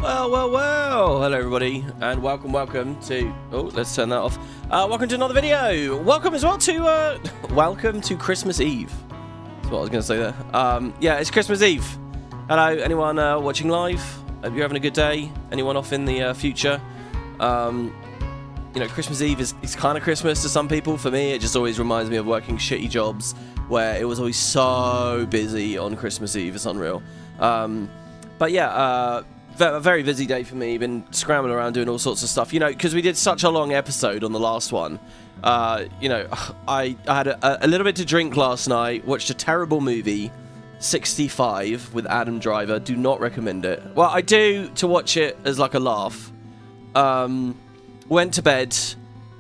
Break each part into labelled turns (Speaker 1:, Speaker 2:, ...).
Speaker 1: Well, hello everybody, and welcome to, let's turn that off. Welcome to another video. Welcome as well to, welcome to Christmas Eve. That's what I was going to say there. Yeah, it's Christmas Eve. Hello, anyone watching live? Hope you're having a good day. Anyone off in the future? You know, Christmas Eve is kind of Christmas to some people. For me, it just always reminds me of working shitty jobs where it was always so busy on Christmas Eve. It's unreal. But yeah, a very busy day for me. Been scrambling around doing all sorts of stuff. You know, because we did such a long episode on the last one. You know, I had a little bit to drink last night. Watched a terrible movie, 65, with Adam Driver. Do not recommend it. Well, I do to watch it as like a laugh. Went to bed,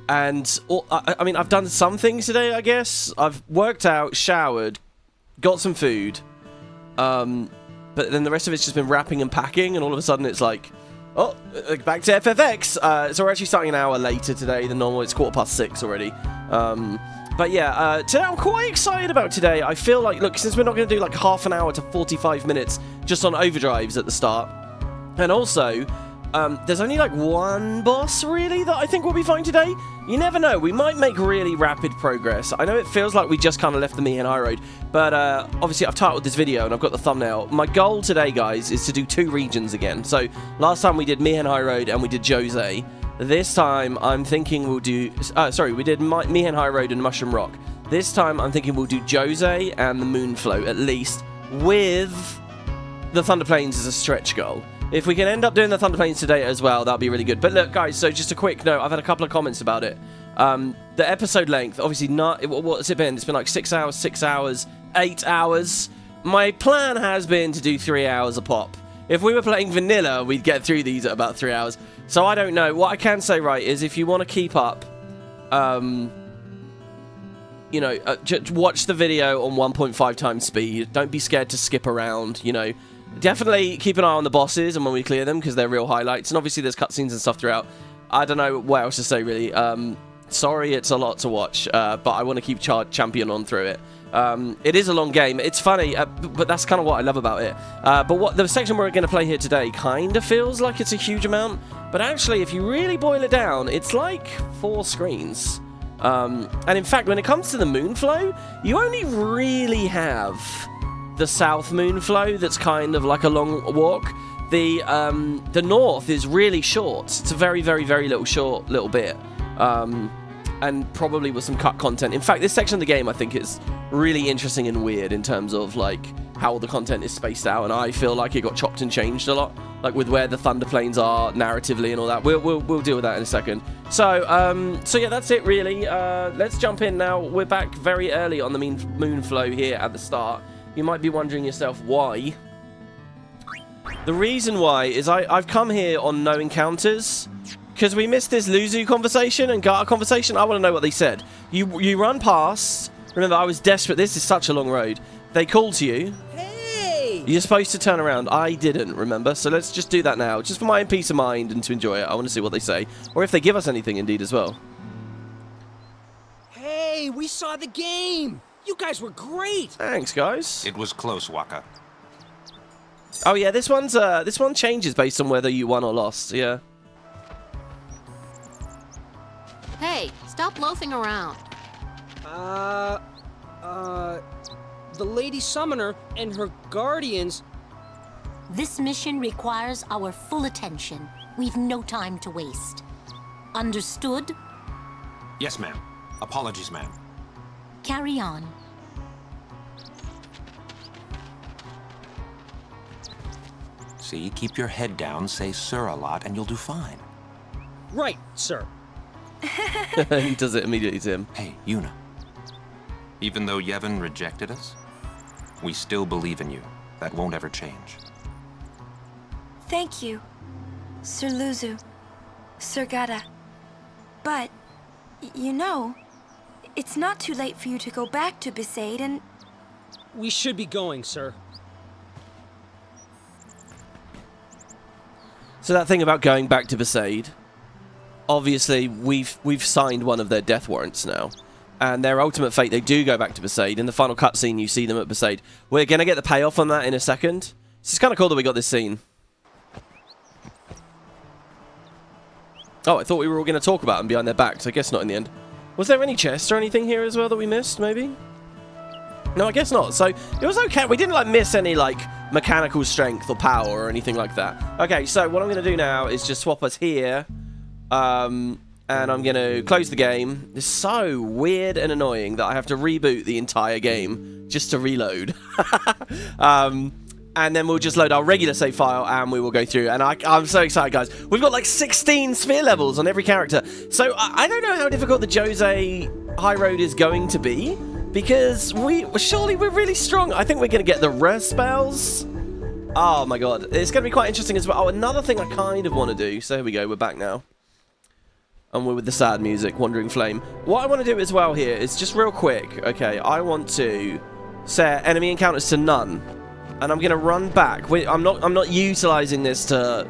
Speaker 1: and I mean, I've done some things today, I guess. I've worked out, showered, got some food, but then the rest of it's just been wrapping and packing, and all of a sudden it's like, oh, back to FFX. So we're actually starting an hour later today than normal. It's 6:15 already. But yeah, today I'm quite excited about today. I feel like, look, since we're not going to do like half an hour to 45 minutes just on overdrives at the start, and also, there's only like one boss really that I think will be fine today. You never know, we might make really rapid progress. I know it feels like we just kind of left the Mihen Highroad, but obviously I've titled this video and I've got the thumbnail. My goal today, guys, is to do 2 regions again. So last time we did Mihen Highroad and we did Djose. This time I'm thinking we'll do, we did Mihen Highroad and Mushroom Rock. This time I'm thinking we'll do Djose and the Moonflow, at least, with the Thunder Plains as a stretch goal. If we can end up doing the Thunder Plains today as well, that'll be really good. But look, guys, so just a quick note. I've had a couple of comments about it. The episode length, obviously not... What's it been? It's been like 6 hours, 6 hours, 8 hours. My plan has been to do 3 hours a pop. If we were playing vanilla, we'd get through these at about 3 hours. So I don't know. What I can say, right, is if you want to keep up... you know, just watch the video on 1.5 times speed. Don't be scared to skip around, you know. Definitely keep an eye on the bosses and when we clear them, because they're real highlights. And obviously there's cutscenes and stuff throughout. I don't know what else to say, really. Sorry, it's a lot to watch, but I want to keep champion on through it. It is a long game. It's funny, but that's kind of what I love about it. But what the section we're going to play here today kind of feels like it's a huge amount. But actually, if you really boil it down, it's like 4 screens. And in fact, when it comes to the Moonflow, you only really have the South Moonflow that's kind of like a long walk. The North is really short. It's a very, very, very little bit. And probably with some cut content. In fact, this section of the game I think is really interesting and weird in terms of like how the content is spaced out, and I feel like it got chopped and changed a lot, like with where the Thunder Plains are narratively and all that. We'll deal with that in a second. So yeah, that's it really. Let's jump in now. We're back very early on the Moonflow here at the start. You might be wondering yourself why. The reason why is I've come here on no encounters because we missed this Luzu conversation and Gata conversation. I want to know what they said. You run past. Remember, I was desperate. This is such a long road. They called to you.
Speaker 2: Hey!
Speaker 1: You're supposed to turn around. I didn't, remember? So let's just do that now, just for my own peace of mind and to enjoy it. I want to see what they say, or if they give us anything, indeed, as well.
Speaker 2: Hey, we saw the game! You guys were great!
Speaker 1: Thanks, guys.
Speaker 3: It was close, Waka.
Speaker 1: Oh yeah, this one changes based on whether you won or lost. Yeah.
Speaker 4: Hey, stop loafing around.
Speaker 2: The Lady Summoner and her guardians...
Speaker 5: This mission requires our full attention. We've no time to waste. Understood?
Speaker 3: Yes, ma'am. Apologies, ma'am.
Speaker 5: Carry on.
Speaker 3: See, keep your head down, say sir a lot, and you'll do fine.
Speaker 2: Right, sir.
Speaker 1: He does it immediately to him.
Speaker 3: Hey, Yuna. Even though Yevon rejected us, we still believe in you. That won't ever change.
Speaker 6: Thank you, Sir Luzu, Sir Gata. But, you know, it's not too late for you to go back to Besaid and...
Speaker 2: We should be going, sir.
Speaker 1: So that thing about going back to Besaid, obviously we've signed one of their death warrants now. And their ultimate fate, they do go back to Besaid. In the final cutscene, you see them at Besaid. We're going to get the payoff on that in a second. It's kind of cool that we got this scene. Oh, I thought we were all going to talk about them behind their backs. I guess not in the end. Was there any chests or anything here as well that we missed, maybe? No, I guess not. So, it was okay. We didn't, like, miss any, like, mechanical strength or power or anything like that. Okay, so what I'm going to do now is just swap us here. And I'm going to close the game. It's so weird and annoying that I have to reboot the entire game just to reload. And then we'll just load our regular save file and we will go through. And I'm so excited, guys. We've got like 16 sphere levels on every character. So I don't know how difficult the Djose Highroad is going to be. Because surely we're really strong. I think we're going to get the rare spells. Oh my god. It's going to be quite interesting as well. Oh, another thing I kind of want to do. So here we go. We're back now. And we're with the sad music, Wandering Flame. What I want to do as well here is just real quick. Okay, I want to set enemy encounters to none. And I'm going to run back. I'm not utilizing this to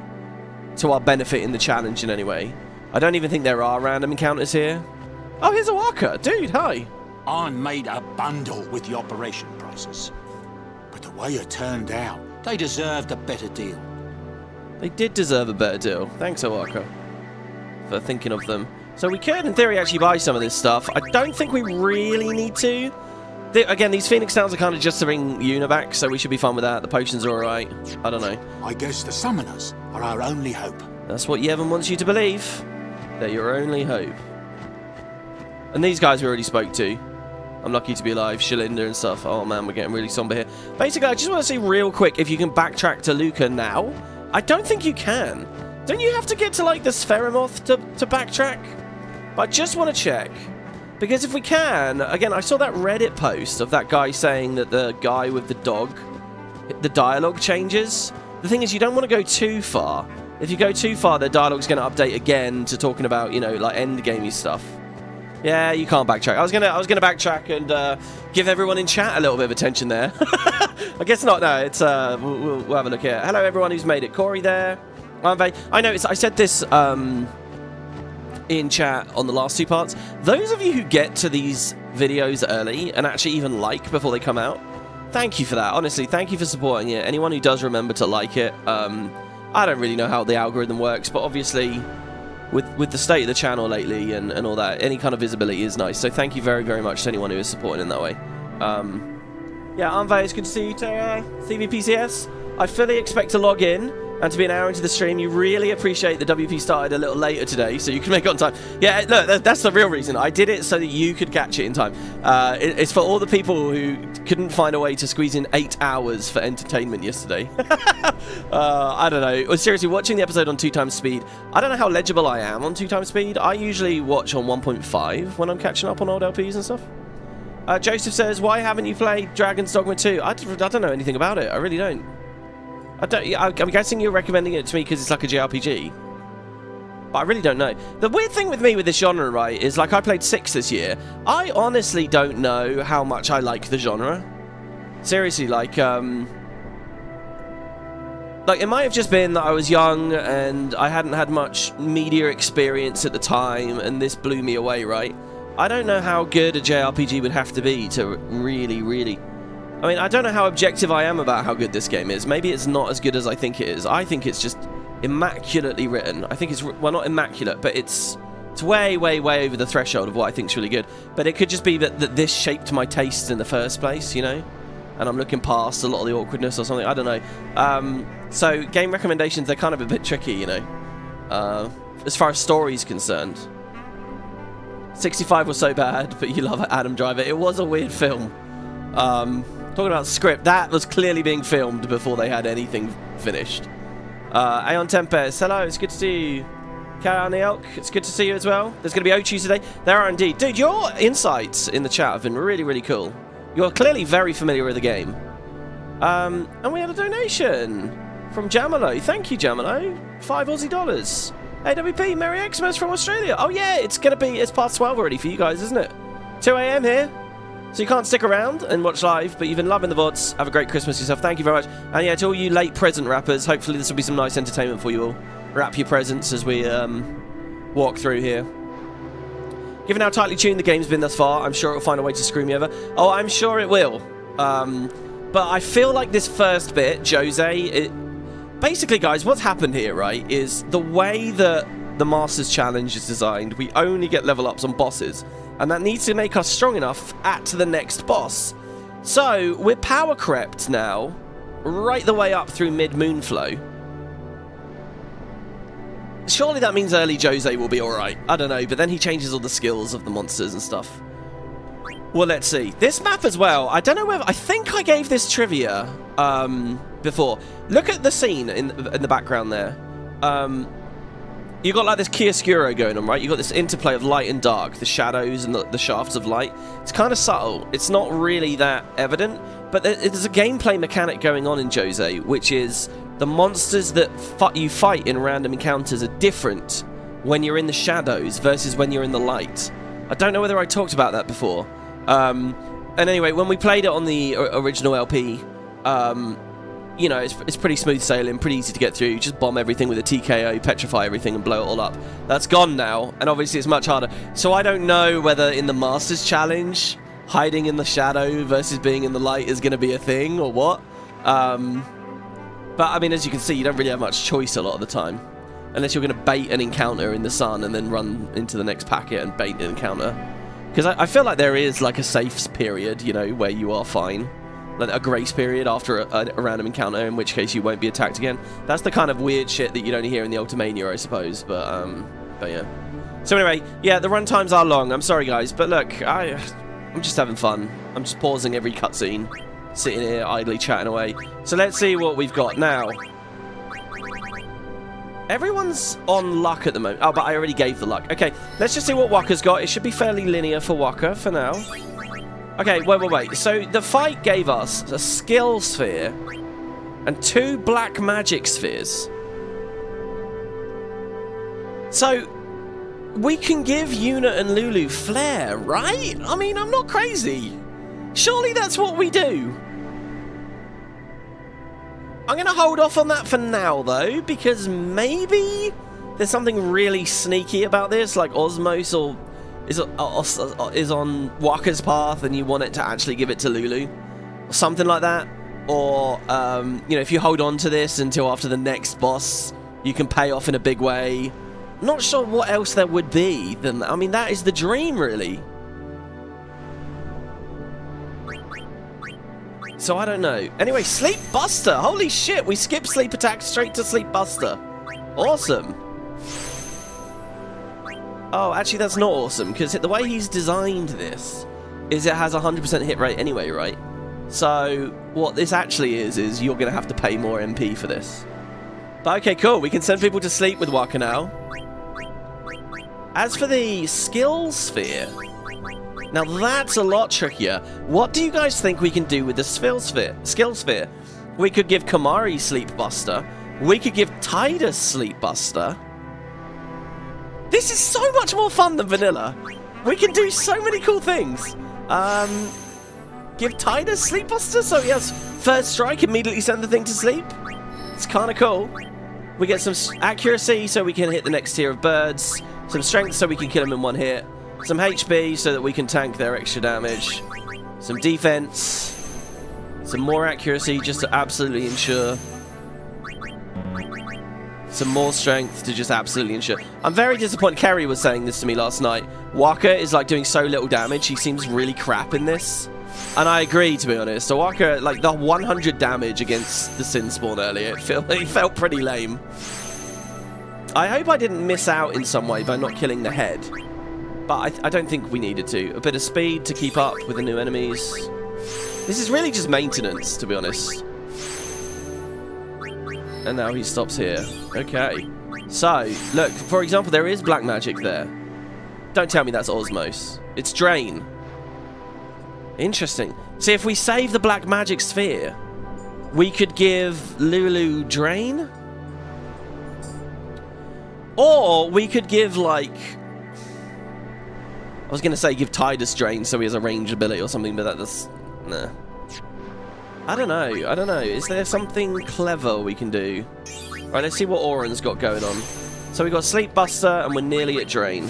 Speaker 1: our benefit in the challenge in any way. I don't even think there are random encounters here. Oh, here's a walker. Dude, hi.
Speaker 7: I made a bundle with the operation process. But the way it turned out, they deserved a better deal.
Speaker 1: They did deserve a better deal. Thanks, Owaka, for thinking of them. So we could, in theory, actually buy some of this stuff. I don't think we really need to. Again, these Phoenix Towns are kind of just to bring Una back, so we should be fine with that. The potions are alright. I don't know.
Speaker 7: I guess the summoners are our only hope.
Speaker 1: That's what Yevon wants you to believe. They're your only hope. And these guys we already spoke to. I'm lucky to be alive, Shalinda and stuff. Oh man, we're getting really somber here. Basically, I just want to see real quick if you can backtrack to Luca now. I don't think you can. Don't you have to get to like the Spheromoth to backtrack? But I just want to check. Because if we can, again, I saw that Reddit post of that guy saying that the guy with the dog, the dialogue changes. The thing is, you don't want to go too far. If you go too far, the dialogue's going to update again to talking about, you know, like endgamey stuff. Yeah, you can't backtrack. I was gonna backtrack and give everyone in chat a little bit of attention there. I guess not. No, it's we'll have a look here. Hello, everyone who's made it. Corey there. I know. I said this in chat on the last two parts. Those of you who get to these videos early and actually even like before they come out, thank you for that. Honestly, thank you for supporting it. Anyone who does remember to like it. I don't really know how the algorithm works, but obviously, with the state of the channel lately and all that, any kind of visibility is nice. So thank you very, very much to anyone who is supporting in that way. Yeah, Anve, it's good to see you, Tara. CVPCS. I fully expect to log in and to be an hour into the stream. You really appreciate the WP started a little later today, so you can make it on time. Yeah, look, that's the real reason. I did it so that you could catch it in time. It's for all the people who couldn't find a way to squeeze in 8 hours for entertainment yesterday. I don't know. Seriously, watching the episode on 2x speed, I don't know how legible I am on 2x speed. I usually watch on 1.5 when I'm catching up on old LPs and stuff. Joseph says, why haven't you played Dragon's Dogma 2? I don't know anything about it. I really don't. I'm guessing you're recommending it to me because it's like a JRPG. But I really don't know. The weird thing with me with this genre, right, is like I played 6 this year. I honestly don't know how much I like the genre. Seriously, like it might have just been that I was young and I hadn't had much media experience at the time and this blew me away, right? I don't know how good a JRPG would have to be to really... I mean, I don't know how objective I am about how good this game is. Maybe it's not as good as I think it is. I think it's just immaculately written. I think it's, well, not immaculate, but it's way over the threshold of what I think is really good. But it could just be that this shaped my tastes in the first place, you know? And I'm looking past a lot of the awkwardness or something. I don't know. So, game recommendations, they're kind of a bit tricky, you know? As far as story's concerned. 65 was so bad, but you love Adam Driver. It was a weird film. Talking about script, that was clearly being filmed before they had anything finished. Aeon Tempest, hello, it's good to see you. Karen the Elk, it's good to see you as well. There's going to be Ochu today. There are indeed. Dude, your insights in the chat have been really cool. You're clearly very familiar with the game. And we had a donation from Jamalo. Thank you, Jamalo. $5 Aussie. AWP, Merry Xmas from Australia. Oh yeah, it's past 12 already for you guys, isn't it? 2 AM here. So you can't stick around and watch live, but you've been loving the VODs. Have a great Christmas yourself. Thank you very much. And yeah, to all you late present wrappers, hopefully this will be some nice entertainment for you all. Wrap your presents as we walk through here. Given how tightly tuned the game's been thus far, I'm sure it'll find a way to screw me over. Oh, I'm sure it will. But I feel like this first bit, Djose, basically, guys, what's happened here, right, is the way that the Masters Challenge is designed, we only get level ups on bosses. And that needs to make us strong enough at the next boss. So, we're power crept now, right the way up through mid-Moonflow. Surely that means early Djose will be alright. I don't know, but then he changes all the skills of the monsters and stuff. Well, let's see. This map as well, I don't know whether... I think I gave this trivia before. Look at the scene in the background there. You got like this chiaroscuro going on, right? You got this interplay of light and dark, the shadows and the shafts of light. It's kind of subtle. It's not really that evident, but there's a gameplay mechanic going on in Djose, which is the monsters that you fight in random encounters are different when you're in the shadows versus when you're in the light. I don't know whether I talked about that before. And anyway, when we played it on the original LP, you know, it's pretty smooth sailing, pretty easy to get through. You just bomb everything with a TKO, petrify everything, and blow it all up. That's gone now, and obviously it's much harder. So I don't know whether in the Masters Challenge, hiding in the shadow versus being in the light is going to be a thing, or what. But, I mean, as you can see, you don't really have much choice a lot of the time. Unless you're going to bait an encounter in the sun and then run into the next packet and bait an encounter. Because I feel like there is, like, a safe period, you know, where you are fine. Like a grace period after a random encounter, in which case you won't be attacked again. That's the kind of weird shit that you'd only hear in the Ultimania, I suppose. But yeah. So anyway, yeah, the run times are long. I'm sorry, guys, but look, I'm just having fun. I'm just pausing every cutscene, sitting here idly chatting away. So let's see what we've got now. Everyone's on luck at the moment. Oh, but I already gave the luck. Okay, let's just see what Waka's got. It should be fairly linear for Waka for now. Okay, wait. So the fight gave us a skill sphere and 2 black magic spheres. So we can give Yuna and Lulu flair, right? I mean, I'm not crazy. Surely that's what we do. I'm going to hold off on that for now, though, because maybe there's something really sneaky about this, like Osmos or... is on Waka's path and you want it to actually give it to Lulu or something like that, or you know, if you hold on to this until after the next boss you can pay off in a big way. Not sure what else there would be than that. I mean, that is the dream, really. So I don't know. Anyway, Sleep Buster, holy shit, we skip sleep attack straight to Sleep Buster. Awesome. Oh, actually, that's not awesome, because the way he's designed this is it has a 100% hit rate anyway, right? So what this actually is you're going to have to pay more MP for this. But okay, cool. We can send people to sleep with Waka now. As for the skill sphere, now that's a lot trickier. What do you guys think we can do with the skill sphere? We could give Kamari Sleep Buster. We could give Tidus Sleep Buster. This is so much more fun than vanilla. We can do so many cool things. Give Tidus Sleep Buster so he has first strike, immediately send the thing to sleep. It's kind of cool. We get some accuracy so we can hit the next tier of birds. Some strength so we can kill them in one hit. Some HP so that we can tank their extra damage. Some defense. Some more accuracy just to absolutely ensure. Some more strength to just absolutely ensure. I'm very disappointed. Kerry was saying this to me last night. Waka is like doing so little damage. He seems really crap in this. And I agree, to be honest. So Waka, like the 100 damage against the Sin Spawn earlier, it felt pretty lame. I hope I didn't miss out in some way by not killing the head. But I don't think we needed to. A bit of speed to keep up with the new enemies. This is really just maintenance, to be honest. And now he stops here. Okay. So, look, for example, there is black magic there. Don't tell me that's Osmos. It's Drain. Interesting. See, if we save the black magic sphere, we could give Lulu Drain. Or we could give, like... I was going to say give Tidus Drain so he has a ranged ability or something, but that's... Nah. I don't know. Is there something clever we can do? Right, let's see what Auron's got going on. So we've got Sleep Buster and we're nearly at Drain.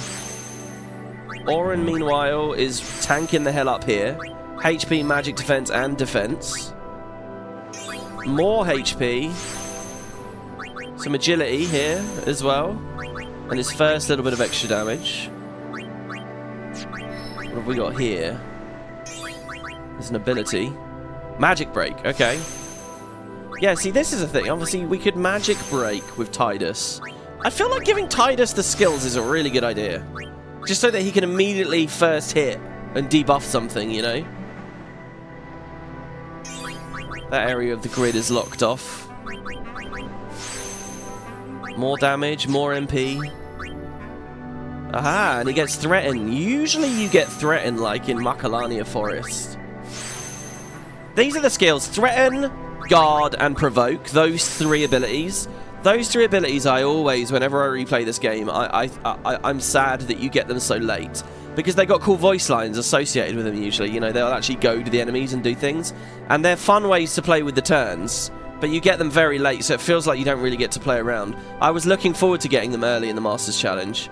Speaker 1: Auron, meanwhile, is tanking the hell up here. HP, magic, defense, and defense. More HP. Some agility here as well. And his first little bit of extra damage. What have we got here? There's an ability. Magic Break, okay. Yeah, see, this is a thing. Obviously, we could Magic Break with Tidus. I feel like giving Tidus the skills is a really good idea. Just so that he can immediately first hit and debuff something, you know? That area of the grid is locked off. More damage, more MP. Aha, and he gets threatened. Usually you get threatened like in Macalania Forest. These are the skills. Threaten, Guard, and Provoke. Those three abilities. Those three abilities I always, whenever I replay this game, I'm sad that you get them so late. Because they got cool voice lines associated with them usually. You know, they'll actually go to the enemies and do things. And they're fun ways to play with the turns. But you get them very late, so it feels like you don't really get to play around. I was looking forward to getting them early in the Masters Challenge.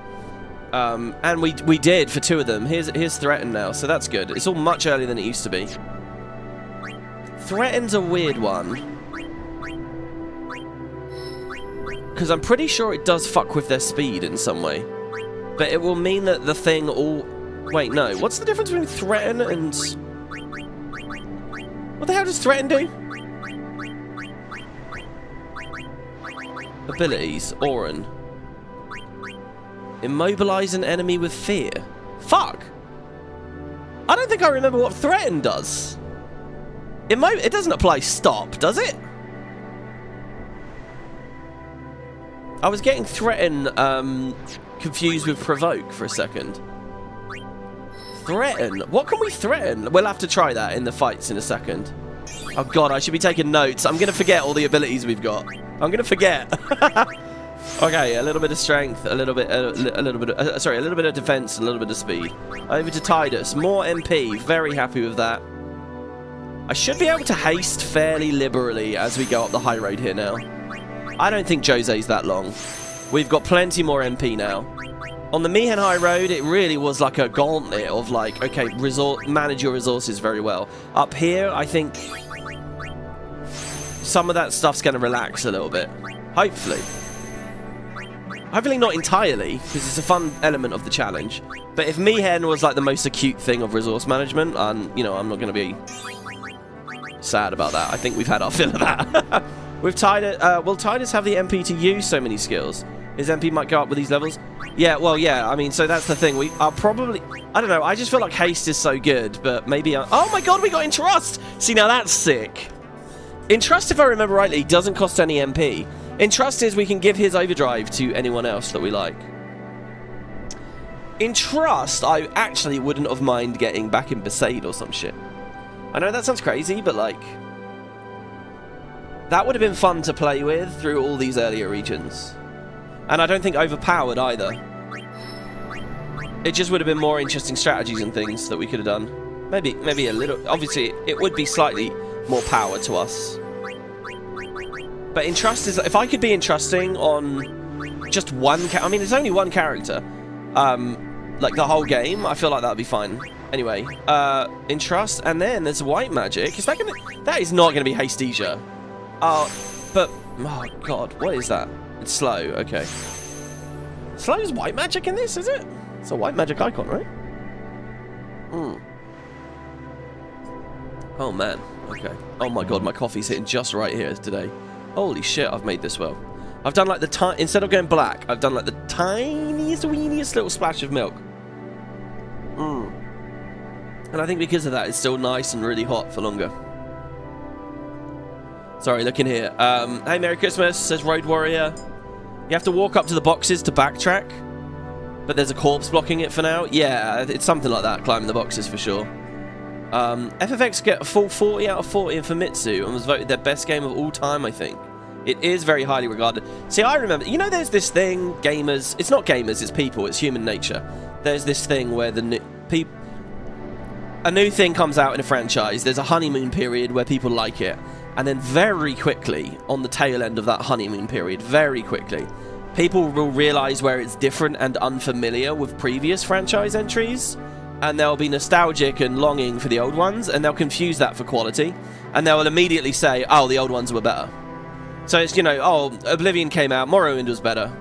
Speaker 1: And we did for 2 of them. Here's Threaten now, so that's good. It's all much earlier than it used to be. Threaten's a weird one. Because I'm pretty sure it does fuck with their speed in some way. But it will mean that the thing all... Wait, no. What's the difference between Threaten and... What the hell does Threaten do? Abilities. Auron. Immobilize an enemy with fear. Fuck! I don't think I remember what Threaten does. It doesn't apply Stop, does it? I was getting Threaten confused with Provoke for a second. Threaten? What can we threaten? We'll have to try that in the fights in a second. Oh god, I should be taking notes. I'm going to forget all the abilities we've got. I'm going to forget. Okay, a little bit of strength, a little bit of defense, and a little bit of speed. Over to Tidus, more MP. Very happy with that. I should be able to haste fairly liberally as we go up the high road here now. I don't think Djose's that long. We've got plenty more MP now. On the Mihen High Road, it really was like a gauntlet of like, okay, manage your resources very well. Up here, I think some of that stuff's going to relax a little bit. Hopefully. Hopefully not entirely, because it's a fun element of the challenge. But if Mihen was like the most acute thing of resource management, you know, I'm not going to be sad about that. I think we've had our fill of that. With Tidus, will Tidus have the MP to use so many skills? His MP might go up with these levels? Yeah, well, yeah, I mean, so that's the thing. We are probably... I don't know, I just feel like haste is so good, but maybe... Oh my god, we got Entrust! See, now that's sick. Entrust, if I remember rightly, doesn't cost any MP. Entrust is we can give his overdrive to anyone else that we like. Entrust, I actually wouldn't have mind getting back in Besaid or some shit. I know that sounds crazy, but like... That would have been fun to play with through all these earlier regions. And I don't think overpowered either. It just would have been more interesting strategies and things that we could have done. Maybe a little... Obviously, it would be slightly more power to us. But Entrust is... If I could be entrusting on just one... I mean, it's only one character. Like the whole game, I feel like that would be fine. Anyway, Entrust, and then there's White Magic. Is that gonna... That is not going to be Hastesia. Oh, but... Oh, God. What is that? It's slow. Okay. Slow is White Magic in this, is it? It's a White Magic icon, right? Hmm. Oh, man. Okay. Oh, my God. My coffee's hitting just right here today. Holy shit, I've made this well. I've done like the... Instead of going black, I've done like the tiniest, weeniest little splash of milk. Hmm. And I think because of that, it's still nice and really hot for longer. Sorry, look in here. Hey, Merry Christmas, says Road Warrior. You have to walk up to the boxes to backtrack, but there's a corpse blocking it for now. Yeah, it's something like that, climbing the boxes for sure. FFX get a full 40 out of 40 in Famitsu and was voted their best game of all time, I think. It is very highly regarded. See, I remember, you know, there's this thing, gamers, it's not gamers, it's people, it's human nature. There's this thing where a new thing comes out in a franchise, there's a honeymoon period where people like it. And then very quickly, on the tail end of that honeymoon period, very quickly, people will realize where it's different and unfamiliar with previous franchise entries. And they'll be nostalgic and longing for the old ones, and they'll confuse that for quality. And they'll immediately say, oh, the old ones were better. So it's, you know, oh, Oblivion came out, Morrowind was better.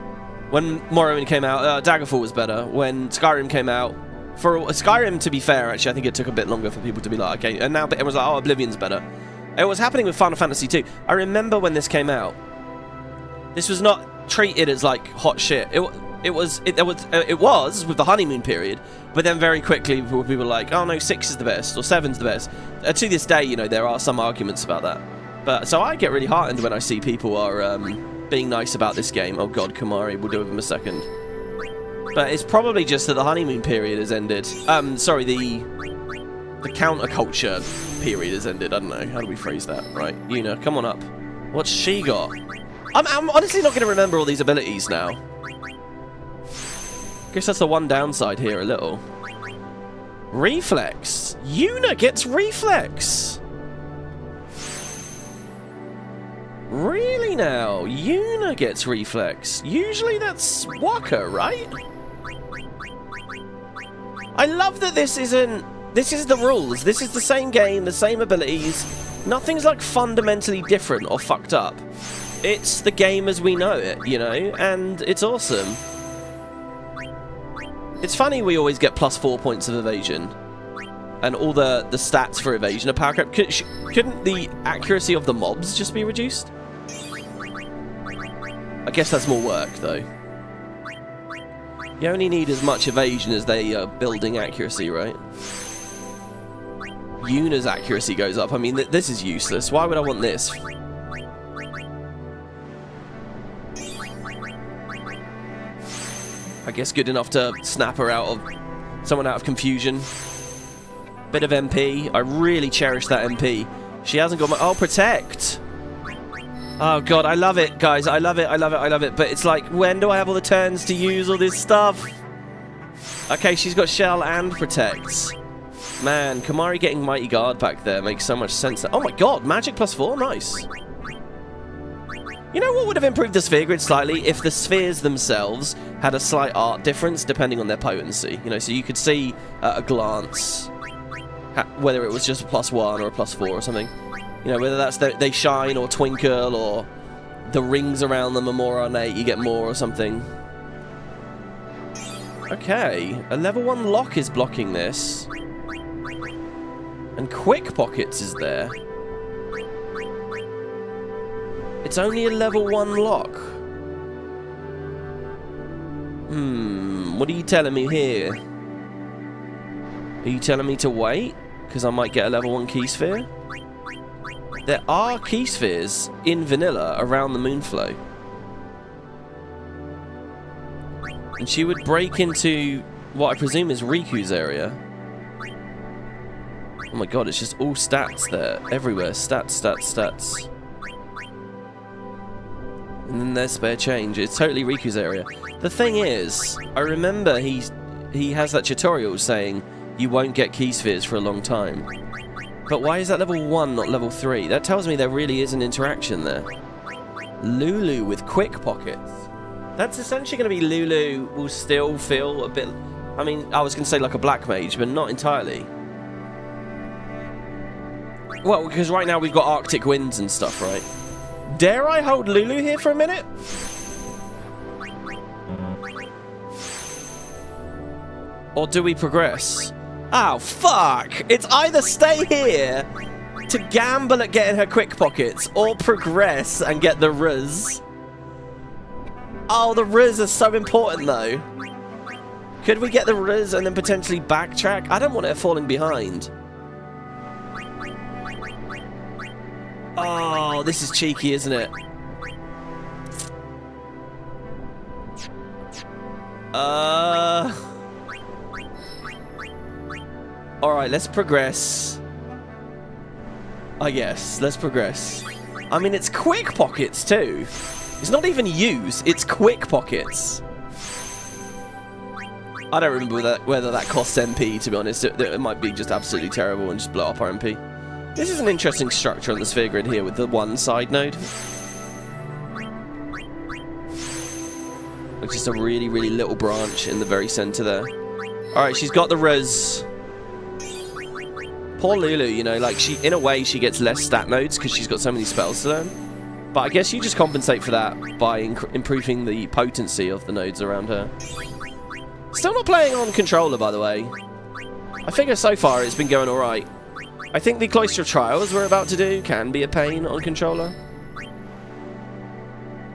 Speaker 1: When Morrowind came out, Daggerfall was better. When Skyrim came out, for Skyrim, to be fair, actually, I think it took a bit longer for people to be like, okay, and now everyone's like, oh, Oblivion's better. It was happening with Final Fantasy 2. I remember when this came out. This was not treated as like hot shit. It was with the honeymoon period, but then very quickly people were like, oh no, 6 is the best or 7's the best. To this day, you know, there are some arguments about that. But so I get really heartened when I see people are being nice about this game. Oh god, Kamari, we'll do it in a second. But it's probably just that the honeymoon period has ended. Sorry, the counterculture period has ended. I don't know. How do we phrase that? Right, Yuna, come on up. What's she got? I'm honestly not going to remember all these abilities now. Guess that's the one downside here, a little. Reflex. Yuna gets reflex. Really now? Yuna gets reflex. Usually that's Waka, right? I love that this isn't... This is the rules. This is the same game, the same abilities. Nothing's like fundamentally different or fucked up. It's the game as we know it, you know? And it's awesome. It's funny we always get +4 points of evasion. And all the stats for evasion are power creep. Couldn't the accuracy of the mobs just be reduced? I guess that's more work, though. You only need as much evasion as they are building accuracy, right? Yuna's accuracy goes up. I mean, this is useless. Why would I want this? I guess good enough to snap her out of... someone out of confusion. Bit of MP. I really cherish that MP. She hasn't got my... Oh, protect! Oh god, I love it, guys. I love it, I love it, I love it. But it's like, when do I have all the turns to use all this stuff? Okay, she's got Shell and Protect. Man, Kamari getting Mighty Guard back there makes so much sense. Oh my god, Magic +4, nice. You know what would have improved the sphere grid slightly? If the spheres themselves had a slight art difference depending on their potency. You know, so you could see at a glance whether it was just a +1 or a +4 or something. You know, whether that's they shine or twinkle or the rings around them are more ornate, you get more or something. Okay, a level 1 lock is blocking this. And Quick Pockets is there. It's only a level 1 lock. What are you telling me here? Are you telling me to wait? Because I might get a level 1 key sphere? There are key spheres in vanilla around the Moonflow. And she would break into what I presume is Riku's area. Oh my god, it's just all stats there. Everywhere. Stats, stats, stats. And then there's spare change. It's totally Riku's area. The thing is, I remember he has that tutorial saying you won't get key spheres for a long time. But why is that level 1, not level 3? That tells me there really is an interaction there. Lulu with Quick Pockets. That's essentially going to be Lulu will still feel a bit... I mean, I was going to say like a black mage, but not entirely. Well, because right now we've got Arctic winds and stuff, right? Dare I hold Lulu here for a minute? Or do we progress? Oh, fuck! It's either stay here to gamble at getting her Quick Pockets or progress and get the Riz. Oh, the Riz is so important, though. Could we get the Riz and then potentially backtrack? I don't want her falling behind. Oh, this is cheeky, isn't it? Alright, let's progress. I guess, let's progress. I mean, it's Quick Pockets, too. It's not even use, it's Quick Pockets. I don't remember whether that costs MP, to be honest. It might be just absolutely terrible and just blow up our MP. This is an interesting structure on the sphere grid here with the one side node. It's just a really, really little branch in the very center there. Alright, she's got the res. Poor Lulu, you know, like in a way she gets less stat nodes because she's got so many spells to learn. But I guess you just compensate for that by improving the potency of the nodes around her. Still not playing on controller, by the way. I figure so far it's been going alright. I think the Cloister of Trials we're about to do can be a pain on controller.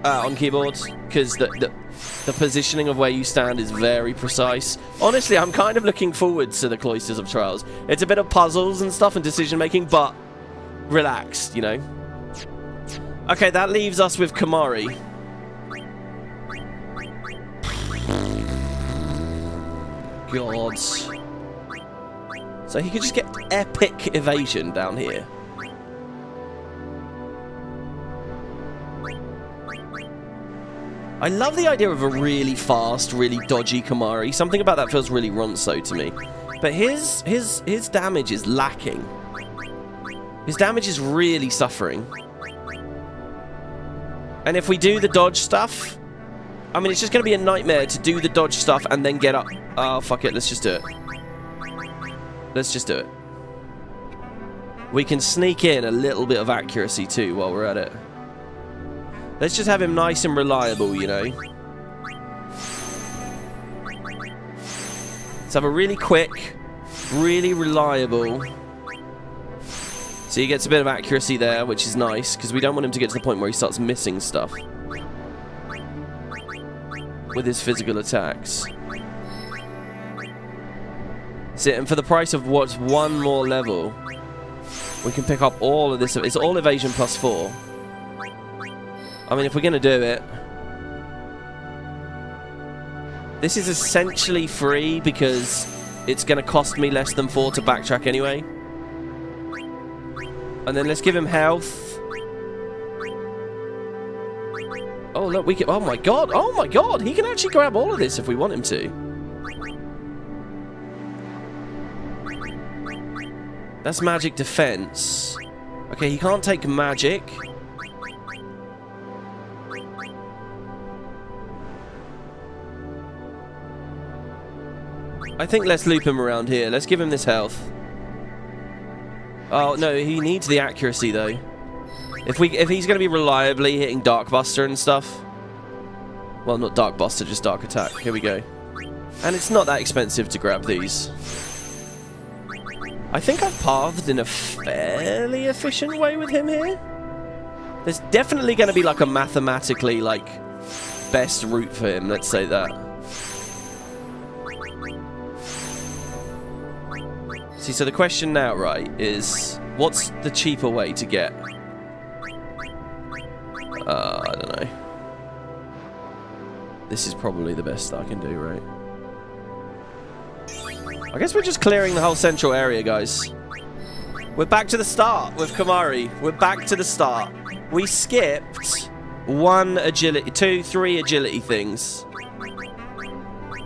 Speaker 1: On keyboards, because the positioning of where you stand is very precise. Honestly, I'm kind of looking forward to the Cloisters of Trials. It's a bit of puzzles and stuff and decision making, but relaxed, you know. Okay, that leaves us with Kamari. God. So he could just get epic evasion down here. I love the idea of a really fast, really dodgy Kamari. Something about that feels really Ronso to me. But his damage is lacking. His damage is really suffering. And if we do the dodge stuff, I mean, it's just going to be a nightmare to do the dodge stuff and then get up. Oh, fuck it. Let's just do it. Let's just do it. We can sneak in a little bit of accuracy too while we're at it. Let's just have him nice and reliable, you know. Let's have a really quick, really reliable. So he gets a bit of accuracy there, which is nice, because we don't want him to get to the point where he starts missing stuff with his physical attacks. See, and for the price of what's one more level, we can pick up all of this. It's all evasion plus 4. I mean, if we're going to do it, this is essentially free because it's going to cost me less than 4 to backtrack anyway. And then let's give him health. Oh, look, we can... Oh, my God. Oh, my God. He can actually grab all of this if we want him to. That's magic defense. Okay, he can't take magic. I think let's loop him around here. Let's give him this health. Oh, no, he needs the accuracy, though. If he's going to be reliably hitting Darkbuster and stuff... Well, not Darkbuster, just Dark Attack. Here we go. And it's not that expensive to grab these. I think I've pathed in a fairly efficient way with him here. There's definitely going to be, like, a mathematically, like, best route for him. Let's say that. See, so the question now, right, is what's the cheaper way to get? I don't know. This is probably the best I can do, right? I guess we're just clearing the whole central area, guys. We're back to the start with Kamari. We're back to the start. We skipped 1 agility, 2, 3 agility things.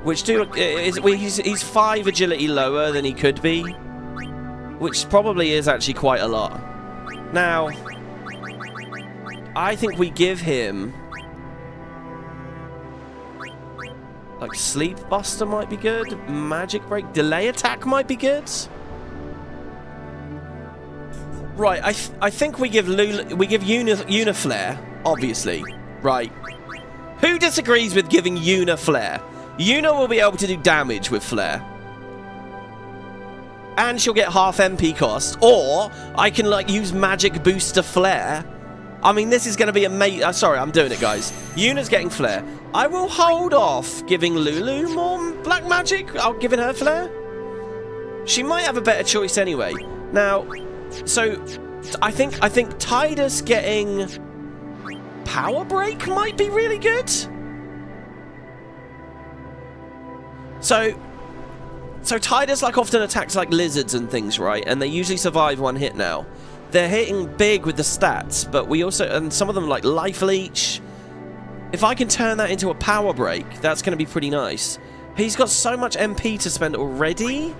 Speaker 1: Which he's 5 agility lower than he could be. Which probably is actually quite a lot. Now, I think we give him... Like, Sleep Buster might be good. Magic Break. Delay Attack might be good. Right, I think we give Uniflare, obviously. Right. Who disagrees with giving Uniflare? Una will be able to do damage with Flare. And she'll get half MP cost. Or I can, like, use Magic Booster Flare. I mean, this is going to be amazing. Sorry, I'm doing it, guys. Yuna's getting Flare. I will hold off giving Lulu more black magic. I'll give her Flare. She might have a better choice anyway. Now, so I think Tidus getting Power Break might be really good. So Tidus, like, often attacks like lizards and things, right? And they usually survive 1 hit now. They're hitting big with the stats, but we also... And some of them, like, Life Leech. If I can turn that into a Power Break, that's going to be pretty nice. He's got so much MP to spend already.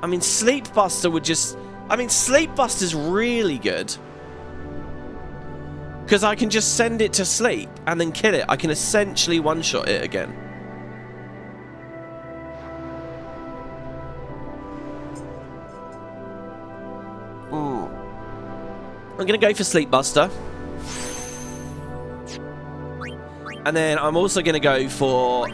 Speaker 1: I mean, Sleep Buster would just... I mean, Sleep Buster's really good. Because I can just send it to sleep and then kill it. I can essentially one-shot it again. I'm going to go for Sleep Buster. And then I'm also going to go for...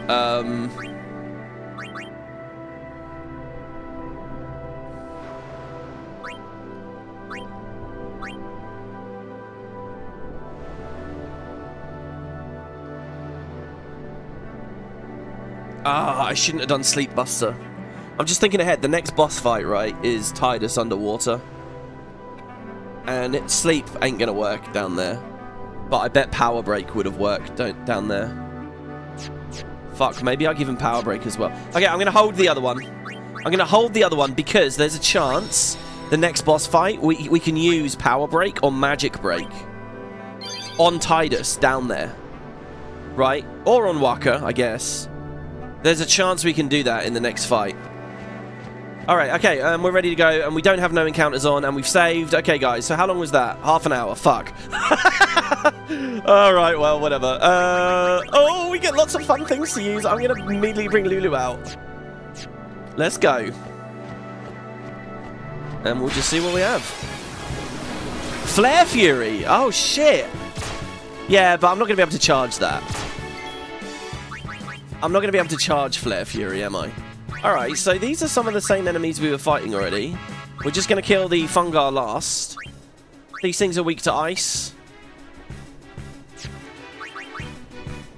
Speaker 1: I shouldn't have done Sleep Buster. I'm just thinking ahead. The next boss fight, right, is Tidus underwater. And sleep ain't going to work down there. But I bet Power Break would have worked down there. Fuck, maybe I'll give him Power Break as well. Okay, I'm going to hold the other one. I'm going to hold the other one because there's a chance the next boss fight we can use Power Break or Magic Break on Tidus down there. Right? Or on Waka, I guess. There's a chance we can do that in the next fight. Alright, okay, we're ready to go, and we don't have no encounters on, and we've saved. Okay, guys, so how long was that? Half an hour. Fuck. Alright, well, whatever. Oh, we get lots of fun things to use. I'm going to immediately bring Lulu out. Let's go. And we'll just see what we have. Flare Fury. Oh, shit. Yeah, but I'm not going to be able to charge that. I'm not going to be able to charge Flare Fury, am I? Alright, so these are some of the same enemies we were fighting already. We're just going to kill the Fungar last. These things are weak to ice.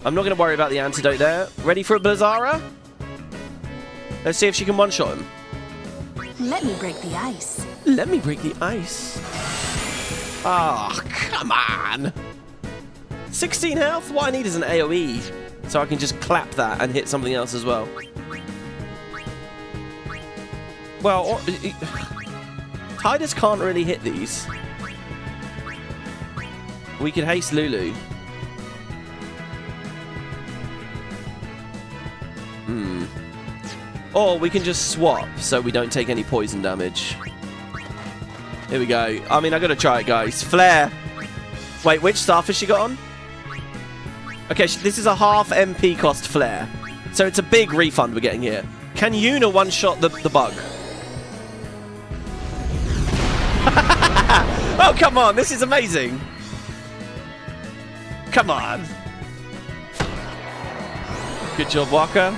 Speaker 1: I'm not going to worry about the antidote there. Ready for a Blizzara? Let's see if she can one-shot him.
Speaker 5: Let me break the ice.
Speaker 1: Let me break the ice. Ah, oh, come on. 16 health? What I need is an AoE. So I can just clap that and hit something else as well. Well, Tidus can't really hit these. We could haste Lulu. Or we can just swap so we don't take any poison damage. Here we go. I mean, I gotta try it, guys. Flare. Wait, which staff has she got on? Okay, this is a half MP cost flare. So it's a big refund we're getting here. Can Yuna one-shot the bug? Oh, come on. This is amazing. Come on. Good job, Waka.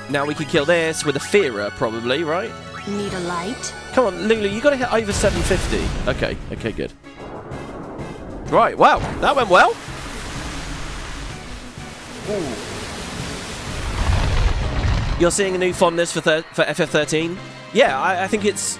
Speaker 1: Now we can kill this with a Fearer, probably, right?
Speaker 5: Need a light?
Speaker 1: Come on, Lulu. You got to hit over 750. Okay. Okay, good. Right, wow, that went well. Ooh. You're seeing a new fondness for FF13? Yeah, I think it's...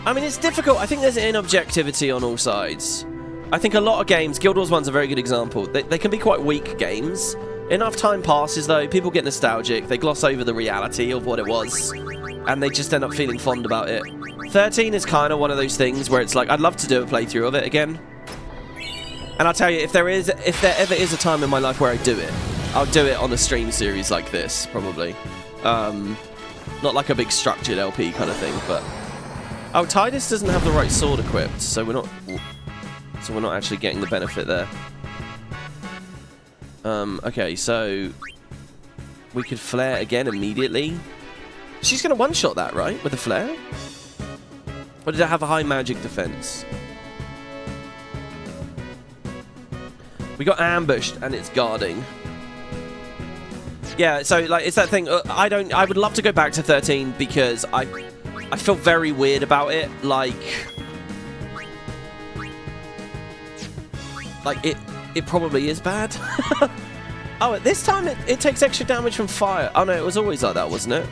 Speaker 1: I mean, it's difficult. I think there's inobjectivity on all sides. I think a lot of games, Guild Wars 1's a very good example, they can be quite weak games. Enough time passes, though, people get nostalgic, they gloss over the reality of what it was, and they just end up feeling fond about it. 13 is kind of one of those things where it's like, I'd love to do a playthrough of it again. And I'll tell you, if there ever is a time in my life where I do it, I'll do it on a stream series like this, probably. Not like a big structured LP kind of thing, but... Oh, Tidus doesn't have the right sword equipped, so we're not actually getting the benefit there. Okay, so... We could flare again immediately. She's going to one-shot that, right? With a flare? Or did it have a high magic defense? We got ambushed and it's guarding. Yeah, so like it's that thing. I would love to go back to 13 because I feel very weird about it. Like it probably is bad. Oh, at this time it takes extra damage from fire. Oh no, it was always like that, wasn't it?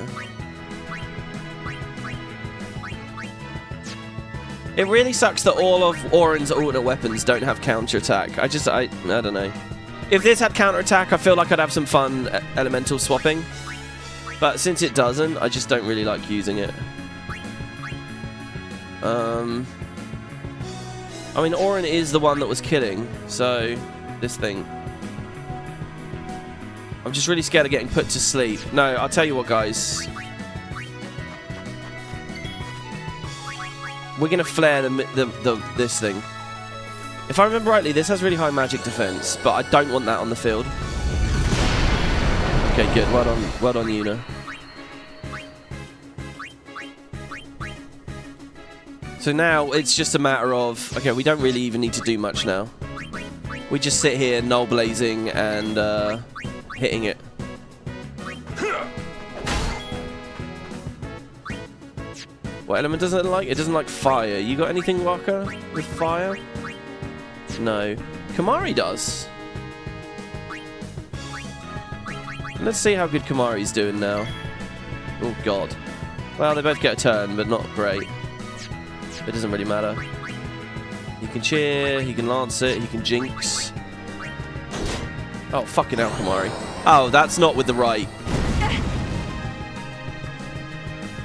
Speaker 1: It really sucks that all of Auron's alternate weapons don't have counterattack. I don't know. If this had counterattack, I feel like I'd have some fun elemental swapping. But since it doesn't, I just don't really like using it. I mean, Auron is the one that was killing, so this thing. I'm just really scared of getting put to sleep. No, I'll tell you what, guys. We're going to flare this thing. If I remember rightly, this has really high magic defense, but I don't want that on the field. Okay, good. Well done, So now it's just a matter of... Okay, we don't really even need to do much now. We just sit here, null blazing, and hitting it. What element doesn't it like? It doesn't like fire. You got anything, Waka, with fire? No. Kamari does. Let's see how good Kamari's doing now. Oh, God. Well, they both get a turn, but not great. It doesn't really matter. He can cheer, he can lance it, he can jinx. Oh, fucking hell, Kamari. Oh, that's not with the right.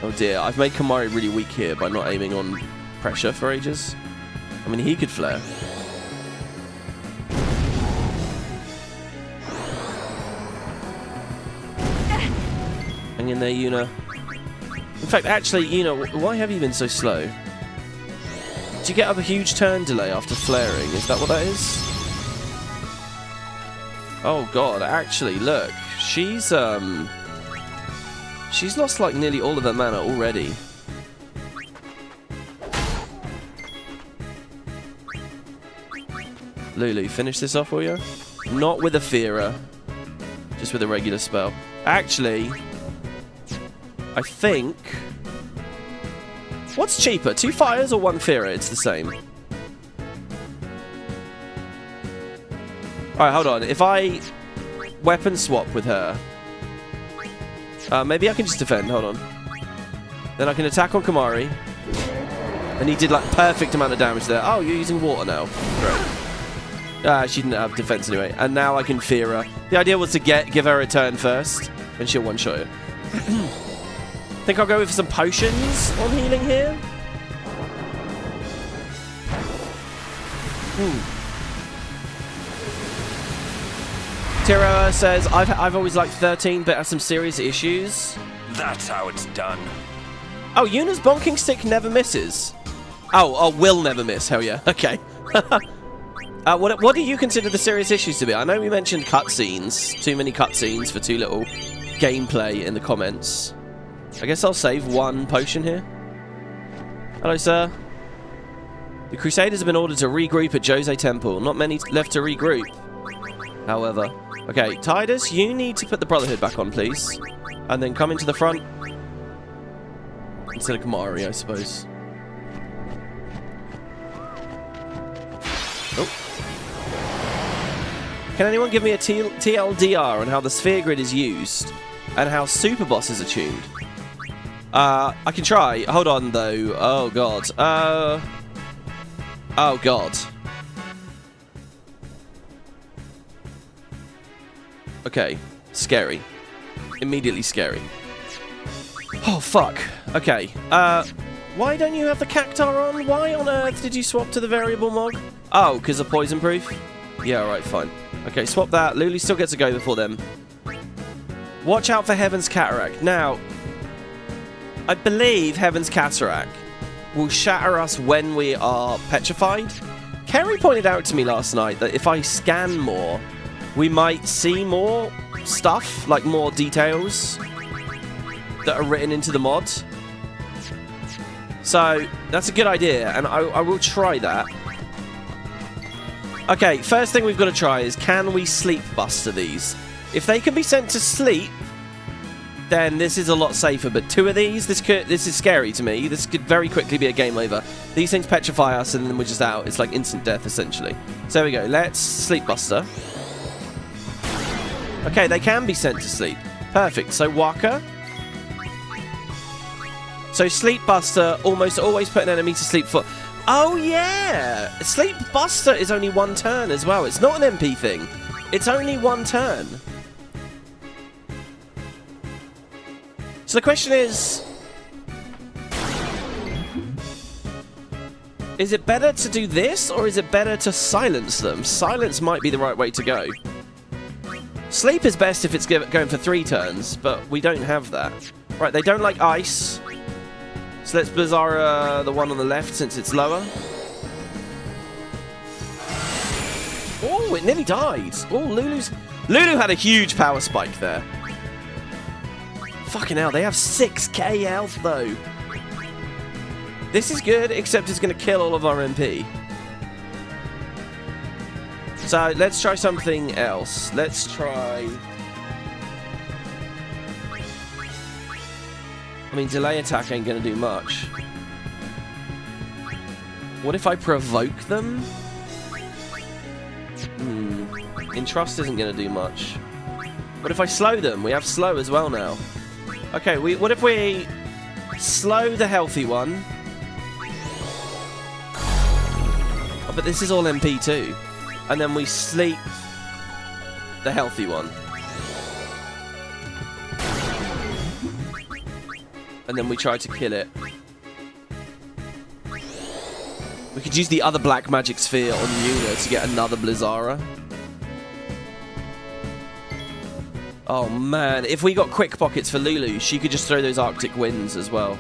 Speaker 1: Oh dear, I've made Kamari really weak here by not aiming on pressure for ages. I mean, he could flare. Hang in there, Yuna. In fact, actually, Yuna, why have you been so slow? Do you get up a huge turn delay after flaring? Is that what that is? Oh god, actually, look. She's lost like nearly all of her mana already. Lulu, finish this off, will you? Not with a Fira. Just with a regular spell. Actually, I think... What's cheaper, 2 fires or 1 Fira? It's the same. Alright, hold on. If I weapon swap with her... maybe I can just defend, hold on. Then I can attack on Kamari. And he did like perfect amount of damage there. Oh, you're using water now. Great. She didn't have defense anyway. And now I can Fira. The idea was to give her a turn first. And she'll one-shot it. Think I'll go with some potions on healing here. Tira says, I've always liked 13, but has some serious issues.
Speaker 8: That's how it's done.
Speaker 1: Oh, Yuna's bonking stick never misses. Oh, will never miss. Hell yeah. Okay. What do you consider the serious issues to be? I know we mentioned cutscenes. Too many cutscenes for too little gameplay in the comments. I guess I'll save 1 potion here. Hello, sir. The Crusaders have been ordered to regroup at Djose Temple. Not many left to regroup, however. Okay, Tidus, you need to put the Brotherhood back on, please. And then come into the front. Instead of Kamari, I suppose. Oh. Can anyone give me a TLDR on how the sphere grid is used? And how super bosses are tuned? I can try. Hold on, though. Oh, God. Oh, God. Okay. Scary. Immediately scary. Oh, fuck. Okay. Why don't you have the Cactar on? Why on earth did you swap to the variable Mog? Oh, because of poison proof? Yeah, alright, fine. Okay, swap that. Lulu still gets a go before them. Watch out for Heaven's Cataract. Now, I believe Heaven's Cataract will shatter us when we are petrified. Kerry pointed out to me last night that if I scan more, we might see more stuff, like more details that are written into the mod. So, that's a good idea, and I will try that. Okay, first thing we've got to try is, can we sleep buster these? If they can be sent to sleep, then this is a lot safer. But 2 of these, this is scary to me. This could very quickly be a game over. These things petrify us, and then we're just out. It's like instant death, essentially. So there we go. Let's sleep buster. Okay, they can be sent to sleep. Perfect. So Waka. So Sleep Buster almost always put an enemy to sleep for... Oh, yeah! Sleep Buster is only 1 turn as well. It's not an MP thing. It's only 1 turn. So the question is it better to do this, or is it better to silence them? Silence might be the right way to go. Sleep is best if it's going for 3 turns, but we don't have that. Right, they don't like ice. So let's Blizzara the one on the left since it's lower. Oh, it nearly died. Oh, Lulu had a huge power spike there. Fucking hell, they have 6k health though. This is good, except it's going to kill all of our MP. So let's try something else. Let's try... I mean, delay attack ain't going to do much. What if I provoke them? Entrust isn't going to do much. What if I slow them? We have slow as well now. Okay, what if we slow the healthy one? Oh, but this is all MP too. And then we sleep the healthy one. And then we try to kill it. We could use the other black magic sphere on Yuna to get another Blizzara. Oh man, if we got quick pockets for Lulu, she could just throw those Arctic winds as well.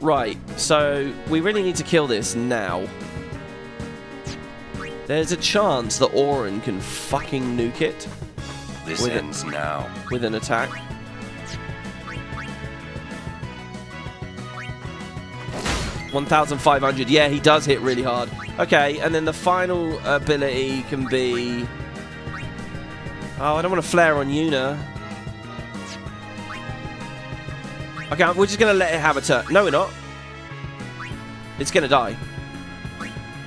Speaker 1: Right, so we really need to kill this now. There's a chance that Auron can fucking nuke it.
Speaker 8: This ends now.
Speaker 1: With an attack. $1,500. Yeah, he does hit really hard. Okay, and then the final ability can be... Oh, I don't want to flare on Yuna. Okay, we're just going to let it have a turn. No, we're not. It's going to die.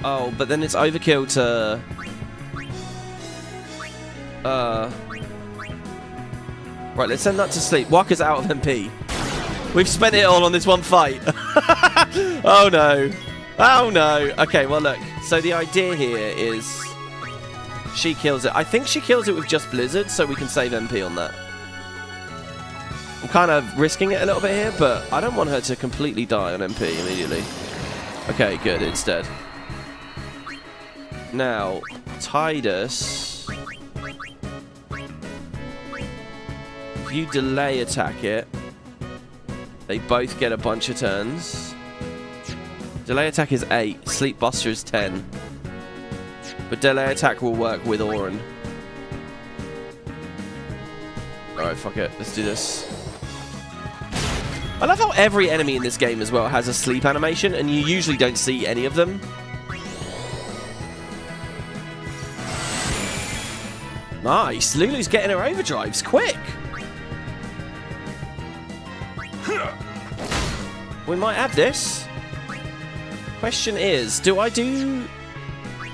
Speaker 1: Oh, but then it's overkill to... Right, let's send that to sleep. Waka's out of MP. We've spent it all on this one fight. Oh, no. Oh, no. Okay, well, look. So the idea here is she kills it. I think she kills it with just Blizzard, so we can save MP on that. I'm kind of risking it a little bit here, but I don't want her to completely die on MP immediately. Okay, good. It's dead. Now, Tidus. If you delay attack it, they both get a bunch of turns. Delay attack is 8. Sleep Buster is 10. But delay attack will work with Auron. Alright, fuck it. Let's do this. I love how every enemy in this game as well has a sleep animation, and you usually don't see any of them. Nice. Lulu's getting her overdrives quick. We might have this. Question is, do I do...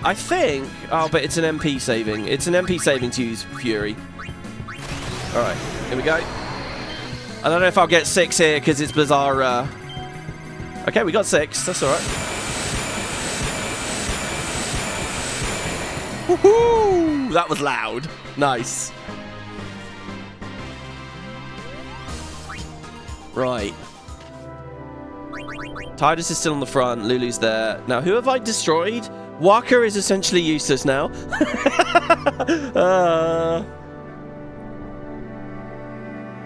Speaker 1: I think... Oh, but it's an MP saving. It's an MP saving to use Fury. Alright, here we go. I don't know if I'll get 6 here because it's Blizzara. Okay, we got 6. That's alright. Woohoo! That was loud. Nice. Right. Tidus is still on the front. Lulu's there. Now, who have I destroyed? Waka is essentially useless now.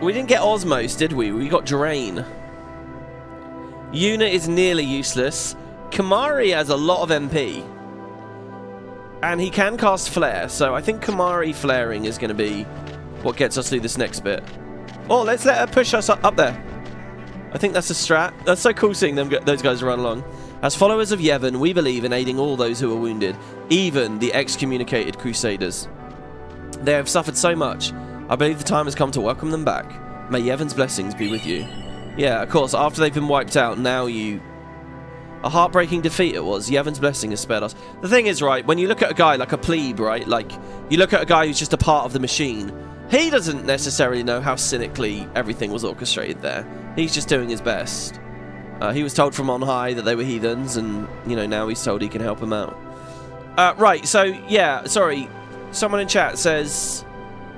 Speaker 1: We didn't get Osmos, did we? We got Drain. Yuna is nearly useless. Kamari has a lot of MP. And he can cast Flare, so I think Kamari flaring is going to be what gets us through this next bit. Oh, let's let her push us up there. I think that's a strat. That's so cool seeing those guys run along. As followers of Yevon, we believe in aiding all those who are wounded, even the excommunicated Crusaders. They have suffered so much. I believe the time has come to welcome them back. May Yevon's blessings be with you. Yeah, of course, after they've been wiped out, now you... A heartbreaking defeat it was. Yevon's blessing has spared us. The thing is, right, when you look at a guy like a plebe, right, like, you look at a guy who's just a part of the machine, he doesn't necessarily know how cynically everything was orchestrated there. He's just doing his best. He was told from on high that they were heathens, and, you know, now he's told he can help them out. Right, so, yeah, sorry. Someone in chat says...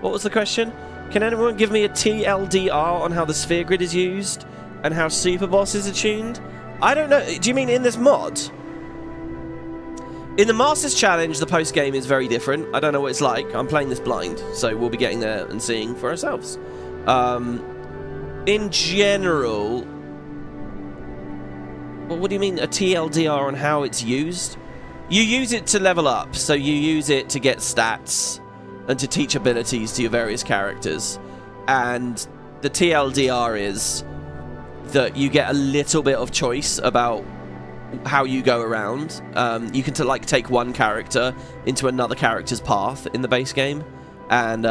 Speaker 1: What was the question? Can anyone give me a TLDR on how the sphere grid is used? And how Super Boss is attuned? I don't know. Do you mean in this mod? In the Masters Challenge, the post-game is very different. I don't know what it's like. I'm playing this blind, so we'll be getting there and seeing for ourselves. In general... Well, what do you mean, a TLDR on how it's used? You use it to level up, so you use it to get stats and to teach abilities to your various characters. And the TLDR is... that you get a little bit of choice about how you go around. You can like take one character into another character's path in the base game, and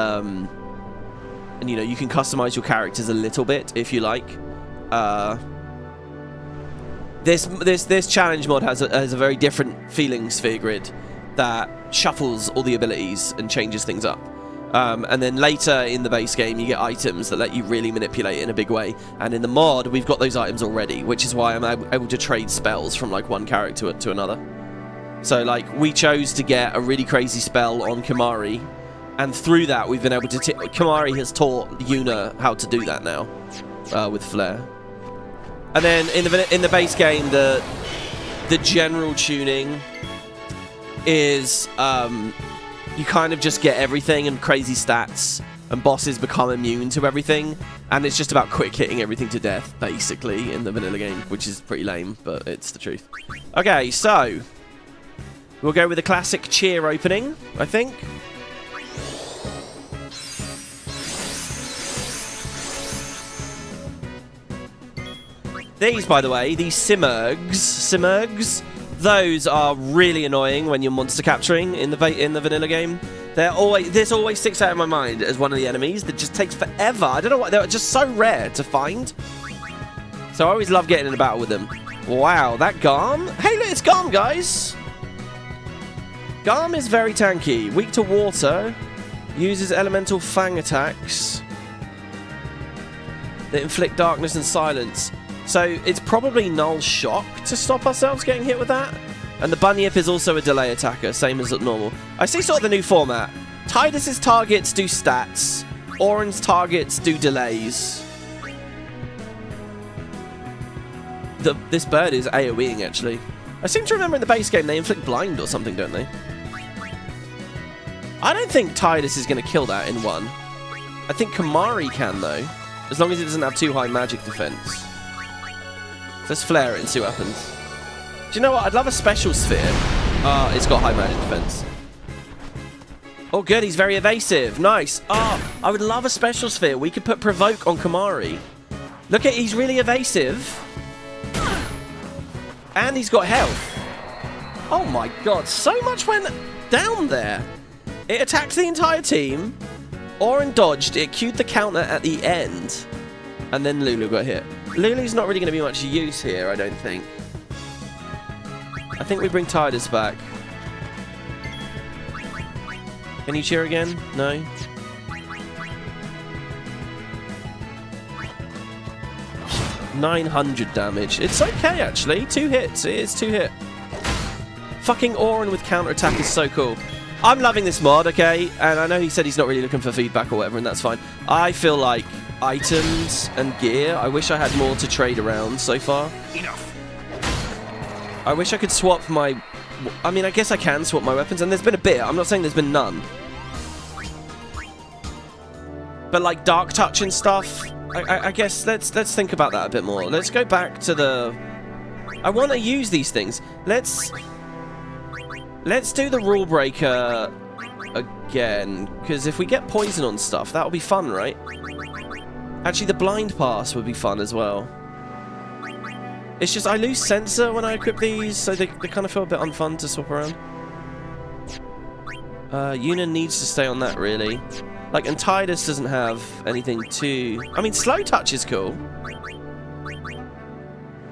Speaker 1: you know, you can customize your characters a little bit if you like. This challenge mod has a very different feeling sphere grid that shuffles all the abilities and changes things up. And then later in the base game, you get items that let you really manipulate it in a big way. And in the mod, we've got those items already, which is why I'm able to trade spells from like one character to another. So like, we chose to get a really crazy spell on Kimahri, and through that, we've been able to... Kimahri has taught Yuna how to do that now, with Flare. And then in the base game, the general tuning is you kind of just get everything and crazy stats, and bosses become immune to everything, and it's just about quick hitting everything to death, basically, in the vanilla game, which is pretty lame, but it's the truth. Okay, so we'll go with the classic cheer opening, I think. These, by the way, these Simurgs, those are really annoying when you're monster capturing in the vanilla game. This always sticks out in my mind as one of the enemies that just takes forever. I don't know why, they're just so rare to find. So I always love getting in a battle with them. Wow, that Garm? Hey, look, it's Garm, guys. Garm is very tanky, weak to water, uses elemental fang attacks that inflict darkness and silence. So it's probably null shock to stop ourselves getting hit with that. And the Bunyip is also a delay attacker, same as normal. I see sort of the new format. Tidus's targets do stats. Auron's targets do delays. This bird is AoEing, actually. I seem to remember in the base game they inflict blind or something, don't they? I don't think Tidus is going to kill that in one. I think Kimahri can, though. As long as it doesn't have too high magic defense. Let's flare it and see what happens. Do you know what? I'd love a special sphere. It's got high magic defense. Oh, good. He's very evasive. Nice. I would love a special sphere. We could put Provoke on Kimahri. Look at, he's really evasive. And he's got health. Oh my god. So much went down there. It attacked the entire team. Auron dodged. It queued the counter at the end. And then Lulu got hit. Lulu's not really going to be much use here, I don't think. I think we bring Tidus back. Can you cheer again? No? $900 damage. It's okay, actually. 2 hits. It is 2 hit. Fucking Auron with counter-attack is so cool. I'm loving this mod, okay? And I know he said he's not really looking for feedback or whatever, and that's fine. I feel like items and gear, I wish I had more to trade around so far.
Speaker 7: Enough.
Speaker 1: I wish I could swap my... I mean, I guess I can swap my weapons, and there's been a bit. I'm not saying there's been none. But like Dark Touch and stuff, I guess let's think about that a bit more. Let's go back to the... I want to use these things. Let's do the Rule Breaker again, because if we get poison on stuff, that'll be fun, right? Actually, the Blind Pass would be fun as well. It's just I lose Sensor when I equip these, so they kind of feel a bit unfun to swap around. Yuna needs to stay on that, really. Like, and Tidus doesn't have anything to... I mean, Slow Touch is cool.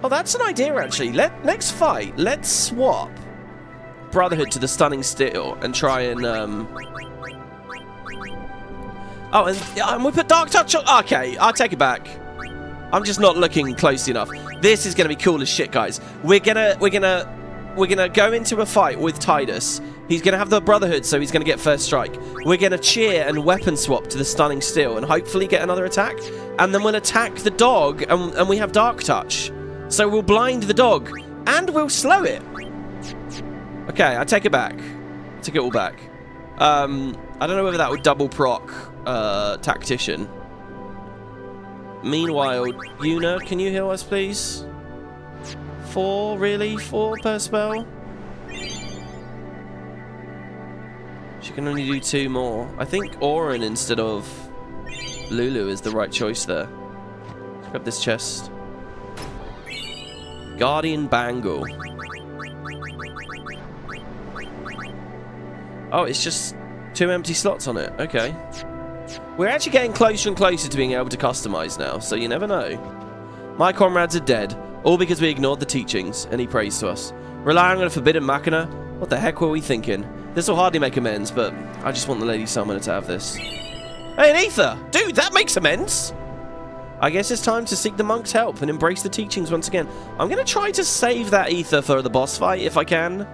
Speaker 1: Oh, that's an idea, actually. Next fight, let's swap Brotherhood to the Stunning Steel and try and... Oh, and we put Dark Touch on... Okay, I'll take it back. I'm just not looking close enough. This is going to be cool as shit, guys. We're gonna go into a fight with Tidus. He's going to have the Brotherhood, so he's going to get first strike. We're going to cheer and weapon swap to the Stunning Steel and hopefully get another attack. And then we'll attack the dog, and we have Dark Touch. So we'll blind the dog, and we'll slow it. Okay, I take it back. Take it all back. I don't know whether that would double proc Tactician. Meanwhile, Yuna, can you heal us, please? 4, really? 4 per spell? She can only do 2 more. I think Auron instead of Lulu is the right choice there. Let's grab this chest. Guardian Bangle. Oh, it's just 2 empty slots on it. Okay. We're actually getting closer and closer to being able to customize now, so you never know. My comrades are dead, all because we ignored the teachings, and he prays to us. Relying on a forbidden machina? What the heck were we thinking? This will hardly make amends, but I just want the Lady Summoner to have this. Hey, an ether! Dude, that makes amends! I guess it's time to seek the monk's help and embrace the teachings once again. I'm going to try to save that ether for the boss fight, if I can.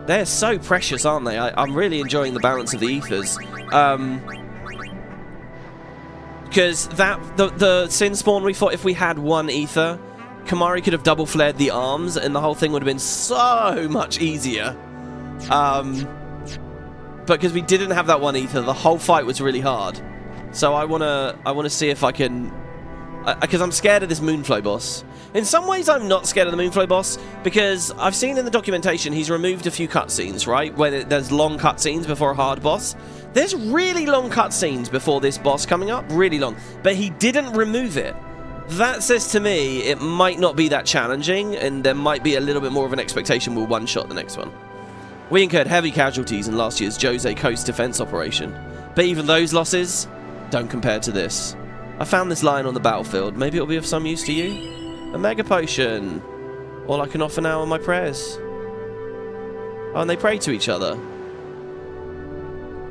Speaker 1: They're so precious, aren't they? I'm really enjoying the balance of the ethers. Because the Sin Spawn we fought, if we had 1 ether, Kimahri could have double flared the arms, and the whole thing would have been so much easier. But because we didn't have that 1 ether, the whole fight was really hard. So I wanna see if I can, because I'm scared of this Moonflow boss. In some ways, I'm not scared of the Moonflow boss, because I've seen in the documentation he's removed a few cutscenes, right? Where there's long cutscenes before a hard boss. There's really long cutscenes before this boss coming up, really long. But he didn't remove it. That says to me it might not be that challenging, and there might be a little bit more of an expectation we'll one-shot the next one. We incurred heavy casualties in last year's Djose coast defense operation, but even those losses don't compare to this. I found this line on the battlefield. Maybe it'll be of some use to you? A mega potion. All I can offer now are my prayers. Oh, and they pray to each other.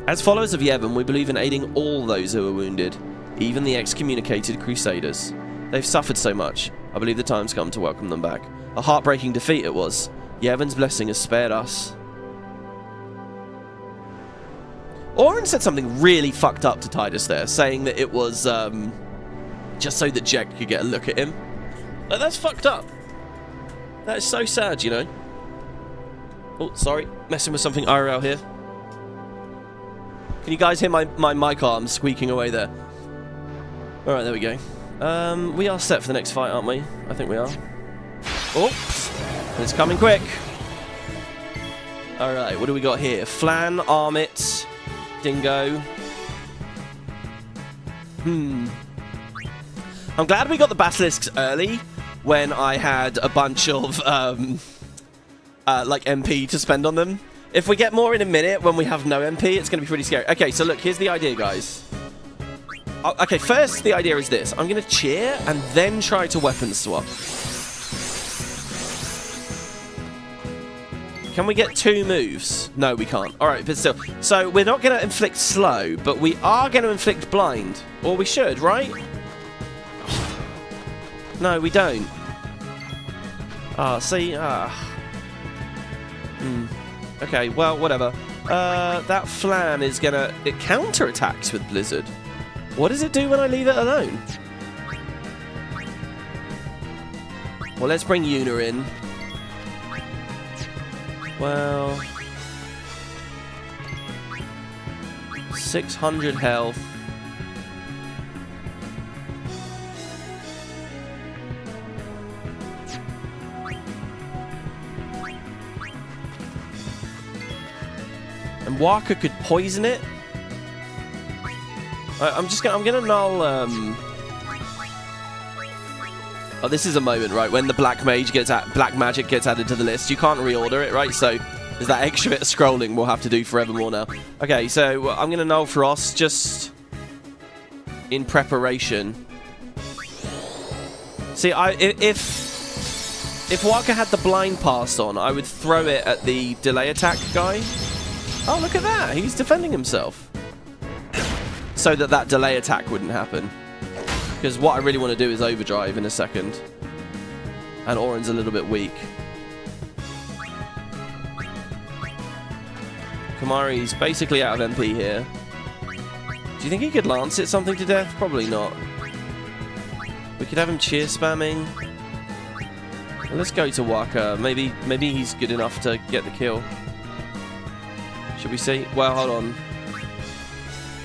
Speaker 1: As followers of Yevon, we believe in aiding all those who are wounded, even the excommunicated Crusaders. They've suffered so much. I believe the time's come to welcome them back. A heartbreaking defeat it was. Yevon's blessing has spared us. Oren said something really fucked up to Tidus there, saying that it was just so that Jack could get a look at him. Like, that's fucked up. That is so sad, you know. Oh, sorry. Messing with something IRL here. Can you guys hear my mic arm squeaking away there? Alright, there we go. We are set for the next fight, aren't we? I think we are. Oops. It's coming quick. Alright, what do we got here? Flan, Armit, Dingo. I'm glad we got the Basilisks early when I had a bunch of like MP to spend on them. If we get more in a minute when we have no MP, it's going to be pretty scary. Okay, so look, here's the idea, guys. Okay, first the idea is this. I'm going to cheer and then try to weapon swap. Can we get 2 moves? No, we can't. Alright, but still. So, we're not going to inflict slow, but we are going to inflict blind. Or we should, right? No, we don't. See? Okay, well, whatever. That Flan is gonna... It counterattacks with Blizzard. What does it do when I leave it alone? Well, let's bring Yuna in. Well... 600 health. And Waka could poison it. I'm gonna null. Oh, this is a moment, right? When the black magic gets added to the list, you can't reorder it, right? So there's that extra bit of scrolling we'll have to do forevermore now. Okay, so I'm gonna null Frost just in preparation. See, if Waka had the blind passed on, I would throw it at the delay attack guy. Oh, look at that. He's defending himself. So that delay attack wouldn't happen. Because what I really want to do is overdrive in a second. And Oren's a little bit weak. Kimahri's basically out of MP here. Do you think he could lance it something to death? Probably not. We could have him cheer spamming. Well, let's go to Waka. Maybe he's good enough to get the kill. Should we see? Well, hold on.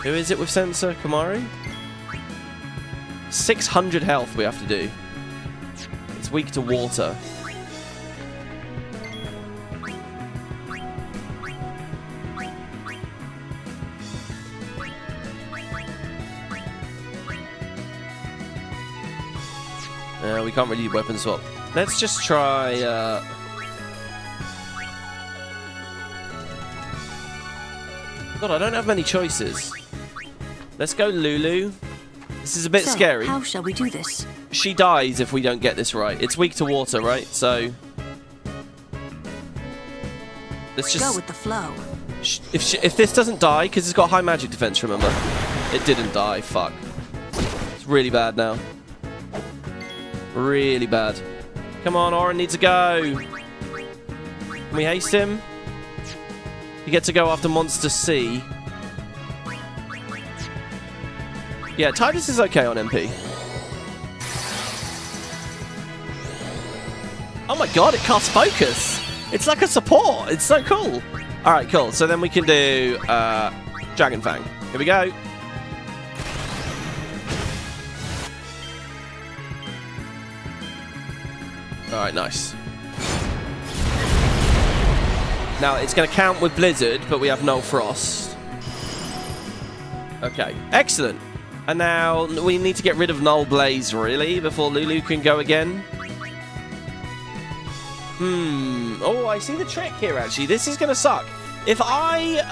Speaker 1: Who is it with Sensor? Kimahri? 600 health we have to do. It's weak to water. We can't really weapon swap. Let's just try... God, I don't have many choices. Let's go Lulu. This is a bit scary.
Speaker 5: How shall we do this?
Speaker 1: She dies if we don't get this right. It's weak to water, right? So... let's just...
Speaker 5: go with the flow.
Speaker 1: If this doesn't die, because it's got high magic defense, remember? It didn't die. Fuck. It's really bad now. Really bad. Come on, Oren needs to go. Can we haste him? You get to go after Monster C. Yeah, Titus is okay on MP. Oh my god, it casts focus. It's like a support. It's so cool. Alright, cool. So then we can do Dragon Fang. Here we go. Alright, nice. Now, it's going to count with Blizzard, but we have no Frost. Okay, excellent. And now we need to get rid of Null Blaze, really, before Lulu can go again. Oh, I see the trick here, actually. This is going to suck. If I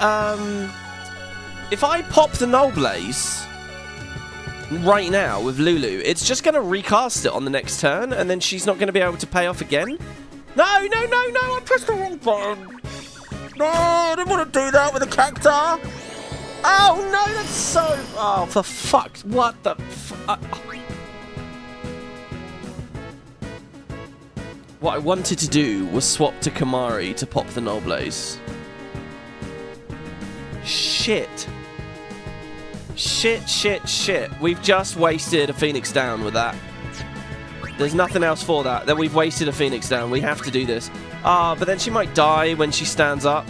Speaker 1: pop the Null Blaze right now with Lulu, it's just going to recast it on the next turn, and then she's not going to be able to pay off again. No, I pressed the wrong button. No, I didn't want to do that with a cactus. Oh, no, that's so... oh, for fuck. What the... What I wanted to do was swap to Kamari to pop the Null Blaze. Shit. Shit. We've just wasted a Phoenix down with that. There's nothing else for that. Then we've wasted a Phoenix down. We have to do this. Ah, but then she might die when she stands up.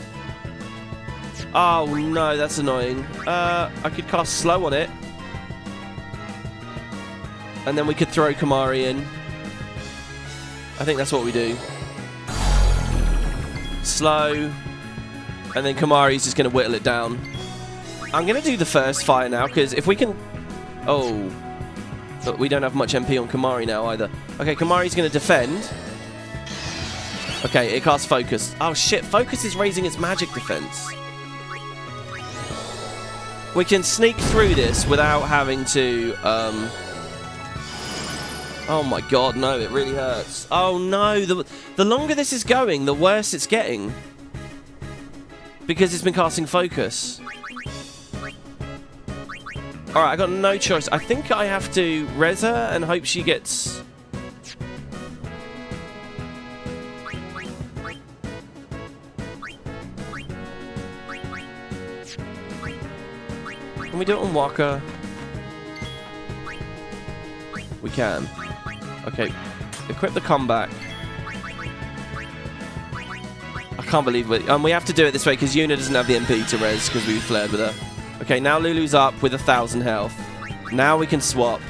Speaker 1: Oh, no, that's annoying. I could cast Slow on it. And then we could throw Kamari in. I think that's what we do. Slow. And then Kamari's just going to whittle it down. I'm going to do the first fire now, because if we can... oh. But we don't have much MP on Kamari now, either. Okay, Kamari's going to defend. Okay, it casts Focus. Oh, shit. Focus is raising its magic defense. We can sneak through this without having to... oh my god, no, it really hurts. Oh no, the longer this is going, the worse it's getting. Because it's been casting Focus. Alright, I got no choice. I think I have to res her and hope she gets... Can we do it on Waka? We can. Okay, equip the comeback. I can't believe it. We have to do it this way because Yuna doesn't have the MP to res because we flared with her. Okay, now Lulu's up with 1,000 health. Now we can swap.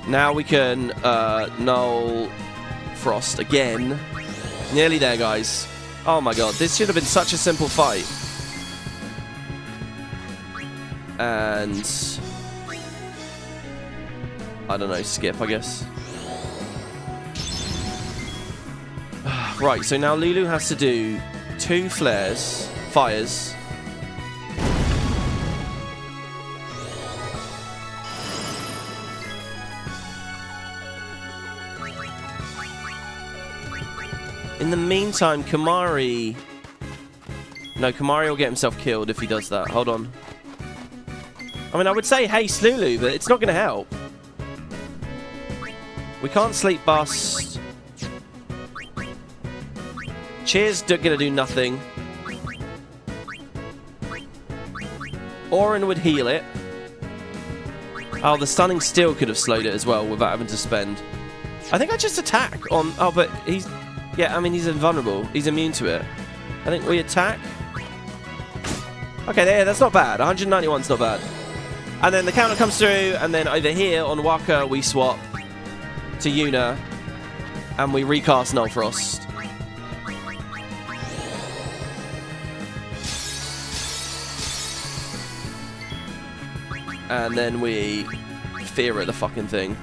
Speaker 1: Now we can Null Frost again. Nearly there, guys. Oh my god, this should have been such a simple fight. And... I don't know, skip, I guess. Right, so now Lulu has to do 2 flares, fires. In the meantime, Kamari... no, Kamari will get himself killed if he does that. Hold on. I mean, I would say haste Lulu, but it's not going to help. We can't sleep bust. Cheers gonna do nothing. Oren would heal it. Oh, the stunning steel could have slowed it as well without having to spend. I think I just attack on... oh, but he's... yeah, I mean, he's invulnerable. He's immune to it. I think we attack. Okay, there, that's not bad. 191's not bad. And then the counter comes through, and then over here on Waka, we swap to Yuna, and we recast Null Frost. And then we Fear the fucking thing.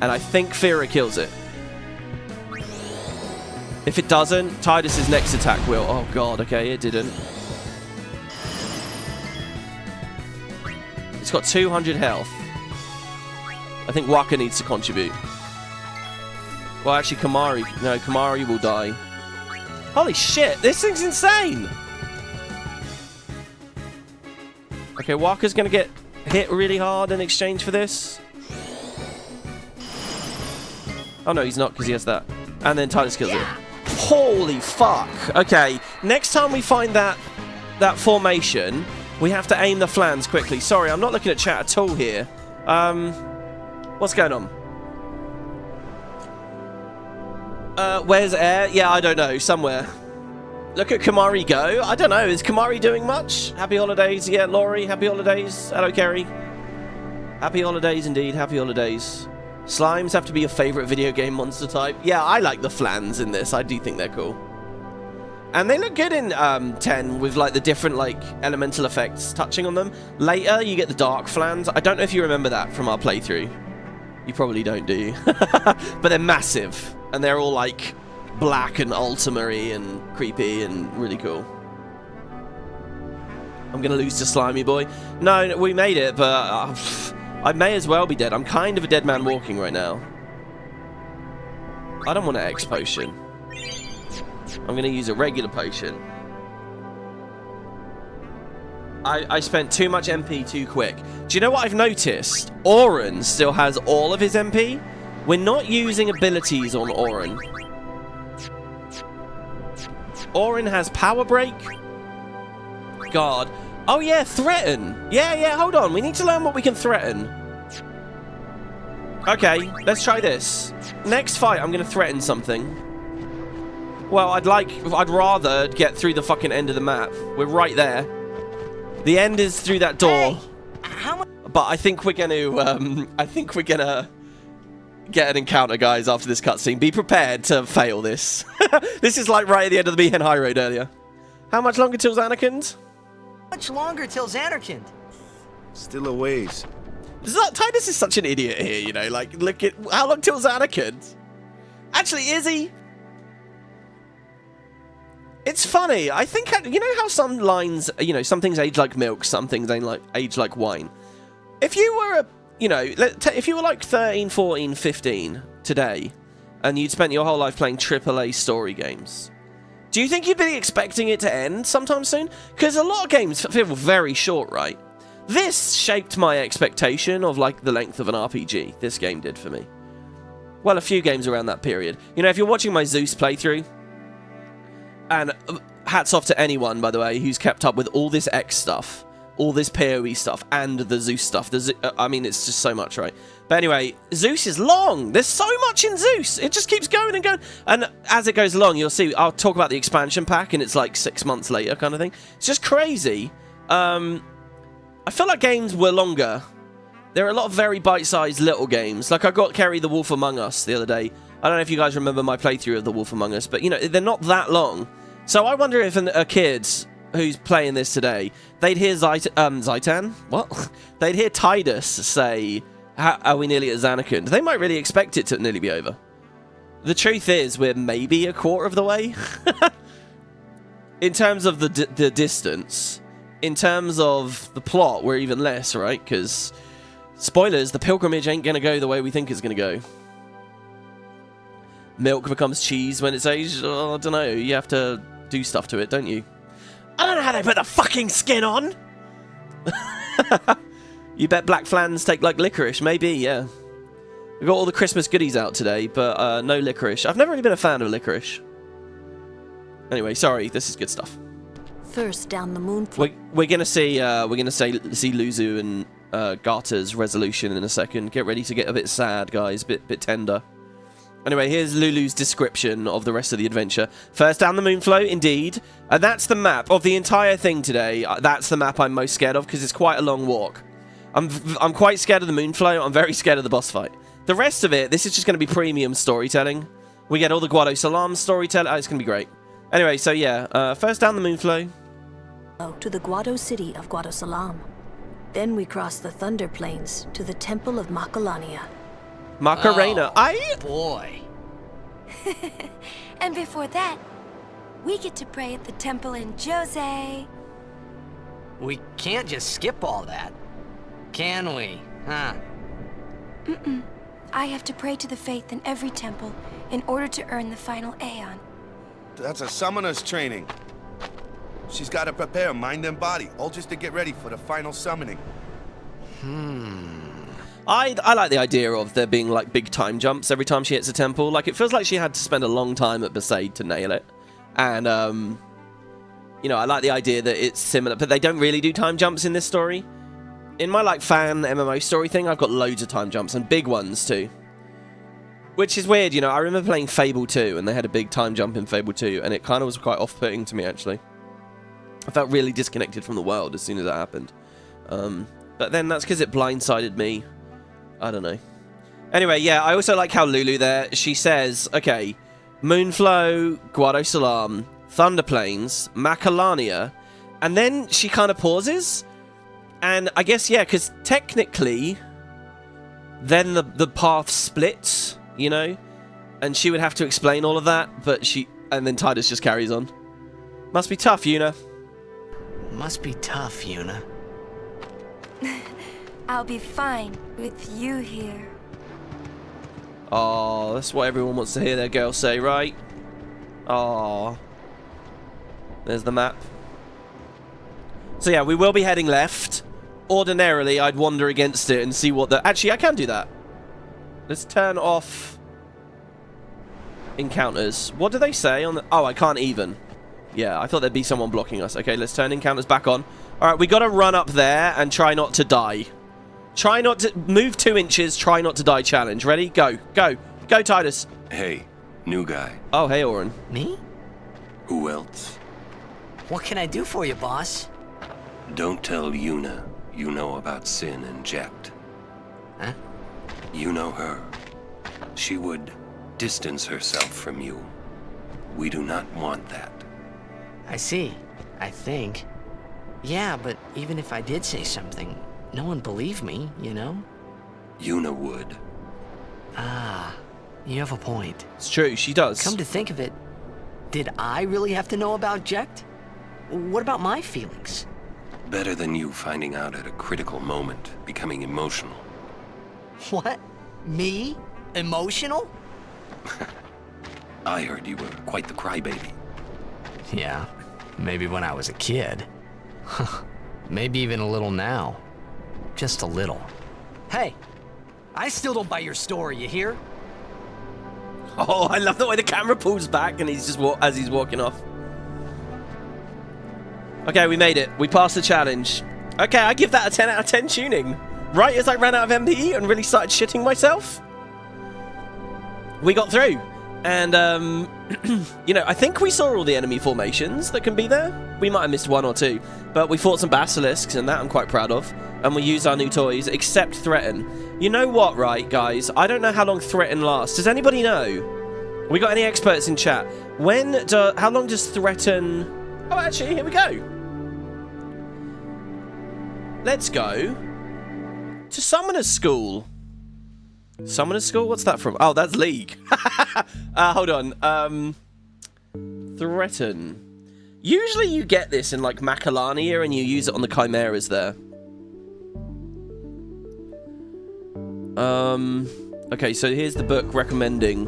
Speaker 1: And I think Fear kills it. If it doesn't, Tidus's next attack will. Oh god, okay, it didn't. It's got 200 health. I think Waka needs to contribute. Well, actually, Kamari. No, Kamari will die. Holy shit, this thing's insane! Okay, Waka's gonna get hit really hard in exchange for this. Oh no, he's not, because he has that. And then Tidus kills it. Holy fuck! Okay, next time we find that formation, we have to aim the flans quickly. Sorry, I'm not looking at chat at all here. What's going on? Where's Air? Yeah, I don't know. Somewhere. Look at Kamari go. I don't know. Is Kamari doing much? Happy holidays. Yeah, Laurie. Happy holidays. Hello, Kerry. Happy holidays indeed. Happy holidays. Slimes have to be your favorite video game monster type. Yeah, I like the flans in this. I do think they're cool. And they look good in 10 with like the different like elemental effects touching on them. Later, you get the dark flans. I don't know if you remember that from our playthrough. You probably don't, do you? But they're massive. And they're all like black and ultimary and creepy and really cool. I'm going to lose to Slimy Boy. No, we made it, but I may as well be dead. I'm kind of a dead man walking right now. I don't want an X potion. I'm going to use a regular potion. I spent too much MP too quick. Do you know what I've noticed? Auron still has all of his MP. We're not using abilities on Auron. Auron has Power Break. God. Oh yeah, Threaten. Yeah, hold on. We need to learn what we can threaten. Okay, let's try this. Next fight, I'm going to threaten something. Well, I'd rather get through the fucking end of the map. We're right there. The end is through that door.
Speaker 2: Hey,
Speaker 1: but I think we're gonna get an encounter, guys, after this cutscene. Be prepared to fail this. This is like right at the end of the Highroad earlier. How much longer till Zanarkand?
Speaker 2: much longer till Zanarkand?
Speaker 9: Still a ways.
Speaker 1: Tidus is such an idiot here, you know, like, look at, how long till Zanarkand? Actually, is he? It's funny, I think, you know how some lines, you know, some things age like milk, some things age like wine. If you were, you know, if you were like 13, 14, 15 today, and you'd spent your whole life playing AAA story games, do you think you'd be expecting it to end sometime soon? Because a lot of games feel very short, right? This shaped my expectation of, like, the length of an RPG. This game did for me. Well, a few games around that period. You know, if you're watching my Zeus playthrough, and hats off to anyone, by the way, who's kept up with all this X stuff, all this PoE stuff, and the Zeus stuff. I mean, it's just so much, right? But anyway, Zeus is long. There's so much in Zeus. It just keeps going and going. And as it goes along, you'll see, I'll talk about the expansion pack, and it's like 6 months later kind of thing. It's just crazy. I feel like games were longer. There are a lot of very bite-sized little games. Like, I got Kerry the Wolf Among Us the other day. I don't know if you guys remember my playthrough of the Wolf Among Us, but, you know, they're not that long. So I wonder if a kid who's playing this today, they'd hear Zaitan? What? They'd hear Tidus say, are we nearly at Zanarkand? They might really expect it to nearly be over. The truth is, we're maybe a quarter of the way. In terms of the distance. In terms of the plot, we're even less, right? Because, spoilers, the pilgrimage ain't going to go the way we think it's going to go. Milk becomes cheese when it's aged. Oh, I don't know. You have to do stuff to it, don't you? I don't know how they put the fucking skin on! You bet black flans take, like, licorice. Maybe, yeah. We've got all the Christmas goodies out today, but no licorice. I've never really been a fan of licorice. Anyway, sorry. This is good stuff.
Speaker 5: First down the Moonflow.
Speaker 1: We're gonna see Luzu and Garta's resolution in a second. Get ready to get a bit sad, guys. Bit tender. Anyway, here's Lulu's description of the rest of the adventure. First down the Moonflow, indeed. And that's the map of the entire thing today. That's the map I'm most scared of because it's quite a long walk. I'm quite scared of the Moonflow. I'm very scared of the boss fight. The rest of it, this is just going to be premium storytelling. We get all the Guado Salam storytelling. Oh, it's going to be great. Anyway, so yeah, first down the Moonflow.
Speaker 10: To the Guado city of Guado Salam. Then we cross the Thunder Plains to the Temple of Makalania.
Speaker 1: Macarena.
Speaker 2: Oh, boy.
Speaker 6: And before that, we get to pray at the temple in Djose.
Speaker 2: We can't just skip all that, can we? Huh?
Speaker 6: I have to pray to the faith in every temple in order to earn the final Aeon.
Speaker 9: That's a summoner's training. She's got to prepare mind and body, all just to get ready for the final summoning.
Speaker 1: I like the idea of there being like big time jumps every time she hits a temple. Like, it feels like she had to spend a long time at Besaid to nail it. And, you know, I like the idea that it's similar, but they don't really do time jumps in this story. In my, like, fan MMO story thing, I've got loads of time jumps, and big ones, too. Which is weird, you know. I remember playing Fable 2, and they had a big time jump in Fable 2, and it kind of was quite off-putting to me, actually. I felt really disconnected from the world as soon as that happened. But then that's because it blindsided me. I don't know. Anyway, yeah, I also like how Lulu there, she says, okay, Moonflow, Guado Salam, Thunder Plains, Macalania, and then she kind of pauses. And I guess, yeah, because technically, then the path splits, you know? And she would have to explain all of that, but and then Tidus just carries on. Must be tough, Yuna.
Speaker 2: Must be tough, Yuna.
Speaker 6: I'll be fine with you here.
Speaker 1: Oh, that's what everyone wants to hear their girl say, right? Oh. There's the map. So yeah, we will be heading left. Ordinarily, I'd wander against it and see what the... Actually, I can do that. Let's turn off encounters. What do they say on the... Oh, I can't even. Yeah, I thought there'd be someone blocking us. Okay, let's turn encounters back on. Alright, we gotta run up there and try not to die. Try not to... Move 2 inches, try not to die challenge. Ready? Go. Go. Go, Tidus.
Speaker 8: Hey, new guy.
Speaker 1: Oh, hey, Oren.
Speaker 2: Me?
Speaker 8: Who else?
Speaker 2: What can I do for you, boss?
Speaker 8: Don't tell Yuna you know about Sin and Jecht.
Speaker 2: Huh?
Speaker 8: You know her. She would distance herself from you. We do not want that.
Speaker 2: I see. I think. Yeah, but even if I did say something, no one believed me, you know?
Speaker 8: Yuna would.
Speaker 2: Ah, you have a point.
Speaker 1: It's true, she does.
Speaker 2: Come to think of it, did I really have to know about Jecht? What about my feelings?
Speaker 8: Better than you finding out at a critical moment, becoming emotional.
Speaker 2: What? Me? Emotional?
Speaker 8: I heard you were quite the crybaby.
Speaker 2: Yeah, maybe when I was a kid. Maybe even a little now. Just a little. Hey, I still don't buy your story, you hear?
Speaker 1: Oh, I love the way the camera pulls back and he's just as he's walking off. Okay, we made it. We passed the challenge. Okay, I give that a 10 out of 10 tuning. Right as I ran out of MP and really started shitting myself, we got through. And, you know, I think we saw all the enemy formations that can be there. We might have missed 1 or 2, but we fought some basilisks, and that I'm quite proud of. And we used our new toys, except Threaten. You know what, right, guys? I don't know how long Threaten lasts. Does anybody know? We got any experts in chat? How long does Threaten... Oh, actually, here we go. Let's go to Summoner's School. Summoner's School? What's that from? Oh, that's League. Hold on. Threaten. Usually you get this in, like, Macalania and you use it on the Chimeras there. Okay, so here's the book recommending.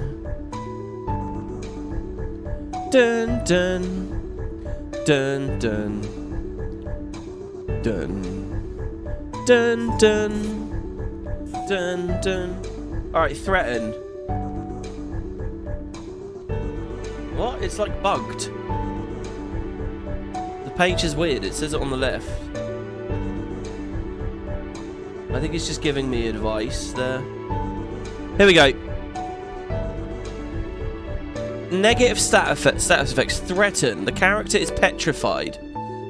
Speaker 1: Dun, dun. Dun, dun. Dun. Dun, dun. Dun, dun. Alright, Threaten. What? It's like bugged. The page is weird. It says it on the left. I think it's just giving me advice there. Here we go. Negative status effects. Threaten. The character is petrified,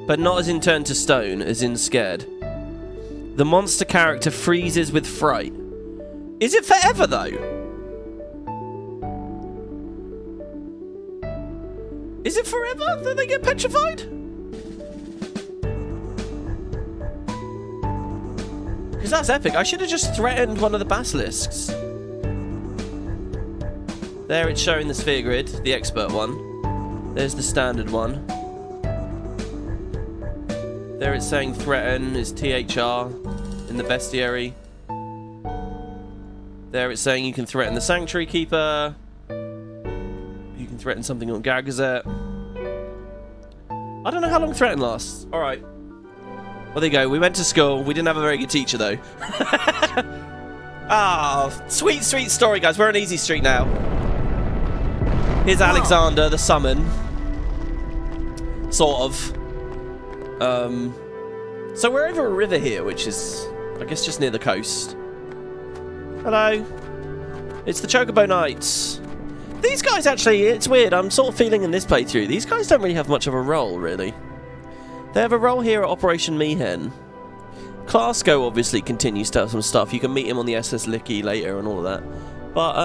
Speaker 1: but not as in turned to stone, as in scared. The monster character freezes with fright. Is it forever, though? Is it forever that they get petrified? Because that's epic. I should have just threatened one of the basilisks. There it's showing the sphere grid, the expert one. There's the standard one. There it's saying threaten is THR in the bestiary. There it's saying you can threaten the Sanctuary Keeper. You can threaten something on Gargazet. I don't know how long threaten lasts. Alright. Well, there you go. We went to school. We didn't have a very good teacher, though. Ah, sweet, sweet story, guys. We're on Easy Street now. Here's Alexander, the summon. Sort of. So we're over a river here, which is, I guess, just near the coast. Hello. It's the Chocobo Knights. These guys, actually, it's weird. I'm sort of feeling in this playthrough, these guys don't really have much of a role, really. They have a role here at Operation Mayhem. Klasko obviously continues to have some stuff. You can meet him on the SS Licky later and all of that. But,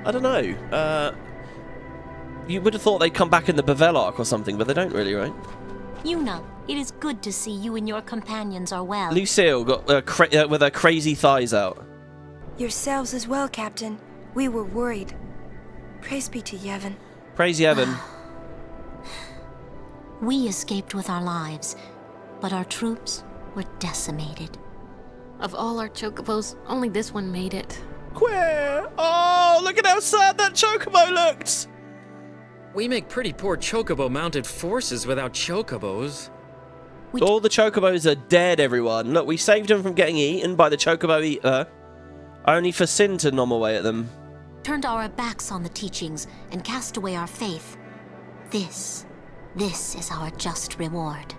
Speaker 1: I don't know. You would have thought they'd come back in the Bevel arc or something, but they don't really, right?
Speaker 5: Yuna, it is good to see you and your companions are well.
Speaker 1: Lucille got with her crazy thighs out.
Speaker 6: Yourselves as well, Captain. We were worried. Praise be to Yevon.
Speaker 1: Praise Yevon.
Speaker 5: We escaped with our lives, but our troops were decimated.
Speaker 4: Of all our chocobos, only this one made it.
Speaker 1: Queer! Oh, look at how sad that chocobo looked!
Speaker 11: We make pretty poor chocobo-mounted forces without chocobos.
Speaker 1: All the chocobos are dead, everyone. Look, we saved them from getting eaten by the chocobo eater, only for Sin to nom away at them.
Speaker 5: Turned our backs on the teachings and cast away our faith. This is our just reward.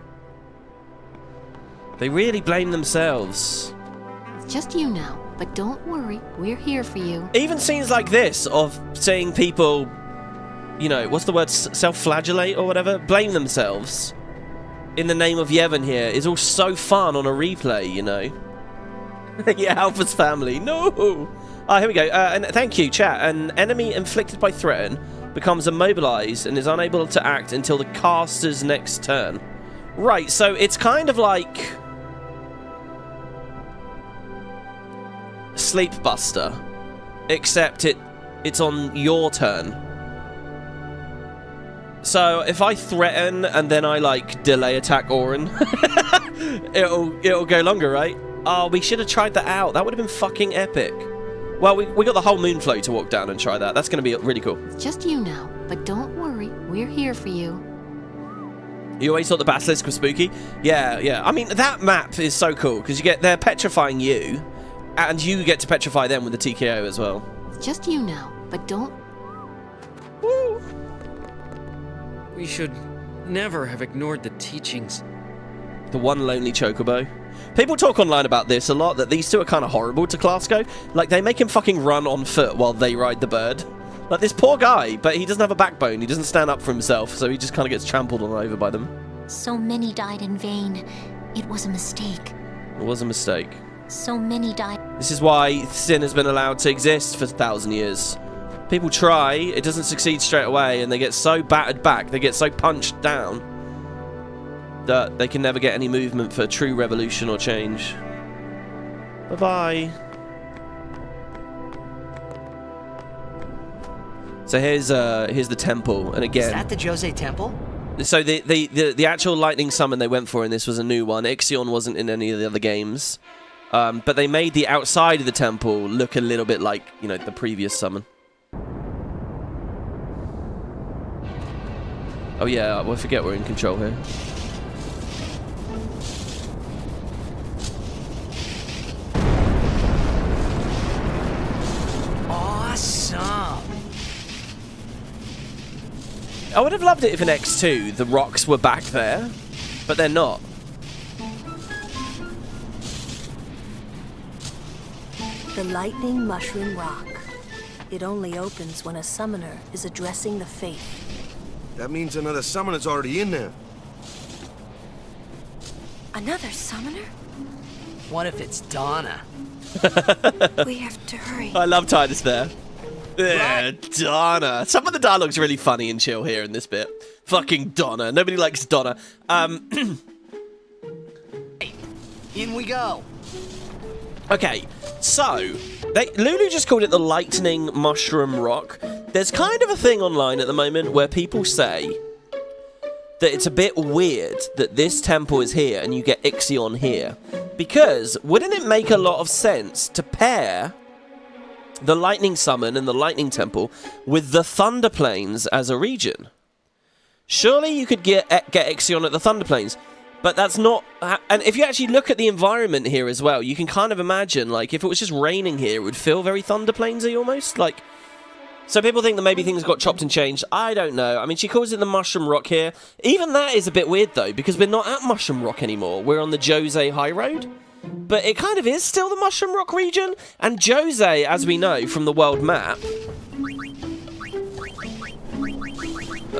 Speaker 1: They really blame themselves.
Speaker 4: It's just you now, but don't worry, we're here for you.
Speaker 1: Even scenes like this of seeing people, you know, what's the word, self-flagellate or whatever, blame themselves in the name of Yevon here is all so fun on a replay, you know. Yeah, Alpha's family. No! Ah, here we go. And thank you, chat. An enemy inflicted by threaten becomes immobilized and is unable to act until the caster's next turn. Right, so it's kind of like Sleep Buster, except it's on your turn. So if I threaten and then I like delay attack Orin, it'll go longer, right? Oh, we should have tried that out. That would have been fucking epic. Well, we got the whole Moonflow to walk down and try that. That's going to be really cool.
Speaker 4: It's just you now, but don't worry, we're here for you.
Speaker 1: You always thought the Basilisk was spooky? Yeah, yeah. I mean, that map is so cool because they're petrifying you, and you get to petrify them with the TKO as well.
Speaker 4: It's just you now, but don't.
Speaker 1: Woo.
Speaker 11: We should never have ignored the teachings.
Speaker 1: The one lonely chocobo. People talk online about this a lot, that these two are kind of horrible to Klasko. Like, they make him fucking run on foot while they ride the bird. Like, this poor guy, but he doesn't have a backbone. He doesn't stand up for himself, so he just kind of gets trampled on over by them.
Speaker 5: So many died in vain. It was a mistake.
Speaker 1: It was a mistake.
Speaker 5: So many died.
Speaker 1: This is why Sin has been allowed to exist for 1,000 years. People try, it doesn't succeed straight away, and they get so battered back, they get so punched down, that they can never get any movement for true revolution or change. Bye-bye. So here's the temple, and again...
Speaker 2: Is that the Djose temple?
Speaker 1: So the actual lightning summon they went for in this was a new one. Ixion wasn't in any of the other games. But they made the outside of the temple look a little bit like, you know, the previous summon. Oh yeah, I forget we're in control here.
Speaker 2: Awesome!
Speaker 1: I would have loved it if in X2 the rocks were back there, but they're not.
Speaker 10: The Lightning Mushroom Rock. It only opens when a summoner is addressing the faith.
Speaker 9: That means another summoner's already in there.
Speaker 6: Another summoner?
Speaker 2: What if it's Donna?
Speaker 6: We have to hurry.
Speaker 1: I love Titus there. Yeah, Donna. Some of the dialogue's really funny and chill here in this bit. Fucking Donna. Nobody likes Donna.
Speaker 2: Hey, in we go.
Speaker 1: Okay, so Lulu just called it the Lightning Mushroom Rock. There's kind of a thing online at the moment where people say that it's a bit weird that this temple is here and you get Ixion here. Because wouldn't it make a lot of sense to pair the Lightning Summon and the Lightning Temple with the Thunder Plains as a region? Surely you could get Ixion at the Thunder Plains, but that's not... And if you actually look at the environment here as well, you can kind of imagine, like, if it was just raining here, it would feel very Thunder Plains-y almost, like... So people think that maybe things got chopped and changed. I don't know. I mean, she calls it the Mushroom Rock here. Even that is a bit weird, though, because we're not at Mushroom Rock anymore. We're on the Djose Highroad. But it kind of is still the Mushroom Rock region. And Djose, as we know from the world map...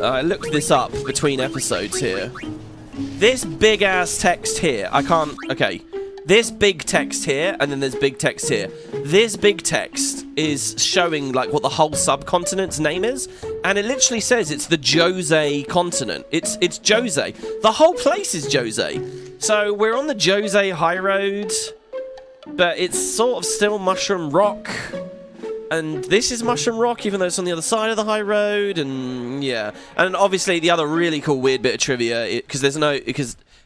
Speaker 1: I looked this up between episodes here. This big-ass text here, I can't... Okay. This big text here, and then there's big text here. This big text is showing, like, what the whole subcontinent's name is. And it literally says it's the Djose continent. It's Djose. The whole place is Djose. So we're on the Djose Highroad, but it's sort of still Mushroom Rock. And this is Mushroom Rock, even though it's on the other side of the high road, and yeah. And obviously, the other really cool weird bit of trivia,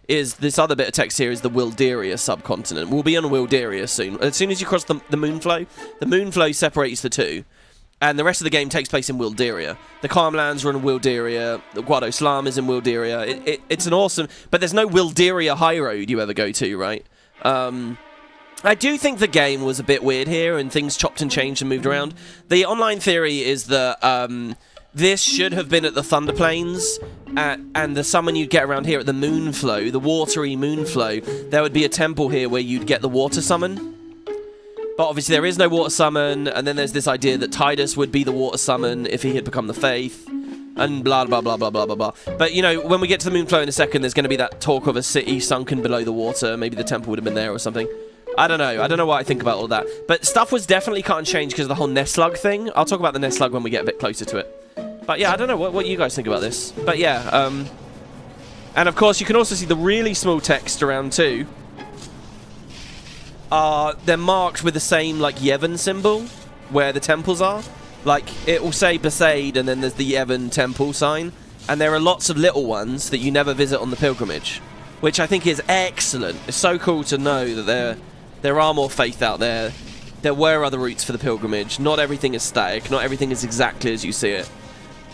Speaker 1: is this other bit of text here is the Wilderia subcontinent. We'll be on Wilderia soon. As soon as you cross the Moonflow separates the two, and the rest of the game takes place in Wilderia. The Calmlands are in Wilderia, the Guado Slam is in Wilderia. It's an awesome... But there's no Wilderia high road you ever go to, right? I do think the game was a bit weird here, and things chopped and changed and moved around. The online theory is that this should have been at the Thunder Plains, and the summon you'd get around here at the Moonflow, the watery Moonflow, there would be a temple here where you'd get the water summon. But obviously there is no water summon, and then there's this idea that Tidus would be the water summon if he had become the Faith, and blah, blah, blah, blah, blah, blah, blah. But, you know, when we get to the Moonflow in a second, there's going to be that talk of a city sunken below the water. Maybe the temple would have been there or something. I don't know. I don't know what I think about all that. But stuff was definitely cut and changed because of the whole Nestlug thing. I'll talk about the Nestlug when we get a bit closer to it. But yeah, I don't know what you guys think about this. But yeah, and of course you can also see the really small text around too. They're marked with the same like Yevon symbol where the temples are. Like it will say Besaid and then there's the Yevon temple sign. And there are lots of little ones that you never visit on the pilgrimage, which I think is excellent. It's so cool to know that there are more faith out there. There were other routes for the pilgrimage. Not everything is static. Not everything is exactly as you see it.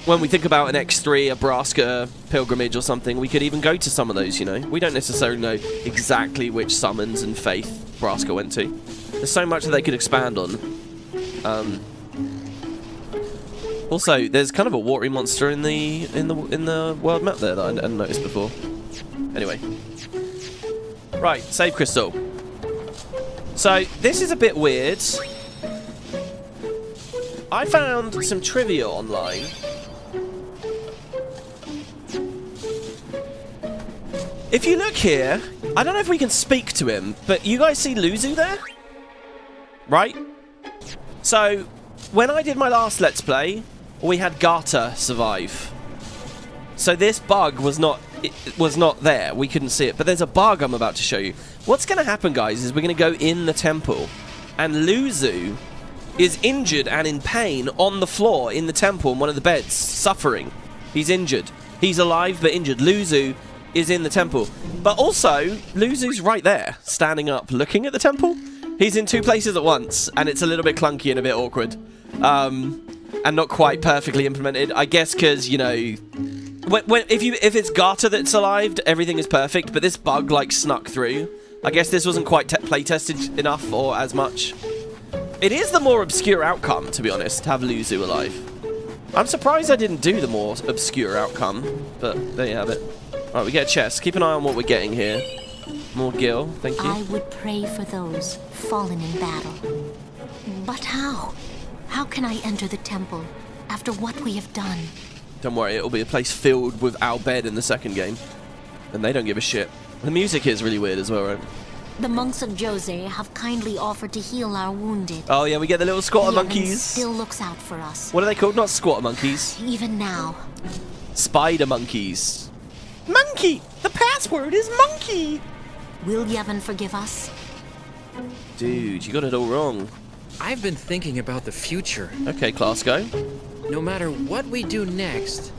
Speaker 1: When we think about an X3, a Braska pilgrimage or something, we could even go to some of those, you know. We don't necessarily know exactly which summons and faith Braska went to. There's so much that they could expand on. Also, there's kind of a watery monster in the world map there that I hadn't noticed before. Anyway. Right, save crystal. So, this is a bit weird. I found some trivia online. If you look here, I don't know if we can speak to him, but you guys see Luzu there? Right? So, when I did my last Let's Play, we had Gata survive. So this bug was not there. We couldn't see it. But there's a bug I'm about to show you. What's going to happen, guys, is we're going to go in the temple, and Luzu is injured and in pain on the floor in the temple in one of the beds, suffering. He's injured. He's alive but injured. Luzu is in the temple. But also, Luzu's right there, standing up, looking at the temple. He's in two places at once, and it's a little bit clunky and a bit awkward. And not quite perfectly implemented. I guess because, you know, if it's Gata that's alive, everything is perfect, but this bug, like, snuck through. I guess this wasn't quite play-tested enough or as much. It is the more obscure outcome, to be honest, to have Luzu alive. I'm surprised I didn't do the more obscure outcome, but there you have it. Alright, we get a chest. Keep an eye on what we're getting here. More gil, thank you.
Speaker 5: I would pray for those fallen in battle. But how? How can I enter the temple after what we have done?
Speaker 1: Don't worry, it'll be a place filled with our Bhed in the second game. And they don't give a shit. The music is really weird as well, right?
Speaker 5: The monks of Djose have kindly offered to heal our wounded.
Speaker 1: Oh yeah, we get the little squatter
Speaker 5: Yevon
Speaker 1: monkeys.
Speaker 5: Still looks out for us.
Speaker 1: What are they called? Not squatter monkeys.
Speaker 5: Even now.
Speaker 1: Spider monkeys. Monkey! The password is monkey!
Speaker 5: Will Yevon forgive us?
Speaker 1: Dude, you got it all wrong.
Speaker 11: I've been thinking about the future.
Speaker 1: Okay, class, go.
Speaker 11: No matter what we do next,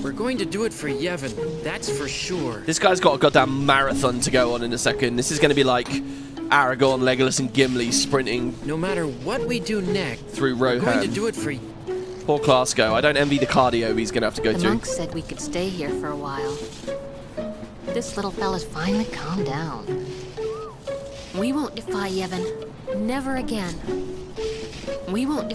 Speaker 11: we're going to do it for Yevon, that's for sure.
Speaker 1: This guy's got a goddamn marathon to go on in a second. This is going to be like Aragorn, Legolas, and Gimli sprinting.
Speaker 11: No matter what we do next,
Speaker 1: through Rohan.
Speaker 11: We're going to do it for...
Speaker 1: Poor Clasko. I don't envy the cardio he's going to have to go
Speaker 4: the
Speaker 1: through.
Speaker 4: monk said we could stay here for a while. This little fella's finally calmed down. We won't defy Yevon. Never again. We won't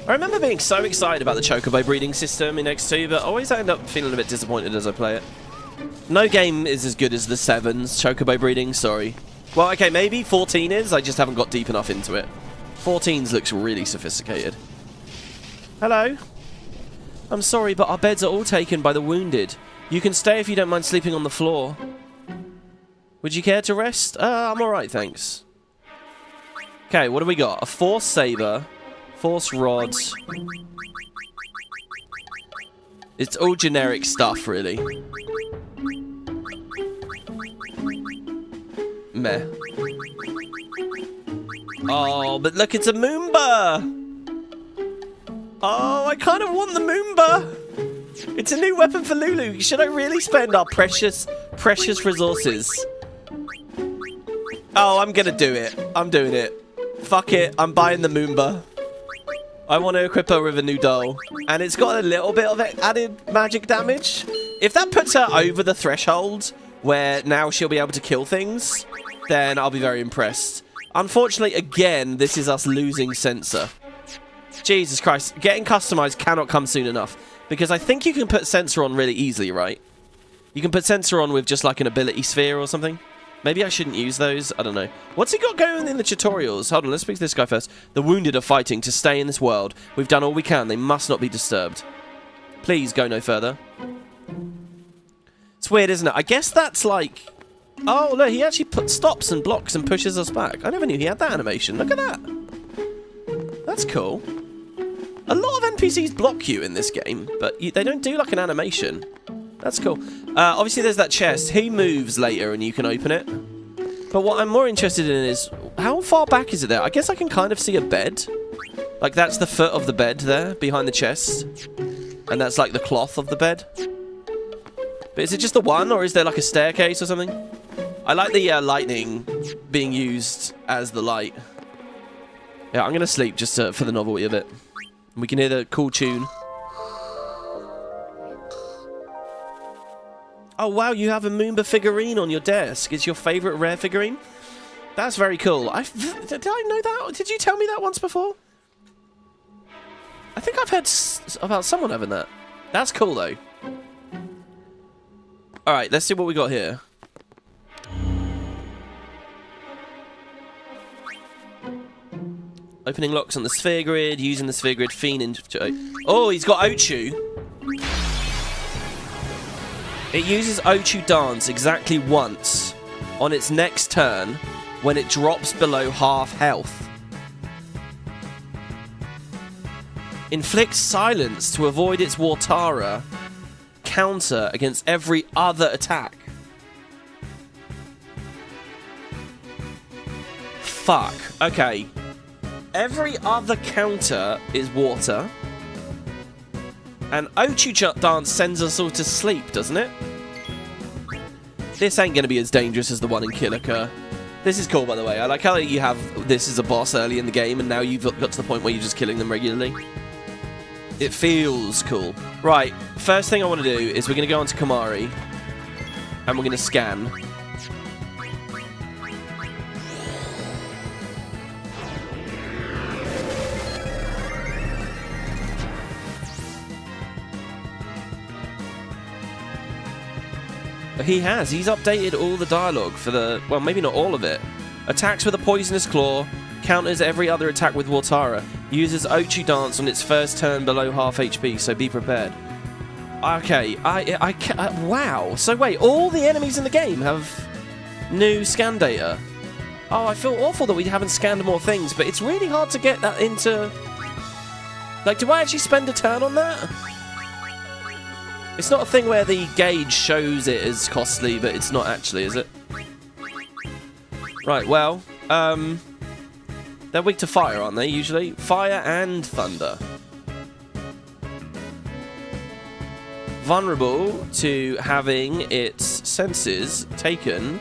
Speaker 1: I remember being so excited about the Chocobo breeding system in X2, but always I end up feeling a bit disappointed as I play it. No game is as good as the 7's Chocobo breeding, sorry. Well, okay, maybe 14 is, I just haven't got deep enough into it. 14's looks really sophisticated. Hello? I'm sorry, but our beds are all taken by the wounded. You can stay if you don't mind sleeping on the floor. Would you care to rest? I'm alright, thanks. Okay, what do we got? A Force Saber, Force Rods. It's all generic stuff, really. Meh. Oh, but look, it's a Moomba! Oh, I kind of want the Moomba! It's a new weapon for Lulu. Should I really spend our precious resources? Oh, I'm gonna do it. I'm doing it. Fuck it. I'm buying the Moomba. I want to equip her with a new doll. And it's got a little bit of added magic damage. If that puts her over the threshold, where now she'll be able to kill things, then I'll be very impressed. Unfortunately, again, this is us losing Sensor. Jesus Christ. Getting customized cannot come soon enough. Because I think you can put Sensor on really easily, right? You can put Sensor on with just like an ability sphere or something. Maybe I shouldn't use those. I don't know. What's he got going in the tutorials? Hold on, let's speak to this guy first. The wounded are fighting to stay in this world. We've done all we can. They must not be disturbed. Please go no further. It's weird, isn't it? I guess that's like... Oh, look, he actually stops and blocks and pushes us back. I never knew he had that animation. Look at that. That's cool. A lot of NPCs block you in this game, but they don't do like an animation. That's cool. Obviously, there's that chest. He moves later and you can open it. But what I'm more interested in is, how far back is it there? I guess I can kind of see a bed. Like, that's the foot of the bed there, behind the chest. And that's like the cloth of the bed. But is it just the one, or is there like a staircase or something? I like the lightning being used as the light. Yeah, I'm going to sleep just for the novelty of it. We can hear the cool tune. Oh, wow, you have a Moomba figurine on your desk. It's your favorite rare figurine? That's very cool. Did I know that? Did you tell me that once before? I think I've heard about someone having that. That's cool, though. Alright, let's see what we got here. Opening locks on the sphere grid, using the sphere grid, fiend. Oh, he's got Ochu. It uses Ochu Dance exactly once on its next turn when it drops below half health. Inflicts silence to avoid its Wartara counter against every other attack. Fuck. Okay. Every other counter is water. And Ochu Dance sends us all to sleep, doesn't it? This ain't going to be as dangerous as the one in Kilika. This is cool, by the way. I like how you have this as a boss early in the game, and now you've got to the point where you're just killing them regularly. It feels cool. Right, first thing I want to do is we're going to go on to Kamari, and we're going to scan. He's updated all the dialogue for the, well, maybe not all of it. Attacks with a poisonous claw, counters every other attack with Wartara, uses Ochu Dance on its first turn below half HP, so be prepared. Okay, wow. So wait, all the enemies in the game have new scan data. Oh, I feel awful that we haven't scanned more things, but it's really hard to get that into... Like, do I actually spend a turn on that? It's not a thing where the gauge shows it as costly, but it's not actually, is it? Right, well, They're weak to fire, aren't they, usually? Fire and thunder. Vulnerable to having its senses taken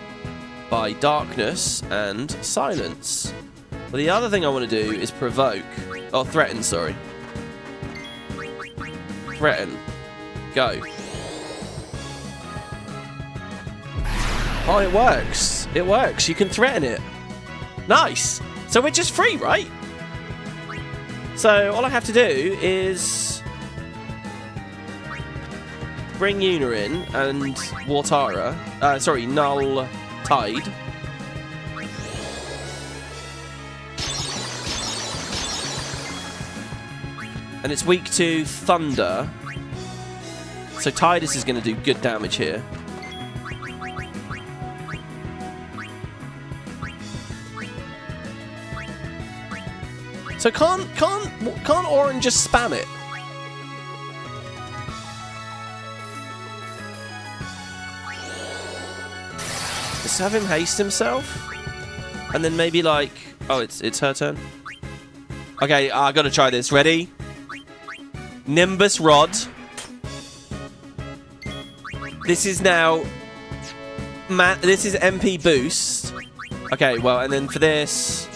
Speaker 1: by darkness and silence. Well, the other thing I want to do is provoke. Oh, threaten, sorry. Threaten. Go. Oh, it works. It works. You can threaten it. Nice. So we're just free, right? So all I have to do is bring Yuna in and Wartara. Sorry, Null Tide. And it's weak to thunder. So Tidus is going to do good damage here. So can't Orin just spam it? Let's have him haste himself, and then maybe like, oh, it's her turn. Okay, I gotta try this. Ready? Nimbus Rod. This is now, this is MP boost. Okay, well, and then for this,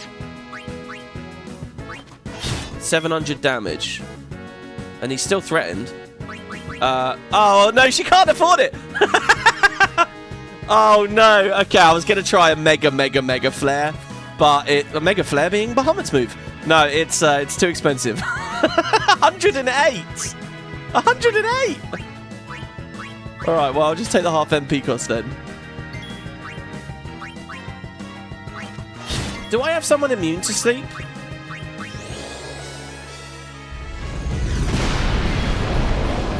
Speaker 1: 700 damage, and he's still threatened. Oh no, she can't afford it. Oh no. Okay, I was gonna try a mega flare, but a mega flare being Bahamut's move. No, it's too expensive. 108. 108. All right, well, I'll just take the half MP cost then. Do I have someone immune to sleep?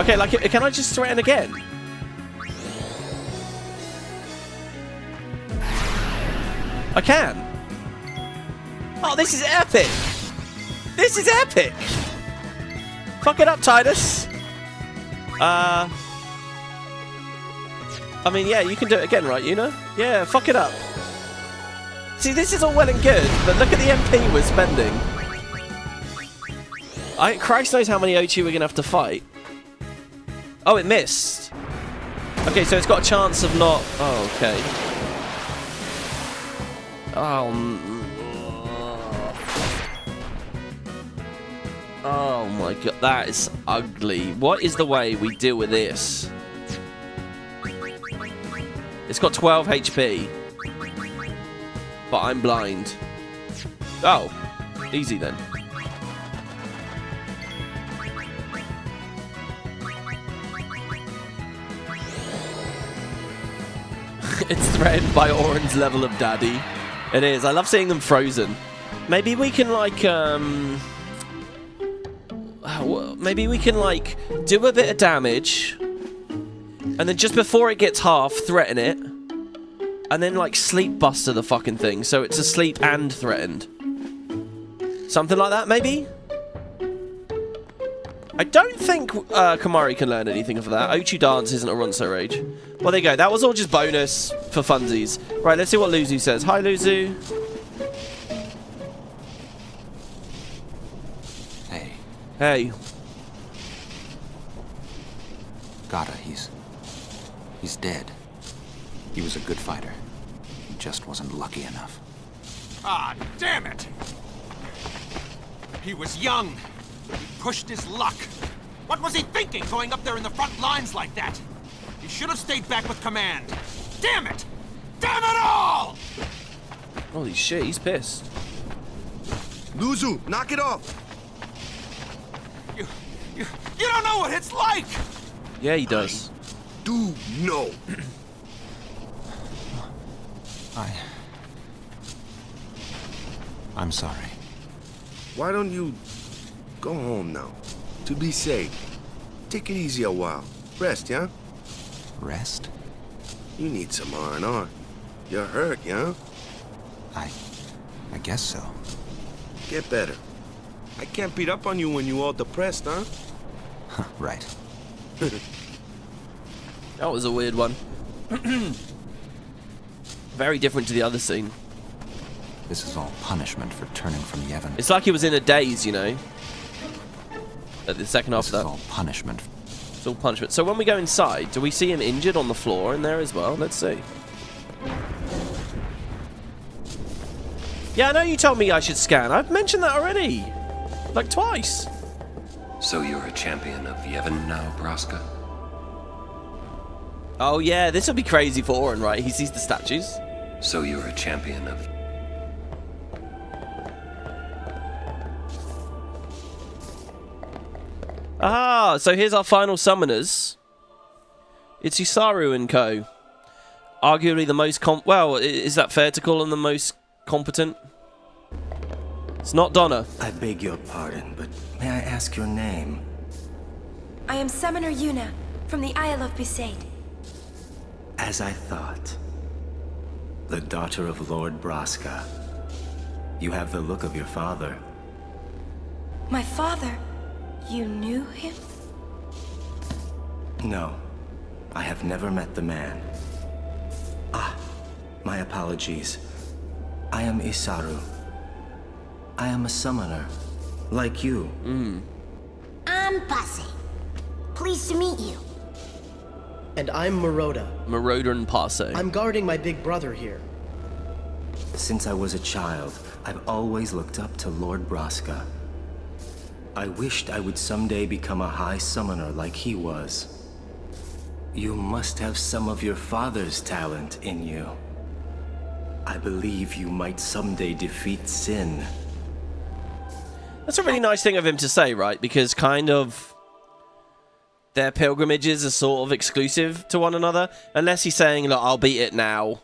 Speaker 1: Okay, like, can I just threaten again? I can. Oh, this is epic. This is epic. Fuck it up, Tidus. I mean, yeah, you can do it again, right, Yuna? Yeah, fuck it up. See, this is all well and good, but look at the MP we're spending. Christ knows how many O2 we're going to have to fight. Oh, it missed. Okay, so it's got a chance of not... Oh, okay. Oh my god, that is ugly. What is the way we deal with this? It's got 12 HP. But I'm blind. Oh, easy then. It's threatened by Orin's level of daddy. It is. I love seeing them frozen. Maybe we can like maybe we can like do a bit of damage, and then just before it gets half, threaten it, and then like sleep buster the fucking thing, so it's asleep and threatened. Something like that, maybe. I don't think Kamari can learn anything for that. Ochu Dance isn't a Ronso Rage. Well, there you go. That was all just bonus for funsies. Right, let's see what Luzu says. Hi, Luzu.
Speaker 3: Hey.
Speaker 1: Hey.
Speaker 3: Gotta, he's dead. He was a good fighter. He just wasn't lucky enough.
Speaker 12: Ah, damn it! He was young. He pushed his luck. What was he thinking, going up there in the front lines like that? He should have stayed back with command. Damn it! Damn it all!
Speaker 1: Holy shit, he's pissed.
Speaker 9: Luzu, knock it off!
Speaker 12: You don't know what it's like!
Speaker 1: Yeah, he does.
Speaker 9: I do know.
Speaker 3: I'm sorry.
Speaker 9: Why don't you go home now? To be safe. Take it easy a while. Rest, yeah?
Speaker 3: Rest?
Speaker 9: You need some R&R. You're hurt, yeah?
Speaker 3: I guess so.
Speaker 9: Get better. I can't beat up on you when you all depressed, huh?
Speaker 3: Right.
Speaker 1: That was a weird one. Very different to the other scene.
Speaker 3: This is all punishment for turning from Yevon.
Speaker 1: It's like he was in a daze, you know. At the second half of that.
Speaker 3: This is all punishment.
Speaker 1: It's all punishment. So when we go inside, do we see him injured on the floor in there as well? Let's see. Yeah, I know you told me I should scan. I've mentioned that already. Like twice.
Speaker 8: So you're a champion of Yevon now, Braska?
Speaker 1: Oh yeah, this would be crazy for Orin, right? He sees the statues.
Speaker 8: So you're a champion of...
Speaker 1: Ah, so here's our final summoners. It's Isaaru and co. Arguably the most well, is that fair to call them the most competent? It's not Donna.
Speaker 13: I beg your pardon, but may I ask your name?
Speaker 6: I am Summoner Yuna, from the Isle of Besaid.
Speaker 13: As I thought. The daughter of Lord Braska. You have the look of your father.
Speaker 6: My father? You knew him?
Speaker 13: No. I have never met the man. Ah, my apologies. I am Isaaru. I am a summoner, like you.
Speaker 5: I'm Bussy. Pleased to meet you.
Speaker 14: And I'm Maroda.
Speaker 1: Maroda and Passe.
Speaker 14: I'm guarding my big brother here.
Speaker 13: Since I was a child, I've always looked up to Lord Braska. I wished I would someday become a high summoner like he was. You must have some of your father's talent in you. I believe you might someday defeat sin.
Speaker 1: That's a really nice thing of him to say, right? Because kind of their pilgrimages are sort of exclusive to one another. Unless he's saying, look, I'll beat it now,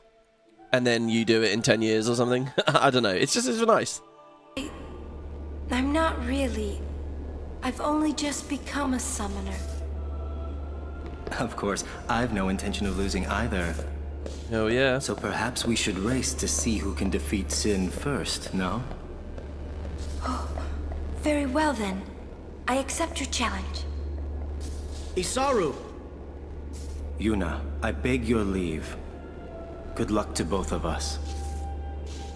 Speaker 1: and then you do it in 10 years or something. I don't know. It's nice.
Speaker 6: I'm not really. I've only just become a summoner.
Speaker 13: Of course, I've no intention of losing either.
Speaker 1: Oh, yeah.
Speaker 13: So perhaps we should race to see who can defeat sin first, no?
Speaker 6: Oh, very well then. I accept your challenge.
Speaker 14: Isaaru!
Speaker 13: Yuna, I beg your leave. Good luck to both of us.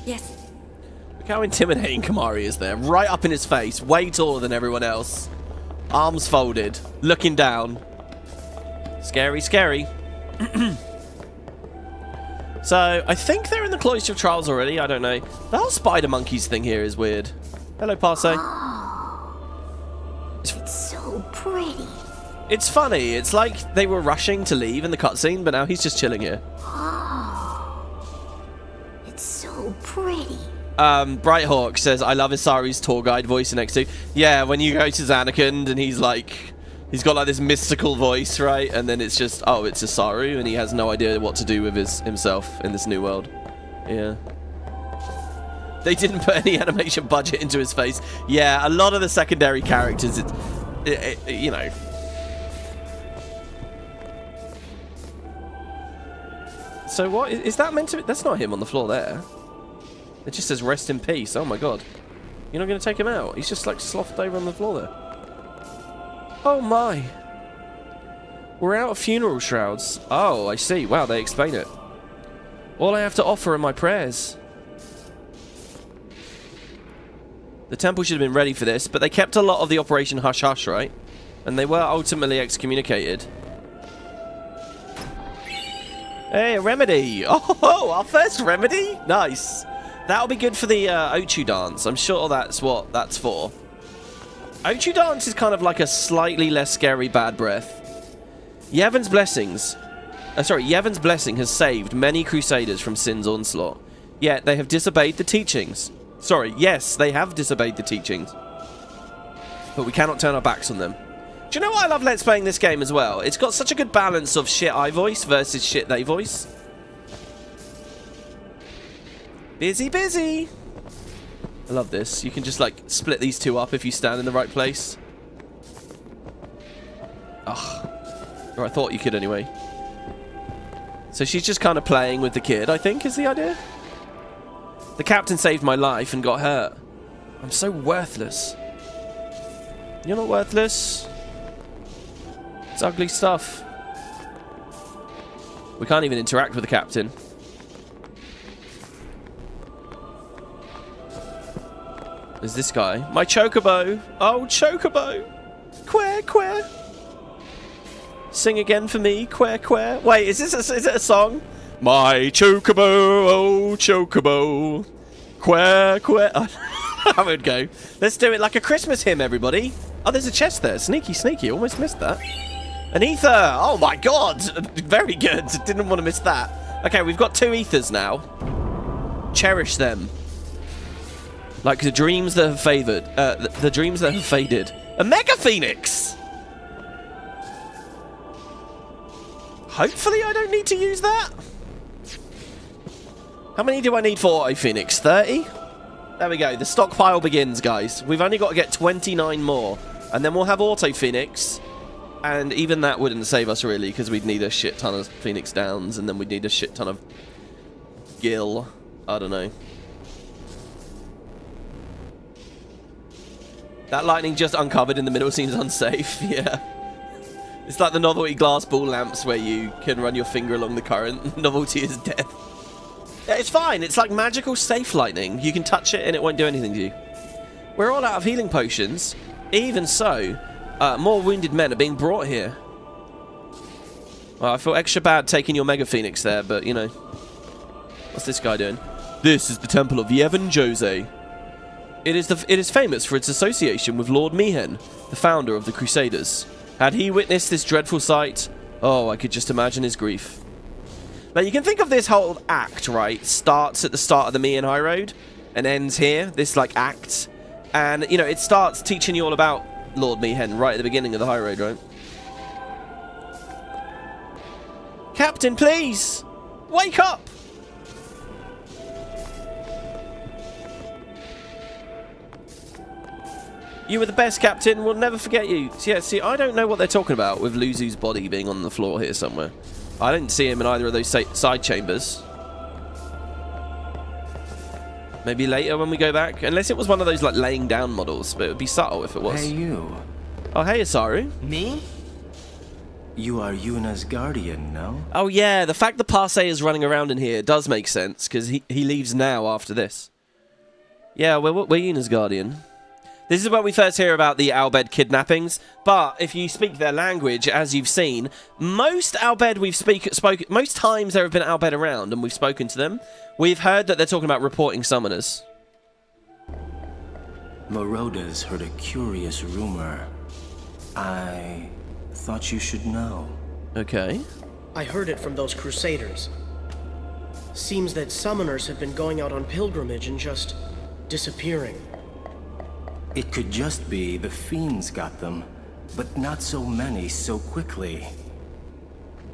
Speaker 6: Yes.
Speaker 1: Look how intimidating Kamari is there. Right up in his face. Way taller than everyone else. Arms folded. Looking down. Scary, scary. So, I think they're in the Cloister of Trials already. I don't know. The whole spider monkeys thing here is weird. Hello, Passe.
Speaker 5: It's so pretty.
Speaker 1: It's funny. It's like they were rushing to leave in the cutscene, but now he's just chilling here.
Speaker 5: It's so pretty.
Speaker 1: Brighthawk says, I love Isaru's tour guide voice in X2. Yeah, when you go to Zanarkand and he's like... He's got like this mystical voice, right? And then it's just, oh, it's Isaaru, and he has no idea what to do with himself in this new world. Yeah. They didn't put any animation budget into his face. Yeah, a lot of the secondary characters, you know. So what, is that meant to be? That's not him on the floor there. It just says rest in peace. Oh my god. You're not going to take him out? He's just like slothed over on the floor there. Oh my. We're out of funeral shrouds. Oh, I see. Wow, they explain it. All I have to offer are my prayers. The temple should have been ready for this, but they kept a lot of the Operation Hush Hush, right? And they were ultimately excommunicated. Hey, a remedy. Oh, our first remedy? Nice. That'll be good for the Ochu dance. I'm sure that's what that's for. Ochu dance is kind of like a slightly less scary bad breath. Yevon's blessing has saved many Crusaders from Sin's onslaught. Yet they have disobeyed the teachings. Yes, they have disobeyed the teachings. But we cannot turn our backs on them. Do you know what I love Let's Playing this game as well? It's got such a good balance of shit I voice versus shit they voice. Busy, busy! I love this. You can just, like, split these two up if you stand in the right place. Ugh. Or I thought you could anyway. So she's just kind of playing with the kid, I think, is the idea. The captain saved my life and got hurt. I'm so worthless. You're not worthless. It's ugly stuff. We can't even interact with the captain. is this guy. My chocobo. Oh, chocobo. Queer, queer. Sing again for me, queer, queer. Wait, is it a song? My chocobo, oh, chocobo. Queer, queer. I would go. Let's do it like a Christmas hymn, everybody. Oh, there's a chest there. Sneaky, sneaky. Almost missed that. An ether. Oh, my God. Very good. Didn't want to miss that. Okay, we've got 2 ethers now. Cherish them. Like the dreams that have favored. The dreams that have faded. A Mega Phoenix! Hopefully I don't need to use that. How many do I need for Auto Phoenix? 30? There we go. The stockpile begins, guys. We've only got to get 29 more. And then we'll have Auto Phoenix. And even that wouldn't save us, really, because we'd need a shit ton of Phoenix Downs. And then we'd need a shit ton of Gil. I don't know. That lightning just uncovered in the middle seems unsafe. Yeah. It's like the novelty glass ball lamps where you can run your finger along the current. Novelty is death. Yeah, it's fine. It's like magical safe lightning. You can touch it and it won't do anything to you. We're all out of healing potions. Even so, more wounded men are being brought here. Well, I feel extra bad taking your Mega Phoenix there, but, you know. What's this guy doing? This is the temple of Djose. It is famous for its association with Lord Mihen, the founder of the Crusaders. Had he witnessed this dreadful sight, oh, I could just imagine his grief. Now, you can think of this whole act, right? Starts at the start of the Mihen Highroad and ends here, this, like, act. And, you know, it starts teaching you all about Lord Mihen right at the beginning of the Highroad, right? Captain, please! Wake up! You were the best, Captain. We'll never forget you. So, yeah, see, I don't know what they're talking about with Luzu's body being on the floor here somewhere. I didn't see him in either of those side chambers. Maybe later when we go back. Unless it was one of those, like, laying down models. But it would be subtle if it was.
Speaker 13: Hey, you.
Speaker 1: Oh, hey, Isaaru.
Speaker 2: Me?
Speaker 13: You are Yuna's guardian, no?
Speaker 1: Oh, yeah. The fact that Parsay is running around in here does make sense. Because he leaves now after this. Yeah, we're Yuna's guardian. This is where we first hear about the Al Bhed kidnappings, but if you speak their language, as you've seen, most Al Bhed most times there have been Al Bhed around and we've spoken to them, we've heard that they're talking about reporting summoners.
Speaker 13: Moroda's heard a curious rumor. I thought you should know.
Speaker 1: Okay.
Speaker 14: I heard it from those Crusaders. Seems that summoners have been going out on pilgrimage and just disappearing.
Speaker 13: It could just be the fiends got them, but not so many so quickly.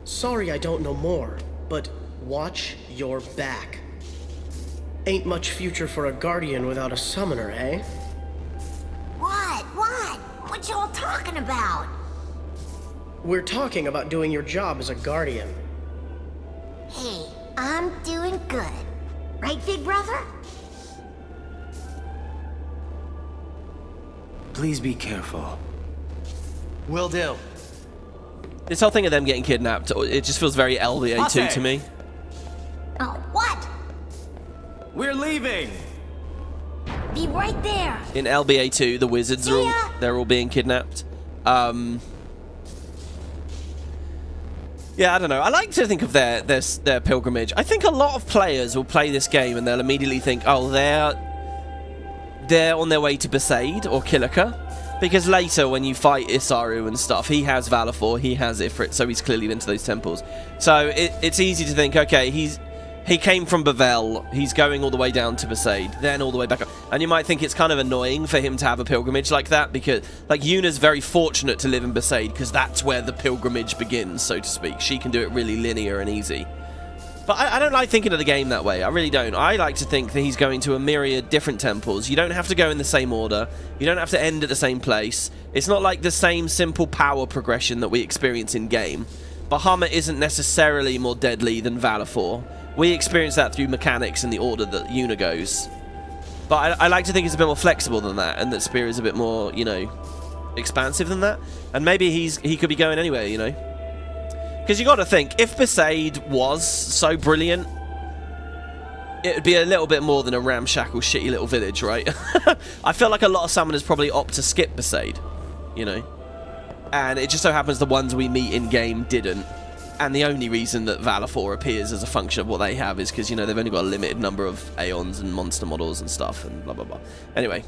Speaker 14: Sorry I don't know more, but watch your back. Ain't much future for a guardian without a summoner, eh?
Speaker 5: What? What y'all talking about?
Speaker 14: We're talking about doing your job as a guardian.
Speaker 5: Hey, I'm doing good. Right, big brother?
Speaker 13: Please be careful.
Speaker 14: Will do.
Speaker 1: This whole thing of them getting kidnapped, it just feels very LBA2 to me.
Speaker 5: Oh, what?
Speaker 13: We're leaving!
Speaker 5: Be right there.
Speaker 1: In LBA2, the wizards are they're all being kidnapped. Yeah, I don't know. I like to think of their pilgrimage. I think a lot of players will play this game and they'll immediately think, oh, they're on their way to Besaid or Kilika. Because later, when you fight Isaaru and stuff, he has Valifor, he has Ifrit, so he's clearly been to those temples. So it's easy to think, okay, he came from Bavel, he's going all the way down to Besaid, then all the way back up. And you might think it's kind of annoying for him to have a pilgrimage like that, because, like, Yuna's very fortunate to live in Besaid, because that's where the pilgrimage begins, so to speak. She can do it really linear and easy. But I don't like thinking of the game that way. I really don't. I like to think that he's going to a myriad different temples. You don't have to go in the same order. You don't have to end at the same place. It's not like the same simple power progression that we experience in-game. Bahamut isn't necessarily more deadly than Valifor. We experience that through mechanics and the order that Yuna goes. But I like to think it's a bit more flexible than that, and that Spear is a bit more, you know, expansive than that. And maybe he could be going anywhere, you know. Because you got to think, if Besaid was so brilliant, it would be a little bit more than a ramshackle, shitty little village, right? I feel like a lot of summoners probably opt to skip Besaid, you know? And it just so happens the ones we meet in-game didn't. And the only reason that Valifor appears as a function of what they have is because, you know, they've only got a limited number of Aeons and monster models and stuff and blah, blah, blah. Anyway.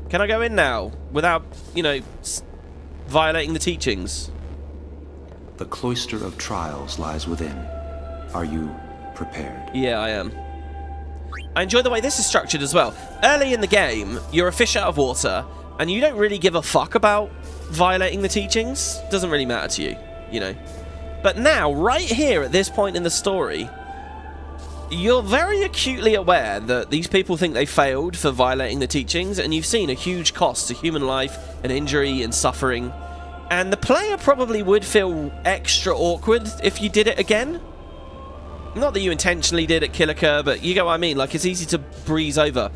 Speaker 1: Can I go in now without, you know, violating the teachings?
Speaker 3: The Cloister of Trials lies within. Are you prepared?
Speaker 1: Yeah, I am. I enjoy the way this is structured as well. Early in the game, you're a fish out of water, and you don't really give a fuck about violating the teachings. Doesn't really matter to you, you know. But now, right here at this point in the story, you're very acutely aware that these people think they failed for violating the teachings, and you've seen a huge cost to human life and injury and suffering. And the player probably would feel extra awkward if you did it again. Not that you intentionally did at Killiker, but you get what I mean. Like, it's easy to breeze over.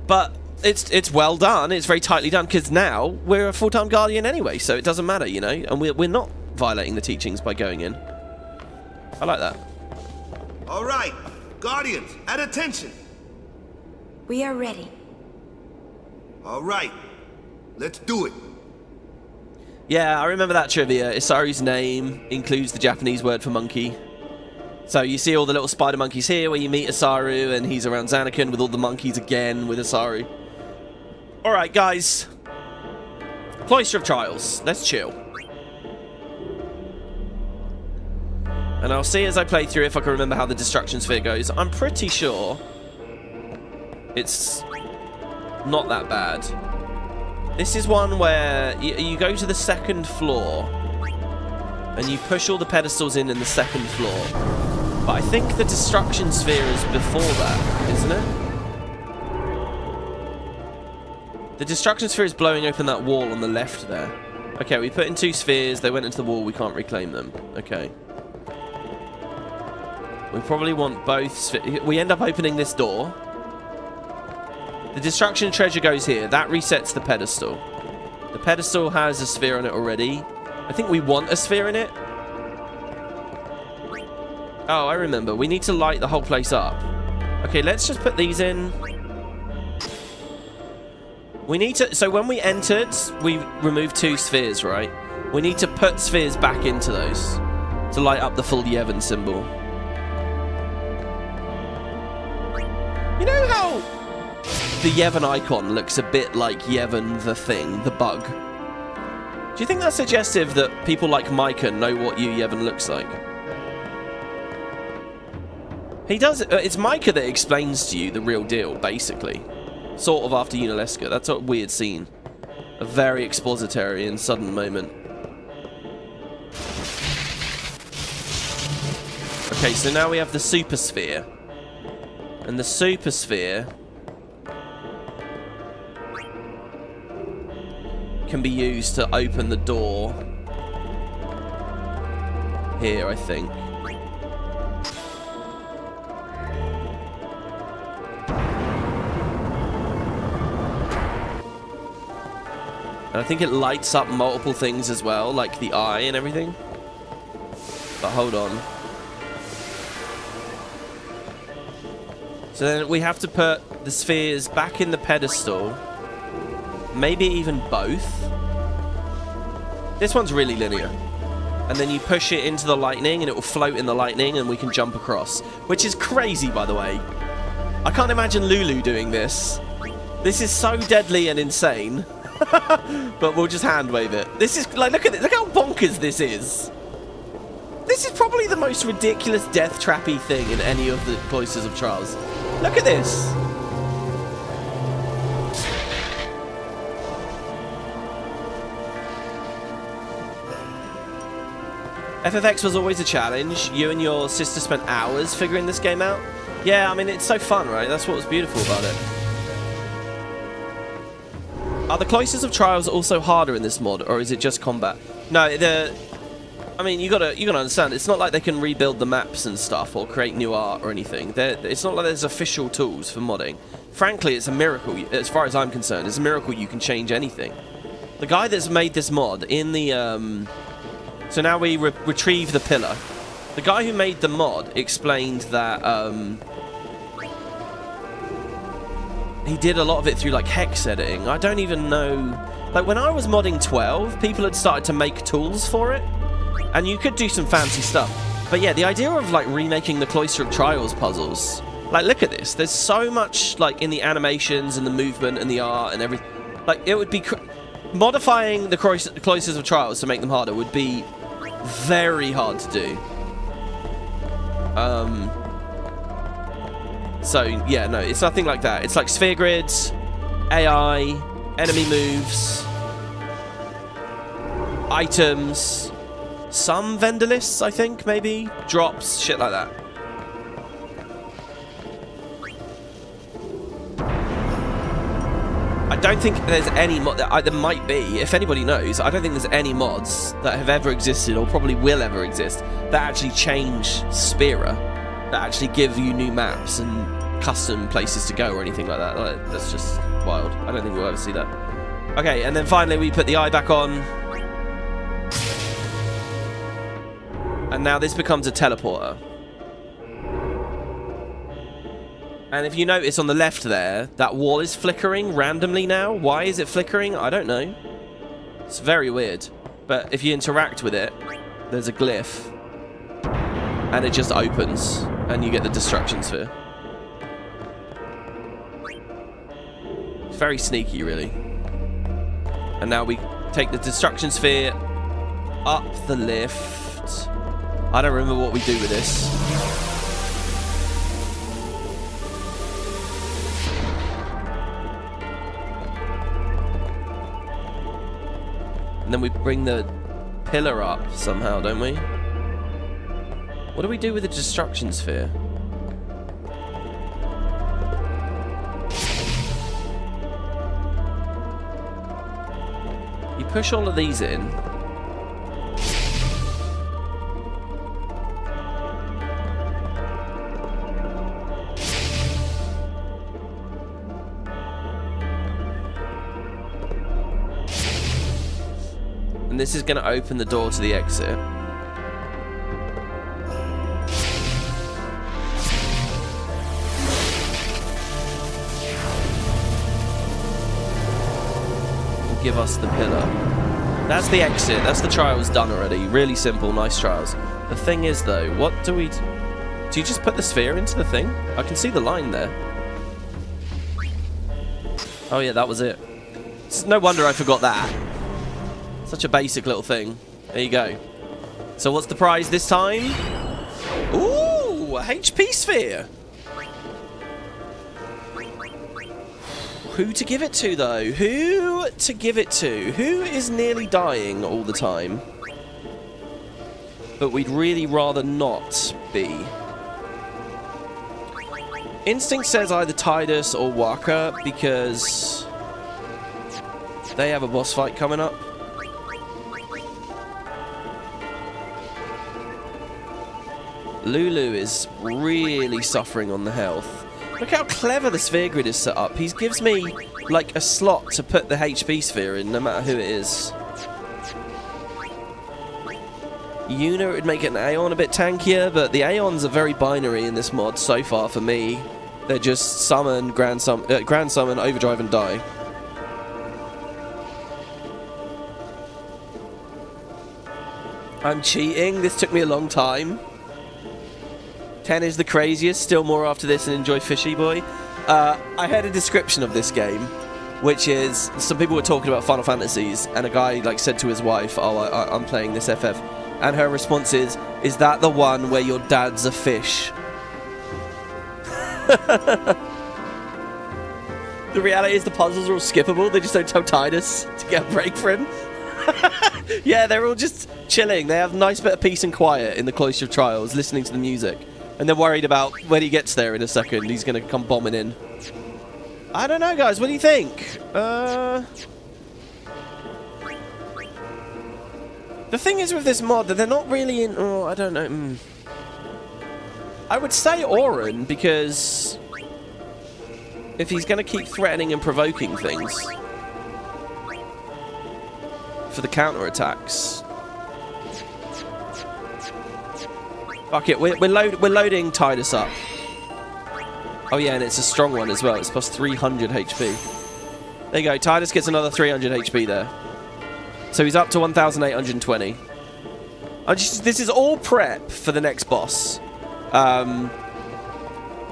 Speaker 1: But it's well done. It's very tightly done, because now we're a full-time Guardian anyway, so it doesn't matter, you know? And we're not violating the teachings by going in. I like that.
Speaker 9: All right, Guardians, at attention.
Speaker 6: We are ready.
Speaker 9: All right, let's do it.
Speaker 1: Yeah, I remember that trivia. Isaru's name includes the Japanese word for monkey. So you see all the little spider monkeys here where you meet Isaaru, and he's around Zanarkand with all the monkeys again with Isaaru. Alright, guys. Cloister of Trials. Let's chill. And I'll see as I play through if I can remember how the destruction sphere goes. I'm pretty sure it's not that bad. This is one where you go to the second floor and you push all the pedestals in the second floor. But I think the destruction sphere is before that, isn't it? The destruction sphere is blowing open that wall on the left there. Okay, we put in 2 spheres. They went into the wall. We can't reclaim them. Okay. We probably want both spheres. We end up opening this door. The destruction treasure goes here. That resets the pedestal. The pedestal has a sphere on it already. I think we want a sphere in it. Oh, I remember. We need to light the whole place up. Okay, let's just put these in. We need to... So when we entered, we removed 2 spheres, right? We need to put spheres back into those to light up the full Yevon symbol. You know how the Yevon icon looks a bit like Yevon the thing, the bug? Do you think that's suggestive that people like Micah know what Yevon looks like? He does. It's Micah that explains to you the real deal, basically. Sort of after Unalesca. That's a weird scene. A very expository and sudden moment. Okay, so now we have the Super Sphere. And the Super Sphere can be used to open the door here, I think. And I think it lights up multiple things as well, like the eye and everything. But hold on. So then we have to put the spheres back in the pedestal. Maybe even both. This one's really linear. And then you push it into the lightning and it will float in the lightning and we can jump across. Which is crazy, by the way. I can't imagine Lulu doing this. This is so deadly and insane. But we'll just hand wave it. This is, like, look at it. Look how bonkers this is. This is probably the most ridiculous death trappy thing in any of the Cloisters of Trials. Look at this. FFX was always a challenge. You and your sister spent hours figuring this game out. Yeah, I mean, it's so fun, right? That's what was beautiful about it. Are the Cloisters of Trials also harder in this mod, or is it just combat? No, I mean, you gotta understand. It's not like they can rebuild the maps and stuff or create new art or anything. It's not like there's official tools for modding. Frankly, it's a miracle. As far as I'm concerned, it's a miracle you can change anything. The guy that's made this mod in the so now we retrieve the pillar. The guy who made the mod explained that he did a lot of it through like hex editing. I don't even know. Like when I was modding 12, people had started to make tools for it, and you could do some fancy stuff. But yeah, the idea of like remaking the Cloister of Trials puzzles, like look at this. There's so much like in the animations and the movement and the art and everything. Like it would be modifying the Cloisters of Trials to make them harder would be very hard to do. So yeah, no, it's nothing like that. It's like sphere grids, AI, enemy moves, items, some vendor lists, I think, maybe drops, shit like that. I don't think there's any mod. There might be, if anybody knows. I don't think there's any mods that have ever existed or probably will ever exist that actually change Spira, that actually give you new maps and custom places to go or anything like that. That's just wild. I don't think we'll ever see that. Okay, and then finally we put the eye back on. And now this becomes a teleporter. And if you notice on the left there, that wall is flickering randomly now. Why is it flickering? I don't know. It's very weird. But if you interact with it, there's a glyph. And it just opens. And you get the destruction sphere. It's very sneaky, really. And now we take the destruction sphere up the lift. I don't remember what we do with this. And then we bring the pillar up somehow, don't we? What do we do with the destruction sphere? You push all of these in. And this is going to open the door to the exit. Will give us the pillar. That's the exit. That's the trials done already. Really simple, nice trials. The thing is, though, what do we... Do you just put the sphere into the thing? I can see the line there. Oh, yeah, that was it. It's no wonder I forgot that. Such a basic little thing. There you go. So what's the prize this time? Ooh, a HP sphere. Who to give it to, though? Who to give it to? Who is nearly dying all the time? But we'd really rather not be. Instinct says either Tidus or Waka because they have a boss fight coming up. Lulu is really suffering on the health. Look how clever the sphere grid is set up. He gives me like a slot to put the HP sphere in, no matter who it is. Yuna would make it an Aeon a bit tankier, but the Aeons are very binary in this mod so far for me. They're just summon, grand summon, overdrive and die. I'm cheating. This took me a long time. 10 is the craziest, still more after this and enjoy Fishy Boy. I heard a description of this game, which is, some people were talking about Final Fantasies, and a guy like said to his wife, oh, I'm playing this FF. And her response is that the one where your dad's a fish? The reality is the puzzles are all skippable, they just don't tell Tidus to get a break for him. Yeah, they're all just chilling. They have a nice bit of peace and quiet in the Cloister of Trials, listening to the music. And they're worried about when he gets there in a second, he's going to come bombing in. I don't know, guys. What do you think? The thing is with this mod that they're not really in... Oh, I don't know. I would say Auron, because if he's going to keep threatening and provoking things for the counter-attacks... Fuck it, we're loading Tidus up. Oh yeah, and it's a strong one as well. It's plus 300 HP. There you go. Tidus gets another 300 HP there. So he's up to 1,820. This is all prep for the next boss.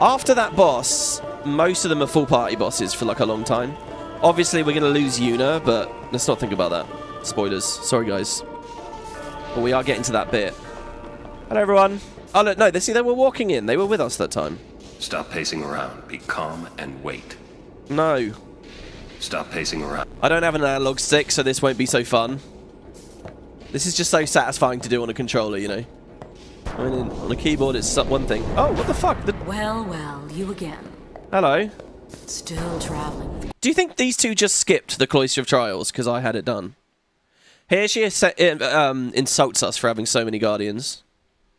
Speaker 1: After that boss, most of them are full party bosses for like a long time. Obviously, we're going to lose Yuna, but let's not think about that. Spoilers. Sorry, guys. But we are getting to that bit. Hello, everyone. Oh, look, no, they were walking in. They were with us that time.
Speaker 8: Stop pacing around. Be calm and wait.
Speaker 1: No.
Speaker 8: Stop pacing around.
Speaker 1: I don't have an analog stick, so this won't be so fun. This is just so satisfying to do on a controller, you know. I mean, on a keyboard, it's one thing. Oh, what the fuck?
Speaker 15: Well, you again.
Speaker 1: Hello.
Speaker 15: Still traveling.
Speaker 1: Do you think these two just skipped the Cloister of Trials? Because I had it done. Here she insults us for having so many guardians.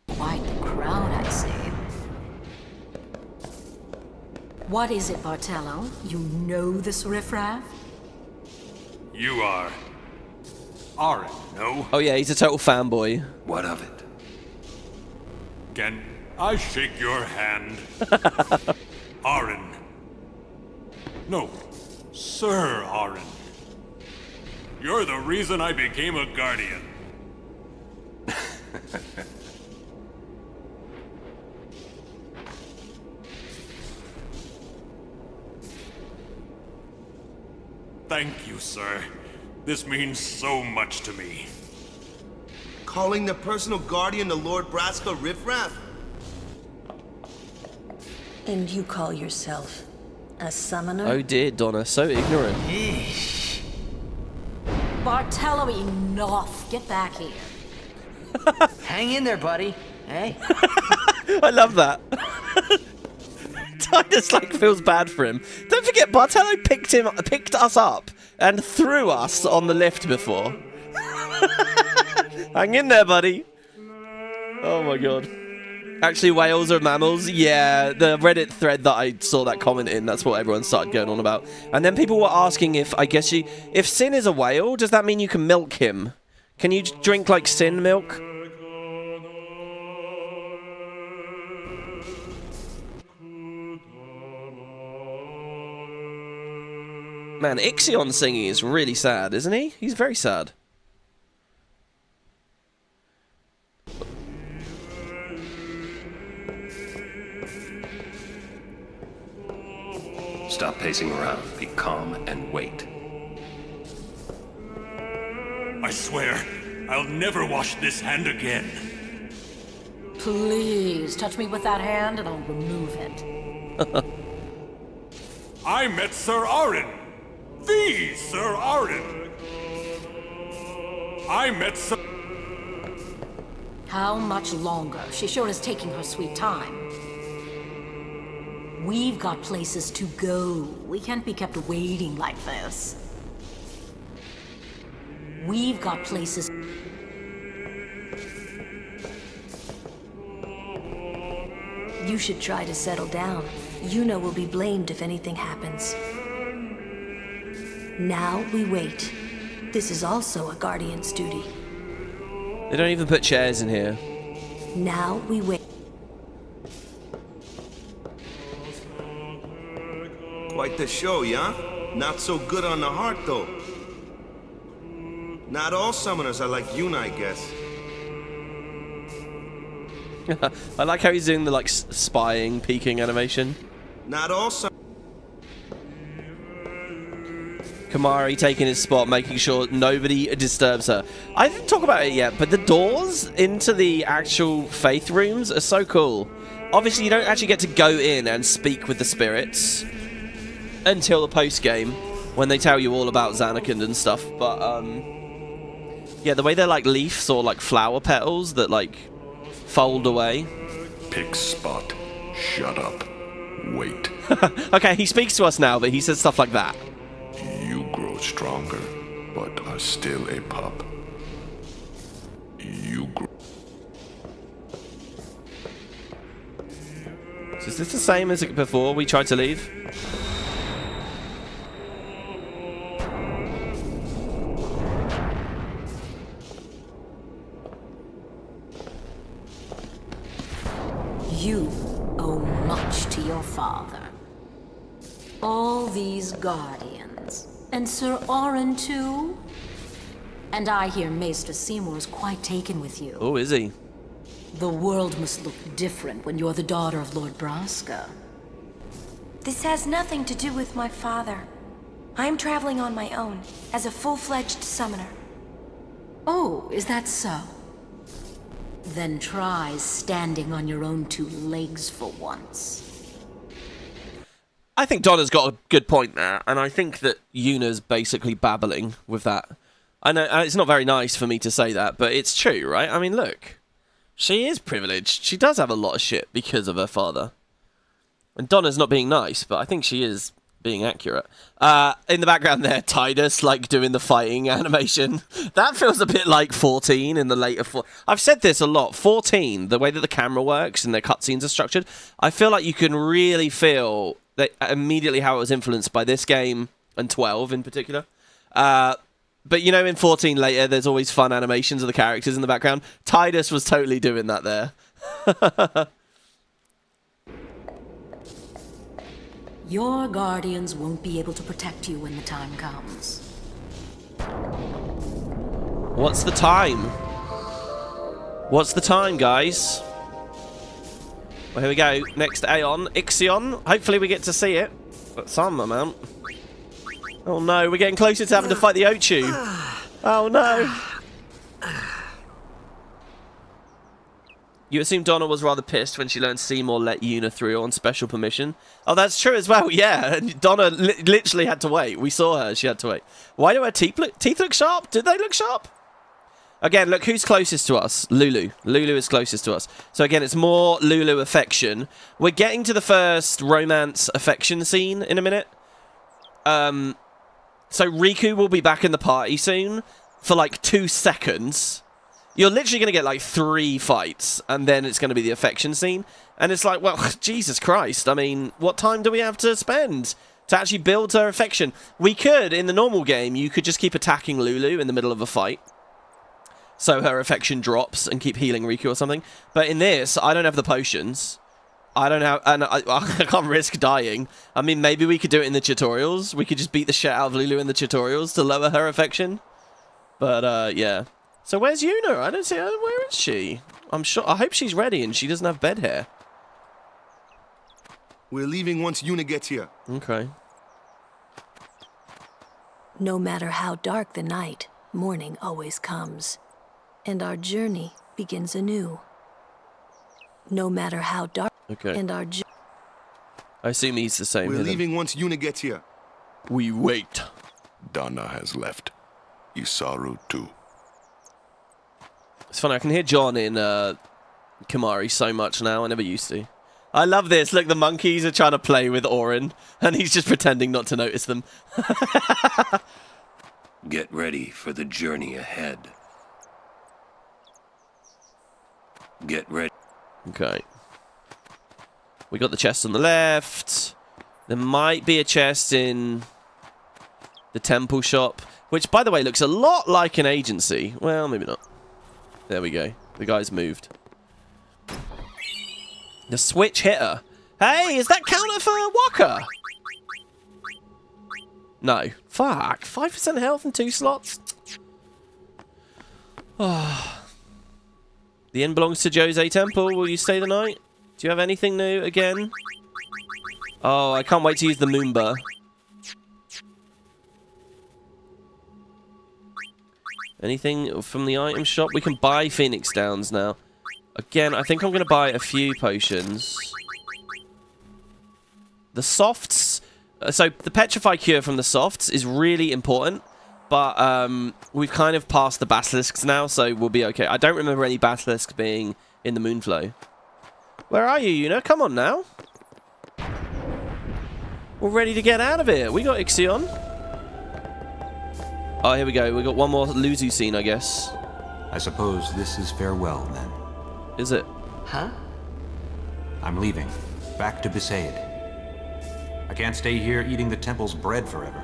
Speaker 15: Quite the crowd, I see. What is it, Bartello? You know this riffraff?
Speaker 12: You are... Aren, no?
Speaker 1: Oh yeah, he's a total fanboy.
Speaker 8: What of it?
Speaker 12: Can I shake your hand? Aren. No, Sir Aren. You're the reason I became a guardian. Thank you, sir. This means so much to me.
Speaker 9: Calling the personal guardian the Lord Braska riffraff?
Speaker 10: And you call yourself a summoner?
Speaker 1: Oh dear, Donna, so ignorant.
Speaker 15: Bartello, enough. Get back here.
Speaker 2: Hang in there, buddy. Hey.
Speaker 1: I love that. Tidus like feels bad for him. Don't forget, Bartello picked us up and threw us on the lift before. Hang in there, buddy. Oh my god. Actually, whales are mammals. Yeah, the Reddit thread that I saw that comment in, that's what everyone started going on about. And then people were asking if, I guess if Sin is a whale, does that mean you can milk him? Can you drink like Sin milk? Man, Ixion singing is really sad, isn't he? He's very sad.
Speaker 8: Stop pacing around. Be calm and wait.
Speaker 12: I swear, I'll never wash this hand again.
Speaker 15: Please, touch me with that hand and I'll remove it.
Speaker 12: I met Sir Aren. The Sir Aren. I met Sir...
Speaker 15: How much longer? She sure is taking her sweet time. We've got places to go. We can't be kept waiting like this. We've got places...
Speaker 10: You should try to settle down. Yuna will be blamed if anything happens. Now we wait. This is also a guardian's duty.
Speaker 1: They don't even put chairs in here.
Speaker 10: Now we wait.
Speaker 9: Quite the show, yeah? Not so good on the heart, though. Not all summoners are like Yuna, I guess.
Speaker 1: I like how he's doing the like spying, peeking animation.
Speaker 9: Not all
Speaker 1: Kamari taking his spot, making sure nobody disturbs her. I didn't talk about it yet, but the doors into the actual faith rooms are so cool. Obviously, you don't actually get to go in and speak with the spirits until the post-game, when they tell you all about Zanarkand and stuff. But, yeah, the way they're like leaves or like flower petals that like fold away.
Speaker 8: Pick spot. Shut up. Wait.
Speaker 1: Okay, he speaks to us now, but he says stuff like that.
Speaker 8: You grow stronger, but are still a pup. You grow...
Speaker 1: So is this the same as before we tried to leave?
Speaker 15: You owe much to your father. All these guardians. And Sir Orin too? And I hear Maester Seymour's quite taken with you.
Speaker 1: Oh, is he?
Speaker 15: The world must look different when you're the daughter of Lord Braska.
Speaker 6: This has nothing to do with my father. I'm traveling on my own, as a full-fledged summoner.
Speaker 15: Oh, is that so? Then try standing on your own two legs for once.
Speaker 1: I think Donna's got a good point there, and I think that Yuna's basically babbling with that. I know it's not very nice for me to say that, but it's true, right? I mean, look. She is privileged. She does have a lot of shit because of her father. And Donna's not being nice, but I think she is being accurate. In the background there, Tidus, like, doing the fighting animation. That feels a bit like 14 in the later... I've said this a lot. 14, the way that the camera works and their cutscenes are structured, I feel like you can really feel that immediately how it was influenced by this game, and 12 in particular. But, you know, in 14 later, there's always fun animations of the characters in the background. Tidus was totally doing that there.
Speaker 15: Your guardians won't be able to protect you when the time comes.
Speaker 1: What's the time? What's the time, guys? Well, here we go. Next Aeon. Ixion. Hopefully we get to see it. But some amount. Oh no, we're getting closer to having to fight the Ochu. Oh no. You assume Donna was rather pissed when she learned Seymour let Yuna through on special permission. Oh, that's true as well, yeah. Donna literally had to wait. We saw her, she had to wait. Why do her teeth look sharp? Did they look sharp? Again, look, who's closest to us? Lulu. Lulu is closest to us. So again, it's more Lulu affection. We're getting to the first romance affection scene in a minute. So Riku will be back in the party soon for like 2 seconds. You're literally going to get like 3 fights, and then it's going to be the affection scene. And it's like, well, Jesus Christ. I mean, what time do we have to spend to actually build her affection? We could, in the normal game, you could just keep attacking Lulu in the middle of a fight, so her affection drops, and keep healing Riku or something. But in this, I don't have the potions. I don't have, and I can't risk dying. I mean, maybe we could do it in the tutorials. We could just beat the shit out of Lulu in the tutorials to lower her affection. But, yeah. So where's Yuna? I don't see her. Where is she? I hope she's ready and she doesn't have bed hair.
Speaker 9: We're leaving once Yuna gets here.
Speaker 1: Okay.
Speaker 10: No matter how dark the night, morning always comes. And our journey begins anew. No matter how dark...
Speaker 1: Okay.
Speaker 10: And our
Speaker 1: I assume he's the same.
Speaker 9: We're leaving once Yuna gets here.
Speaker 1: We wait.
Speaker 16: Donna has left. Isaaru too.
Speaker 1: It's funny, I can hear John in Kimahri so much now. I never used to. I love this. Look, the monkeys are trying to play with Orin, and he's just pretending not to notice them.
Speaker 8: Get ready for the journey ahead. Get ready.
Speaker 1: Okay. We got the chest on the left. There might be a chest in the temple shop, which, by the way, looks a lot like an agency. Well, maybe not. There we go. The guy's moved. The switch hitter. Hey, is that counter for Waka? No. Fuck. 5% health and 2 slots. Oh. The inn belongs to Djose Temple. Will you stay the night? Do you have anything new again? Oh, I can't wait to use the Moonba. Anything from the item shop? We can buy Phoenix Downs now. Again, I think I'm going to buy a few potions. The softs... So, the Petrify Cure from the softs is really important. But we've kind of passed the basilisks now, so we'll be okay. I don't remember any basilisks being in the Moonflow. Where are you, Yuna? Come on now. We're ready to get out of here. We got Ixion. Oh, here we go. We got one more Luzu scene, I guess.
Speaker 3: I suppose this is farewell, then.
Speaker 1: Is it?
Speaker 2: Huh?
Speaker 3: I'm leaving. Back to Besaid. I can't stay here eating the temple's bread forever.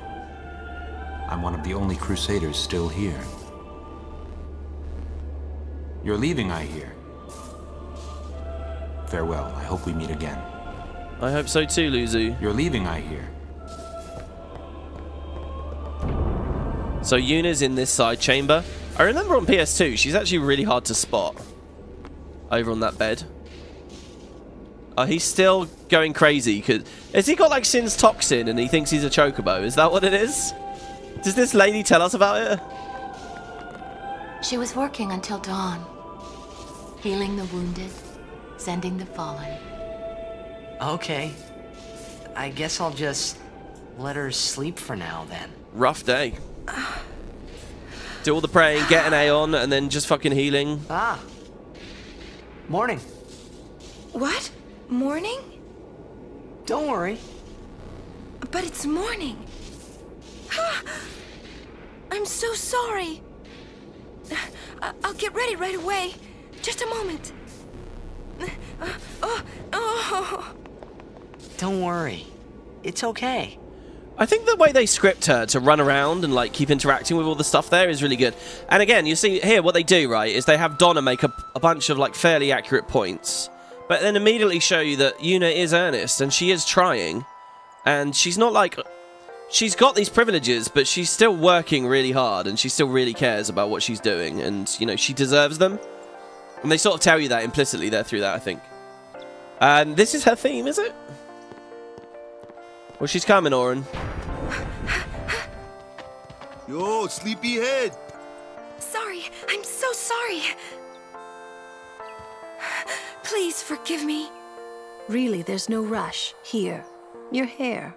Speaker 3: I'm one of the only Crusaders still here. You're leaving, I hear. Farewell. I hope we meet again.
Speaker 1: I hope so too, Luzu.
Speaker 3: You're leaving, I hear.
Speaker 1: So Yuna's in this side chamber. I remember on PS2, she's actually really hard to spot. Over on that bed. Oh, he's still going crazy. Has he got like Sin's toxin and he thinks he's a chocobo? Is that what it is? Does this lady tell us about it?
Speaker 15: She was working until dawn. Healing the wounded, sending the fallen.
Speaker 2: Okay. I guess I'll just let her sleep for now then.
Speaker 1: Rough day. Do all the praying, get an A on, and then just fucking healing.
Speaker 2: Ah. Morning.
Speaker 6: What? Morning?
Speaker 2: Don't worry.
Speaker 6: But it's morning. I'm so sorry. I'll get ready right away. Just a moment.
Speaker 2: Don't worry. It's okay.
Speaker 1: I think the way they script her to run around and like keep interacting with all the stuff there is really good. And again, you see here what they do, right, is they have Donna make a bunch of like fairly accurate points, but then immediately show you that Yuna is earnest and she is trying, and she's not like, she's got these privileges, but she's still working really hard and she still really cares about what she's doing, and you know, she deserves them. And they sort of tell you that implicitly there through that, I think. And this is her theme, is it? Well, she's coming, Oren.
Speaker 9: Yo, sleepyhead.
Speaker 6: Sorry, I'm so sorry. Please forgive me.
Speaker 10: Really, there's no rush. Here, your hair.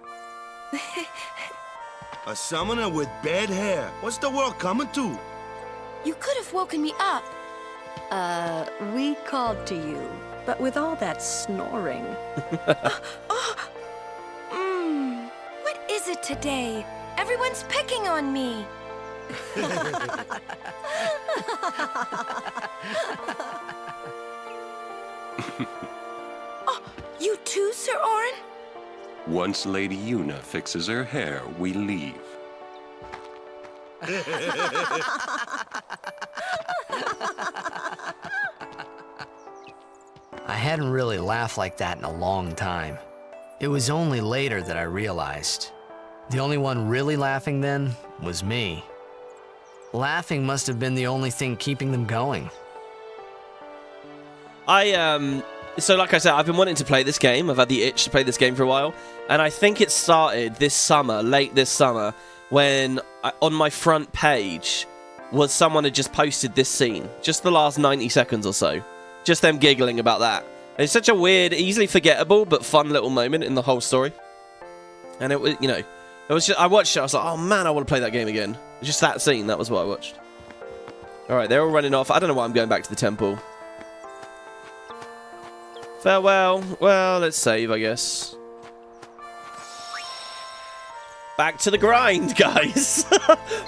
Speaker 9: A summoner with bad hair. What's the world coming to?
Speaker 6: You could have woken me up.
Speaker 10: We called to you, but with all that snoring.
Speaker 6: What is it today? Everyone's picking on me. Oh, you too, Sir Oren?
Speaker 8: Once Lady Yuna fixes her hair, we leave.
Speaker 2: I hadn't really laughed like that in a long time. It was only later that I realized. The only one really laughing then was me. Laughing must have been the only thing keeping them going.
Speaker 1: So like I said, I've been wanting to play this game. I've had the itch to play this game for a while. And I think it started this summer, late this summer, when on my front page was someone had just posted this scene. Just the last 90 seconds or so. Just them giggling about that. It's such a weird, easily forgettable, but fun little moment in the whole story. And it was, you know, it was just, I watched it, I was like, oh man, I want to play that game again. Just that scene, that was what I watched. Alright, they're all running off. I don't know why I'm going back to the temple. Farewell. Well, let's save, I guess. Back to the grind, guys.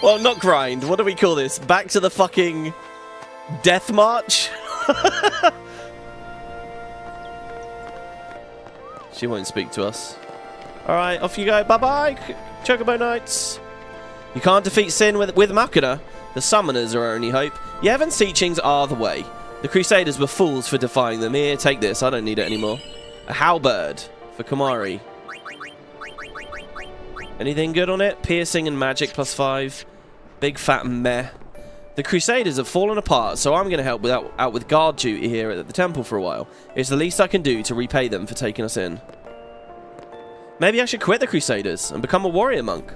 Speaker 1: Well, not grind. What do we call this? Back to the fucking death march? She won't speak to us. Alright, off you go. Bye-bye, Chocobo Knights. You can't defeat sin with Makina. The summoners are our only hope. Yevon's teachings are the way. The Crusaders were fools for defying them. Here, take this. I don't need it anymore. A halberd for Kamari. Anything good on it? Piercing and magic +5. Big fat meh. The Crusaders have fallen apart, so I'm going to help out with guard duty here at the temple for a while. It's the least I can do to repay them for taking us in. Maybe I should quit the Crusaders and become a warrior monk.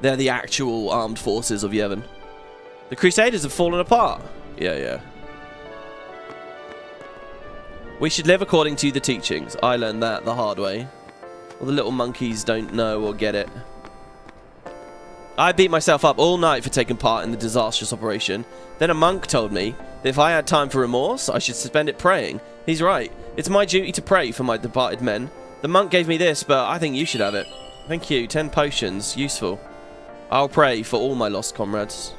Speaker 1: They're the actual armed forces of Yevon. The Crusaders have fallen apart. Yeah. We should live according to the teachings. I learned that the hard way. Well, the little monkeys don't know or get it. I beat myself up all night for taking part in the disastrous operation. Then a monk told me that if I had time for remorse, I should spend it praying. He's right. It's my duty to pray for my departed men. The monk gave me this, but I think you should have it. Thank you. 10 potions. Useful. I'll pray for all my lost comrades.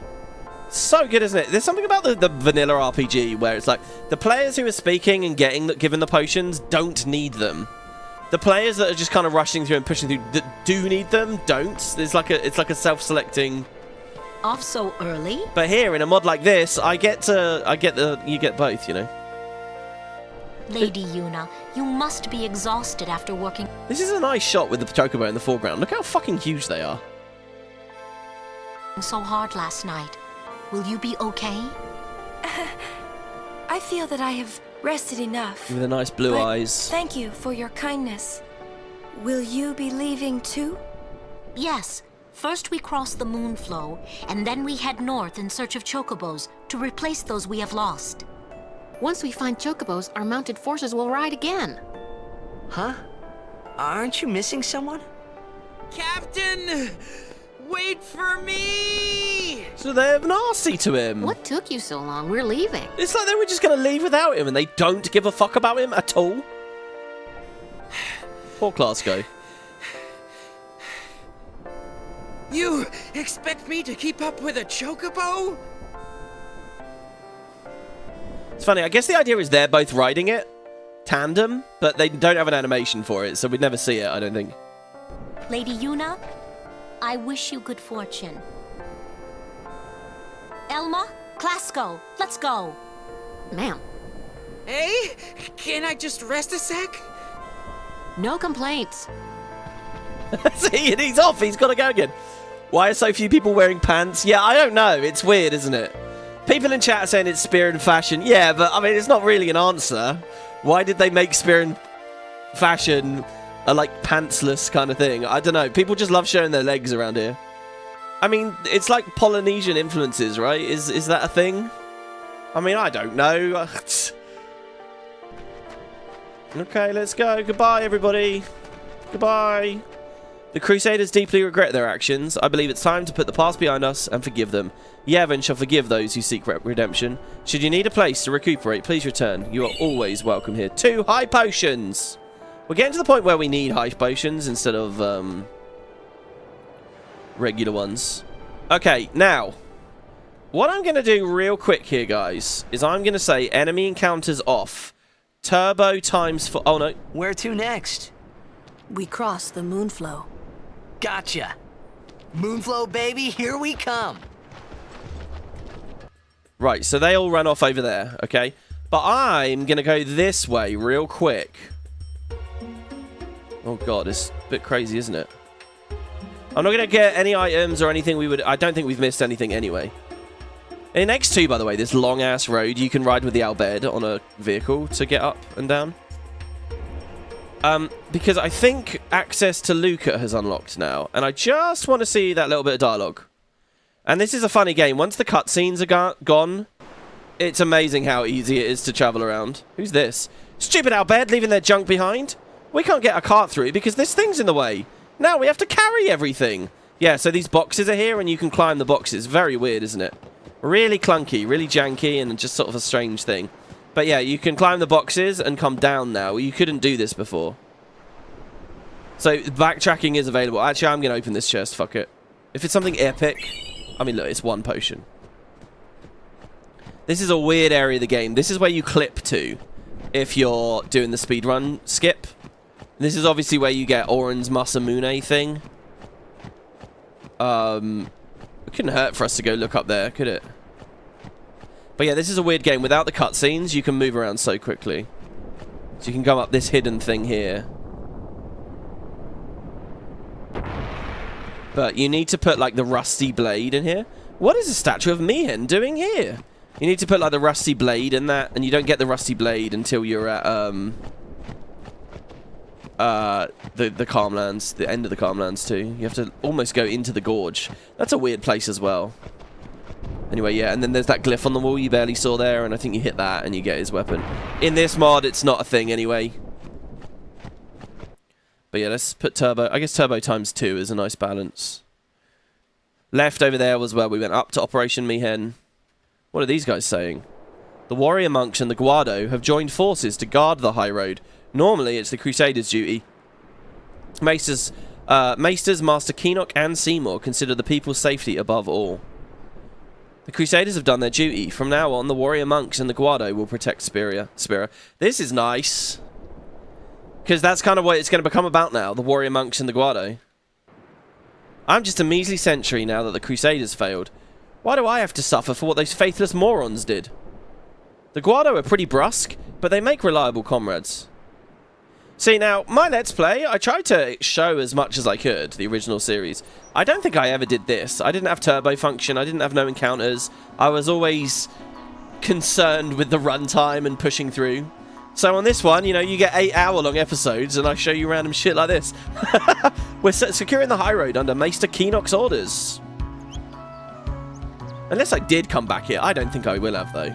Speaker 1: So good, isn't it? There's something about the vanilla RPG where it's like the players who are speaking and given the potions don't need them. The players that are just kind of rushing through and pushing through that do need them don't. It's like a self-selecting.
Speaker 5: Off so early?
Speaker 1: But here in a mod like this, you get both, you know.
Speaker 5: Lady Yuna, you must be exhausted after working.
Speaker 1: This is a nice shot with the chocobo in the foreground. Look how fucking huge they are.
Speaker 5: so hard last night. Will you be okay?
Speaker 6: I feel that I have rested enough.
Speaker 1: With the nice blue
Speaker 6: but
Speaker 1: eyes.
Speaker 6: Thank you for your kindness. Will you be leaving too?
Speaker 5: Yes. First we cross the Moonflow, and then we head north in search of chocobos to replace those we have lost.
Speaker 4: Once we find chocobos, our mounted forces will ride again.
Speaker 2: Huh? Aren't you missing someone?
Speaker 11: Captain! Wait for me!
Speaker 1: So they're nasty to him.
Speaker 4: What took you so long? We're leaving.
Speaker 1: It's like they were just going to leave without him and they don't give a fuck about him at all. Poor Glasgow.
Speaker 11: You expect me to keep up with a chocobo?
Speaker 1: It's funny, I guess the idea is they're both riding it, tandem, but they don't have an animation for it, so we'd never see it, I don't think.
Speaker 5: Lady Yuna, I wish you good fortune. Elma, Klasko, let's go.
Speaker 4: Ma'am.
Speaker 11: Hey, can I just rest a sec?
Speaker 4: No complaints.
Speaker 1: See, and he's off, he's got to go again. Why are so few people wearing pants? Yeah, I don't know, it's weird, isn't it? People in chat are saying it's spear and fashion. Yeah, but I mean, it's not really an answer. Why did they make spear and fashion a, like, pantsless kind of thing? I don't know. People just love showing their legs around here. I mean, it's like Polynesian influences, right? Is that a thing? I mean, I don't know. Okay, let's go. Goodbye, everybody. Goodbye. The Crusaders deeply regret their actions. I believe it's time to put the past behind us and forgive them. Yevon shall forgive those who seek redemption. Should you need a place to recuperate, please return. You are always welcome here. 2 high potions. We're getting to the point where we need high potions instead of regular ones. Okay, now, what I'm going to do real quick here, guys, is I'm going to say enemy encounters off. Turbo times for... Oh, no.
Speaker 2: Where to next?
Speaker 10: We cross the Moonflow.
Speaker 2: Gotcha. Moonflow, baby, here we come.
Speaker 1: Right, so they all run off over there, okay? But I'm going to go this way real quick. Oh, God, it's a bit crazy, isn't it? I'm not going to get any items or anything we would... I don't think we've missed anything anyway. In X2, by the way, this long-ass road, you can ride with the Bhed on a vehicle to get up and down. Because I think access to Luca has unlocked now. And I just want to see that little bit of dialogue. And this is a funny game. Once the cutscenes are gone, it's amazing how easy it is to travel around. Who's this? Stupid Bhed leaving their junk behind. We can't get a cart through because this thing's in the way. Now we have to carry everything. Yeah, so these boxes are here and you can climb the boxes. Very weird, isn't it? Really clunky, really janky, and just sort of a strange thing. But yeah, you can climb the boxes and come down now. You couldn't do this before. So backtracking is available. Actually, I'm going to open this chest. Fuck it. If it's something epic... I mean, look, it's 1 potion. This is a weird area of the game. This is where you clip to if you're doing the speedrun skip. This is obviously where you get Oren's Masamune thing. It couldn't hurt for us to go look up there, could it? But yeah, this is a weird game. Without the cutscenes, you can move around so quickly. So you can come up this hidden thing here. But you need to put, like, the rusty blade in here. What is a statue of Mihen doing here? You need to put, like, the rusty blade in that, and you don't get the rusty blade until you're at, the Calmlands, the end of the Calmlands, too. You have to almost go into the gorge. That's a weird place as well. Anyway, yeah, and then there's that glyph on the wall you barely saw there, and I think you hit that and you get his weapon. In this mod, it's not a thing anyway. But yeah, let's put turbo. I guess turbo times 2 is a nice balance. Left over there was where we went up to Operation Mihen. What are these guys saying? The warrior monks and the Guado have joined forces to guard the Highroad. Normally, it's the Crusaders' duty. Maesters, Master Keenock and Seymour consider the people's safety above all. The Crusaders have done their duty. From now on, the warrior monks and the Guado will protect Spira. This is nice. Because that's kind of what it's going to become about now. The warrior monks and the Guado. I'm just a measly sentry now that the Crusaders failed. Why do I have to suffer for what those faithless morons did? The Guado are pretty brusque, but they make reliable comrades. See, now, my Let's Play, I tried to show as much as I could, the original series. I don't think I ever did this. I didn't have turbo function, I didn't have no encounters. I was always concerned with the runtime and pushing through. So on this one, you know, you get 8-hour-long episodes, and I show you random shit like this. We're securing the Highroad under Maester Keenock's orders. Unless I did come back here. I don't think I will have, though.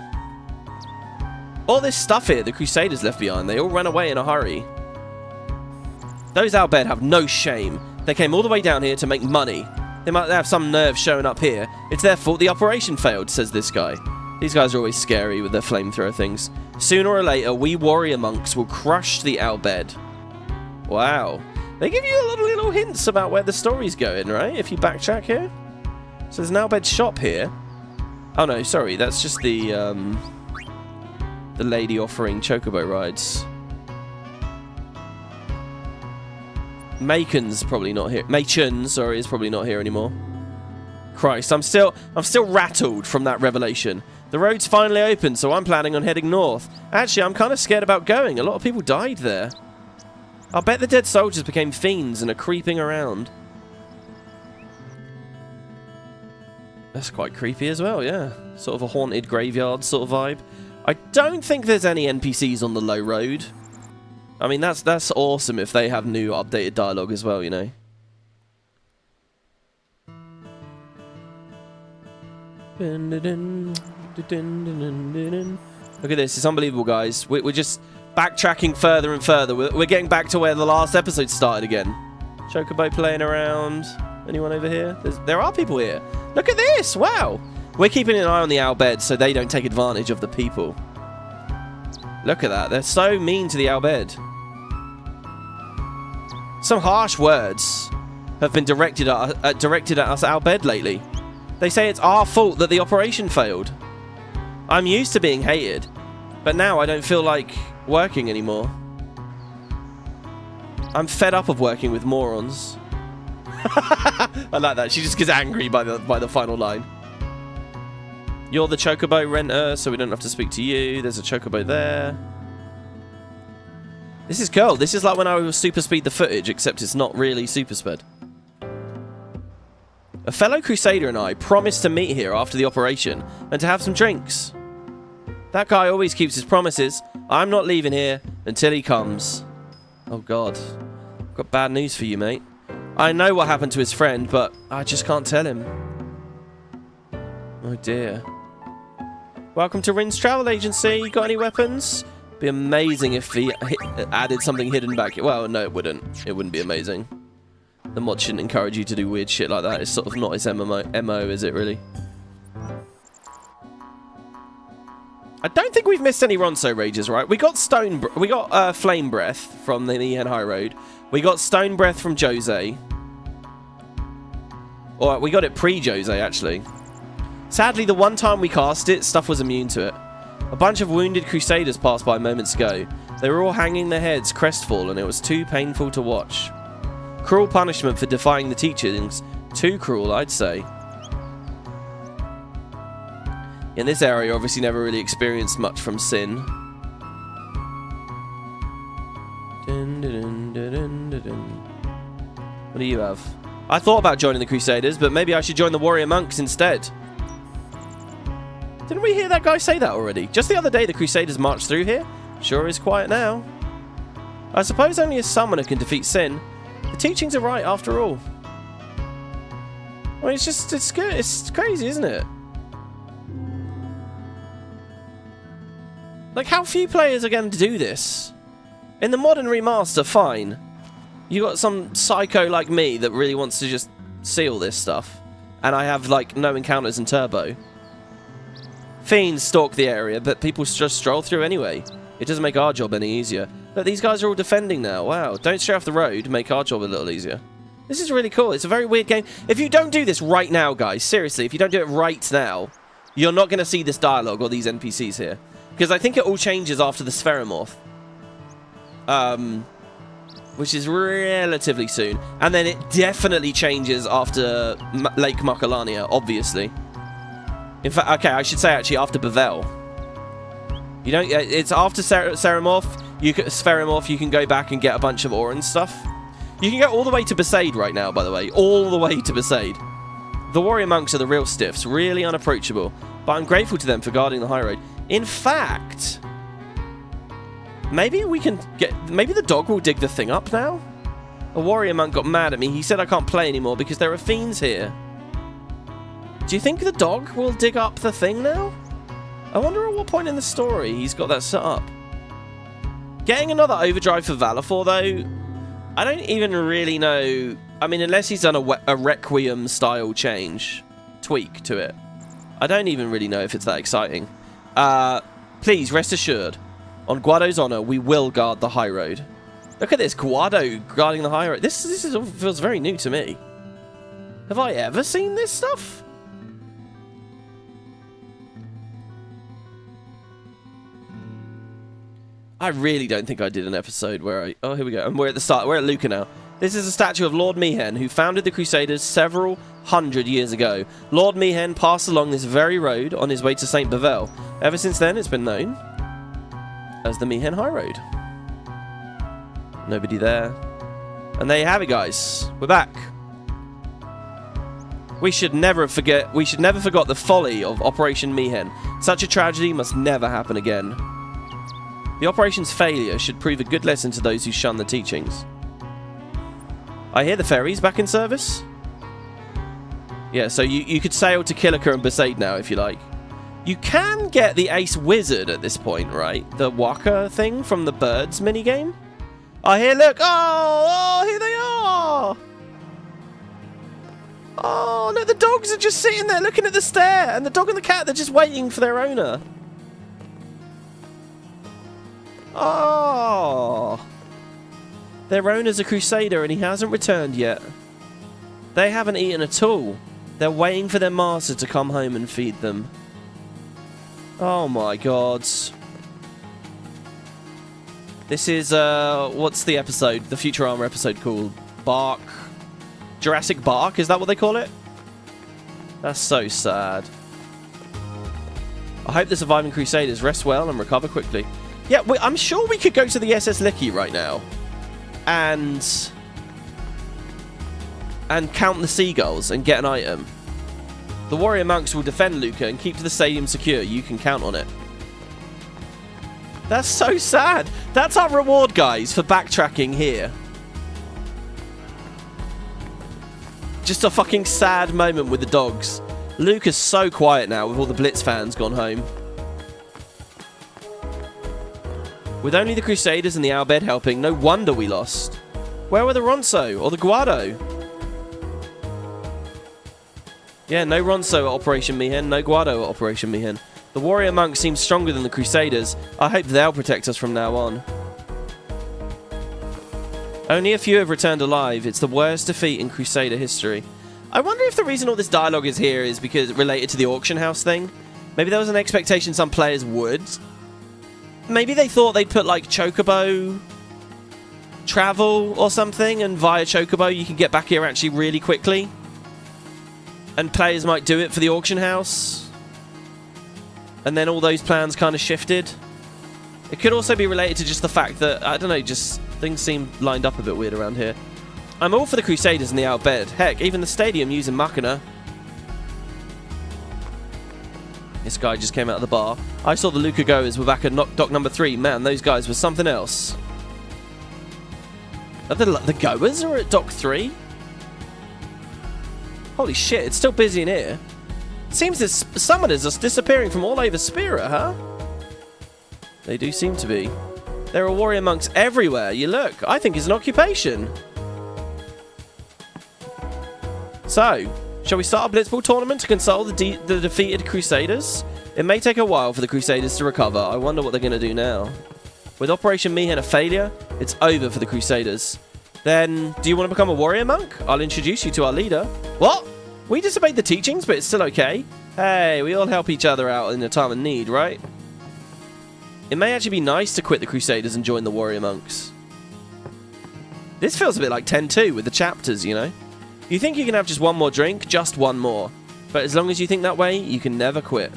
Speaker 1: All this stuff here, the Crusaders left behind, they all ran away in a hurry. Those Al Bhed have no shame. They came all the way down here to make money. They might have some nerve showing up here. It's their fault the operation failed, says this guy. These guys are always scary with their flamethrower things. Sooner or later, we warrior monks will crush the Al Bhed. Wow. They give you a lot of little hints about where the story's going, right? If you backtrack here. So there's an Al Bhed shop here. Oh no, sorry, that's just the lady offering chocobo rides. Macon's probably not here. Machin, sorry, is probably not here anymore. Christ, I'm still rattled from that revelation. The road's finally open, so I'm planning on heading north. Actually, I'm kind of scared about going. A lot of people died there. I'll bet the dead soldiers became fiends and are creeping around. That's quite creepy as well, yeah. Sort of a haunted graveyard sort of vibe. I don't think there's any NPCs on the low road. I mean, that's awesome if they have new updated dialogue as well, you know. Look at this, it's unbelievable, guys. We're just backtracking further and further. We're getting back to where the last episode started again. Chocobo playing around. Anyone over here? There are people here. Look at this, wow. We're keeping an eye on the Al Bhed so they don't take advantage of the people. Look at that, they're so mean to the Al Bhed. Some harsh words have been directed at us Al Bhed lately. They say it's our fault that the operation failed. I'm used to being hated, but now I don't feel like working anymore. I'm fed up of working with morons. I like that. She just gets angry by the final line. You're the chocobo renter, so we don't have to speak to you. There's a chocobo there. This is cool. This is like when I was super speed the footage, except it's not really super speed. A fellow Crusader and I promised to meet here after the operation and to have some drinks. That guy always keeps his promises. I'm not leaving here until he comes. Oh god. I've got bad news for you, mate. I know what happened to his friend, but I just can't tell him. Oh dear. Welcome to Rin's Travel Agency. You got any weapons? Be amazing if he added something hidden back here. Well, no, it wouldn't. It wouldn't be amazing. The mod shouldn't encourage you to do weird shit like that. It's sort of not his MO, is it really? I don't think we've missed any Ronso Rages, right? We got Flame Breath from the Highroad. We got Stone Breath from Djose. Or we got it pre-Djose, actually. Sadly, the one time we cast it, stuff was immune to it. A bunch of wounded Crusaders passed by moments ago. They were all hanging their heads, crestfallen. It was too painful to watch. Cruel punishment for defying the teachings. Too cruel, I'd say. In this area, obviously never really experienced much from Sin. What do you have? I thought about joining the Crusaders, but maybe I should join the Warrior Monks instead. Didn't we hear that guy say that already? Just the other day the Crusaders marched through here? Sure is quiet now. I suppose only a summoner can defeat Sin. The teachings are right after all. I mean, it's good. It's crazy, isn't it? Like, how few players are going to do this? In the modern remaster, fine. You got some psycho like me that really wants to just see all this stuff. And I have, like, no encounters in Turbo. Fiends stalk the area, but people just stroll through anyway. It doesn't make our job any easier. Look, these guys are all defending now. Wow. Don't stray off the road. Make our job a little easier. This is really cool. It's a very weird game. If you don't do this right now, guys, seriously, if you don't do it right now, you're not going to see this dialogue or these NPCs here. Because I think it all changes after the Spheramorph. Which is relatively soon. And then it definitely changes after Lake Makalania, obviously. In fact, okay, I should say actually after Bevel. You don't. It's after Spheramorph. You can sphere him off. You can go back and get a bunch of ore and stuff. You can get all the way to Besaid right now, by the way. All the way to Besaid. The warrior monks are the real stiffs, really unapproachable. But I'm grateful to them for guarding the high road. In fact, maybe we can get... Maybe the dog will dig the thing up now? A warrior monk got mad at me. He said I can't play anymore because there are fiends here. Do you think the dog will dig up the thing now? I wonder at what point in the story he's got that set up. Getting another overdrive for Valifor, though, I don't even really know. I mean, unless he's done a Requiem-style tweak to it. I don't even really know if it's that exciting. Please, rest assured, on Guado's honor, we will guard the high road. Look at this, Guado guarding the high road. This feels very new to me. Have I ever seen this stuff? I really don't think I did an episode where I... Oh, here we go. And we're at the start. We're at Luca now. This is a statue of Lord Mihen, who founded the Crusaders several hundred years ago. Lord Mihen passed along this very road on his way to St. Bevel. Ever since then, it's been known as the Mihen High Road. Nobody there. And there you have it, guys. We're back. We should never forget the folly of Operation Mihen. Such a tragedy must never happen again. The operation's failure should prove a good lesson to those who shun the teachings. I hear the ferry's back in service. Yeah, so you could sail to Kilika and Besaid now if you like. You can get the Ace Wizard at this point, right? The Waka thing from the Birds minigame. Oh, here, look. Oh, here they are. Oh, no, the dogs are just sitting there looking at the stair. And the dog and the cat, they're just waiting for their owner. Oh. Their owner's a Crusader and he hasn't returned yet. They haven't eaten at all. They're waiting for their master to come home and feed them. Oh my god. This is, what's the episode? The Futurama episode called? Bark? Jurassic Bark? Is that what they call it? That's so sad. I hope the surviving Crusaders rest well and recover quickly. Yeah, I'm sure we could go to the SS Licky right now. And count the seagulls and get an item. The warrior monks will defend Luca and keep the stadium secure. You can count on it. That's so sad. That's our reward, guys, for backtracking here. Just a fucking sad moment with the dogs. Luca's so quiet now with all the Blitz fans gone home. With only the Crusaders and the Bhed helping, no wonder we lost. Where were the Ronso or the Guado? Yeah, no Ronso at Operation Mihen, no Guado at Operation Mihen. The warrior monk seems stronger than the Crusaders. I hope they'll protect us from now on. Only a few have returned alive. It's the worst defeat in Crusader history. I wonder if the reason all this dialogue is here is because related to the auction house thing. Maybe there was an expectation some players would. Maybe they thought they'd put like Chocobo travel or something, and via Chocobo you can get back here actually really quickly. And players might do it for the auction house. And then all those plans kind of shifted. It could also be related to just the fact that, I don't know, just things seem lined up a bit weird around here. I'm all for the Crusaders and the Bhed. Heck, even the stadium using Machina. This guy just came out of the bar. I saw the Luca goers were back at dock number 3. Man, those guys were something else. Are the goers are at dock 3? Holy shit, it's still busy in here. Seems the summoners are disappearing from all over Spira, huh? They do seem to be. There are warrior monks everywhere. You look, I think it's an occupation. So, shall we start a Blitzball tournament to console the defeated Crusaders? It may take a while for the Crusaders to recover. I wonder what they're going to do now. With Operation Mihen a failure, it's over for the Crusaders. Then, do you want to become a warrior monk? I'll introduce you to our leader. What? We disobeyed the teachings, but it's still okay. Hey, we all help each other out in a time of need, right? It may actually be nice to quit the Crusaders and join the warrior monks. This feels a bit like 10-2 with the chapters, you know? You think you can have just one more drink? Just one more. But as long as you think that way, you can never quit.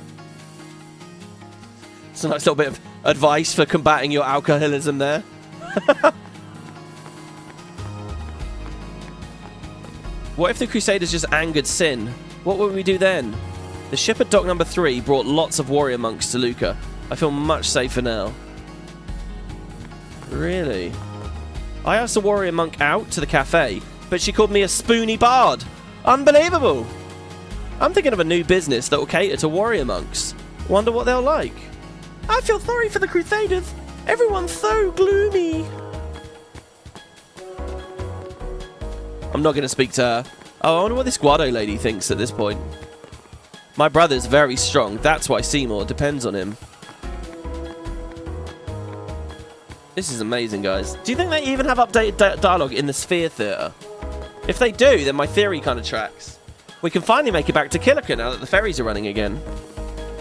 Speaker 1: It's a nice little bit of advice for combating your alcoholism there. What if the Crusaders just angered Sin? What would we do then? The ship at dock number 3 brought lots of warrior monks to Luca. I feel much safer now. Really? I asked a warrior monk out to the cafe, but she called me a spoony bard. Unbelievable! I'm thinking of a new business that will cater to warrior monks. Wonder what they'll like. I feel sorry for the Crusaders. Everyone's so gloomy. I'm not going to speak to her. Oh, I wonder what this Guado lady thinks at this point. My brother's very strong. That's why Seymour depends on him. This is amazing, guys. Do you think they even have updated dialogue in the Sphere Theatre? If they do, then my theory kind of tracks. We can finally make it back to Killica now that the ferries are running again.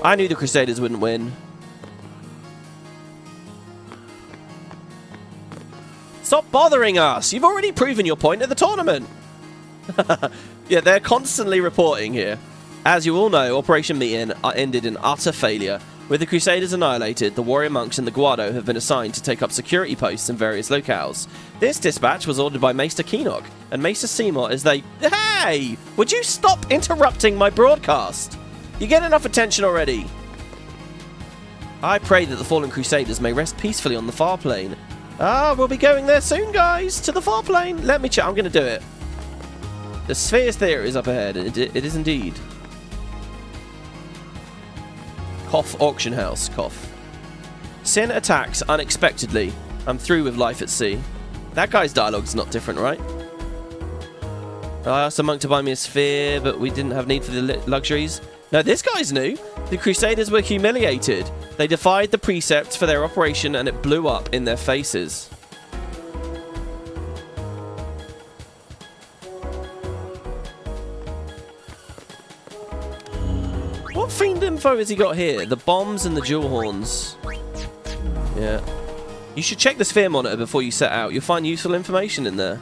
Speaker 1: I knew the Crusaders wouldn't win. Stop bothering us! You've already proven your point at the tournament! Yeah, they're constantly reporting here. As you all know, Operation Meeting ended in utter failure. With the Crusaders annihilated, the warrior monks and the Guado have been assigned to take up security posts in various locales. This dispatch was ordered by Maester Keenock and Maester Seymour as they... Hey! Would you stop interrupting my broadcast? You get enough attention already. I pray that the fallen Crusaders may rest peacefully on the Farplane. Ah, we'll be going there soon, guys, to the Farplane. Let me check. I'm going to do it. The Sphere's Theatre is up ahead. It is indeed. Cough auction house. Cough. Sin attacks unexpectedly. I'm through with life at sea. That guy's dialogue's not different, right? I asked a monk to buy me a sphere, but we didn't have need for the luxuries. No, this guy's new. The Crusaders were humiliated. They defied the precepts for their operation and it blew up in their faces. What fiend info has he got here? The bombs and the jewel horns. Yeah. You should check the sphere monitor before you set out. You'll find useful information in there.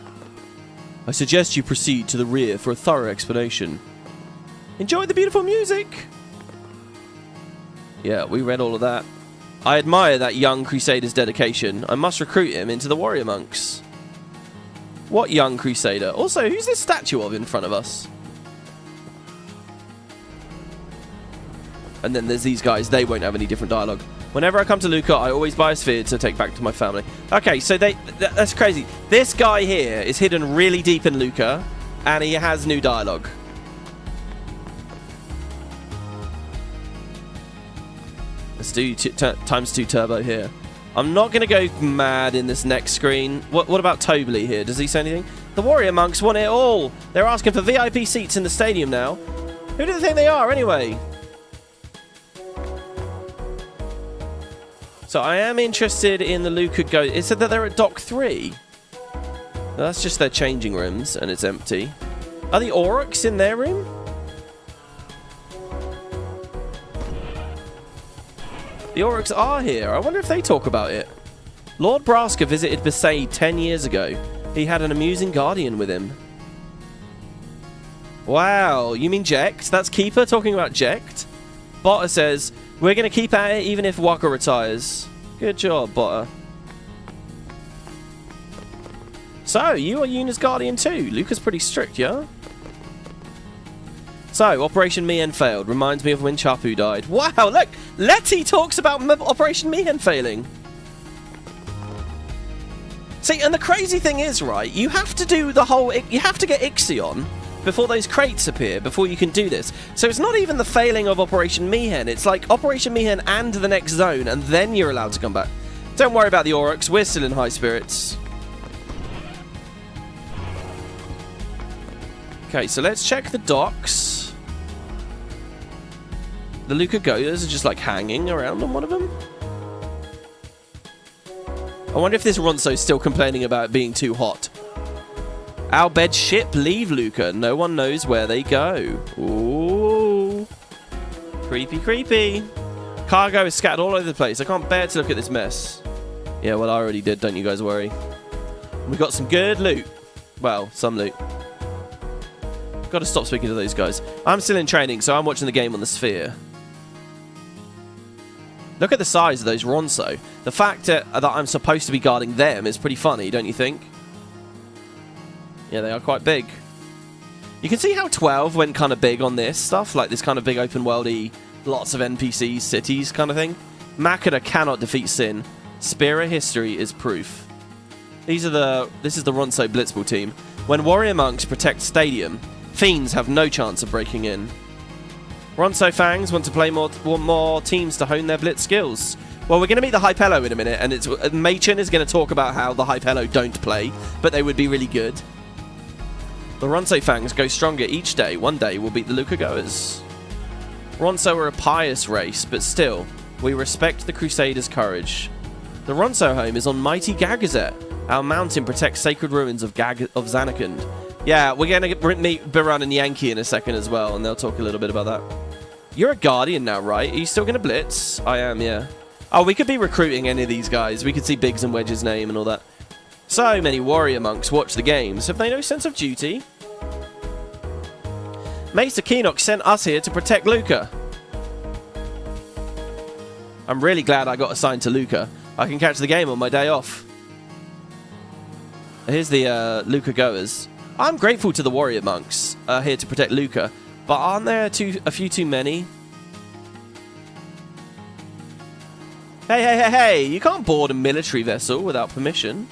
Speaker 1: I suggest you proceed to the rear for a thorough explanation. Enjoy the beautiful music! Yeah, we read all of that. I admire that young Crusader's dedication. I must recruit him into the warrior monks. What young Crusader? Also, who's this statue of in front of us? And then there's these guys. They won't have any different dialogue. Whenever I come to Luca, I always buy a sphere to take back to my family. Okay, so that's crazy. This guy here is hidden really deep in Luca, and he has new dialogue. Let's do ×2 turbo here. I'm not going to go mad in this next screen. What about Tobley here? Does he say anything? The warrior monks want it all. They're asking for VIP seats in the stadium now. Who do they think they are anyway? So I am interested in the Luca go. It said that they're at dock 3. That's just their changing rooms, and it's empty. Are the Aurochs in their room? The Aurochs are here. I wonder if they talk about it. Lord Braska visited Besaid 10 years ago. He had an amusing guardian with him. Wow, you mean Jekt? That's Keeper talking about Jekt? Botta says, we're going to keep at it even if Waka retires. Good job, Botta. So, you are Yuna's guardian too. Luca's pretty strict, yeah? So, Operation Mihen failed. Reminds me of when Chapu died. Wow, look! Letty talks about Operation Mihen failing. See, and the crazy thing is, right, you have to do the whole... You have to get Ixion before those crates appear, before you can do this. So it's not even the failing of Operation Mihen. It's like Operation Mihen and the next zone, and then you're allowed to come back. Don't worry about the Aurochs. We're still in high spirits. Okay, so let's check the docks. The Luca Godas are just like hanging around on one of them. I wonder if this Ronso's still complaining about it being too hot. Our Bhed ship leave Luca. No one knows where they go. Ooh. Creepy, creepy. Cargo is scattered all over the place. I can't bear to look at this mess. Yeah, well, I already did. Don't you guys worry. We got some good loot. Well, some loot. Got to stop speaking to those guys. I'm still in training, so I'm watching the game on the Sphere. Look at the size of those Ronso. The fact that I'm supposed to be guarding them is pretty funny, don't you think? Yeah, they are quite big. You can see how 12 went kind of big on this stuff, like this kind of big open worldy, lots of NPCs, cities kind of thing. Makeda cannot defeat Sin. Spear of history is proof. This is the Ronso Blitzball team. When warrior monks protect stadium, fiends have no chance of breaking in. Ronso Fangs want to play more teams to hone their blitz skills. Well, we're going to meet the Hypello in a minute, and Machen is going to talk about how the Hypello don't play, but they would be really good. The Ronso Fangs go stronger each day. One day we'll beat the Luca goers. Ronso are a pious race, but still, we respect the Crusaders' courage. The Ronso home is on mighty Gagazet. Our mountain protects sacred ruins of Zanarkand. Yeah, we're going to meet Biran and Yankee in a second as well, and they'll talk a little bit about that. You're a Guardian now, right? Are you still going to blitz? I am, yeah. Oh, we could be recruiting any of these guys. We could see Biggs and Wedge's name and all that. So many warrior monks watch the games. Have they no sense of duty? Maester Keenock sent us here to protect Luca. I'm really glad I got assigned to Luca. I can catch the game on my day off. Here's the Luca goers. I'm grateful to the warrior monks here to protect Luca, but aren't there a few too many? Hey, you can't board a military vessel without permission.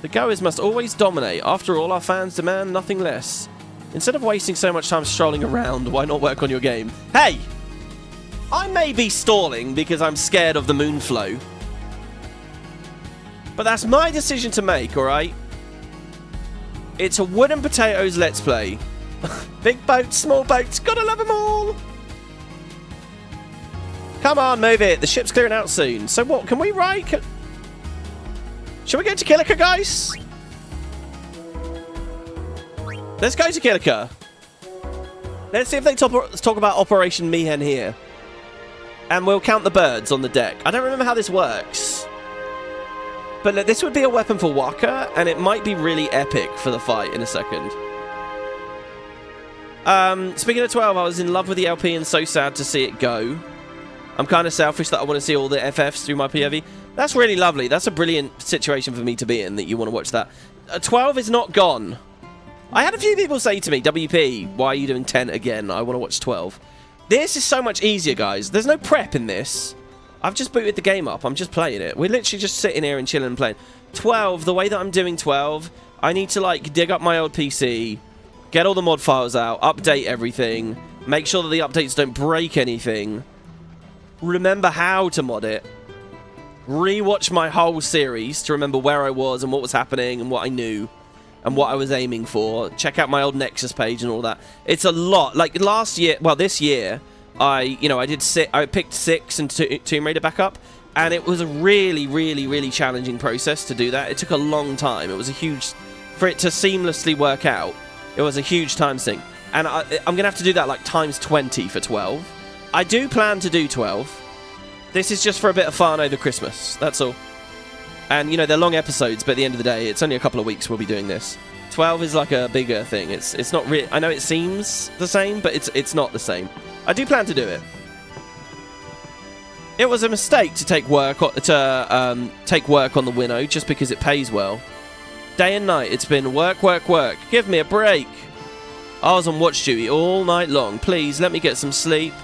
Speaker 1: The goers must always dominate. After all, our fans demand nothing less. Instead of wasting so much time strolling around, why not work on your game? Hey! I may be stalling because I'm scared of the Moonflow. But that's my decision to make, alright? It's a WoodenPotatoes Let's Play. Big boats, small boats, gotta love them all! Come on, move it. The ship's clearing out soon. So what, can we ride? Shall we go to Kilika, guys? Let's go to Kilika. Let's see if they talk about Operation Mihen here. And we'll count the birds on the deck. I don't remember how this works. But look, this would be a weapon for Waka, and it might be really epic for the fight in a second. Speaking of 12, I was in love with the LP and so sad to see it go. I'm kind of selfish that I want to see all the FFs through my POV. That's really lovely. That's a brilliant situation for me to be in, that you want to watch that. 12 is not gone. I had a few people say to me, WP, why are you doing 10 again? I want to watch 12. This is so much easier, guys. There's no prep in this. I've just booted the game up. I'm just playing it. We're literally just sitting here and chilling and playing. 12, the way that I'm doing 12, I need to, like, dig up my old PC, get all the mod files out, update everything, make sure that the updates don't break anything, remember how to mod it, rewatch my whole series to remember where I was and what was happening and what I knew and what I was aiming for, check out my old Nexus page and all that. It's a lot. Like, last year, well, this year, I picked 6 and Tomb Raider back up, and it was a really, really, really challenging process to do that. It took a long time. It was a huge... For it to seamlessly work out, it was a huge time sink. And I'm going to have to do that, like, times 20 for 12. I do plan to do 12. This is just for a bit of fun over Christmas. That's all. And, you know, they're long episodes, but at the end of the day, it's only a couple of weeks we'll be doing this. 12 is like a bigger thing. It's not really... I know it seems the same, but it's not the same. I do plan to do it. It was a mistake to take work on the Winnow just because it pays well. Day and night, it's been work, work, work. Give me a break. I was on watch duty all night long. Please, let me get some sleep.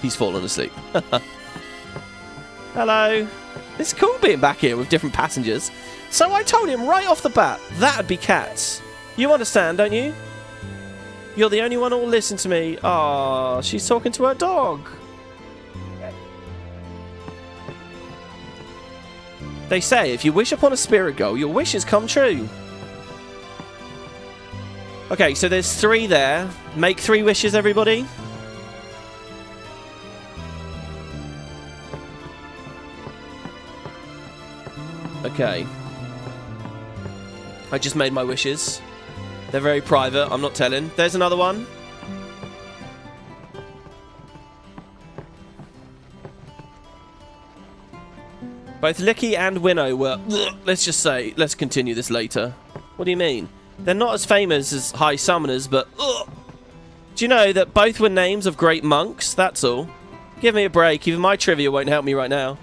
Speaker 1: He's fallen asleep. Hello. It's cool being back here with different passengers. So I told him right off the bat, that'd be cats. You understand, don't you? You're the only one who'll listen to me. Aww, she's talking to her dog. They say if you wish upon a spirit goal, your wishes come true. Okay, so there's 3 there. Make 3 wishes, everybody. Okay. I just made my wishes. They're very private, I'm not telling. There's another one. Both Licky and Winnow were... Let's just say, let's continue this later. What do you mean? They're not as famous as High Summoners, but... Do you know that both were names of great monks? That's all. Give me a break. Even my trivia won't help me right now.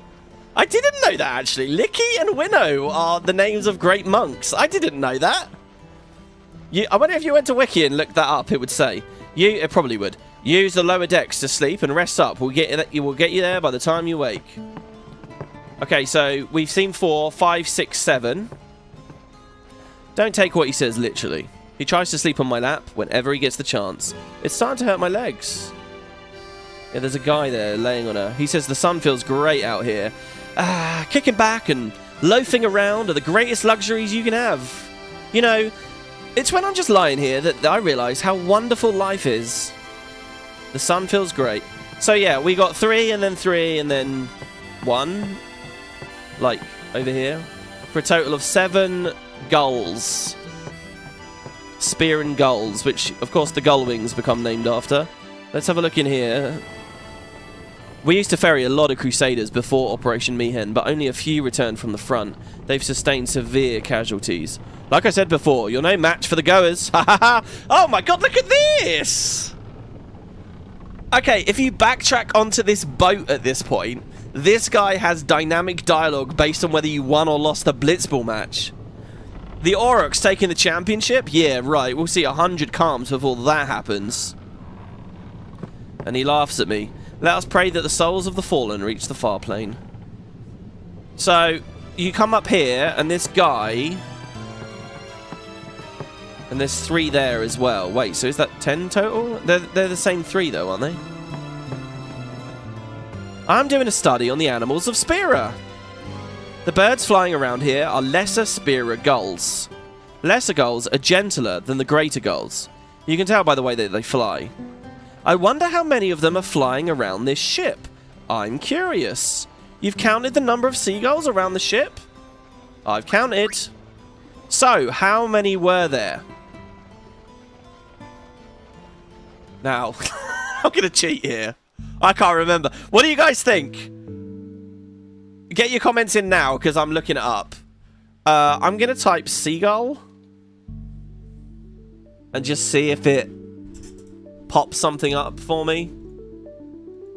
Speaker 1: I didn't know that, actually. Licky and Winnow are the names of great monks. I didn't know that. I wonder if you went to Wiki and looked that up, it would say. It probably would. Use the lower decks to sleep and rest up. We'll get you there by the time you wake. Okay, so we've seen 4, 5, 6, 7. Don't take what he says literally. He tries to sleep on my lap whenever he gets the chance. It's starting to hurt my legs. Yeah, there's a guy there laying on her. He says the sun feels great out here. Kicking back and loafing around are the greatest luxuries you can have. You know, it's when I'm just lying here that I realise how wonderful life is. The sun feels great. So yeah, we got 3 and then 1. Like, over here. For a total of 7 gulls. Spear and gulls, which, of course, the gull wings become named after. Let's have a look in here. We used to ferry a lot of Crusaders before Operation Mi'ihen, but only a few returned from the front. They've sustained severe casualties. Like I said before, you're no match for the goers. Ha ha ha! Oh my god, look at this! Okay, if you backtrack onto this boat at this point, this guy has dynamic dialogue based on whether you won or lost the Blitzball match. The Aurochs taking the championship? Yeah, right. We'll see 100 calms before that happens. And he laughs at me. Let us pray that the souls of the fallen reach the Farplane. So, you come up here, and this guy... And there's 3 there as well. Wait, so is that 10 total? They're the same 3, though, aren't they? I'm doing a study on the animals of Spira. The birds flying around here are lesser Spira gulls. Lesser gulls are gentler than the greater gulls. You can tell by the way that they fly. I wonder how many of them are flying around this ship. I'm curious. You've counted the number of seagulls around the ship? I've counted. So, how many were there? Now, I'm going to cheat here. I can't remember. What do you guys think? Get your comments in now, because I'm looking it up. I'm going to type seagull. And just see if it pops something up for me.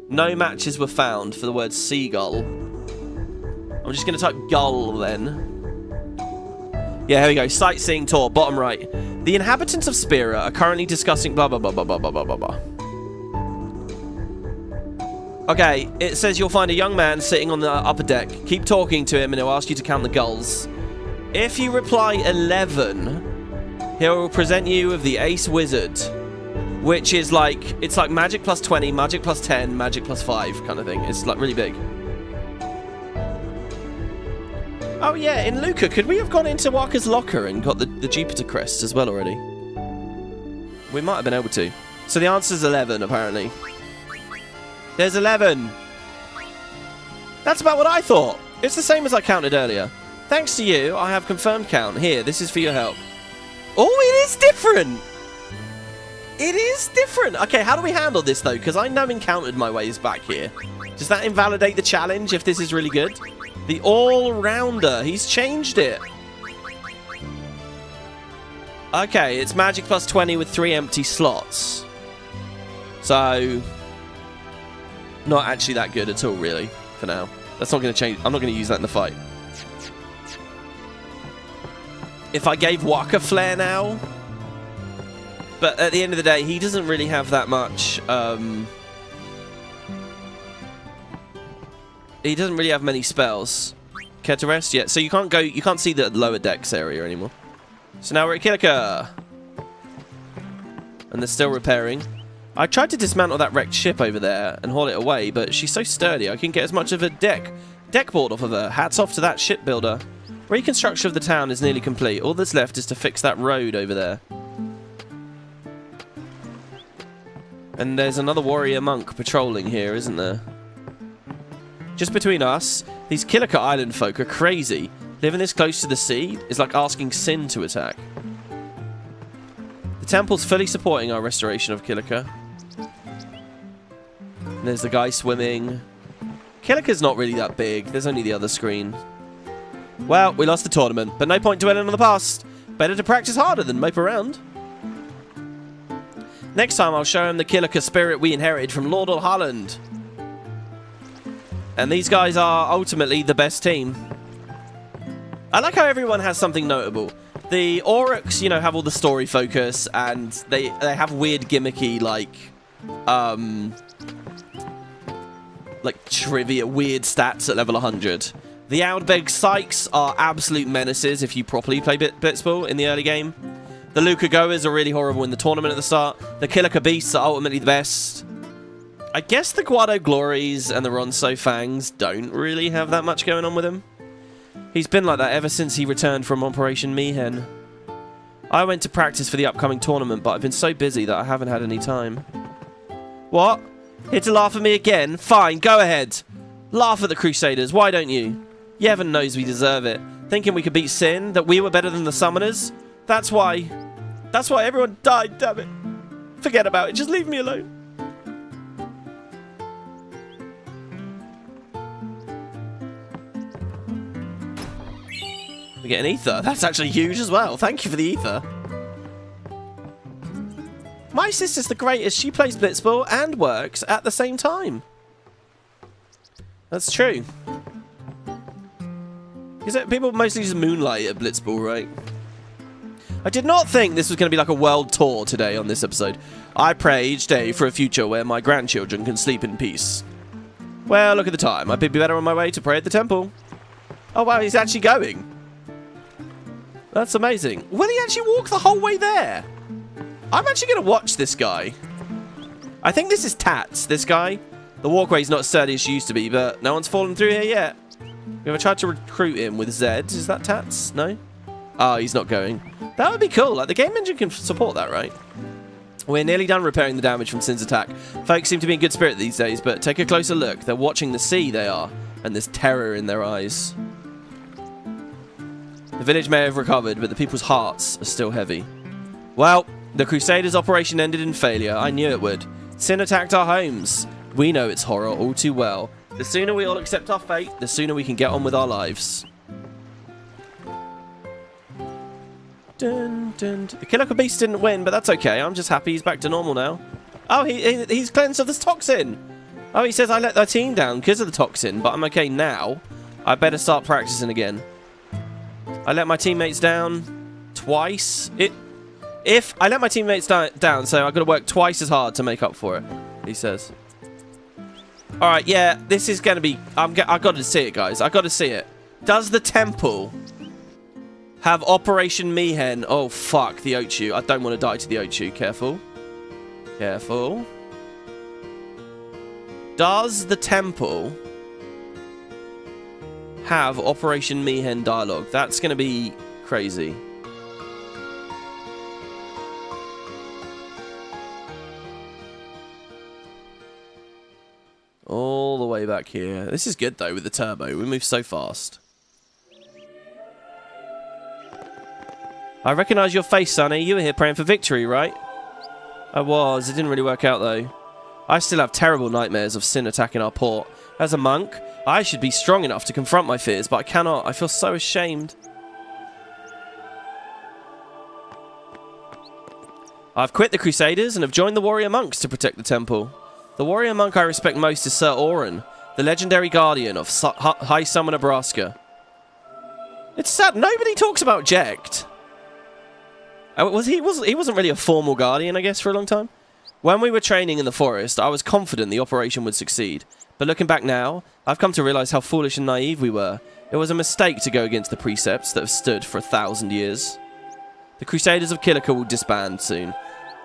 Speaker 1: No matches were found for the word seagull. I'm just going to type gull then. Yeah, here we go. Sightseeing tour, bottom right. The inhabitants of Spira are currently discussing blah, blah, blah, blah, blah, blah, blah, blah. Okay, it says you'll find a young man sitting on the upper deck. Keep talking to him and he'll ask you to count the gulls. If you reply 11, he'll present you with the Ace Wizard, which is like, it's like magic plus 20, magic plus 10, magic plus 5 kind of thing. It's like really big. Oh yeah, in Luca, could we have gone into Waka's locker and got the Jupiter crest as well already? We might have been able to. So the answer's 11, apparently. There's 11. That's about what I thought. It's the same as I counted earlier. Thanks to you, I have confirmed count. Here, this is for your help. Oh, it is different. It is different. Okay, how do we handle this, though? Because I know encountered my ways back here. Does that invalidate the challenge if this is really good? The all-rounder. He's changed it. Okay, it's magic plus 20 with 3 empty slots. So... not actually that good at all, really, for now. That's not going to change. I'm not going to use that in the fight. If I gave Waka Flare now... but at the end of the day, he doesn't really have that much... he doesn't really have many spells. Care to rest? Yeah, so you can't go... you can't see the lower decks area anymore. So now we're at Kilika. And they're still repairing. I tried to dismantle that wrecked ship over there and haul it away, but she's so sturdy I can get as much of a deckboard off of her. Hats off to that shipbuilder. Reconstruction of the town is nearly complete. All that's left is to fix that road over there. And there's another warrior monk patrolling here, isn't there? Just between us, these Kilika Island folk are crazy. Living this close to the sea is like asking Sin to attack. The temple's fully supporting our restoration of Kilika. And there's the guy swimming. Kilika's not really that big. There's only the other screen. Well, we lost the tournament, but no point dwelling on the past. Better to practice harder than mope around. Next time I'll show him the Kilika spirit we inherited from Lord Holland. And these guys are ultimately the best team. I like how everyone has something notable. The Aurochs, you know, have all the story focus, and they have weird gimmicky, like trivia, weird stats at level 100. The Outbeg Sykes are absolute menaces if you properly play Blitzball in the early game. The Luca Goers are really horrible in the tournament at the start. The Killer Beasts are ultimately the best. I guess the Guado Glories and the Ronso Fangs don't really have that much going on with him. He's been like that ever since he returned from Operation Mihen. I went to practice for the upcoming tournament, but I've been so busy that I haven't had any time. What? Here to laugh at me again? Fine, go ahead. Laugh at the Crusaders, why don't you? Yevon knows we deserve it. Thinking we could beat Sin, that we were better than the Summoners? That's why everyone died, damn it. Forget about it, just leave me alone. We get an ether. That's actually huge as well. Thank you for the ether. My sister's the greatest. She plays Blitzball and works at the same time. That's true. People mostly just moonlight at Blitzball, right? I did not think this was going to be like a world tour today on this episode. I pray each day for a future where my grandchildren can sleep in peace. Well, look at the time. I'd be better on my way to pray at the temple. Oh, wow, he's actually going. That's amazing. Will he actually walk the whole way there? I'm actually going to watch this guy. I think this is Tats, this guy. The walkway's not as sturdy as she used to be, but no one's fallen through here yet. We ever tried to recruit him with Zed? Is that Tats? No? Oh, he's not going. That would be cool. Like, the game engine can support that, right? We're nearly done repairing the damage from Sin's attack. Folks seem to be in good spirit these days, but take a closer look. They're watching the sea, they are. And there's terror in their eyes. The village may have recovered, but the people's hearts are still heavy. Well, the Crusaders' operation ended in failure. I knew it would. Sin attacked our homes. We know its horror all too well. The sooner we all accept our fate, the sooner we can get on with our lives. Dun, dun, dun. The Killer Beast didn't win, but that's okay. I'm just happy he's back to normal now. Oh, he's cleansed of this toxin. Oh, he says I let their team down because of the toxin, but I'm okay now. I better start practicing again. I let my teammates down twice. If I let my teammates down, so I've got to work twice as hard to make up for it, he says. All right, yeah, this is going to be... I've got to see it, guys. I've got to see it. Does the temple have Operation Mihen? Oh, fuck, the Ochu. I don't want to die to the Ochu. Careful. Careful. Does the temple have Operation Mihen dialogue? That's going to be crazy. All the way back here. This is good, though, with the turbo. We move so fast. I recognise your face, Sonny. You were here praying for victory, right? I was. It didn't really work out, though. I still have terrible nightmares of Sin attacking our port. As a monk, I should be strong enough to confront my fears, but I cannot. I feel so ashamed. I've quit the Crusaders and have joined the warrior monks to protect the temple. The warrior monk I respect most is Sir Auron, the legendary guardian of High Summer, Nebraska. It's sad, nobody talks about Jecht. He wasn't really a formal guardian, I guess, for a long time. When we were training in the forest, I was confident the operation would succeed. But looking back now, I've come to realize how foolish and naive we were. It was a mistake to go against the precepts that have stood for 1,000 years. The Crusaders of Kilika will disband soon,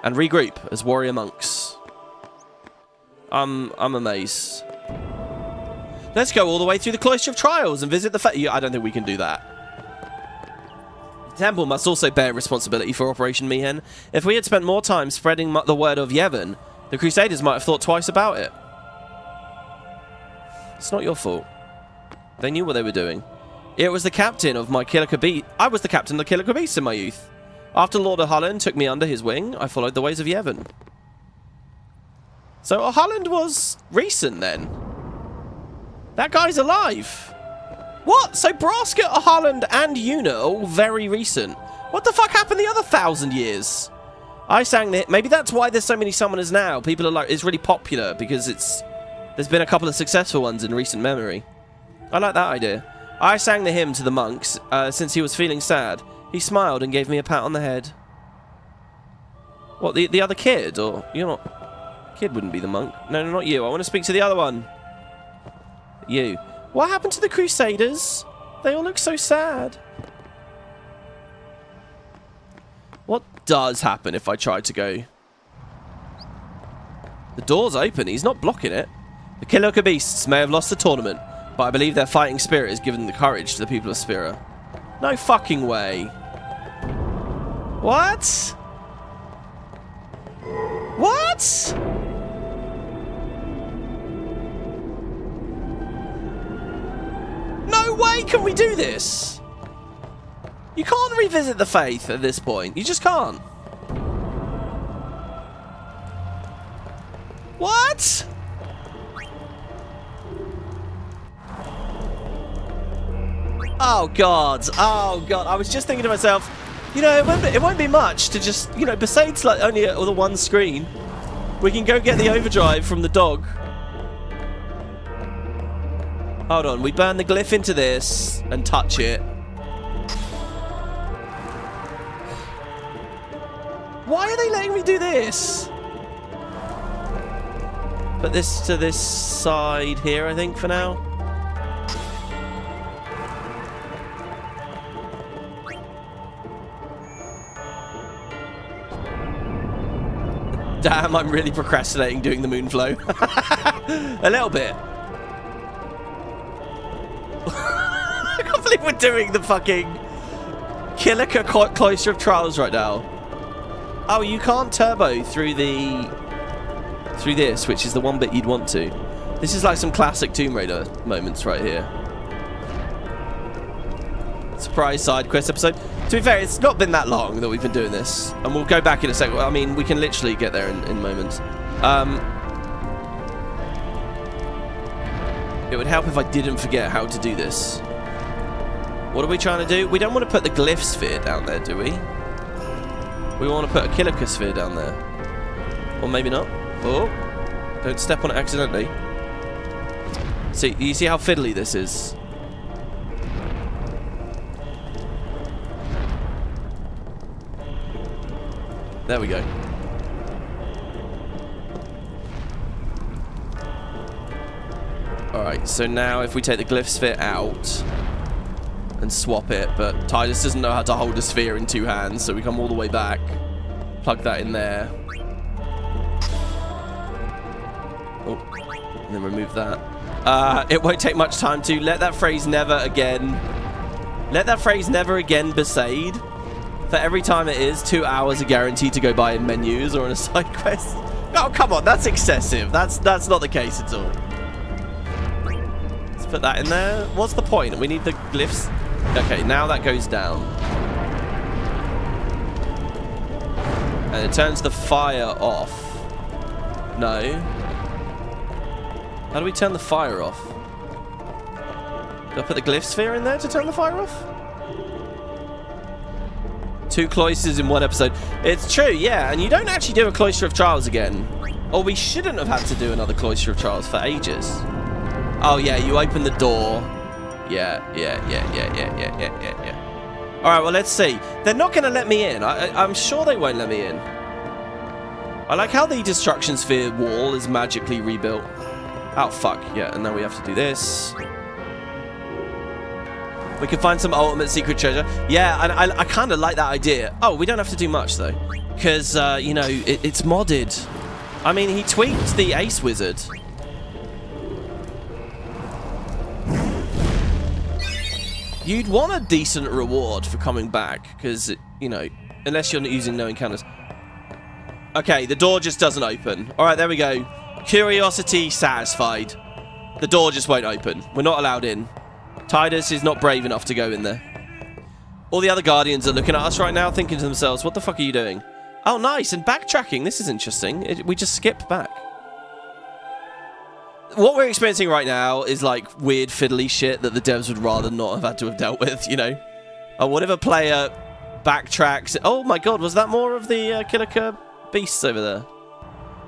Speaker 1: and regroup as warrior monks. I'm amazed. Let's go all the way through the Cloister of Trials and visit the... I don't think we can do that. The temple must also bear responsibility for Operation Mihen. If we had spent more time spreading the word of Yevon, the Crusaders might have thought twice about it. It's not your fault. They knew what they were doing. It was the captain of my Killer Beast. I was the captain of the Killer Beast in my youth. After Lord O'Holland took me under his wing, I followed the ways of Yevon. So O'Holland was recent then. That guy's alive. What? So Braska, O'Holland, and Yuna are all very recent. What the fuck happened the other 1,000 years? I sang that. Maybe that's why there's so many summoners now. People are like, it's really popular because it's There's been a couple of successful ones in recent memory. I like that idea. I sang the hymn to the monks since he was feeling sad. He smiled and gave me a pat on the head. What, the other kid? Or you're not... Kid wouldn't be the monk. No, not you. I want to speak to the other one. You. What happened to the Crusaders? They all look so sad. What does happen if I try to go... The door's open. He's not blocking it. The Killer Beasts may have lost the tournament, but I believe their fighting spirit has given the courage to the people of Spira. No fucking way. What? What? No way can we do this. You can't revisit the faith at this point. You just can't. What? Oh god, oh god. I was just thinking to myself, you know, it won't be much to just, you know, Besaid's like only the one screen. We can go get the overdrive from the dog. Hold on, we burn the glyph into this and touch it. Why are they letting me do this? Put this to this side here, I think, for now. Damn, I'm really procrastinating doing the Moonflow. A little bit. I can't believe we're doing the fucking Killer Cloister of Trials right now. Oh, you can't turbo through this, which is the one bit you'd want to. This is like some classic Tomb Raider moments right here. Surprise side quest episode. To be fair, it's not been that long that we've been doing this, and we'll go back in a second. I mean, we can literally get there in moments. It would help if I didn't forget how to do this. What are we trying to do? We don't want to put the glyph sphere down there, do we? We want to put a Kilica sphere down there. Or maybe not. Oh, don't step on it accidentally. See, you see how fiddly this is? There we go. Alright, so now if we take the glyph sphere out and swap it, but Titus doesn't know how to hold a sphere in two hands, so we come all the way back. Plug that in there. Oh, and then remove that. It won't take much time to let that phrase never again. Let that phrase never again Besaid. For every time it is, 2 hours are guaranteed to go by in menus or in a side quest. Oh, come on, that's excessive. That's not the case at all. Let's put that in there. What's the point? We need the glyphs. Okay, now that goes down. And it turns the fire off. No. How do we turn the fire off? Do I put the glyph sphere in there to turn the fire off? 2 cloisters in one episode. It's true, yeah, and you don't actually do a Cloister of Trials again. Or we shouldn't have had to do another Cloister of Trials for ages. Oh yeah, you open the door. Yeah. Alright, well, let's see. They're not going to let me in. I'm sure they won't let me in. I like how the Destruction Sphere wall is magically rebuilt. Oh, fuck. Yeah, and now we have to do this. We can find some ultimate secret treasure. Yeah, and I kind of like that idea. Oh, we don't have to do much, though. Because, you know, it's modded. I mean, he tweaked the Ace Wizard. You'd want a decent reward for coming back. Because, you know, unless you're using no encounters. Okay, the door just doesn't open. All right, there we go. Curiosity satisfied. The door just won't open. We're not allowed in. Titus is not brave enough to go in there. All the other Guardians are looking at us right now, thinking to themselves, what the fuck are you doing? Oh, nice. And backtracking. This is interesting. We just skipped back. What we're experiencing right now is like weird fiddly shit that the devs would rather not have had to have dealt with, you know? Whatever player backtracks... Oh my god, was that more of the Killer Beasts over there?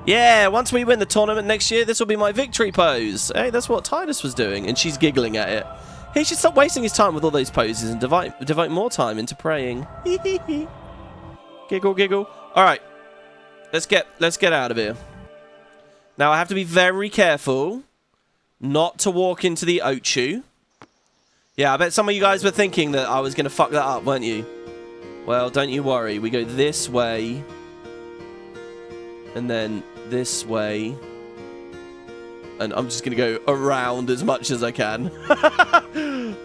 Speaker 1: Yeah, once we win the tournament next year, this will be my victory pose. Hey, that's what Titus was doing, and she's giggling at it. He should stop wasting his time with all those poses and devote more time into praying. Giggle, giggle. All right, let's get out of here. Now I have to be very careful not to walk into the Ochu. Yeah, I bet some of you guys were thinking that I was going to fuck that up, weren't you? Well, don't you worry. We go this way. And then this way. And I'm just going to go around as much as I can.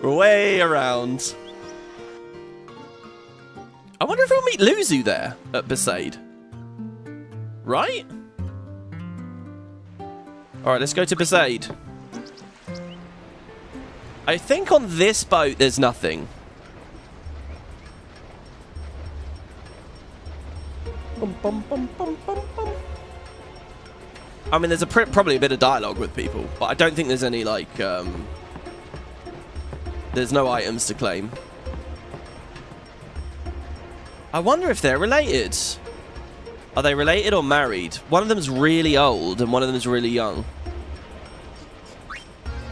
Speaker 1: Way around. I wonder if we'll meet Luzu there at Besaid. Right? Alright, let's go to Besaid. I think on this boat there's nothing. I mean, there's probably a bit of dialogue with people, but I don't think there's any, like, there's no items to claim. I wonder if they're related. Are they related or married? One of them's really old and one of them's really young.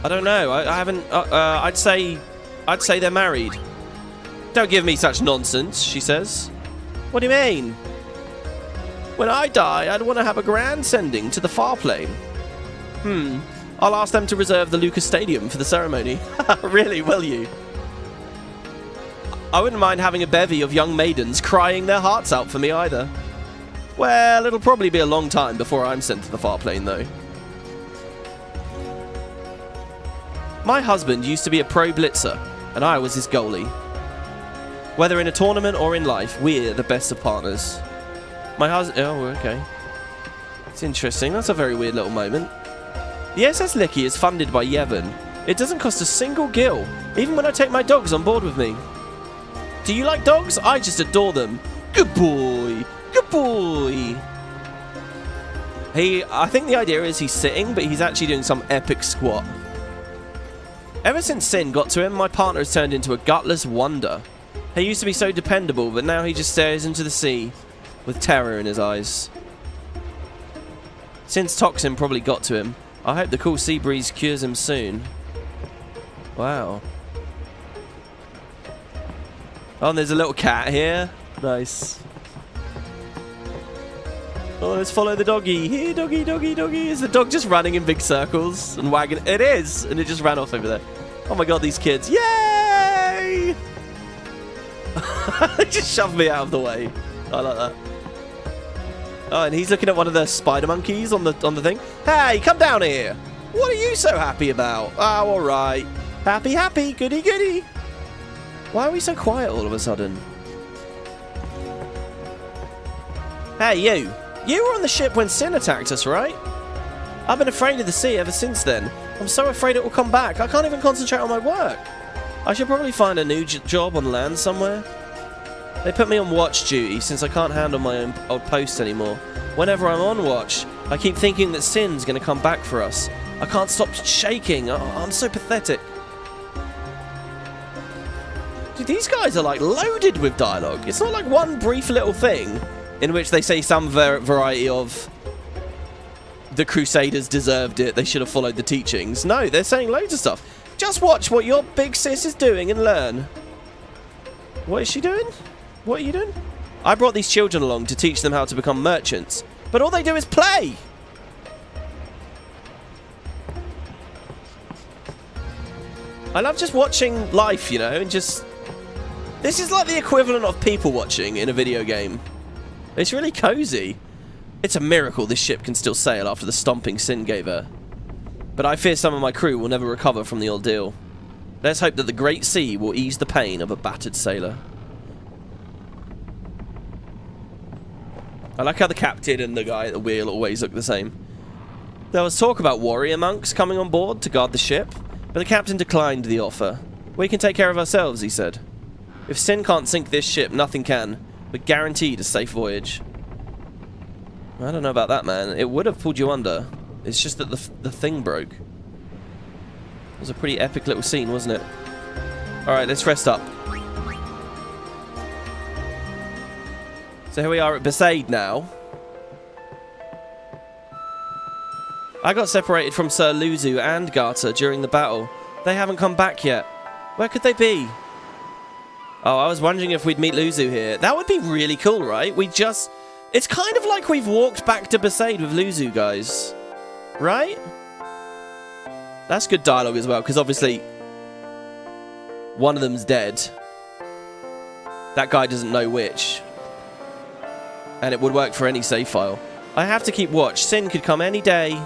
Speaker 1: I don't know. I haven't. I'd say they're married. Don't give me such nonsense, she says. What do you mean? When I die, I'd want to have a grand sending to the Farplane. I'll ask them to reserve the Luca Stadium for the ceremony. Really, will you? I wouldn't mind having a bevy of young maidens crying their hearts out for me either. Well, it'll probably be a long time before I'm sent to the Farplane, though. My husband used to be a pro blitzer, and I was his goalie. Whether in a tournament or in life, we're the best of partners. My husband... Oh, okay. It's interesting. That's a very weird little moment. The SS Licky is funded by Yevon. It doesn't cost a single gil, even when I take my dogs on board with me. Do you like dogs? I just adore them. Good boy. Good boy. I think the idea is he's sitting, but he's actually doing some epic squat. Ever since Sin got to him, my partner has turned into a gutless wonder. He used to be so dependable, but now he just stares into the sea with terror in his eyes. Sin's toxin probably got to him. I hope the cool sea breeze cures him soon. Wow. Oh, and there's a little cat here. Nice. Oh, let's follow the doggy. Here, doggy, doggy, doggy. Is the dog just running in big circles and wagging? It is! And it just ran off over there. Oh my god, these kids. Yay! They just shoved me out of the way. I like that. Oh, and he's looking at one of the spider monkeys on the thing. Hey, come down here. What are you so happy about? Oh, alright. Happy, happy. Goody, goody. Why are we so quiet all of a sudden? Hey, you. You were on the ship when Sin attacked us, right? I've been afraid of the sea ever since then. I'm so afraid it will come back. I can't even concentrate on my work. I should probably find a new job on land somewhere. They put me on watch duty since I can't handle my own old post anymore. Whenever I'm on watch, I keep thinking that Sin's going to come back for us. I can't stop shaking. I'm so pathetic. Dude, these guys are like loaded with dialogue. It's not like one brief little thing in which they say some variety of the Crusaders deserved it, they should have followed the teachings. No, they're saying loads of stuff. Just watch what your big sis is doing and learn. What is she doing? What are you doing? I brought these children along to teach them how to become merchants, but all they do is play. I love just watching life, you know, and just... This is like the equivalent of people watching in a video game. It's really cozy. It's a miracle this ship can still sail after the stomping Sin gave her. But I fear some of my crew will never recover from the ordeal. Let's hope that the great sea will ease the pain of a battered sailor. I like how the captain and the guy at the wheel always look the same. There was talk about warrior monks coming on board to guard the ship, but the captain declined the offer. We can take care of ourselves, he said. If Sin can't sink this ship, nothing can. We're guaranteed a safe voyage. I don't know about that, man. It would have pulled you under. It's just that the thing broke. It was a pretty epic little scene, wasn't it? Alright, let's rest up. So here we are at Besaid now. I got separated from Sir Luzu and Garter during the battle. They haven't come back yet. Where could they be? Oh, I was wondering if we'd meet Luzu here. That would be really cool, right? It's kind of like we've walked back to Besaid with Luzu, guys. Right? That's good dialogue as well, because obviously one of them's dead. That guy doesn't know which. And it would work for any save file. I have to keep watch. Sin could come any day.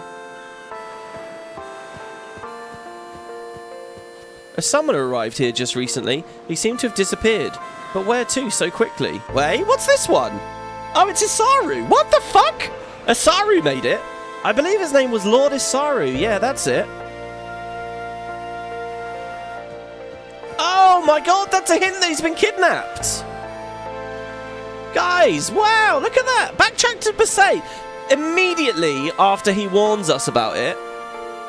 Speaker 1: A summoner arrived here just recently. He seemed to have disappeared. But where to so quickly? Wait, what's this one? Oh, it's Isaaru. What the fuck? Isaaru made it. I believe his name was Lord Isaaru. Yeah, that's it. Oh my god, that's a hint that he's been kidnapped. Guys, wow, look at that. Backtrack to Besaid. Immediately after he warns us about it,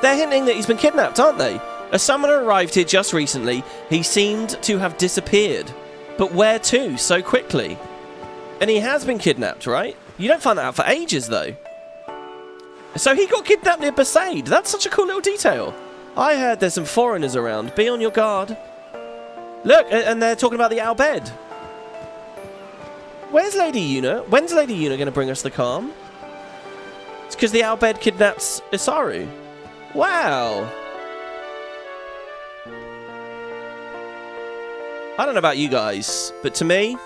Speaker 1: they're hinting that he's been kidnapped, aren't they? A summoner arrived here just recently. He seemed to have disappeared. But where to so quickly? And he has been kidnapped, right? You don't find that out for ages, though. So he got kidnapped near Besaid. That's such a cool little detail. I heard there's some foreigners around. Be on your guard. Look, and they're talking about the Bhed. Where's Lady Yuna? When's Lady Yuna going to bring us the calm? It's because the Bhed kidnaps Isaaru. Wow. I don't know about you guys, but to me,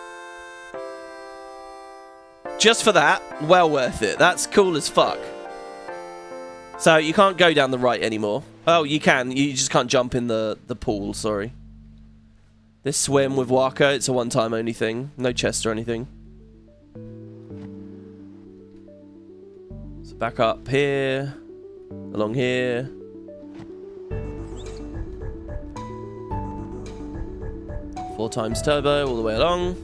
Speaker 1: just for that, well worth it. That's cool as fuck. So you can't go down the right anymore. Oh, you can. You just can't jump in the pool, sorry. This swim with Waka, it's a one-time only thing. No chest or anything. So back up here. Along here. Four times turbo all the way along.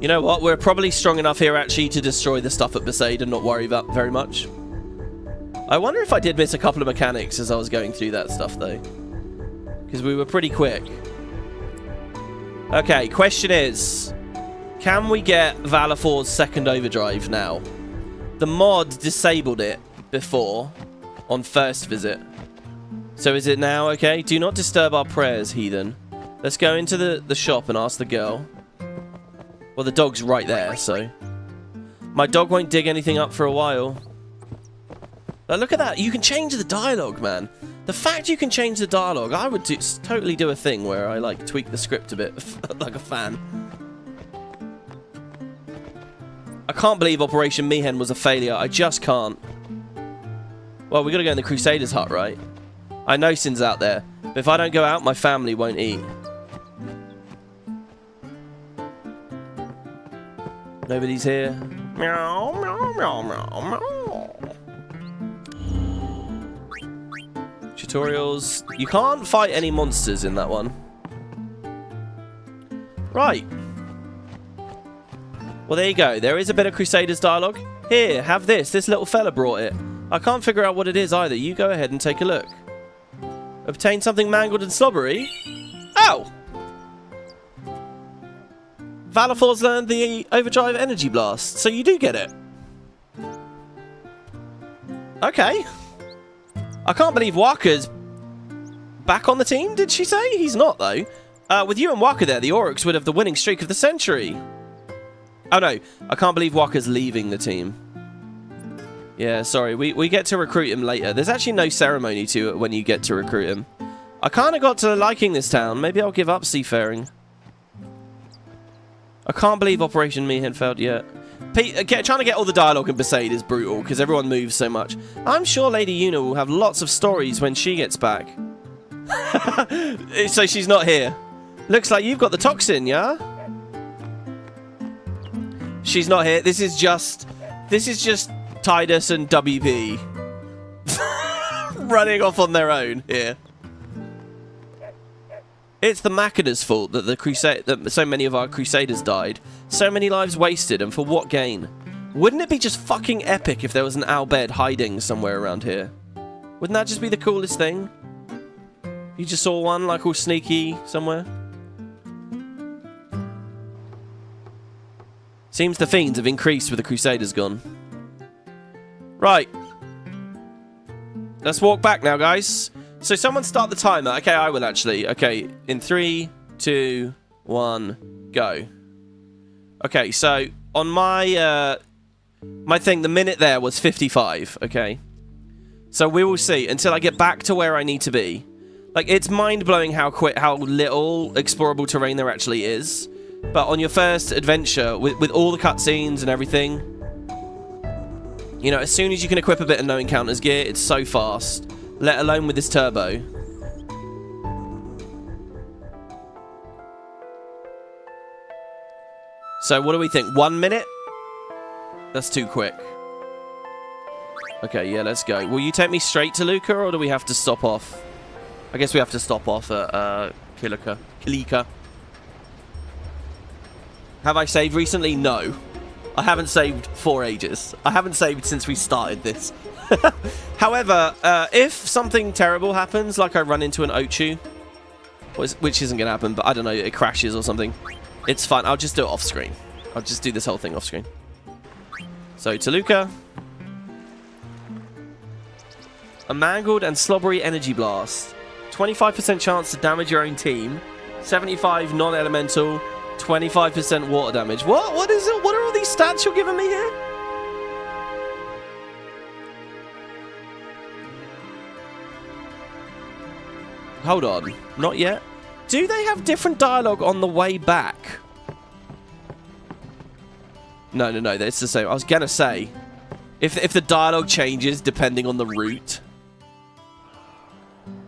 Speaker 1: You know what? We're probably strong enough here actually to destroy the stuff at Besaid and not worry about very much. I wonder if I did miss a couple of mechanics as I was going through that stuff though. Because we were pretty quick. Okay, question is, can we get Valor 4's second overdrive now? The mod disabled it before on first visit. So is it now? Okay, do not disturb our prayers, heathen. Let's go into the shop and ask the girl. Well, the dog's right there, so. My dog won't dig anything up for a while. Now, look at that. You can change the dialogue, man. The fact you can change the dialogue, I would totally do a thing where I, like, tweak the script a bit, like a fan. I can't believe Operation Mihen was a failure. I just can't. Well, we gotta go in the Crusader's hut, right? I know Sin's out there, but if I don't go out, my family won't eat. Nobody's here. Meow, meow, meow, meow, meow. Tutorials. You can't fight any monsters in that one. Right. Well, there you go. There is a bit of Crusaders dialogue. Here, have this. This little fella brought it. I can't figure out what it is either. You go ahead and take a look. Obtain something mangled and slobbery? Oh! Valor 4's learned the Overdrive Energy Blast, so you do get it. Okay. I can't believe Waka's back on the team, did she say? He's not, though. With you and Waka there, the Oryx would have the winning streak of the century. Oh, no. I can't believe Waka's leaving the team. Yeah, sorry. We get to recruit him later. There's actually no ceremony to it when you get to recruit him. I kind of got to liking this town. Maybe I'll give up seafaring. I can't believe Operation Mihen failed yet. Trying to get all the dialogue in Besaid is brutal because everyone moves so much. I'm sure Lady Yuna will have lots of stories when she gets back. So she's not here. Looks like you've got the toxin, yeah? She's not here. This is just Tidus and WB running off on their own here. It's the Machina's fault that that so many of our Crusaders died. So many lives wasted, and for what gain? Wouldn't it be just fucking epic if there was an Bhed hiding somewhere around here? Wouldn't that just be the coolest thing? You just saw one, like, all sneaky somewhere? Seems the fiends have increased with the Crusaders gone. Right. let's walk back now, guys. So someone start the timer. Okay, I will actually. Okay, in 3, 2, 1, go. Okay, so on my my thing, the minute there was 55. Okay, so we will see until I get back to where I need to be. Like, it's mind-blowing how little explorable terrain there actually is. But on your first adventure, with all the cutscenes and everything, you know, as soon as you can equip a bit of no encounters gear, it's so fast. Let alone with this turbo. So what do we think? 1 minute? That's too quick. Okay, yeah, let's go. Will you take me straight to Luca, or do we have to stop off? I guess we have to stop off at Kilika. Have I saved recently? No. I haven't saved for ages. I haven't saved since we started this. However, if something terrible happens, like I run into an Ochu, which isn't going to happen, but I don't know, it crashes or something, it's fine. I'll just do it off screen. I'll just do this whole thing off screen. So, to Luca. A mangled and slobbery energy blast. 25% chance to damage your own team. 75 non-elemental. 25% water damage. What is it? What are all these stats you're giving me here? Hold on. Not yet. Do they have different dialogue on the way back? No. It's the same. I was going to say, if the dialogue changes depending on the route.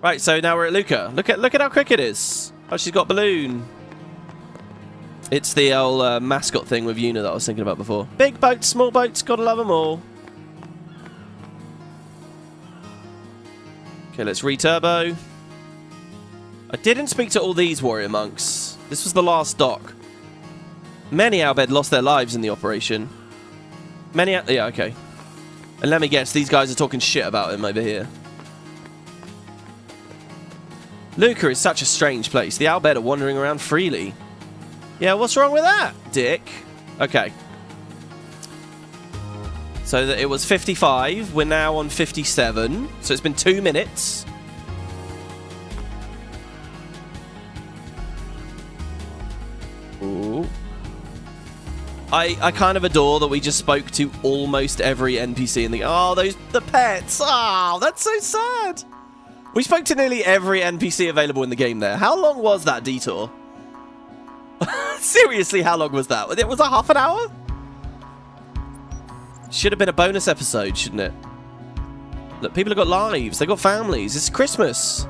Speaker 1: Right, so now we're at Luca. Look at how quick it is. Oh, she's got balloon. It's the old mascot thing with Yuna that I was thinking about before. Big boats, small boats, gotta love them all. Okay, let's re-turbo. I didn't speak to all these warrior monks. This was the last dock. Many Al Bhed lost their lives in the operation. Yeah, okay. And let me guess, these guys are talking shit about him over here. Luca is such a strange place. The Al Bhed are wandering around freely. Yeah, what's wrong with that, dick? Okay. So that it was 55. We're now on 57. So it's been 2 minutes. Ooh. I kind of adore that we just spoke to almost every NPC in the... Oh, the pets. Oh, that's so sad. We spoke to nearly every NPC available in the game there. How long was that detour? Seriously, how long was that? It was a half an hour? Should have been a bonus episode, shouldn't it? Look, people have got lives. They've got families. It's Christmas.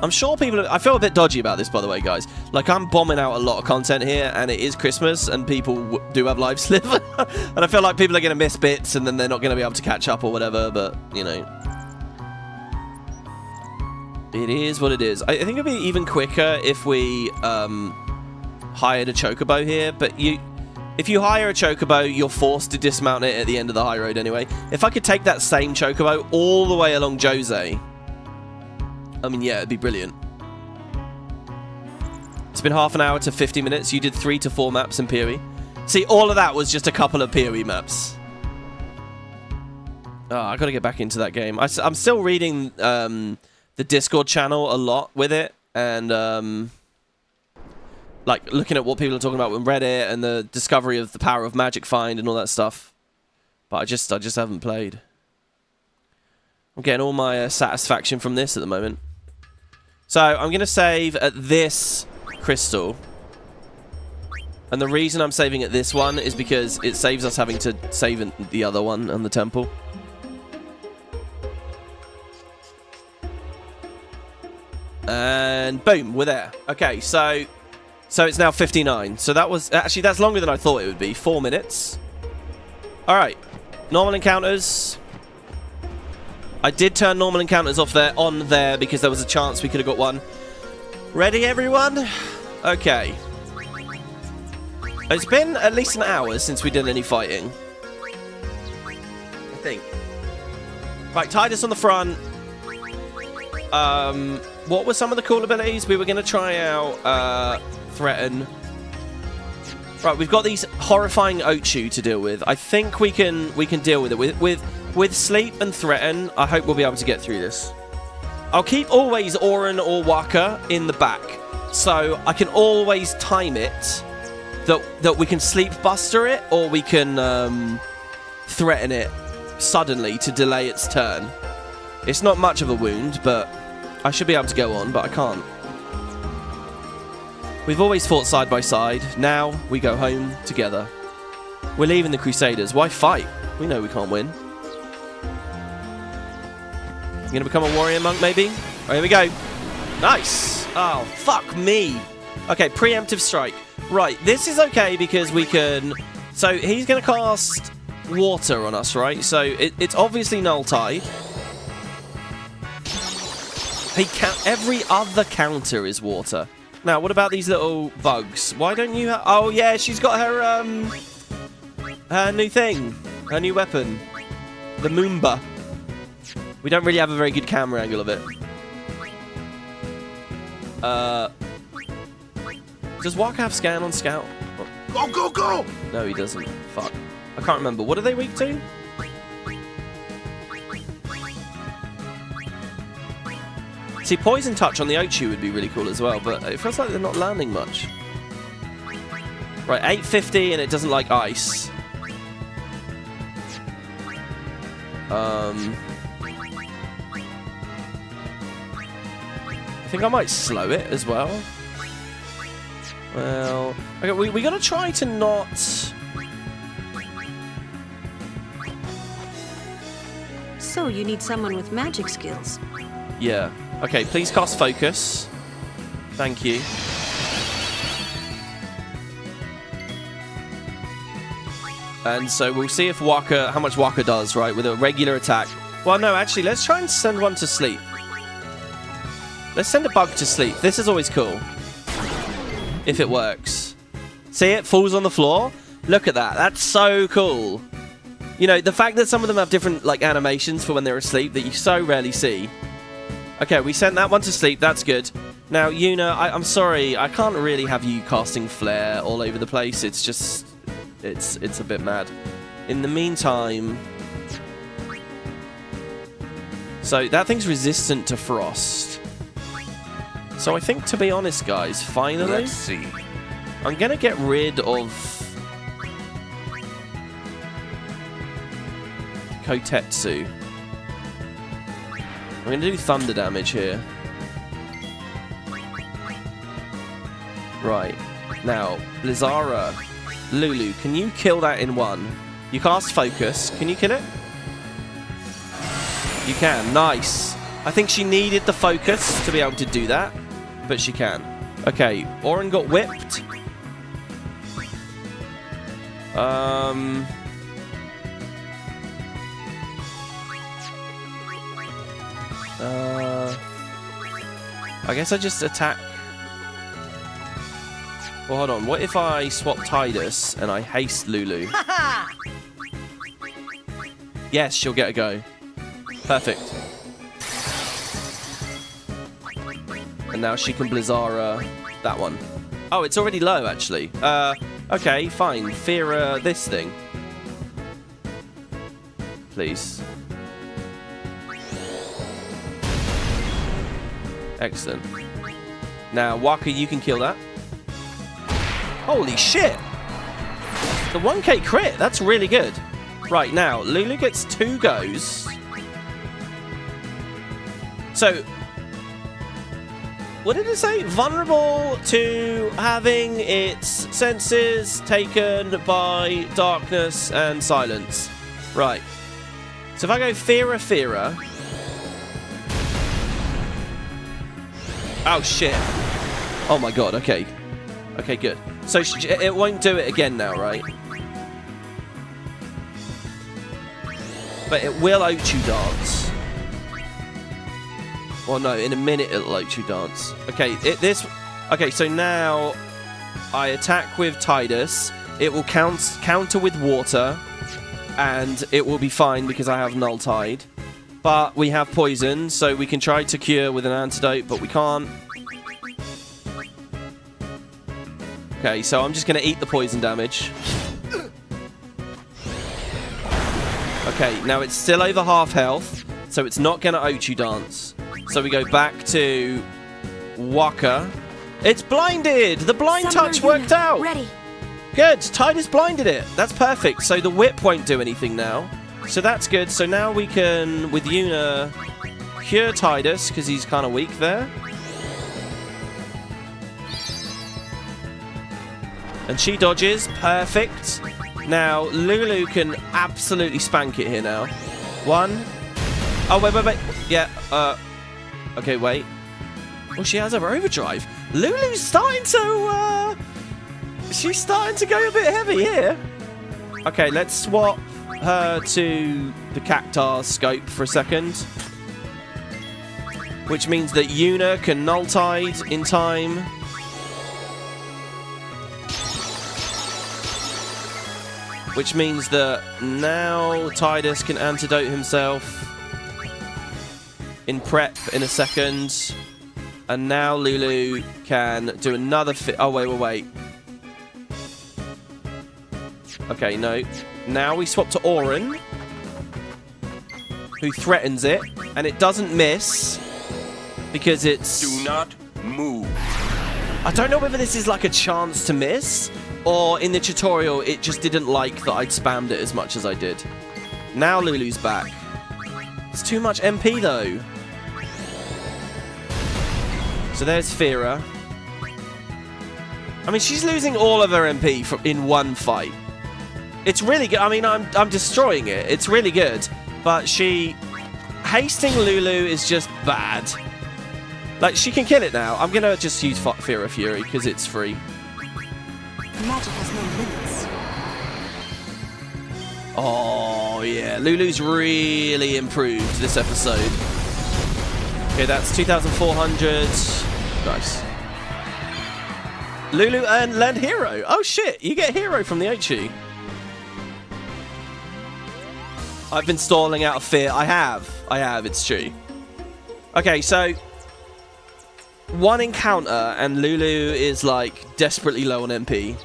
Speaker 1: I'm sure people... I feel a bit dodgy about this, by the way, guys. Like, I'm bombing out a lot of content here, and it is Christmas, and people do have lives to live. And I feel like people are going to miss bits, and then they're not going to be able to catch up or whatever, but, you know... It is what it is. I think it'd be even quicker if we hired a chocobo here, but if you hire a chocobo, you're forced to dismount it at the end of the high road anyway. If I could take that same chocobo all the way along Djose, I mean, yeah, it'd be brilliant. It's been half an hour to 50 minutes. You did 3 to 4 maps in PoE. See, all of that was just a couple of PoE maps. Oh, I gotta get back into that game. I'm still reading the Discord channel a lot with it, and like looking at what people are talking about with Reddit and the discovery of the power of Magic Find and all that stuff. But I just haven't played. I'm getting all my satisfaction from this at the moment. So I'm gonna save at this crystal, and the reason I'm saving at this one is because it saves us having to save in the other one and the temple. And boom, we're there. Okay, so it's now 59. So that was... Actually, that's longer than I thought it would be. 4 minutes. Alright. Normal encounters. I did turn normal encounters off there, on there, because there was a chance we could have got one. Ready, everyone? Okay. It's been at least an hour since we did any fighting. I think. Right, Tidus on the front. What were some of the cool abilities? We were going to try out Threaten. Right, we've got these horrifying Ochu to deal with. I think we can deal with it. With with sleep and threaten, I hope we'll be able to get through this. I'll keep always Oren or Waka in the back, so I can always time it that we can sleep buster it, or we can threaten it suddenly to delay its turn. It's not much of a wound, but I should be able to go on, but I can't. We've always fought side by side. Now we go home together. We're leaving the Crusaders. Why fight? We know we can't win. You gonna become a warrior monk, maybe? Oh, here we go. Nice. Oh, fuck me. Okay, preemptive strike. Right, this is okay because we can... So he's gonna cast water on us, right? So it's obviously null tide. Every other counter is water. Now, what about these little bugs? Why don't you have... Oh, yeah, she's got her new thing. Her new weapon. The Moomba. We don't really have a very good camera angle of it. Does Waka have scan on scout?
Speaker 9: Go, go, go!
Speaker 1: No, he doesn't. Fuck. I can't remember. What are they weak to? See, Poison Touch on the Ochu would be really cool as well, but it feels like they're not landing much. Right, 850 and it doesn't like ice. I think I might slow it as well. Well, okay, we gotta try to not...
Speaker 10: So you need someone with magic skills.
Speaker 1: Yeah. Okay, please cast focus. Thank you. And so we'll see if Waka, how much Waka does, right, with a regular attack. Well, no, actually, let's try and send one to sleep. Let's send a bug to sleep. This is always cool. If it works. See, it falls on the floor. Look at that. That's so cool. You know, the fact that some of them have different, like, animations for when they're asleep that you so rarely see. Okay, we sent that one to sleep. That's good. Now, Yuna, I'm sorry. I can't really have you casting flare all over the place. It's just... It's a bit mad. In the meantime... So, that thing's resistant to frost. So, I think, to be honest, guys, finally...
Speaker 16: Let's see.
Speaker 1: I'm going to get rid of... Kotetsu. I'm going to do thunder damage here. Right. Now, Blizzara. Lulu, can you kill that in one? You cast focus. Can you kill it? You can. Nice. I think she needed the focus to be able to do that, but she can. Okay, Oren got whipped. I guess I just attack. Well, hold on. What if I swap Tidus and I haste Lulu? Yes, she'll get a go. Perfect. And now she can Blizzara that one. Oh, it's already low, actually. Okay, fine. Fear this thing. Please. Excellent. Now, Waka, you can kill that. Holy shit! The 1k crit, that's really good. Right, now, Lulu gets 2 goes. So, what did it say? Vulnerable to having its senses taken by darkness and silence. Right. So if I go Feara. Oh, shit. Oh, my God. Okay. Okay, good. So it won't do it again now, right? But it will Ochu dance. Well, no, in a minute it'll Ochu dance. Okay, okay, so now I attack with Tidus. It will counter with water, and it will be fine because I have Null Tide. But we have poison, so we can try to cure with an antidote, but we can't. Okay, so I'm just going to eat the poison damage. Okay, now it's still over half health, so it's not going to Ochu dance. So we go back to Waka. It's blinded! The blind touch worked out!
Speaker 6: Ready.
Speaker 1: Good! Tidus blinded it. That's perfect. So the whip won't do anything now. So that's good. So now we can, with Yuna, cure Tidus, because he's kind of weak there. And she dodges. Perfect. Now, Lulu can absolutely spank it here now. 1. Oh, wait. Yeah, okay, wait. Oh, she has her overdrive. Lulu's starting to, she's starting to go a bit heavy here. Okay, let's swap her to the Cactar scope for a second. Which means that Yuna can null tide in time. Which means that now Tidus can antidote himself in prep in a second. And now Lulu can do another oh, wait. Okay, no. Now we swap to Auron, who threatens it, and it doesn't miss because it's...
Speaker 8: Do not move.
Speaker 1: I don't know whether this is like a chance to miss, or in the tutorial it just didn't like that I'd spammed it as much as I did. Now Lulu's back. It's too much MP though. So there's Fira. I mean, she's losing all of her MP in one fight. It's really good. I mean, I'm destroying it. It's really good. But hasting Lulu is just bad. Like, she can kill it now. I'm going to just use Fira Fury because it's free.
Speaker 6: Magic has no limits.
Speaker 1: Oh, yeah. Lulu's really improved this episode. Okay, that's 2,400. Nice. Lulu learned Hero. Oh, shit. You get Hero from the Ochu. I've been stalling out of fear. I have. It's true. Okay, so... one encounter and Lulu is, like, desperately low on MP.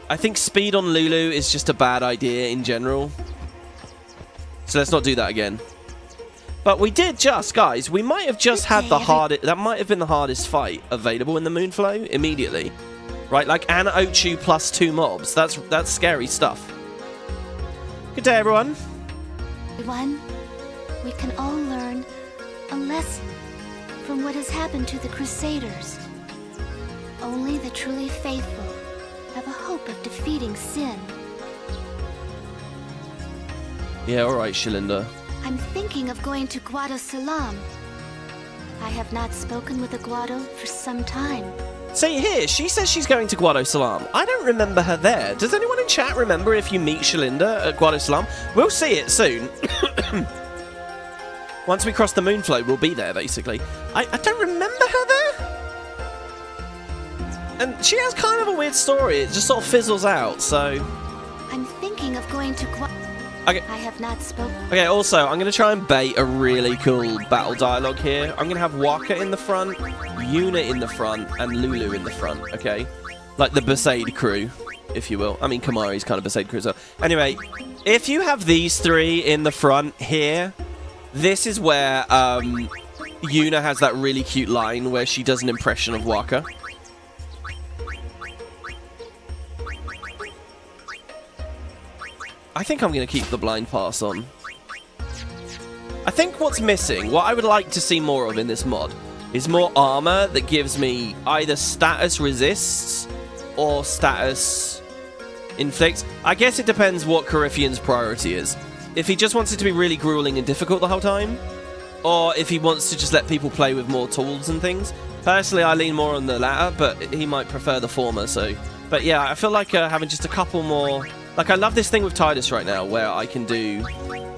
Speaker 1: I think speed on Lulu is just a bad idea in general. So let's not do that again. But we did just, guys, we might have just had the hardest... that might have been the hardest fight available in the Moonflow immediately. Right, like Anna Ochu plus 2 mobs. That's scary stuff. Good day, everyone.
Speaker 5: Everyone, we can all learn a lesson from what has happened to the Crusaders. Only the truly faithful have a hope of defeating sin.
Speaker 1: Yeah, alright, Shalinda.
Speaker 5: I'm thinking of going to Guado Salam. I have not spoken with a Guado for some time.
Speaker 1: See here, she says she's going to Guado Salam. I don't remember her there. Does anyone in chat remember if you meet Shalinda at Guado Salam? We'll see it soon. Once we cross the Moonflow, we'll be there, basically. I don't remember her there. And she has kind of a weird story. It just sort of fizzles out, so...
Speaker 5: I'm thinking of going to Guado...
Speaker 1: Okay.
Speaker 5: I have not spoken...
Speaker 1: Okay, also, I'm going to try and bait a really cool battle dialogue here. I'm going to have Waka in the front, Yuna in the front, and Lulu in the front, okay? Like the Besaid crew, if you will. I mean, Kamari's kind of Besaid crew as well. Anyway, if you have these 3 in the front here, this is where Yuna has that really cute line where she does an impression of Waka. I think I'm going to keep the blind pass on. I think what's missing, what I would like to see more of in this mod, is more armor that gives me either status resists or status inflicts. I guess it depends what Coryphean's priority is. If he just wants it to be really grueling and difficult the whole time, or if he wants to just let people play with more tools and things. Personally, I lean more on the latter, but he might prefer the former, so... But yeah, I feel like having just a couple more... Like, I love this thing with Tidus right now, where I can do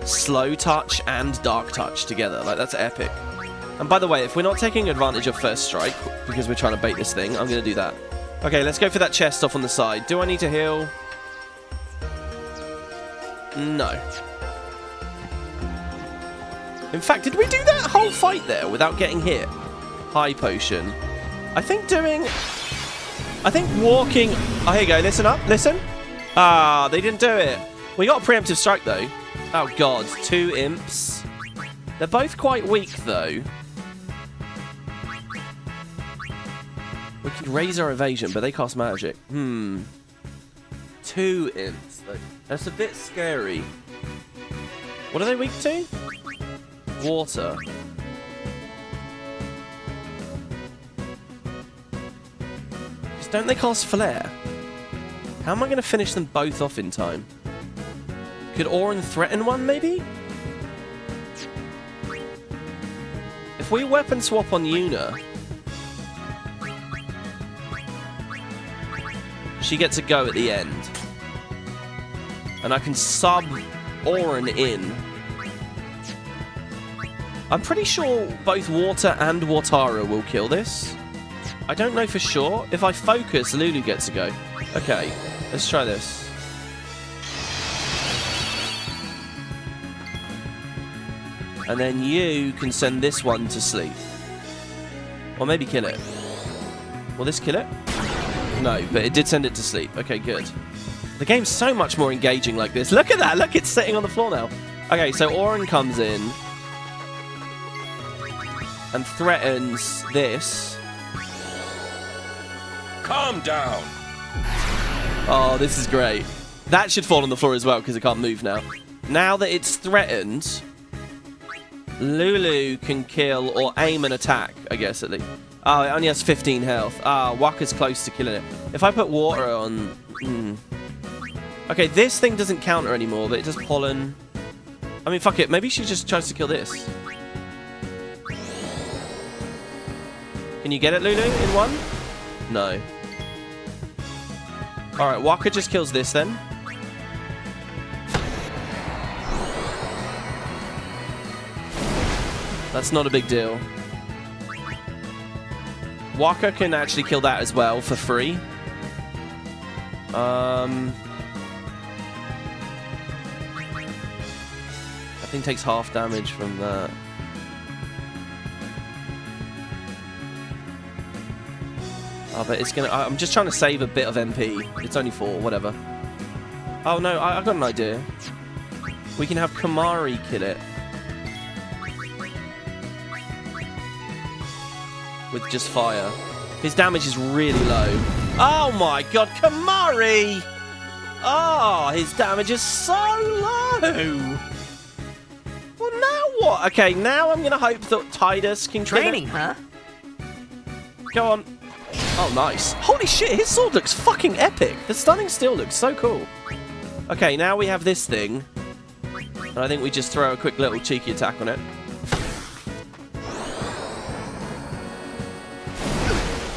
Speaker 1: slow touch and dark touch together. Like, that's epic. And by the way, if we're not taking advantage of first strike, because we're trying to bait this thing, I'm going to do that. Okay, let's go for that chest off on the side. Do I need to heal? No. In fact, did we do that whole fight there without getting hit? High potion. I think walking... Oh, here you go. Listen up. Listen. Ah, they didn't do it. We got a preemptive strike, though. Oh, God. 2 imps. They're both quite weak, though. We could raise our evasion, but they cast magic. 2 imps, though. That's a bit scary. What are they weak to? Water. Just don't they cast flare? How am I going to finish them both off in time? Could Auron threaten one, maybe? If we weapon swap on Yuna, she gets a go at the end. And I can sub Auron in. I'm pretty sure both Water and Watara will kill this. I don't know for sure. If I focus, Lulu gets a go. Okay, let's try this. And then you can send this one to sleep. Or maybe kill it. Will this kill it? No, but it did send it to sleep. Okay, good. The game's so much more engaging like this. Look at that! Look, it's sitting on the floor now. Okay, so Auron comes in and threatens this.
Speaker 8: Calm down.
Speaker 1: Oh, this is great. That should fall on the floor as well because it can't move now. Now that it's threatened, Lulu can kill or aim an attack, I guess, at least. Oh, it only has 15 health. Ah, Waka's close to killing it. If I put water on... Okay, this thing doesn't counter anymore, but it does pollen. I mean, fuck it. Maybe she just tries to kill this. Can you get it, Lulu, in one? No. Alright, Waka just kills this then. That's not a big deal. Waka can actually kill that as well for free. That thing takes half damage from that. Oh, but it's gonna... I'm just trying to save a bit of MP. It's only 4, whatever. Oh no, I've got an idea. We can have Kamari kill it. With just fire. His damage is really low. Oh my god, Kamari! Oh, his damage is so low! Well, now what? Okay, now I'm going to hope that Tidus can kill
Speaker 2: Training,
Speaker 1: it.
Speaker 2: huh?
Speaker 1: Go on. Oh, nice. Holy shit, his sword looks fucking epic. The stunning steel looks so cool. Okay, now we have this thing. And I think we just throw a quick little cheeky attack on it.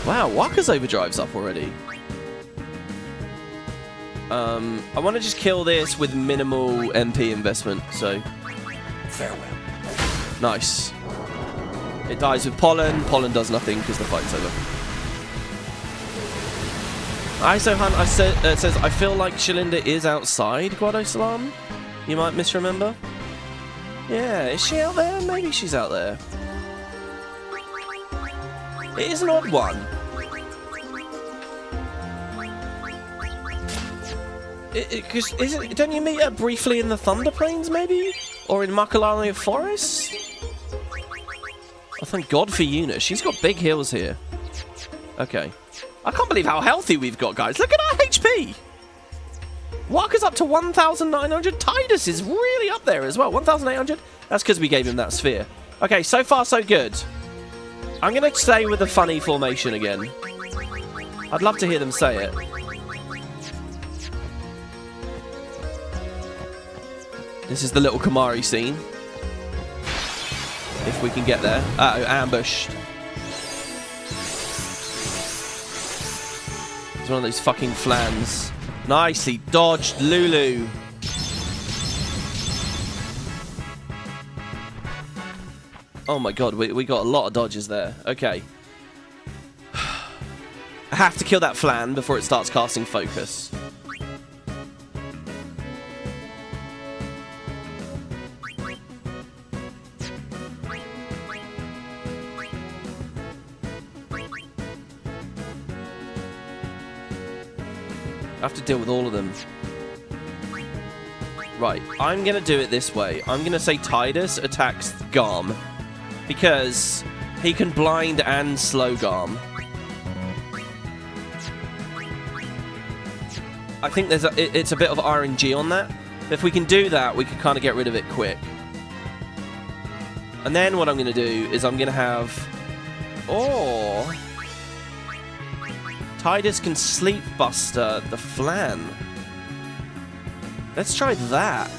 Speaker 1: Wow, Waka's overdrive's up already. I want to just kill this with minimal MP investment, so... Farewell. Nice. It dies with pollen. Pollen does nothing because the fight's over. Isohunt says, I feel like Shalinda is outside Guado Salam. You might misremember. Yeah, is she out there? Maybe she's out there. It is an odd one. Don't you meet her briefly in the Thunder Plains, maybe? Or in Makalani Forest? Oh, thank God for Yuna. She's got big heals here. Okay. I can't believe how healthy we've got, guys. Look at our HP! Waka's up to 1,900. Tidus is really up there as well. 1,800? That's because we gave him that sphere. Okay, so far so good. I'm going to stay with the funny formation again. I'd love to hear them say it. This is the little Kamari scene. If we can get there. Uh-oh, ambushed. It's one of those fucking flans. Nicely dodged, Lulu. Oh my god, we got a lot of dodges there. Okay. I have to kill that flan before it starts casting focus. I have to deal with all of them. Right, I'm going to do it this way. I'm going to say Tidus attacks Garm. Because he can blind and slow Garm. I think it's a bit of RNG on that. If we can do that, we can kind of get rid of it quick. And then what I'm going to do is I'm going to have... Oh! Tidus can Sleep Buster the Flan. Let's try that.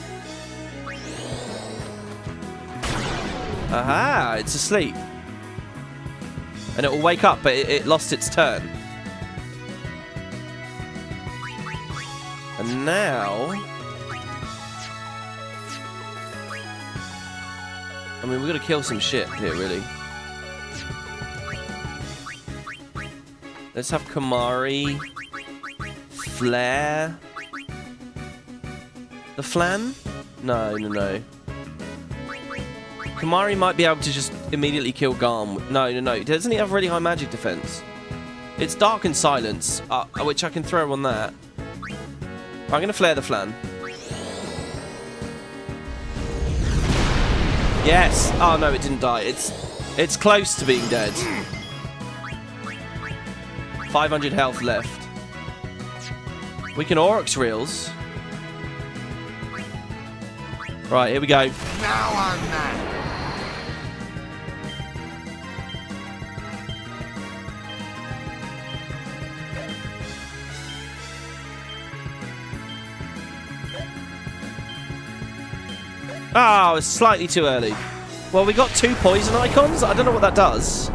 Speaker 1: Aha! It's asleep. And it will wake up, but it lost its turn. And now... I mean, we've got to kill some shit here, really. Let's have Kamari. Flare. The Flan? No. Kamari might be able to just immediately kill Garm. No. Doesn't he have really high magic defense? It's Dark and Silence, which I can throw on that. I'm going to flare the Flan. Yes! Oh no, it didn't die. It's close to being dead. 500 health left. We can Aurochs Reels. Right, here we go.
Speaker 7: Now I'm mad.
Speaker 1: Oh, it's slightly too early. Well, we got 2 poison icons. I don't know what that does.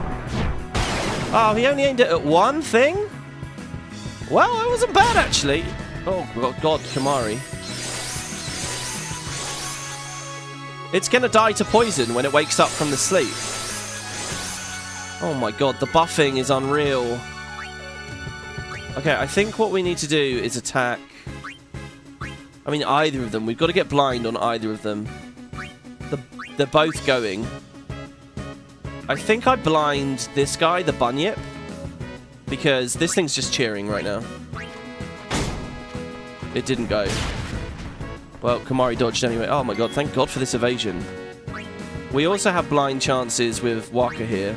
Speaker 1: Oh, he only aimed it at one thing? Well, it wasn't bad, actually. Oh, God, Kamari. It's going to die to poison when it wakes up from the sleep. Oh, my God, the buffing is unreal. Okay, I think what we need to do is attack... I mean, either of them. We've got to get blind on either of them. They're both going. I think I blind this guy, the Bunyip, because this thing's just cheering right now. It didn't go. Well, Kamari dodged anyway. Oh my god, thank god for this evasion. We also have blind chances with Waka here.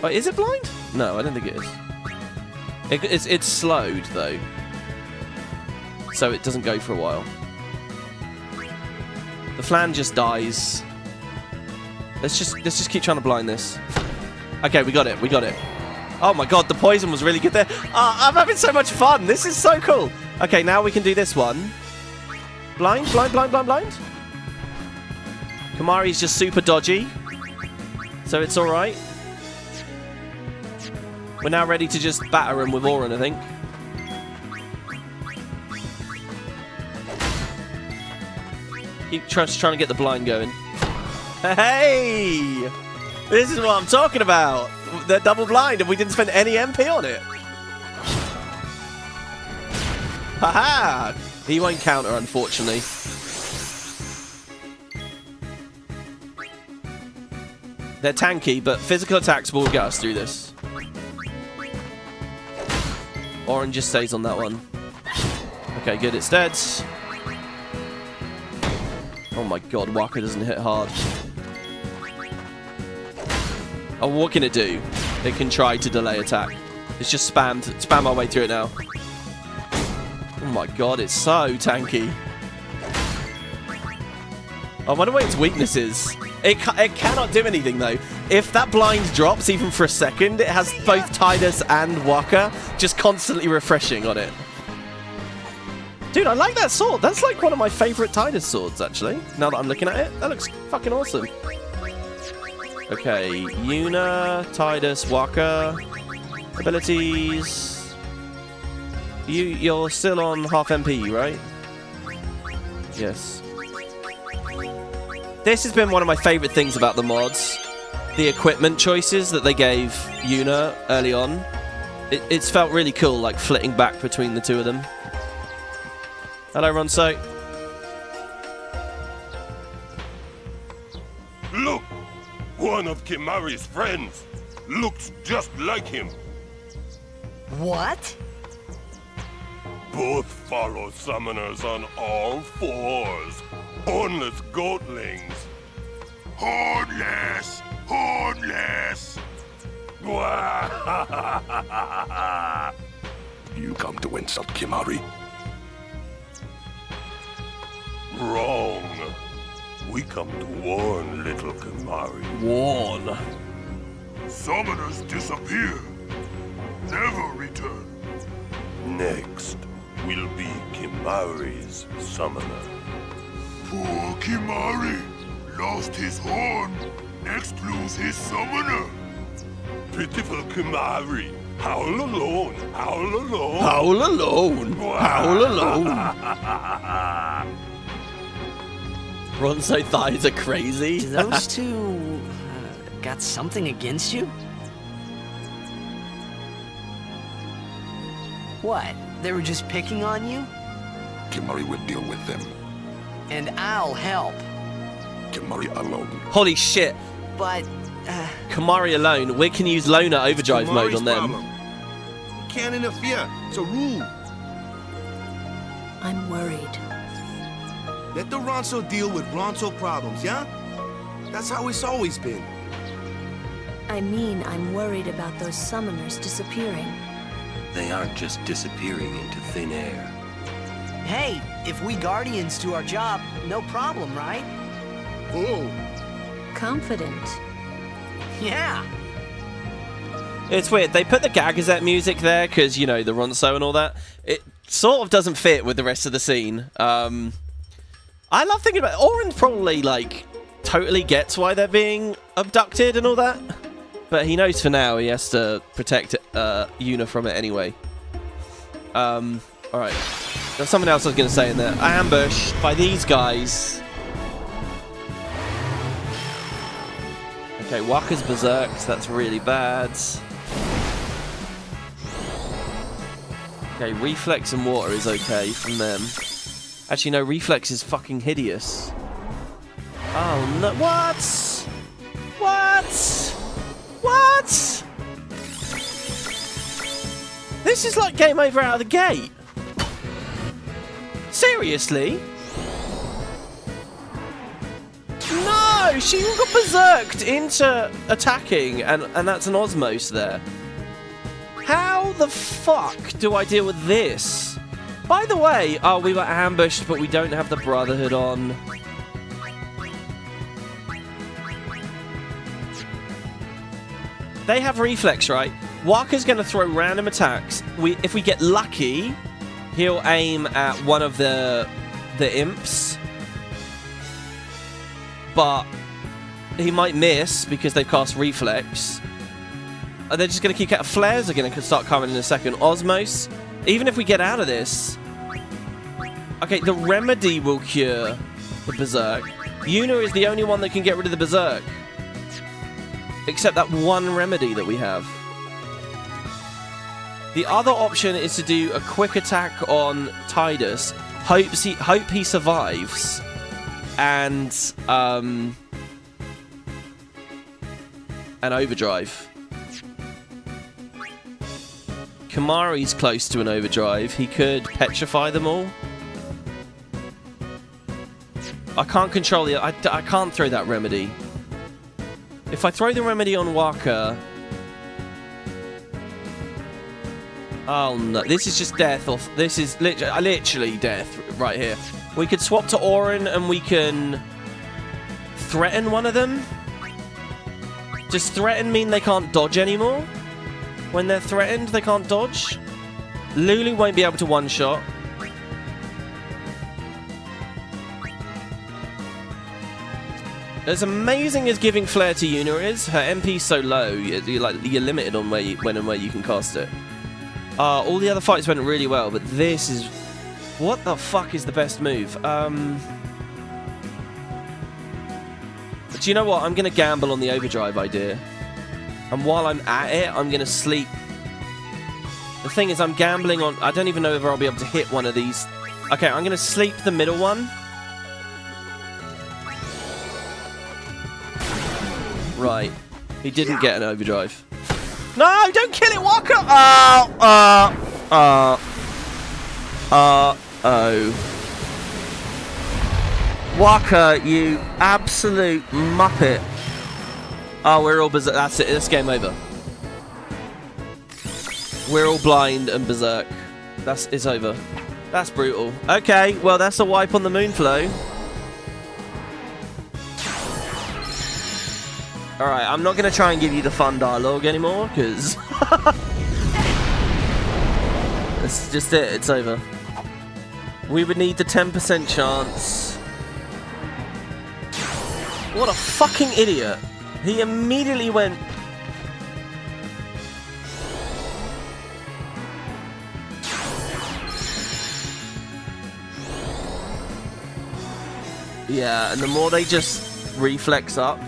Speaker 1: Oh, is it blind? No, I don't think it is. It's slowed, though. So it doesn't go for a while. The Flan just dies. Let's just keep trying to blind this. Okay, we got it. Oh my god, the poison was really good there. I'm having so much fun. This is so cool. Okay, now we can do this one. Blind. Kamari's just super dodgy. So it's alright. We're now ready to just batter him with Auron, I think. Keep trying to get the blind going. Hey! This is what I'm talking about. They're double blind and we didn't spend any MP on it. Haha! He won't counter, unfortunately. They're tanky, but physical attacks will get us through this. Auron just stays on that one. Okay, good, it's dead. Oh my god, Waka doesn't hit hard. Oh, what can it do? It can try to delay attack. It's just spam our way through it now. Oh my god, it's so tanky. I wonder what its weakness is. It cannot do anything though. If that blind drops even for a second, it has both Tidus and Waka just constantly refreshing on it. Dude, I like that sword. That's like one of my favorite Tidus swords, actually. Now that I'm looking at it, that looks fucking awesome. Okay, Yuna, Tidus, Waka. Abilities. You're still on half MP, right? Yes. This has been one of my favorite things about the mods. The equipment choices that they gave Yuna early on. It's felt really cool, like flitting back between the two of them. Hello, Ronso.
Speaker 16: Look! One of Kimari's friends looks just like him.
Speaker 17: What?
Speaker 16: both follow summoners on all fours. Hornless goatlings. Hornless! Hornless! You come to insult Kimari? Wrong. We come to warn little Kimari.
Speaker 1: Warn.
Speaker 16: Summoners disappear. Never return. Next will be Kimari's summoner. Poor Kimari lost his horn. Next lose his summoner. Pitiful Kimari. Howl alone. Howl alone.
Speaker 1: Howl alone. Howl alone. Ronso thighs are crazy.
Speaker 2: Do those two got something against you? What? They were just picking on you?
Speaker 16: Kimari will deal with them.
Speaker 2: And I'll help.
Speaker 16: Kimari alone.
Speaker 1: Holy shit.
Speaker 2: But,
Speaker 1: Kimari alone. We can use Loner overdrive mode on them.
Speaker 9: Problem. You can't interfere. It's a rule.
Speaker 10: I'm worried.
Speaker 9: Let the Ronso deal with Ronso problems, yeah? That's how it's always been.
Speaker 10: I mean, I'm worried about those summoners disappearing.
Speaker 8: They aren't just disappearing into thin air.
Speaker 2: hey, if we Guardians do our job, no problem, right?
Speaker 9: Oh.
Speaker 10: Confident.
Speaker 2: Yeah.
Speaker 1: It's weird. They put the Gagazette music there because, you know, the Ronso and all that. It sort of doesn't fit with the rest of the scene. I love thinking about it. Oren probably, like, totally gets why they're being abducted and all that. But he knows for now he has to protect Yuna from it anyway. Alright. There's something else I was going to say in there. Ambushed by these guys. Okay, Waka's berserked. That's really bad. Okay, Reflex and Water is okay from them. Actually, no, Reflex is fucking hideous. Oh, no. What? What? What? This is like game over out of the gate. Seriously? No, she got berserked into attacking, and that's an Osmos there. How the fuck do I deal with this? By the way, oh, we were ambushed, but we don't have the Brotherhood on. They have Reflex, right? Waka's going to throw random attacks. If we get lucky, he'll aim at one of the imps. But he might miss because they've cast Reflex. They're just going to keep... Flares are going to start coming in a second. Osmos. Even if we get out of this... Okay, the Remedy will cure the Berserk. Yuna is the only one that can get rid of the Berserk. Except that one Remedy that we have. The other option is to do a quick attack on Tidus. Hope he survives. And an overdrive. Kimari's close to an overdrive. He could petrify them all. I can't control the... I can't throw that Remedy. If I throw the Remedy on Waka... Oh no, this is just death off... This is literally death right here. We could swap to Orin and we can... threaten one of them. Does threaten mean they can't dodge anymore? When they're threatened, they can't dodge? Lulu won't be able to one-shot. As amazing as giving Flare to Yuna is, her MP's so low, you're limited on when and where you can cast it. All the other fights went really well, but this is... What the fuck is the best move? But you know what? I'm going to gamble on the overdrive idea. And while I'm at it, I'm going to sleep. The thing is, I'm gambling on... I don't even know if I'll be able to hit one of these. Okay, I'm going to sleep the middle one. Right. He didn't get an overdrive. No, don't kill it, Waka! Uh-oh. Waka, you absolute muppet. Oh, we're all berserk. That's it. It's game over. We're all blind and berserk. It's over. That's brutal. Okay, well, that's a wipe on the Moonflow. Alright, I'm not going to try and give you the fun dialogue anymore, because... That's just it. It's over. We would need the 10% chance. What a fucking idiot. He immediately went... Yeah, and the more they just reflex up.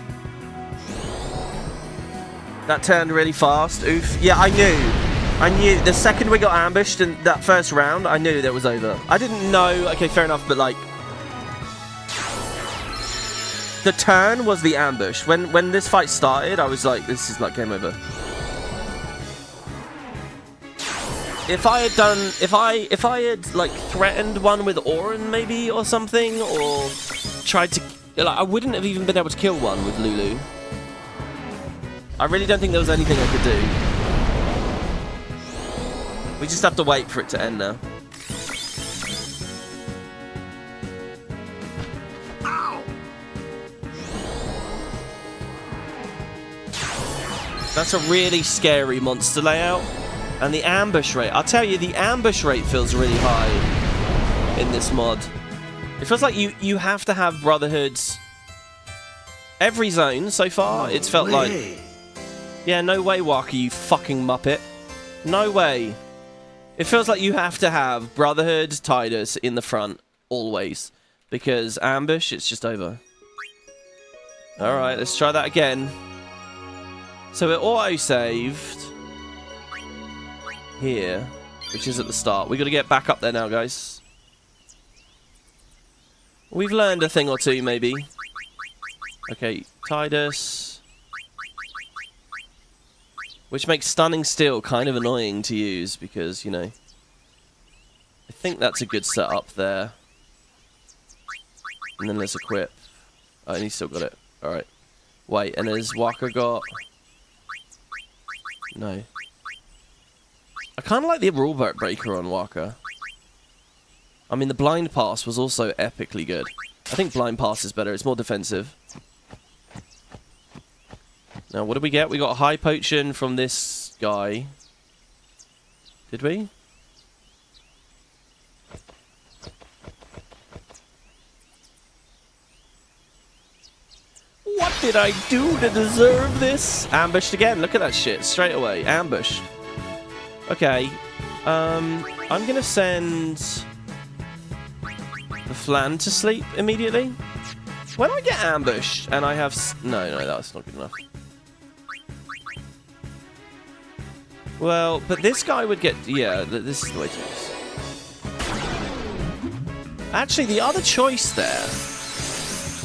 Speaker 1: That turned really fast. Oof. Yeah, I knew. The second we got ambushed in that first round, I knew that was over. I didn't know. Okay, fair enough, but like... The turn was the ambush. When this fight started, I was like, this is like game over. If I had done... If I had like threatened one with Orin maybe or something, or tried to... Like, I wouldn't have even been able to kill one with Lulu. I really don't think there was anything I could do. We just have to wait for it to end now. Ow! That's a really scary monster layout. And the ambush rate. I'll tell you, the ambush rate feels really high in this mod. It feels like you have to have Brotherhoods every zone so far. It's felt like... Yeah, no way, Waka, you fucking muppet. No way. It feels like you have to have Brotherhood, Tidus in the front, always. Because ambush, it's just over. Alright, let's try that again. So it auto-saved here, which is at the start. We've got to get back up there now, guys. We've learned a thing or two, maybe. Okay, Tidus... Which makes Stunning Steel kind of annoying to use because, you know... I think that's a good setup there. And then let's equip. Oh, and he's still got it. Alright. Wait, and has Waka got... No. I kind of like the rule breaker on Waka. I mean, the Blind Pass was also epically good. I think Blind Pass is better. It's more defensive. Now, what did we get? We got a high potion from this guy. Did we? What did I do to deserve this? Ambushed again. Look at that shit. Straight away. Ambushed. Okay. I'm going to send the Flan to sleep immediately. When I get ambushed and I have... No, that's not good enough. Well, but this guy would get... Yeah, this is the way to do this. Actually, the other choice there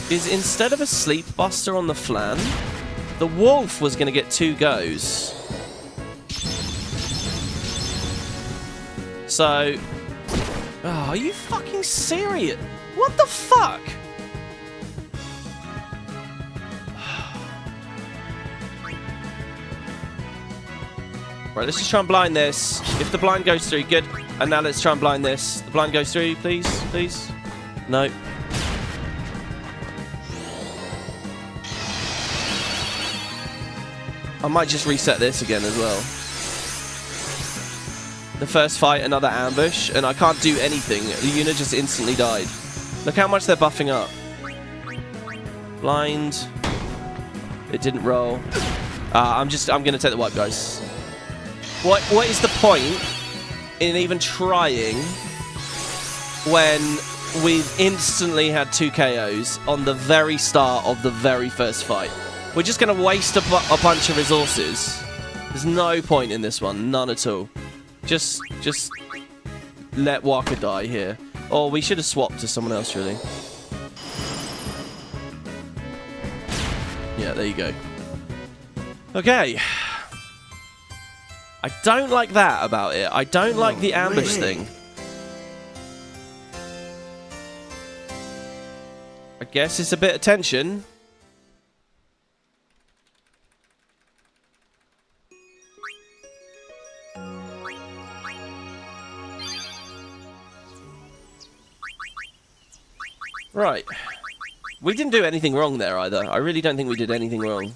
Speaker 1: is instead of a Sleep Buster on the Flan, the Wolf was going to get 2 goes. So... Oh, are you fucking serious? What the fuck? Right, let's just try and blind this. If the blind goes through, good. And now let's try and blind this. The blind goes through, please, please. No. I might just reset this again as well. The first fight, another ambush, and I can't do anything. The unit just instantly died. Look how much they're buffing up. Blind. It didn't roll. I'm gonna take the wipe, guys. What is the point in even trying when we've instantly had 2 KOs on the very start of the very first fight? We're just going to waste a bunch of resources. There's no point in this one. None at all. Just let Waka die here. Or we should have swapped to someone else, really. Yeah, there you go. Okay. I don't like that about it. I don't like the ambush thing. I guess it's a bit of tension. Right. We didn't do anything wrong there either. I really don't think we did anything wrong.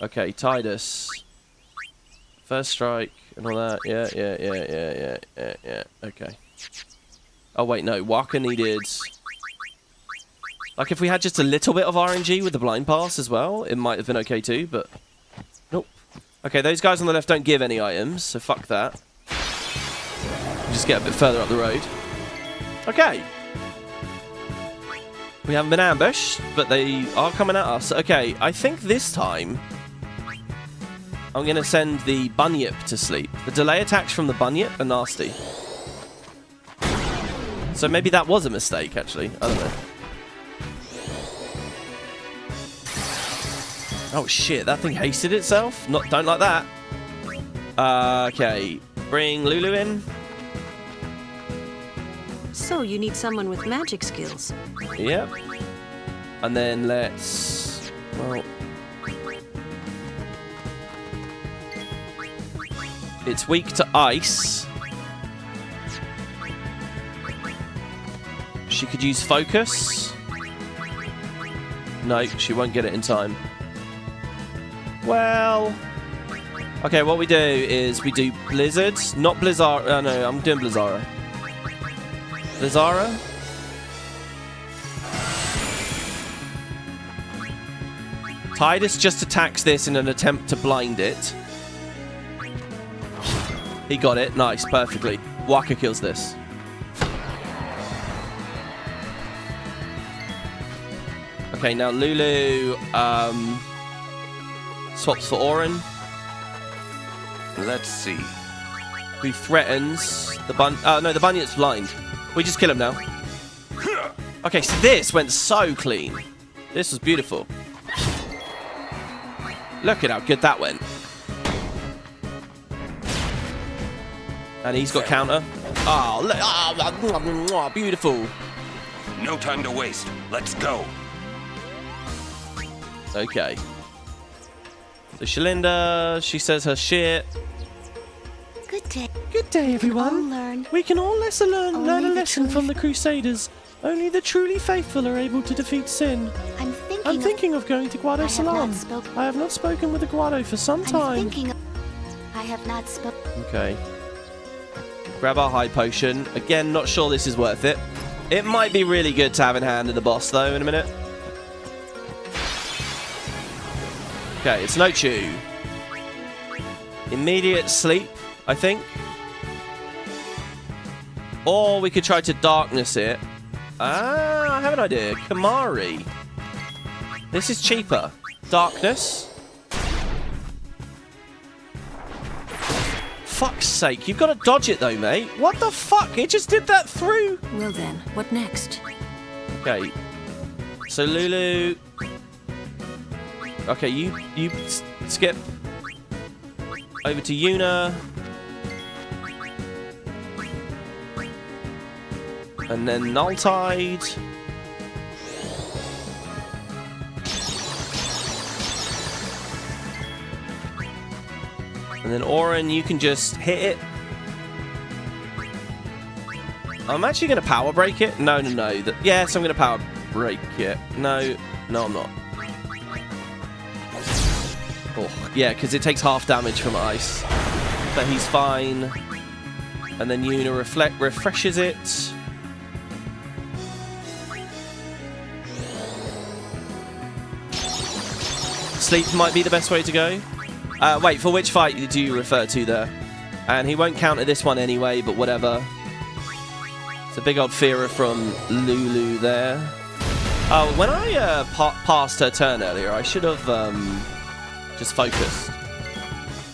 Speaker 1: Okay, Titus. First strike and all that. Yeah. Okay. Oh, wait, no. Waka needed... Like, if we had just a little bit of RNG with the blind pass as well, it might have been okay too, but... Nope. Okay, those guys on the left don't give any items, so fuck that. Just get a bit further up the road. Okay. We haven't been ambushed, but they are coming at us. Okay, I think this time... I'm going to send the Bunyip to sleep. The delay attacks from the Bunyip are nasty. So maybe that was a mistake, actually. I don't know. Oh, shit. That thing hasted itself? Don't like that. Okay. Bring Lulu in.
Speaker 10: So, you need someone with magic skills.
Speaker 1: Yep. And then let's... Well... It's weak to ice. She could use focus. No, she won't get it in time. Well... Okay, what we do is we do Blizzard. Not Blizzara. No, I'm doing Blizzara. Blizzara. Titus just attacks this in an attempt to blind it. He got it. Nice. Perfectly. Waka kills this. Okay, now Lulu swaps for Oren.
Speaker 8: Let's see.
Speaker 1: Who threatens the no, the Bunyip's blind. We just kill him now. Okay, so this went so clean. This was beautiful. Look at how good that went. And he's got counter. Oh, look. Oh, beautiful.
Speaker 8: No time to waste. Let's go.
Speaker 1: Okay. So Shalinda, she says her shit.
Speaker 5: Good day.
Speaker 1: Good day, everyone. We can all learn a lesson from the Crusaders. Only the truly faithful are able to defeat sin. I'm thinking of going to Guado Salam. I have not spoken with the Guado for some time.
Speaker 5: I have not spoken.
Speaker 1: Okay. Grab our high potion. Again, not sure this is worth it. It might be really good to have in hand in the boss, though, in a minute. Okay, it's no chew. Immediate sleep, I think. Or we could try to darkness it. Ah, I have an idea. Kamari. This is cheaper. Darkness. Fuck's sake, you've got to dodge it though, mate. What the fuck? It just did that through.
Speaker 10: Well then, what next?
Speaker 1: Okay. So Lulu. Okay, you skip over to Yuna. And then Nulltide. And then Oren, you can just hit it. I'm actually going to power break it. No. Yes, I'm going to power break it. No, I'm not. Oh, yeah, because it takes half damage from ice. But he's fine. And then Yuna refreshes it. Sleep might be the best way to go. Wait, for which fight do you refer to there? And he won't counter this one anyway, but whatever. It's a big old Fira from Lulu there. Oh, when I passed her turn earlier, I should have just focused.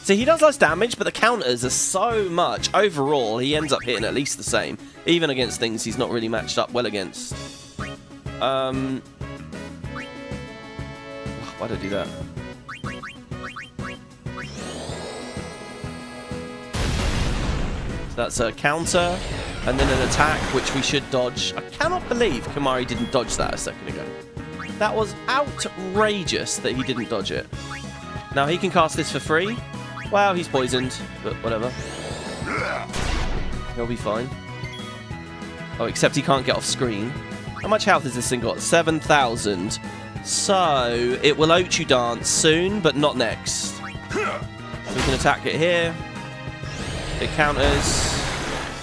Speaker 1: See, he does less damage, but the counters are so much. Overall, he ends up hitting at least the same, even against things he's not really matched up well against. Why'd I do that? So that's a counter. And then an attack, which we should dodge. I cannot believe Kimahri didn't dodge that a second ago. That was outrageous that he didn't dodge it. Now he can cast this for free. Well, he's poisoned, but whatever. He'll be fine. Oh, except he can't get off screen. How much health has this thing got? 7,000. So, it will Ochu dance soon, but not next. So we can attack it here. It counters.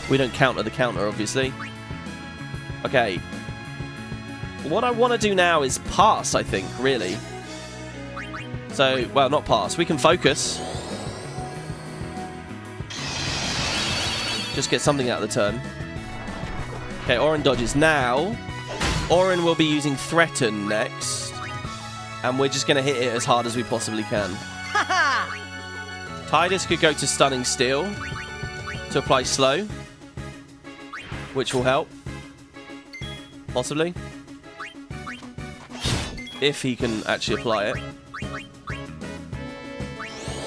Speaker 1: We don't counter the counter, obviously. Okay. What I want to do now is pass, I think, really. So, well, not pass. We can focus. Just get something out of the turn. Okay, Orin dodges now. Orin will be using Threaten next. And we're just going to hit it as hard as we possibly can. Tidus could go to Stunning Steel to apply Slow, which will help. Possibly. If he can actually apply it.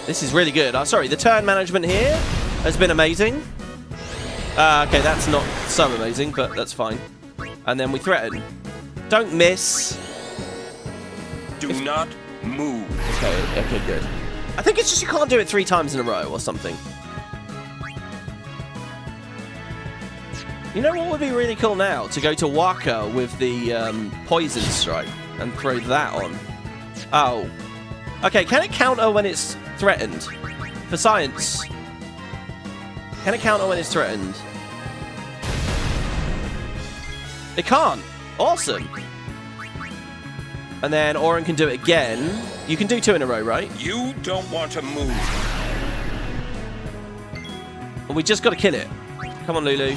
Speaker 1: This is really good. Sorry, the turn management here has been amazing. Okay, that's not so amazing, but that's fine. And then we threaten. Don't miss.
Speaker 8: Do not move.
Speaker 1: Okay, good. I think it's just you can't do it 3 times in a row or something. You know what would be really cool now? To go to Waka with the Poison Strike and throw that on. Oh. Okay, can it counter when it's threatened? For science. Can it counter when it's threatened? It can't. Awesome. And then Orin can do it again. You can do 2 in a row, right?
Speaker 8: You don't want to move.
Speaker 1: Well, we just got to kill it. Come on, Lulu.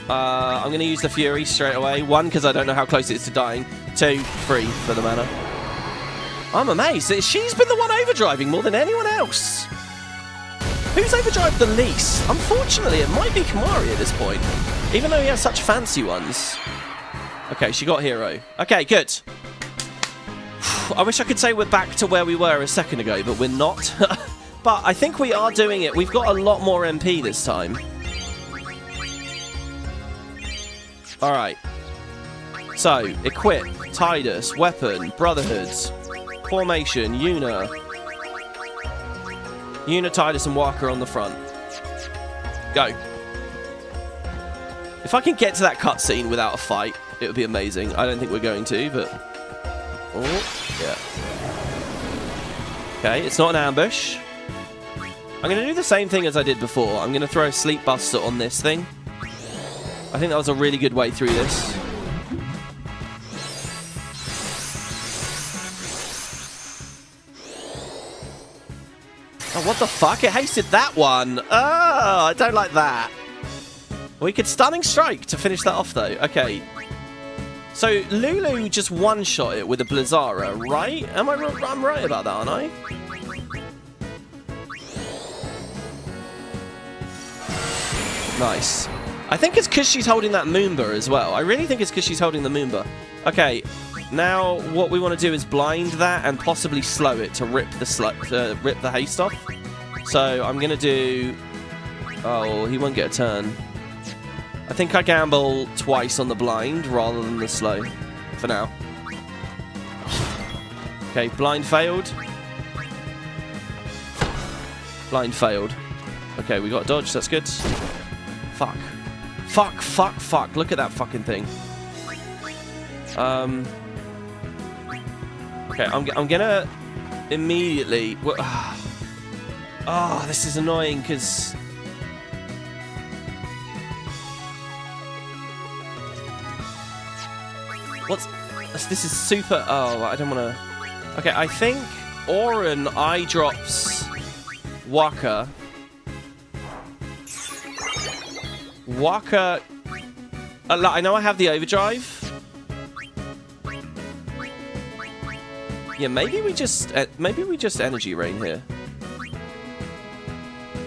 Speaker 1: I'm going to use the Fury straight away. 1, because I don't know how close it is to dying. 2, 3 for the mana. I'm amazed. She's been the one overdriving more than anyone else. Who's overdrived the least? Unfortunately, it might be Kimahri at this point. Even though he has such fancy ones. Okay, she got hero. Okay, good. I wish I could say we're back to where we were a second ago, but we're not. But I think we are doing it. We've got a lot more MP this time. Alright. So, equip, Tidus, weapon, brotherhoods, formation, Yuna. Yuna, Tidus, and Waka on the front. Go. If I can get to that cutscene without a fight, it would be amazing. I don't think we're going to, but... Oh, yeah. Okay, it's not an ambush. I'm going to do the same thing as I did before. I'm going to throw a Sleep Buster on this thing. I think that was a really good way through this. Oh, what the fuck? It hasted that one. Oh, I don't like that. We could Stunning Strike to finish that off, though. Okay. So, Lulu just one-shot it with a Blizzara, right? I'm right about that, aren't I? Nice. I think it's because she's holding that Moonba as well. I really think it's because she's holding the Moonba. Okay, now what we want to do is blind that and possibly slow it to rip the haste off. So I'm going to do... Oh, he won't get a turn. I think I gamble twice on the blind rather than the slow for now. Okay, blind failed. Blind failed. Okay, we got a dodge, that's good. Fuck. Fuck, fuck, fuck. Look at that fucking thing. Okay, I'm gonna immediately... Oh, this is annoying, because... What's... This is super... Oh, I don't want to... Okay, I think Orin eye drops Waka. Waka... I know I have the overdrive. Yeah, maybe we just energy rain here.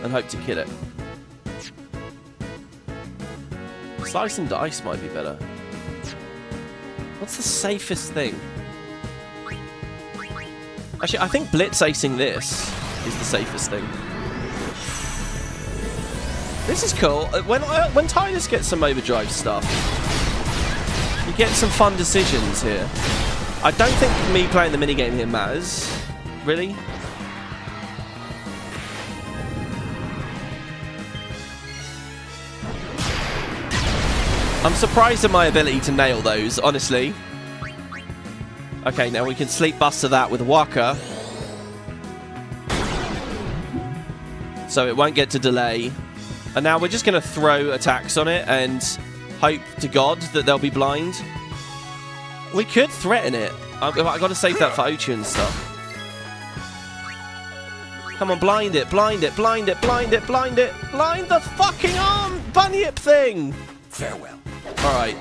Speaker 1: And hope to kill it. Slice and dice might be better. What's the safest thing? Actually, I think blitz acing this is the safest thing. This is cool. When Titus gets some overdrive stuff, you get some fun decisions here. I don't think me playing the minigame here matters. Really? I'm surprised at my ability to nail those, honestly. Okay, now we can sleep buster that with Waka. So it won't get to delay. And now we're just going to throw attacks on it and hope to God that they'll be blind. We could threaten it. I've got to save that for Ochi and stuff. Come on, blind it, blind it, blind it, blind it, blind it. Blind the fucking arm bunyip thing.
Speaker 8: Farewell.
Speaker 1: All right.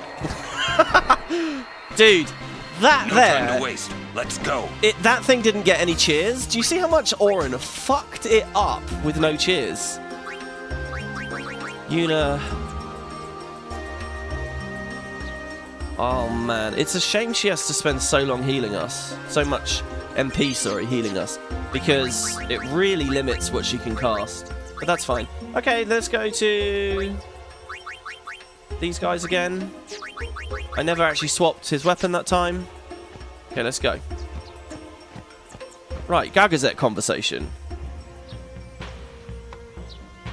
Speaker 1: Dude, that
Speaker 8: no
Speaker 1: there...
Speaker 8: time to waste. Let's go.
Speaker 1: That thing didn't get any cheers. Do you see how much Auron fucked it up with no cheers? Yuna... Oh man, it's a shame she has to spend so long healing us. So much MP, sorry, healing us. Because it really limits what she can cast. But that's fine. Okay, let's go to... these guys again. I never actually swapped his weapon that time. Okay, let's go. Right, Gagazette conversation.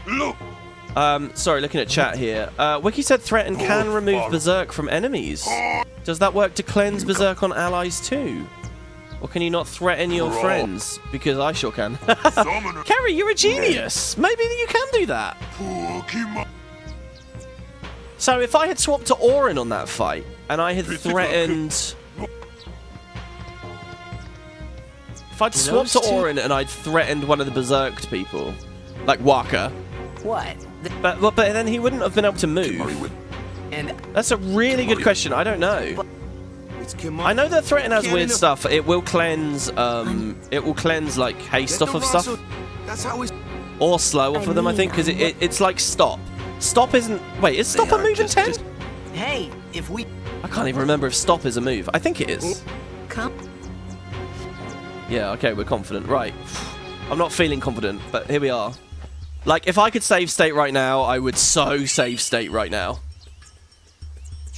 Speaker 8: Look.
Speaker 1: Sorry, looking at chat here. Wiki said threaten can remove Berserk from enemies. Does that work to cleanse Berserk on allies too? Or can you not threaten your friends? Because I sure can. Kerry, you're a genius! Maybe you can do that. So if I had swapped to Auron on that fight, and I had threatened... If I'd swapped to Auron and I'd threatened one of the Berserked people, like Waka...
Speaker 2: What?
Speaker 1: But then he wouldn't have been able to move.
Speaker 2: And
Speaker 1: that's a really good question. I don't know. I know that Threaten has weird stuff. It will cleanse. It will cleanse like haste off of stuff, or slow off of them. I think because it's like stop. Stop isn't. Wait, is stop a move in 10?
Speaker 2: Hey, if we.
Speaker 1: I can't even remember if stop is a move. I think it is. Yeah. Okay, we're confident. Right. I'm not feeling confident, but here we are. Like, if I could save state right now, I would so save state right now.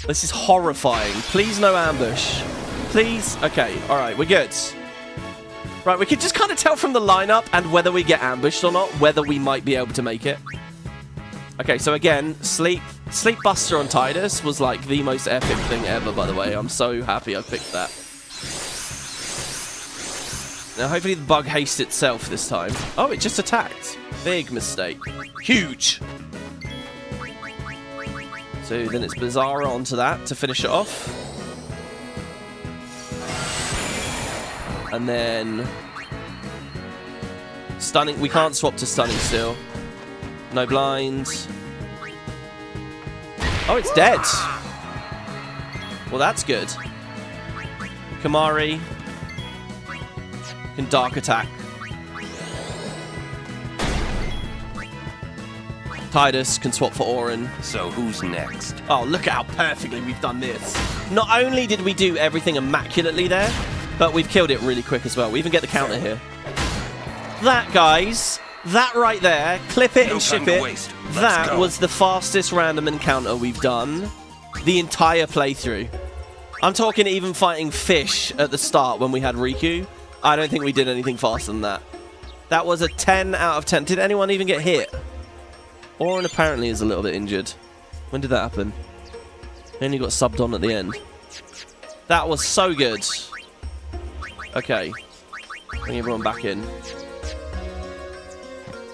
Speaker 1: This is horrifying. Please no ambush. Please. Okay, alright, we're good. Right, we can just kind of tell from the lineup and whether we get ambushed or not, whether we might be able to make it. Okay, so again, Sleep Buster on Titus was like the most epic thing ever, by the way. I'm so happy I picked that. Now, hopefully the bug hastes itself this time. Oh, it just attacked. Big mistake. Huge. So then it's Bizarra onto that to finish it off. And then... Stunning. We can't swap to Stunning still. No blinds. Oh, it's dead. Well, that's good. Kamari can Dark Attack. Titus can swap for Auron.
Speaker 8: So who's next?
Speaker 1: Oh, look at how perfectly we've done this. Not only did we do everything immaculately there, but we've killed it really quick as well. We even get the counter here. That, guys, that right there, clip it and ship it. That was the fastest random encounter we've done the entire playthrough. I'm talking even fighting fish at the start when we had Riku. I don't think we did anything faster than that. That was a 10 out of 10. Did anyone even get hit? Auron apparently is a little bit injured. When did that happen? He only got subbed on at the end. That was so good. Okay. Bring everyone back in.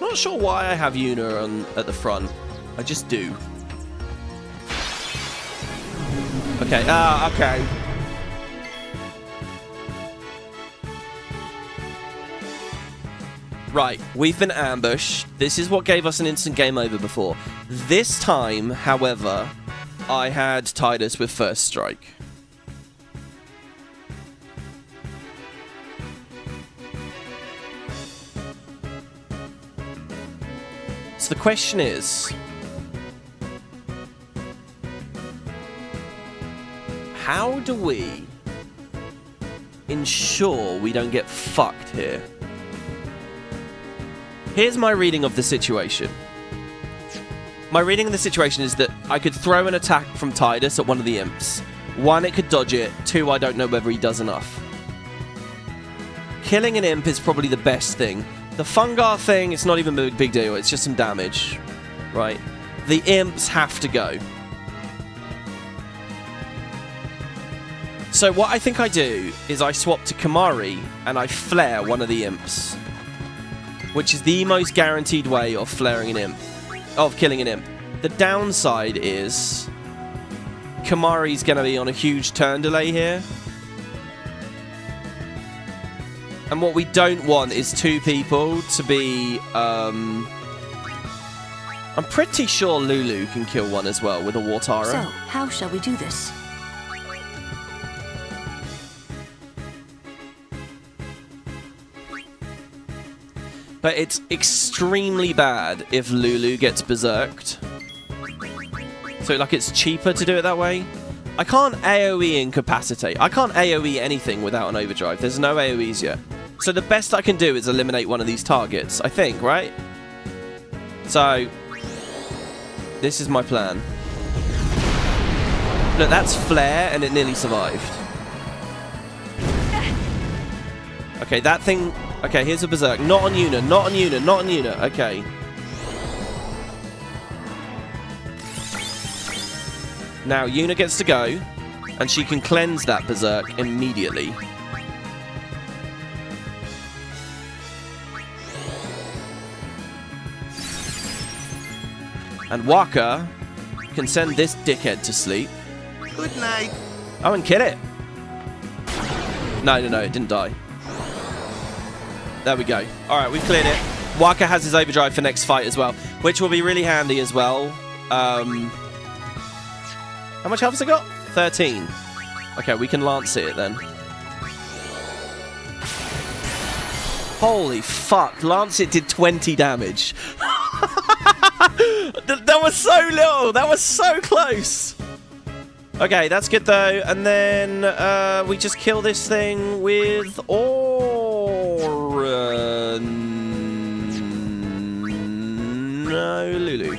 Speaker 1: Not sure why I have Yuna at the front. I just do. Okay. Okay. Right, we've been ambushed. This is what gave us an instant game over before. This time, however, I had Titus with first strike. So the question is, how do we ensure we don't get fucked here? Here's my reading of the situation. My reading of the situation is that I could throw an attack from Tidus at one of the imps. 1, it could dodge it. 2, I don't know whether he does enough. Killing an imp is probably the best thing. The Fungar thing, it's not even a big deal. It's just some damage, right? The imps have to go. So what I think I do is I swap to Kimahri and I flare one of the imps, which is the most guaranteed way of flaring an imp, of killing an imp. The downside is Kimahri's going to be on a huge turn delay here. And what we don't want is 2 people to be... I'm pretty sure Lulu can kill one as well with a Wartara.
Speaker 10: So, how shall we do this?
Speaker 1: But it's extremely bad if Lulu gets berserked. So, like, it's cheaper to do it that way. I can't AoE incapacitate. I can't AoE anything without an overdrive. There's no AoEs yet. So the best I can do is eliminate one of these targets, I think, right? So, this is my plan. Look, that's Flare, and it nearly survived. Okay, that thing... Okay, here's a Berserk. Not on Yuna, not on Yuna, not on Yuna. Okay. Now, Yuna gets to go, and she can cleanse that Berserk immediately. And Waka can send this dickhead to sleep.
Speaker 9: Good night.
Speaker 1: Oh, and kill it. No, it didn't die. There we go. Alright, we've cleared it. Waka has his overdrive for next fight as well, which will be really handy as well. How much health has it got? 13. Okay, we can lance it then. Holy fuck, Lance it did 20 damage. That was so little. That was so close. Okay, that's good though. And then we just kill this thing with no, Lulu.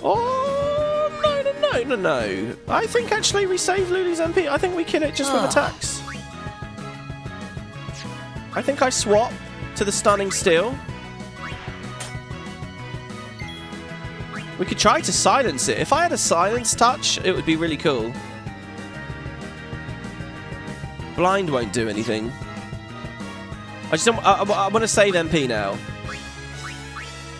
Speaker 1: Oh, no. I think actually we save Lulu's MP. I think we kill it just with attacks. I think I swap to the Stunning Steel. We could try to silence it. If I had a silence touch, it would be really cool. Blind won't do anything. I just don't, I want to save MP now.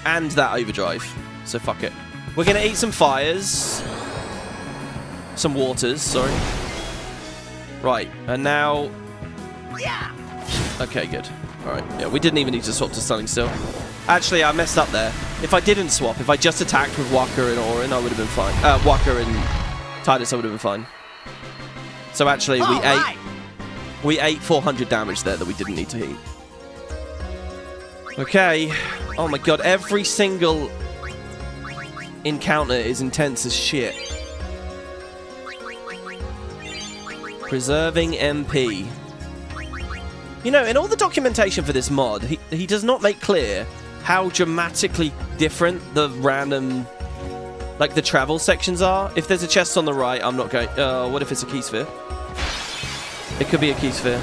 Speaker 1: And that overdrive. So fuck it. We're going to eat some fires. Some waters, sorry. Right, and now... Yeah. Okay, good. Alright, yeah, we didn't even need to swap to Stunning Steel. Actually, I messed up there. If I didn't swap, if I just attacked with Waka and Orin, I would have been fine. Waka and Tidus, I would have been fine. So actually, we ate 400 damage there that we didn't need to eat. Okay. Oh my god, every single encounter is intense as shit. Preserving MP. You know, in all the documentation for this mod, he does not make clear how dramatically different the random, like, the travel sections are. If there's a chest on the right, I'm not going... what if it's a key sphere? It could be a key sphere.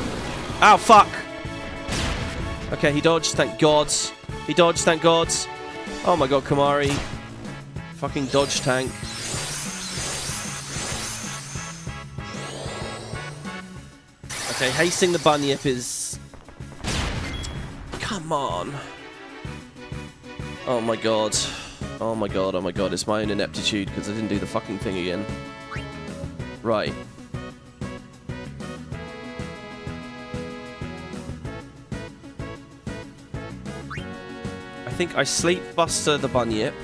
Speaker 1: Ow, fuck! Okay, he dodged, thank God. He dodged, thank God. Oh my god, Kimahri. Fucking dodge tank. Okay, hasting the bunyip is... Come on. Oh my god. Oh my god, oh my god. It's my own ineptitude because I didn't do the fucking thing again. Right. I think I sleep buster the bunyip.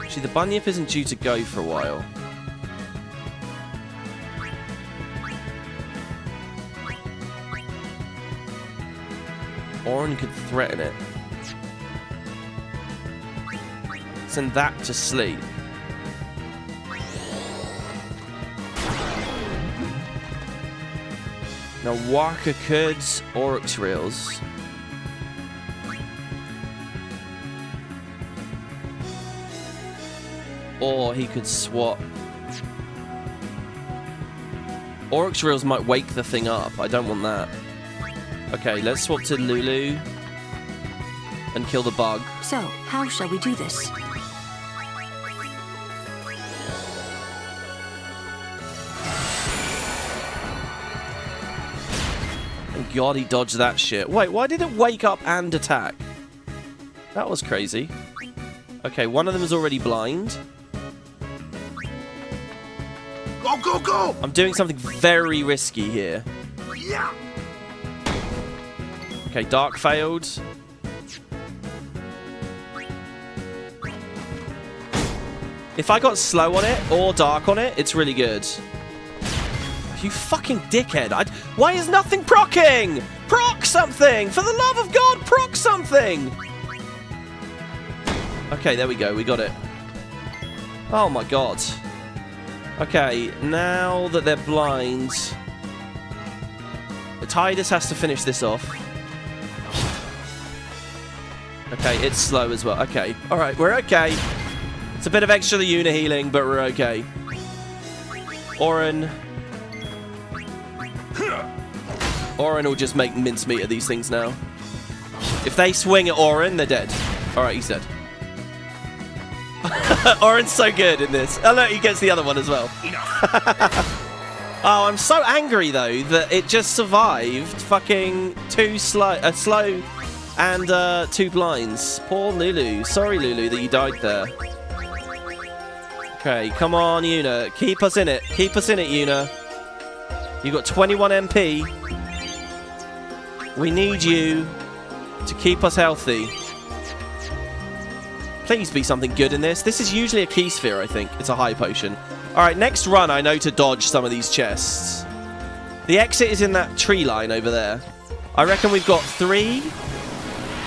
Speaker 1: Actually, the bunyip isn't due to go for a while. Orin could threaten it. Send that to sleep. Now Waka could Oryx Reels. Or he could swap. Oryx Reels might wake the thing up. I don't want that. Okay, let's swap to Lulu and kill the bug.
Speaker 10: So, how shall we do this?
Speaker 1: Thank God he dodged that shit. Wait, why did it wake up and attack? That was crazy. Okay, one of them is already blind.
Speaker 9: Go, go, go!
Speaker 1: I'm doing something very risky here.
Speaker 9: Yeah.
Speaker 1: Okay, Dark failed. If I got slow on it or Dark on it, it's really good. You fucking dickhead. Why is nothing procking? Proc something! For the love of God, proc something! Okay, there we go. We got it. Oh my God. Okay, now that they're blind, Tidus has to finish this off. Okay, it's slow as well. Okay, alright, we're okay. It's a bit of extra the Una healing, but we're okay. Orin will just make mincemeat of these things now. If they swing at Orin, they're dead. Alright, he's dead. Orin's so good in this. Oh look, he gets the other one as well. Oh, I'm so angry though that it just survived fucking slow and 2 blinds. Poor Lulu. Sorry, Lulu, that you died there. Okay, come on, Una. Keep us in it. Keep us in it, Una. You got 21 MP. We need you to keep us healthy. Please be something good in this. This is usually a key sphere, I think. It's a high potion. Alright, next run I know to dodge some of these chests. The exit is in that tree line over there. I reckon we've got 3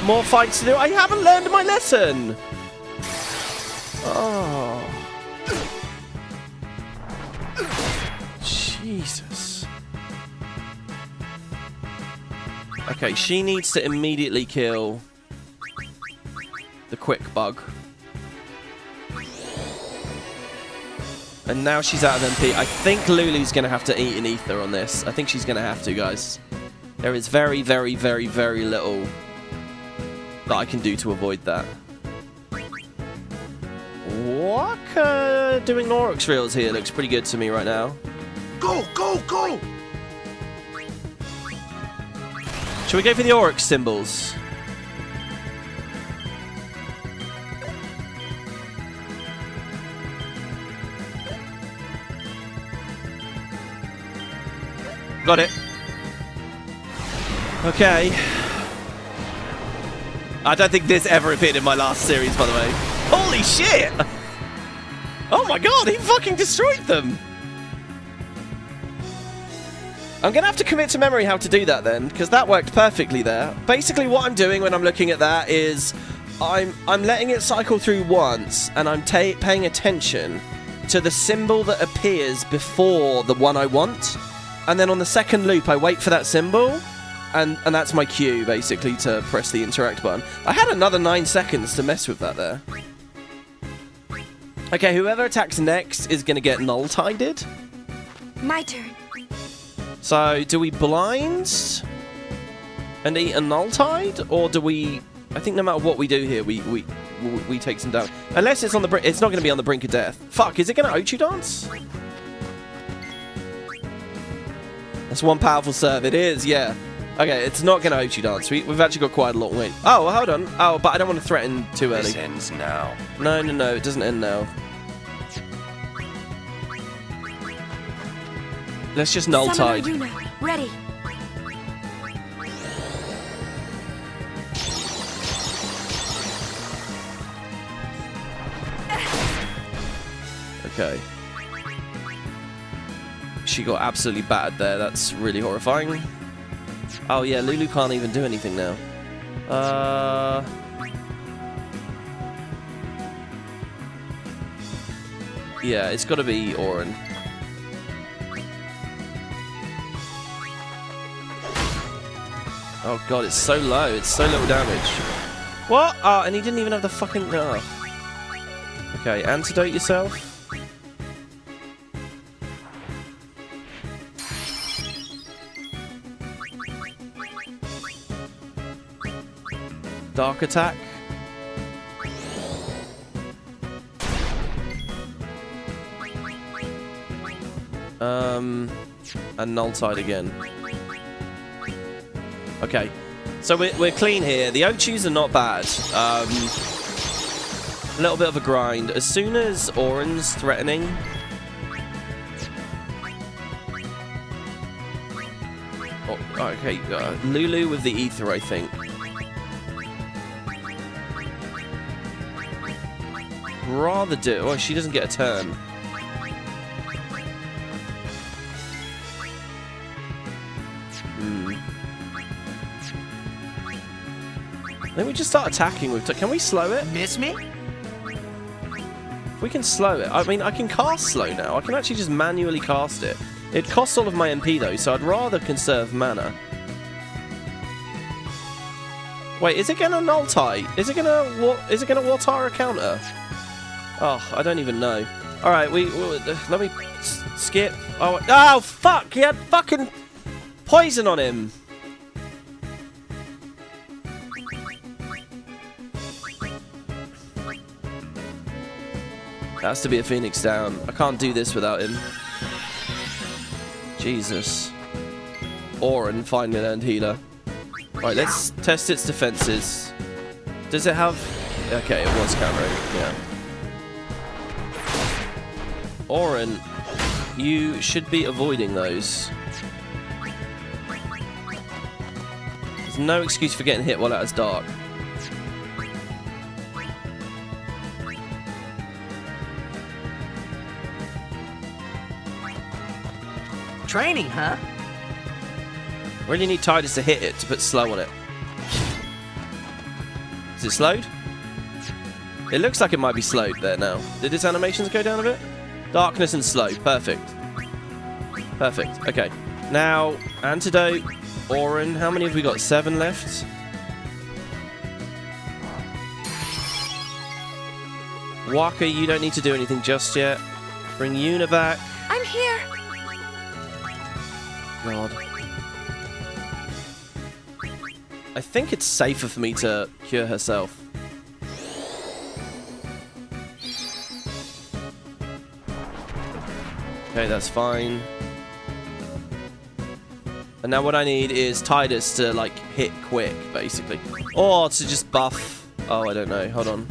Speaker 1: more fights to do. I haven't learned my lesson! Oh. Jesus. Okay, she needs to immediately kill the quick bug. And now she's out of MP. I think Lulu's going to have to eat an ether on this. I think she's going to have to, guys. There is very, very, very, very little that I can do to avoid that. Waka doing Oryx Reels here looks pretty good to me right now.
Speaker 9: Go, go, go!
Speaker 1: Shall we go for the Oryx symbols? Got it. Okay. I don't think this ever appeared in my last series, by the way. Holy shit! Oh my God, he fucking destroyed them! I'm gonna have to commit to memory how to do that then, because that worked perfectly there. Basically what I'm doing when I'm looking at that is I'm letting it cycle through once, and I'm paying attention to the symbol that appears before the one I want. And then on the second loop, I wait for that symbol, and that's my cue, basically, to press the interact button. I had another 9 seconds to mess with that there. Okay, whoever attacks next is going to get null-tided.
Speaker 6: My turn.
Speaker 1: So, do we blind and eat a null-tide, or do we... I think no matter what we do here, we take some damage. Unless it's on the brink... It's not going to be on the brink of death. Fuck, is it going to Ochu dance? That's one powerful serve. It is, yeah. Okay, it's not going to Ochu dance. We've actually got quite a long way. Oh, well, hold on. Oh, but I don't want to threaten too early.
Speaker 8: This ends now.
Speaker 1: No, no, no. It doesn't end now. Let's just null tide.
Speaker 6: Ready.
Speaker 1: Okay. She got absolutely battered there. That's really horrifying. Oh yeah, Lulu can't even do anything now. Yeah, it's got to be Orin. Oh god, it's so low. It's so little damage. What? Oh, and he didn't even have the fucking... Oh. Okay, antidote yourself. Dark attack. And null tide again. Okay, so we're clean here. The Ochus are not bad. A little bit of a grind. As soon as Auron's threatening, oh, okay, Lulu with the ether, I think. Rather do. Oh, she doesn't get a turn. Then we just start attacking with... Can we slow it?
Speaker 2: Miss me?
Speaker 1: If we can slow it... I mean, I can cast slow now. I can actually just manually cast it. It costs all of my MP, though, so I'd rather conserve mana. Wait, is it going to null tie? Is it going to Watara counter? Oh, I don't even know. Alright, let me skip. Oh, fuck! He had fucking poison on him! Has to be a Phoenix down. I can't do this without him. Jesus. Auron finally learned healer. Right, let's test its defenses. Does it have... Okay, it was countering. Yeah. Auron, you should be avoiding those. There's no excuse for getting hit while that is dark.
Speaker 2: Training, huh?
Speaker 1: Really need Tidus to hit it to put slow on it. Is it slowed? It looks like it might be slowed there now. Did its animations go down a bit? Darkness and slow. Perfect. Perfect. Okay. Now, antidote. Auron. How many have we got? 7 left? Waka, you don't need to do anything just yet. Bring Yuna back.
Speaker 6: I'm here.
Speaker 1: God. I think it's safer for me to cure herself. Okay, that's fine. And now what I need is Tidus to, like, hit quick, basically. Or to just buff... Oh, I don't know. Hold on.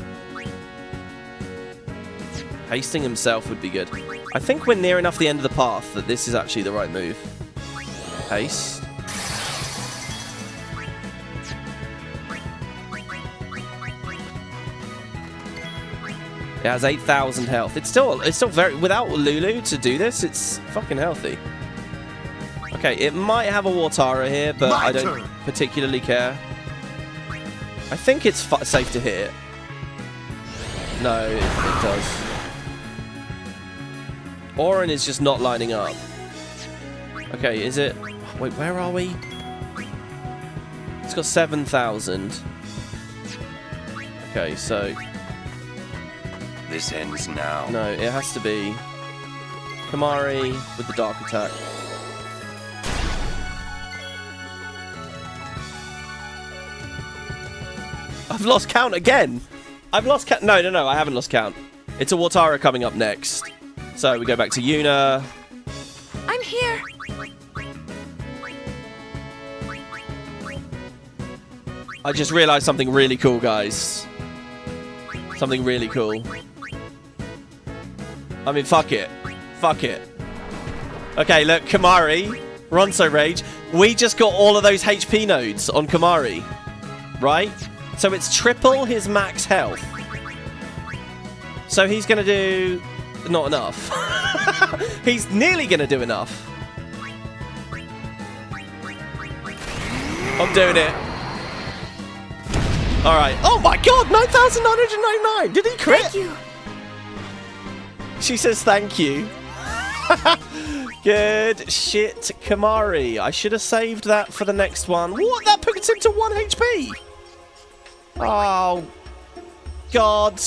Speaker 1: Hasting himself would be good. I think we're near enough the end of the path that this is actually the right move. Haste. It has 8,000 health. It's still very... Without Lulu to do this, it's fucking healthy. Okay, it might have a Watara here, but I don't particularly care. I think it's safe to hit. No, it does. Auron is just not lining up. Okay, is it... Wait, where are we? It's got 7,000. Okay, so...
Speaker 8: This ends now.
Speaker 1: No, it has to be... Kamari with the dark attack. I've lost count again! I've lost count... No, I haven't lost count. It's a Watara coming up next. So we go back to Yuna.
Speaker 6: I'm here.
Speaker 1: I just realized something really cool, guys. Something really cool. I mean, fuck it. Fuck it. Okay, look, Kamari, Ronso Rage. We just got all of those HP nodes on Kamari, right? So it's triple his max health. So he's going to do... Not enough. He's nearly going to do enough. I'm doing it. All right. Oh my god, 9,999. Did he crit?
Speaker 6: Thank you.
Speaker 1: She says thank you. Good shit, Kamari. I should have saved that for the next one. What? That puts him to 1 HP. Oh, God.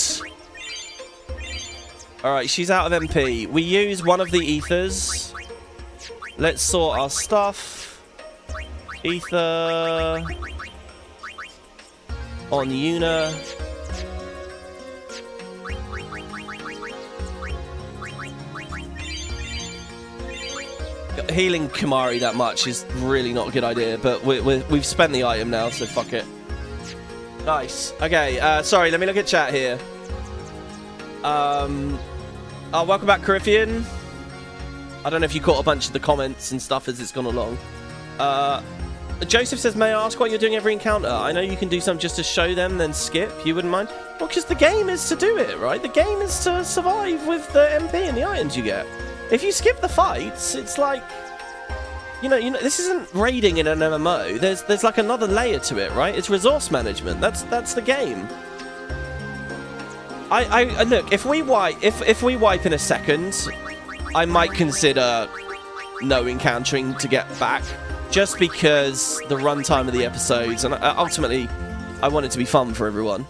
Speaker 1: Alright, she's out of MP. We use one of the ethers. Let's sort our stuff. Ether. On Yuna. Healing Kamari that much is really not a good idea, but we've spent the item now, so fuck it. Nice. Okay, sorry, let me look at chat here. Welcome back, Caribbean. I don't know if you caught a bunch of the comments and stuff as it's gone along. Joseph says, may I ask what you're doing every encounter? I know you can do something just to show them, then skip. You wouldn't mind? Well, because the game is to do it, right? The game is to survive with the MP and the items you get. If you skip the fights, it's like, you know, this isn't raiding in an MMO. There's like another layer to it, right? It's resource management. That's the game. I look, if we wipe in a second, I might consider no encountering to get back, just because the runtime of the episodes, and ultimately, I want it to be fun for everyone.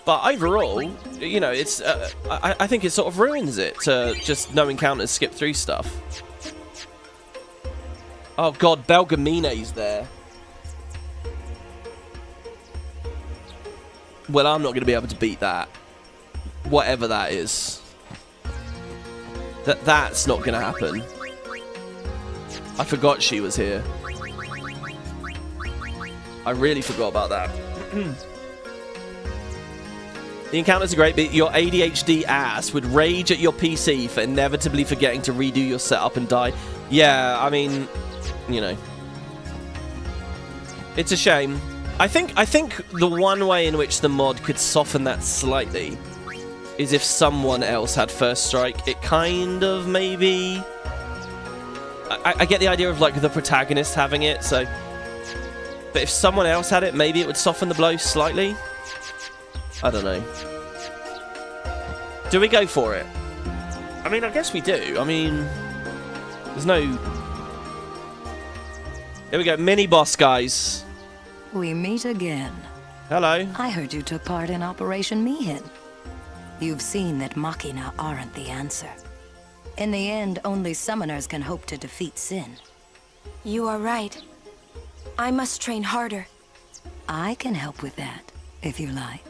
Speaker 1: But overall, you know, it's I think it sort of ruins it to just no encounters, skip through stuff. Oh god, Belgamine's there. Well, I'm not going to be able to beat that. Whatever that is. That's not going to happen. I forgot she was here. I really forgot about that. The encounters are great, but your ADHD ass would rage at your PC for inevitably forgetting to redo your setup and die. Yeah, I mean, you know. It's a shame. I think the one way in which the mod could soften that slightly is if someone else had first strike. It kind of maybe... I get the idea of like the protagonist having it, so... But if someone else had it, maybe it would soften the blow slightly. I don't know. Do we go for it? I mean, I guess we do. I mean, there's no... Here we go, mini-boss, guys.
Speaker 17: We meet again.
Speaker 1: Hello.
Speaker 17: I heard you took part in Operation Mihin. You've seen that Machina aren't the answer. In the end, only summoners can hope to defeat Sin.
Speaker 6: You are right. I must train harder.
Speaker 17: I can help with that, if you like.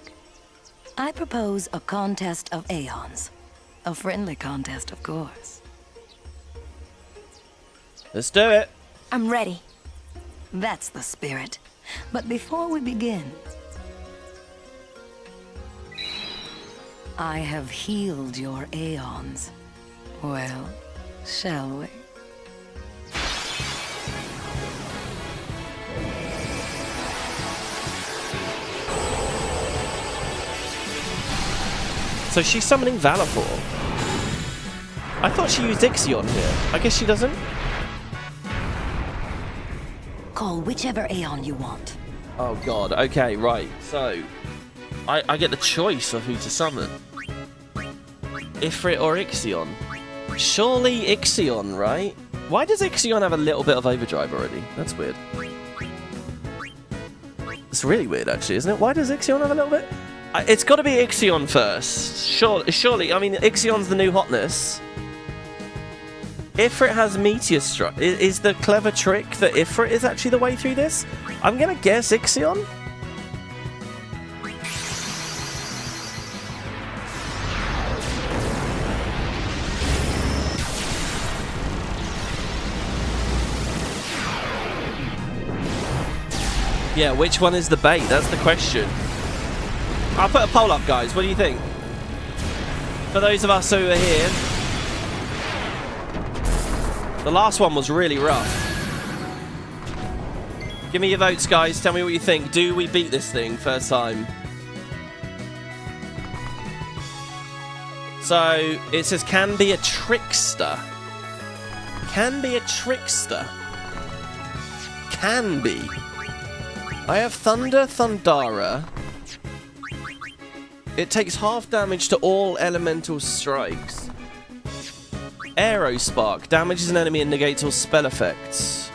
Speaker 17: I propose a contest of Aeons. A friendly contest, of course.
Speaker 1: Let's do it.
Speaker 6: I'm ready.
Speaker 17: That's the spirit. But before we begin, I have healed your Aeons. Well, shall we?
Speaker 1: So she's summoning Valor. I thought she used Ixion here. I guess she doesn't.
Speaker 17: Call whichever Aeon you want.
Speaker 1: Oh god, okay, right. So, I get the choice of who to summon. Ifrit or Ixion? Surely Ixion, right? Why does Ixion have a little bit of overdrive already? That's weird. It's really weird, actually, isn't it? Why does Ixion have a little bit? It's got to be Ixion first. Surely, I mean, Ixion's the new hotness. Ifrit has Meteor Strike. Is the clever trick that Ifrit is actually the way through this? I'm going to guess Ixion. Yeah, which one is the bait? That's the question. I'll put a poll up, guys. What do you think? For those of us who are here, the last one was really rough. Give me your votes, guys. Tell me what you think. Do we beat this thing first time? So, it says, can be a trickster. Can be a trickster. Can be. I have Thunder Thundara. It takes half damage to all elemental strikes. Aero Spark damages an enemy and negates all spell effects.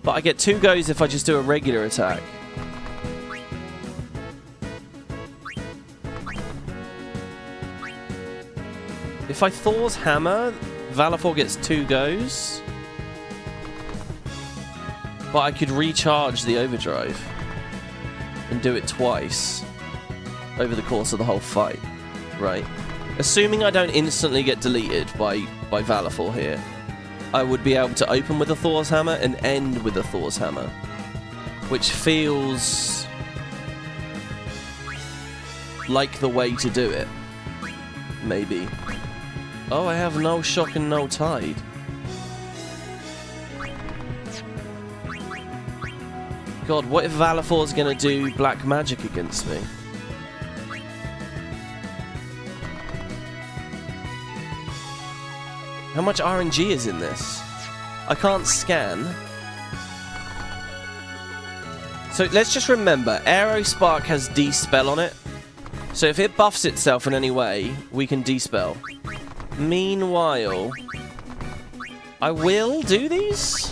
Speaker 1: But I get 2 goes if I just do a regular attack. if I Thor's Hammer, Valifor gets 2 goes. But I could recharge the overdrive and do it twice over the course of the whole fight, right? Assuming I don't instantly get deleted by Valifor here, I would be able to open with a Thor's Hammer and end with a Thor's Hammer, which feels like the way to do it, maybe. Oh, I have no shock and no tide. God, what if Valifor's gonna do black magic against me? How much RNG is in this? I can't scan. So let's just remember, Aerospark has Despell on it. So if it buffs itself in any way, we can Despell. Meanwhile, I will do these?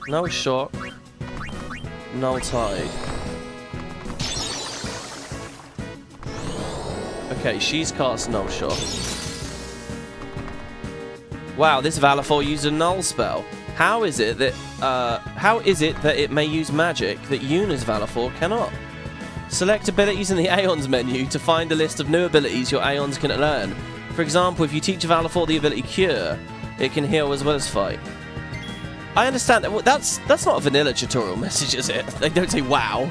Speaker 1: No shock. No tide. Okay, she's cast no shock. Wow, this Valifor used a null spell. How is it that it may use magic that Yuna's Valifor cannot? Select abilities in the Aeons menu to find a list of new abilities your Aeons can learn. For example, if you teach Valifor the ability Cure, it can heal as well as fight. I understand that. Well, that's not a vanilla tutorial message, is it? They don't say wow.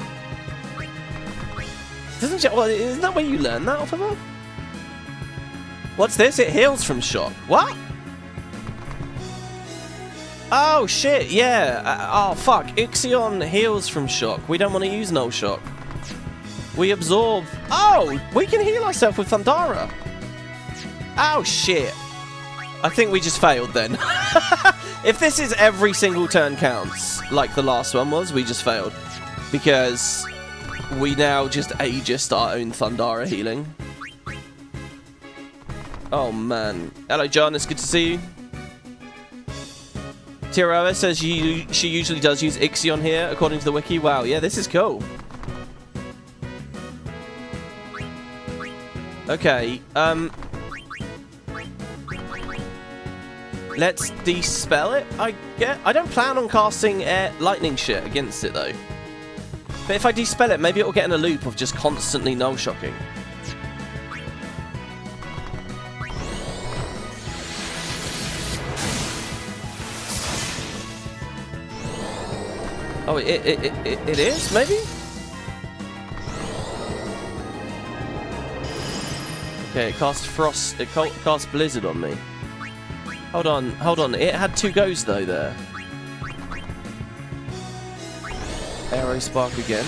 Speaker 1: Well, isn't that where you learn that off of her? What's this? It heals from shock. What? Oh shit! Yeah. Oh fuck! Ixion heals from shock. We don't want to use no shock. We absorb. Oh, we can heal ourselves with Thundara. Oh shit! I think we just failed then. If this is every single turn counts, like the last one was, we just failed. Because we now just ageist our own Thundara healing. Oh man. Hello John, it's good to see you. Tiroa says she usually does use Ixion here, according to the wiki. Wow, yeah, this is cool. Okay, let's dispel it, I guess. I don't plan on casting lightning shit against it, though. But if I dispel it, maybe it'll get in a loop of just constantly null-shocking. Oh, it is, maybe? Okay, it cast Frost, it cast Blizzard on me. Hold on, it had 2 goes though there. Aerospark again.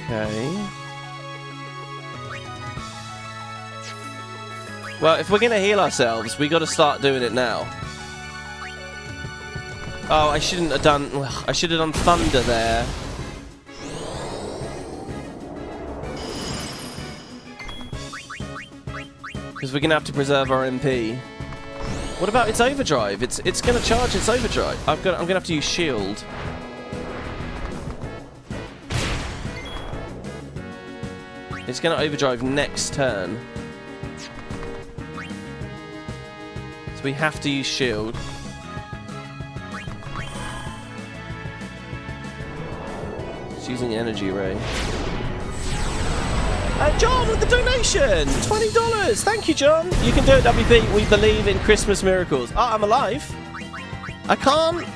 Speaker 1: Okay. Well, if we're gonna heal ourselves, we gotta start doing it now. Oh, I shouldn't have done... I should have done Thunder there. Because we're gonna have to preserve our MP. What about its overdrive? It's gonna charge its overdrive. I'm gonna have to use shield. It's gonna overdrive next turn. So we have to use shield. It's using energy ray. John with the donation! $20! Thank you, John! You can do it, WP. We believe in Christmas miracles. Oh, I'm alive. I can't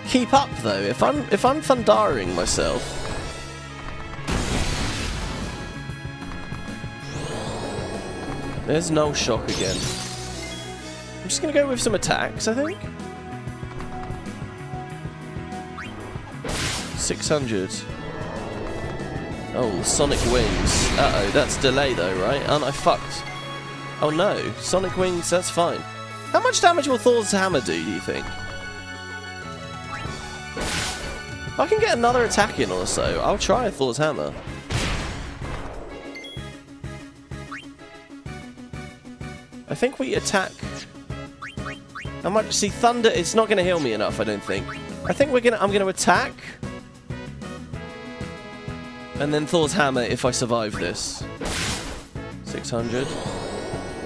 Speaker 1: keep up though. If I'm Thundaring myself. There's no shock again. I'm just gonna go with some attacks, I think. 600. Oh, Sonic Wings. Uh-oh, that's delay though, right? Aren't I fucked? Oh no, Sonic Wings, that's fine. How much damage will Thor's Hammer do you think? If I can get another attack in or so, I'll try Thor's Hammer. I think we attack How much? See, thunder, it's not going to heal me enough, I don't think. I think I'm going to attack. And then Thor's hammer if I survive this. 600.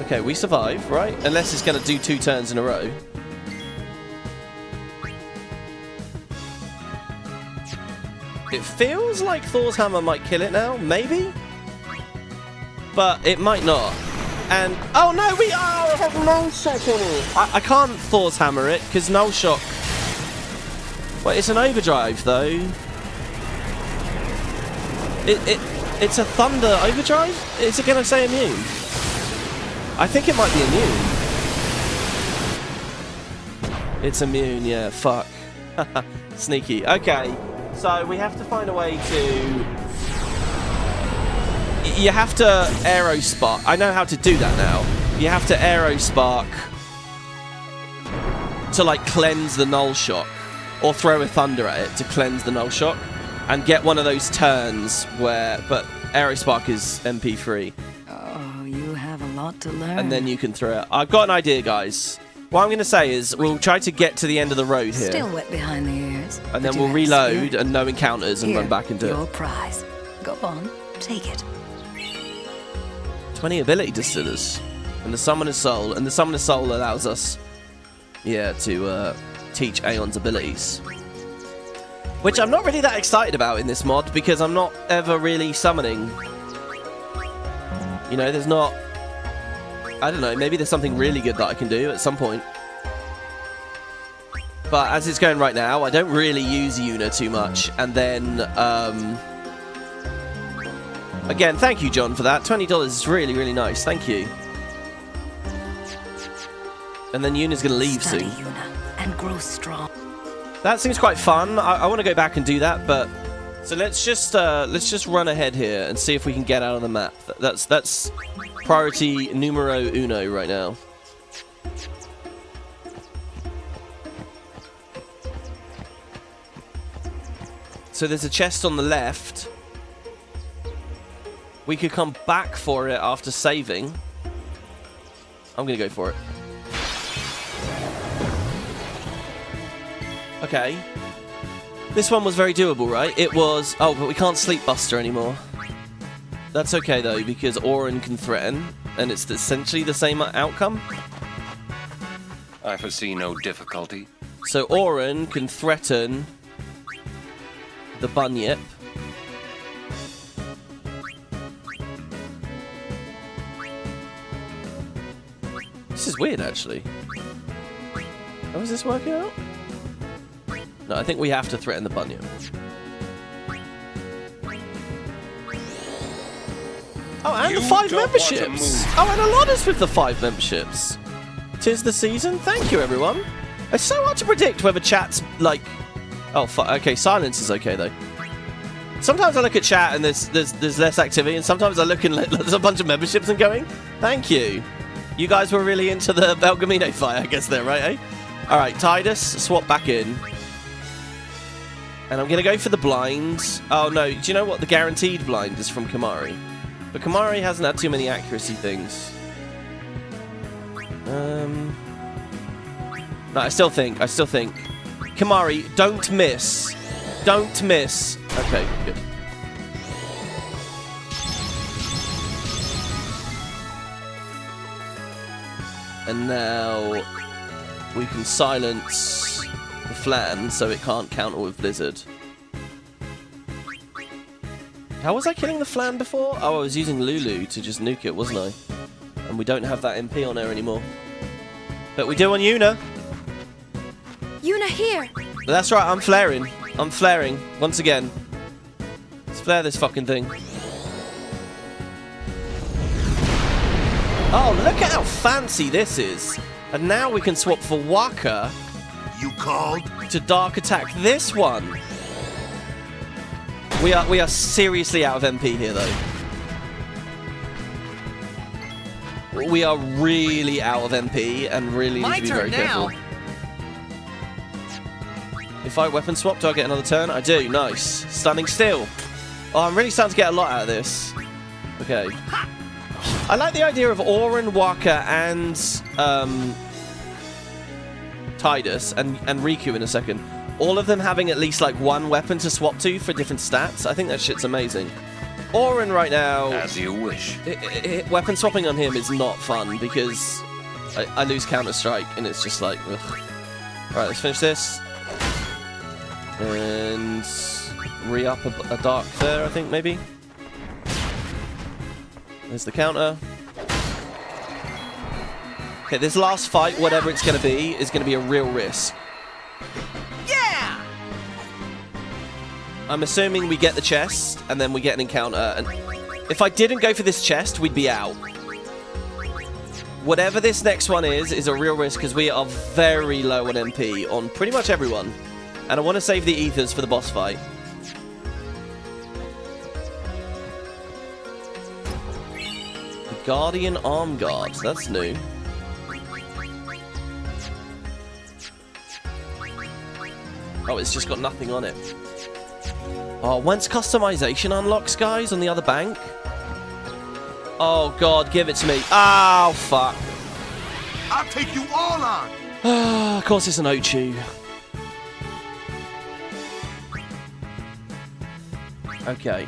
Speaker 1: Okay, we survive, right? Unless it's going to do 2 turns in a row. It feels like Thor's hammer might kill it now, maybe? But it might not. And, oh no, we are! It has null shock on it! I can't Thor's hammer it, because null shock... Wait, it's an overdrive, though. It's a thunder overdrive? Is it going to say immune? I think it might be immune. It's immune, yeah, fuck. Sneaky. Okay, so we have to find a way to... You have to Aero Spark. I know how to do that now. You have to Aero Spark to, like, cleanse the null shock. Or throw a thunder at it to cleanse the null shock. And get one of those turns where... But Aero Spark is MP3.
Speaker 17: Oh, you have a lot to learn.
Speaker 1: And then you can throw it. I've got an idea, guys. What I'm going to say is we'll try to get to the end of the road here.
Speaker 17: Still wet behind the ears.
Speaker 1: And then we'll reload and no encounters and
Speaker 17: Here,
Speaker 1: run back and do
Speaker 17: your
Speaker 1: it.
Speaker 17: prize. Go on, take it.
Speaker 1: 20 ability distillers. And the Summoner's Soul. And the Summoner's Soul allows us, yeah, to teach Aeon's abilities. Which I'm not really that excited about in this mod, because I'm not ever really summoning. You know, there's not... I don't know, maybe there's something really good that I can do at some point. But as it's going right now, I don't really use Yuna too much. And then, again, thank you, John, for that. $20 is really, really nice. Thank you. And then Yuna's going to leave
Speaker 17: Study
Speaker 1: soon.
Speaker 17: Yuna and grow strong.
Speaker 1: That seems quite fun. I want to go back and do that, but so let's just run ahead here and see if we can get out of the map. That's priority numero uno right now. So there's a chest on the left. We could come back for it after saving. I'm gonna go for it. Okay. This one was very doable, right? It was... Oh, but we can't Sleep Buster anymore. That's okay, though, because Auron can threaten, and it's essentially the same outcome.
Speaker 8: I foresee no difficulty.
Speaker 1: So Auron can threaten the Bunyip. This is weird, actually. How is this working out? No, I think we have to threaten the Bunyip. Oh, and the 5 memberships! Oh, and a lot is with the 5 memberships. 'Tis the season. Thank you, everyone. It's so hard to predict whether chat's like... Oh, okay, silence is okay, though. Sometimes I look at chat and there's less activity, and sometimes I look and there's a bunch of memberships and going, thank you. You guys were really into the Belgamino fight, I guess, there, right, eh? Alright, Tidus, swap back in. And I'm going to go for the blind. Oh, no. Do you know what? The guaranteed blind is from Kimahri. But Kimahri hasn't had too many accuracy things. No, I still think. Kimahri, don't miss. Don't miss. Okay, good. And now we can silence the Flan so it can't counter with Blizzard. How was I killing the Flan before? Oh, I was using Lulu to just nuke it, wasn't I? And we don't have that MP on her anymore. But we do on Yuna.
Speaker 6: Yuna here!
Speaker 1: That's right, I'm flaring. I'm flaring, once again. Let's flare this fucking thing. Oh, look at how fancy this is. And now we can swap for Waka.
Speaker 9: You called?
Speaker 1: To Dark Attack this one. We are seriously out of MP here, though. We are really out of MP and really need to be very careful. If I weapon swap, do I get another turn? I do. Nice. Stunning Steel. Oh, I'm really starting to get a lot out of this. Okay. I like the idea of Auron, Waka, and Tidus, and Riku in a second. All of them having at least like one weapon to swap to for different stats. I think that shit's amazing. Auron right now...
Speaker 8: As you wish.
Speaker 1: Weapon swapping on him is not fun because I lose Counter-Strike and it's just like, ugh. Alright, let's finish this. And re-up a dark there, I think, maybe. There's the counter. Okay, this last fight, whatever it's going to be, is going to be a real risk. Yeah! I'm assuming we get the chest, and then we get an encounter. And if I didn't go for this chest, we'd be out. Whatever this next one is a real risk, because we are very low on MP on pretty much everyone. And I want to save the ethers for the boss fight. Guardian Arm Guard, that's new. Oh, it's just got nothing on it. Oh, when's customization unlocks, guys, on the other bank? Oh, God, give it to me. Oh, fuck.
Speaker 9: I'll take you all on.
Speaker 1: Of course it's an Ochu. Okay.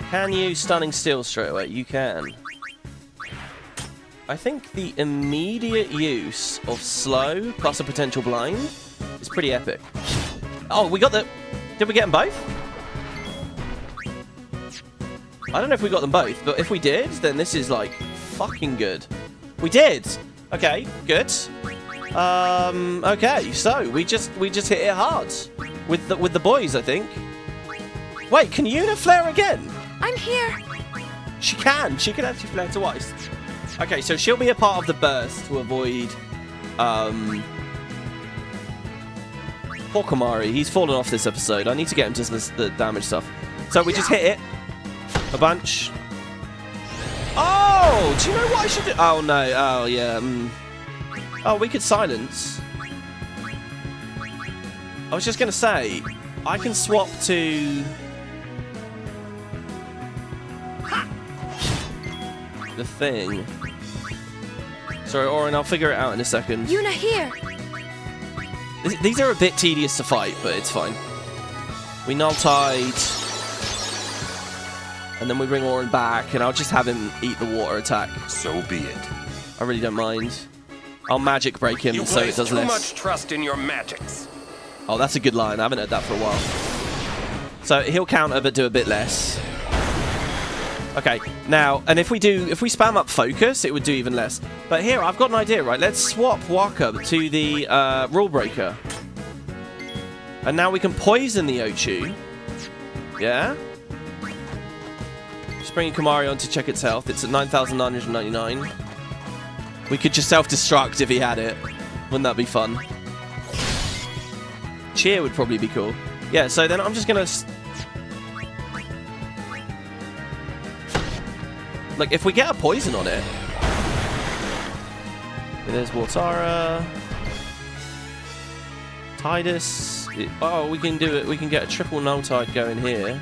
Speaker 1: Can you stunning steel straight away? You can. I think the immediate use of slow plus a potential blind is pretty epic. Oh, we got the... Did we get them both? I don't know if we got them both, but if we did, then this is like fucking good. We did. Okay, good. Okay, so we just hit it hard with the boys, I think. Wait, can Yuna flare again?
Speaker 6: I'm here.
Speaker 1: She can actually flare twice. Okay, so she'll be a part of the burst to avoid poor Komari. He's fallen off this episode. I need to get him to the damage stuff. So we just hit it a bunch. Oh, do you know what I should do? Oh no. Oh yeah. Oh, we could silence. I was just gonna say, I can swap to the thing. Sorry, Auron, I'll figure it out in a second.
Speaker 6: Yuna here.
Speaker 1: These are a bit tedious to fight, but it's fine. We null tide, and then we bring Auron back, and I'll just have him eat the water attack.
Speaker 8: So be it.
Speaker 1: I really don't mind. I'll magic break him so it does less.
Speaker 8: You place too much trust in your magics.
Speaker 1: Oh, that's a good line. I haven't heard that for a while. So he'll counter, but do a bit less. Okay, now, and if we spam up focus, it would do even less. But here, I've got an idea, right? Let's swap Waka to the Rule Breaker. And now we can poison the Ochu. Yeah? Just bringing Komari on to check its health. It's at 9,999. We could just self-destruct if he had it. Wouldn't that be fun? Cheer would probably be cool. Yeah, so then I'm just going to... Like, if we get a poison on it... There's Watara... Tidus... Oh, we can do it. We can get a triple null tide going here.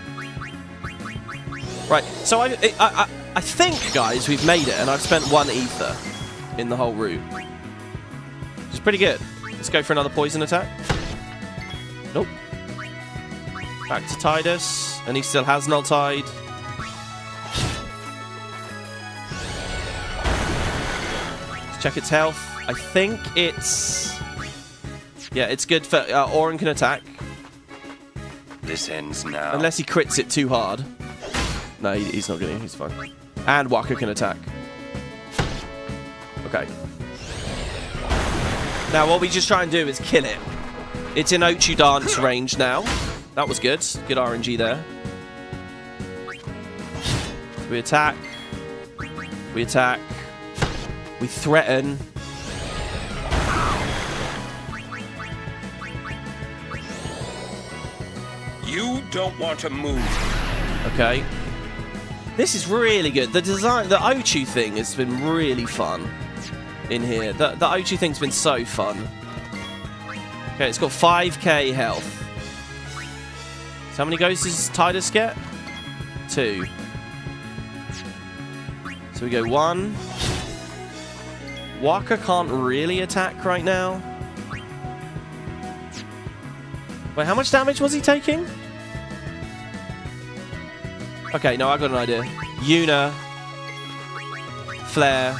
Speaker 1: Right, so I think, guys, we've made it, and I've spent 1 ether in the whole route. Which is pretty good. Let's go for another poison attack. Nope. Back to Tidus, and he still has null tide. Let's check its health. I think it's... Yeah, it's good for... Auron can attack.
Speaker 8: This ends now.
Speaker 1: Unless he crits it too hard. No, he's not going to. He's fine. And Waka can attack. Okay. Now, what we just try and do is kill it. It's in Ochu dance range now. That was good. Good RNG there. So we attack. We attack. We threaten.
Speaker 8: You don't want to move.
Speaker 1: Okay. This is really good. The design, the Ochu thing has been really fun in here. The Ochu thing's been so fun. Okay, it's got 5k health. So how many ghosts does Tidus get? 2. So we go 1, Waka can't really attack right now. Wait, how much damage was he taking? Okay, no, I got an idea. Yuna. Flare.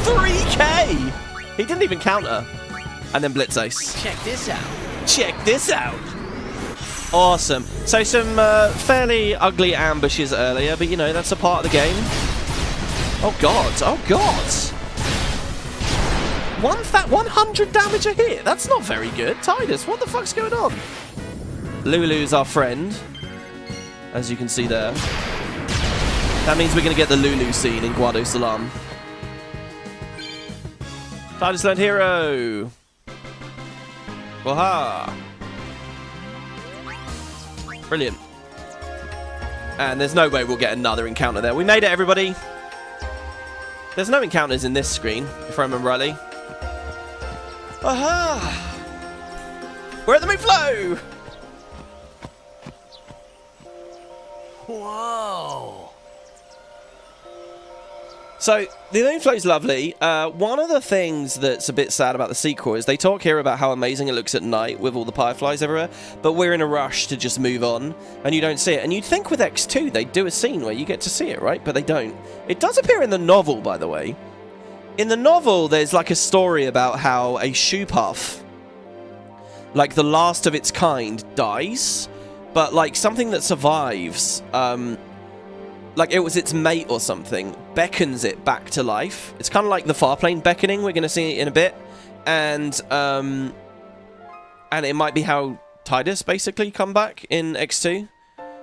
Speaker 1: 3k! He didn't even counter. And then Blitz Ace.
Speaker 2: Check this out.
Speaker 1: Check this out. Awesome. So some fairly ugly ambushes earlier, but you know, that's a part of the game. Oh god, oh god. 100 damage a hit. That's not very good. Tidus, what the fuck's going on? Lulu's our friend, as you can see there. That means we're going to get the Lulu scene in Guado Salam. Tidus learned hero. Waha. Brilliant. And there's no way we'll get another encounter there. We made it, everybody. There's no encounters in this screen, if I remember rightly. Aha! We're at the Moonflow!
Speaker 2: Whoa!
Speaker 1: So, the Moonflow's lovely. One of the things that's a bit sad about the sequel is they talk here about how amazing it looks at night with all the fireflies everywhere, but we're in a rush to just move on, and you don't see it. And you'd think with X2 they'd do a scene where you get to see it, right? But they don't. It does appear in the novel, by the way. In the novel, there's like a story about how a Shoopuf, like the last of its kind, dies, but like something that survives, like it was its mate or something, beckons it back to life. It's kind of like the Farplane beckoning. We're going to see it in a bit, and it might be how Tidus basically come back in X2.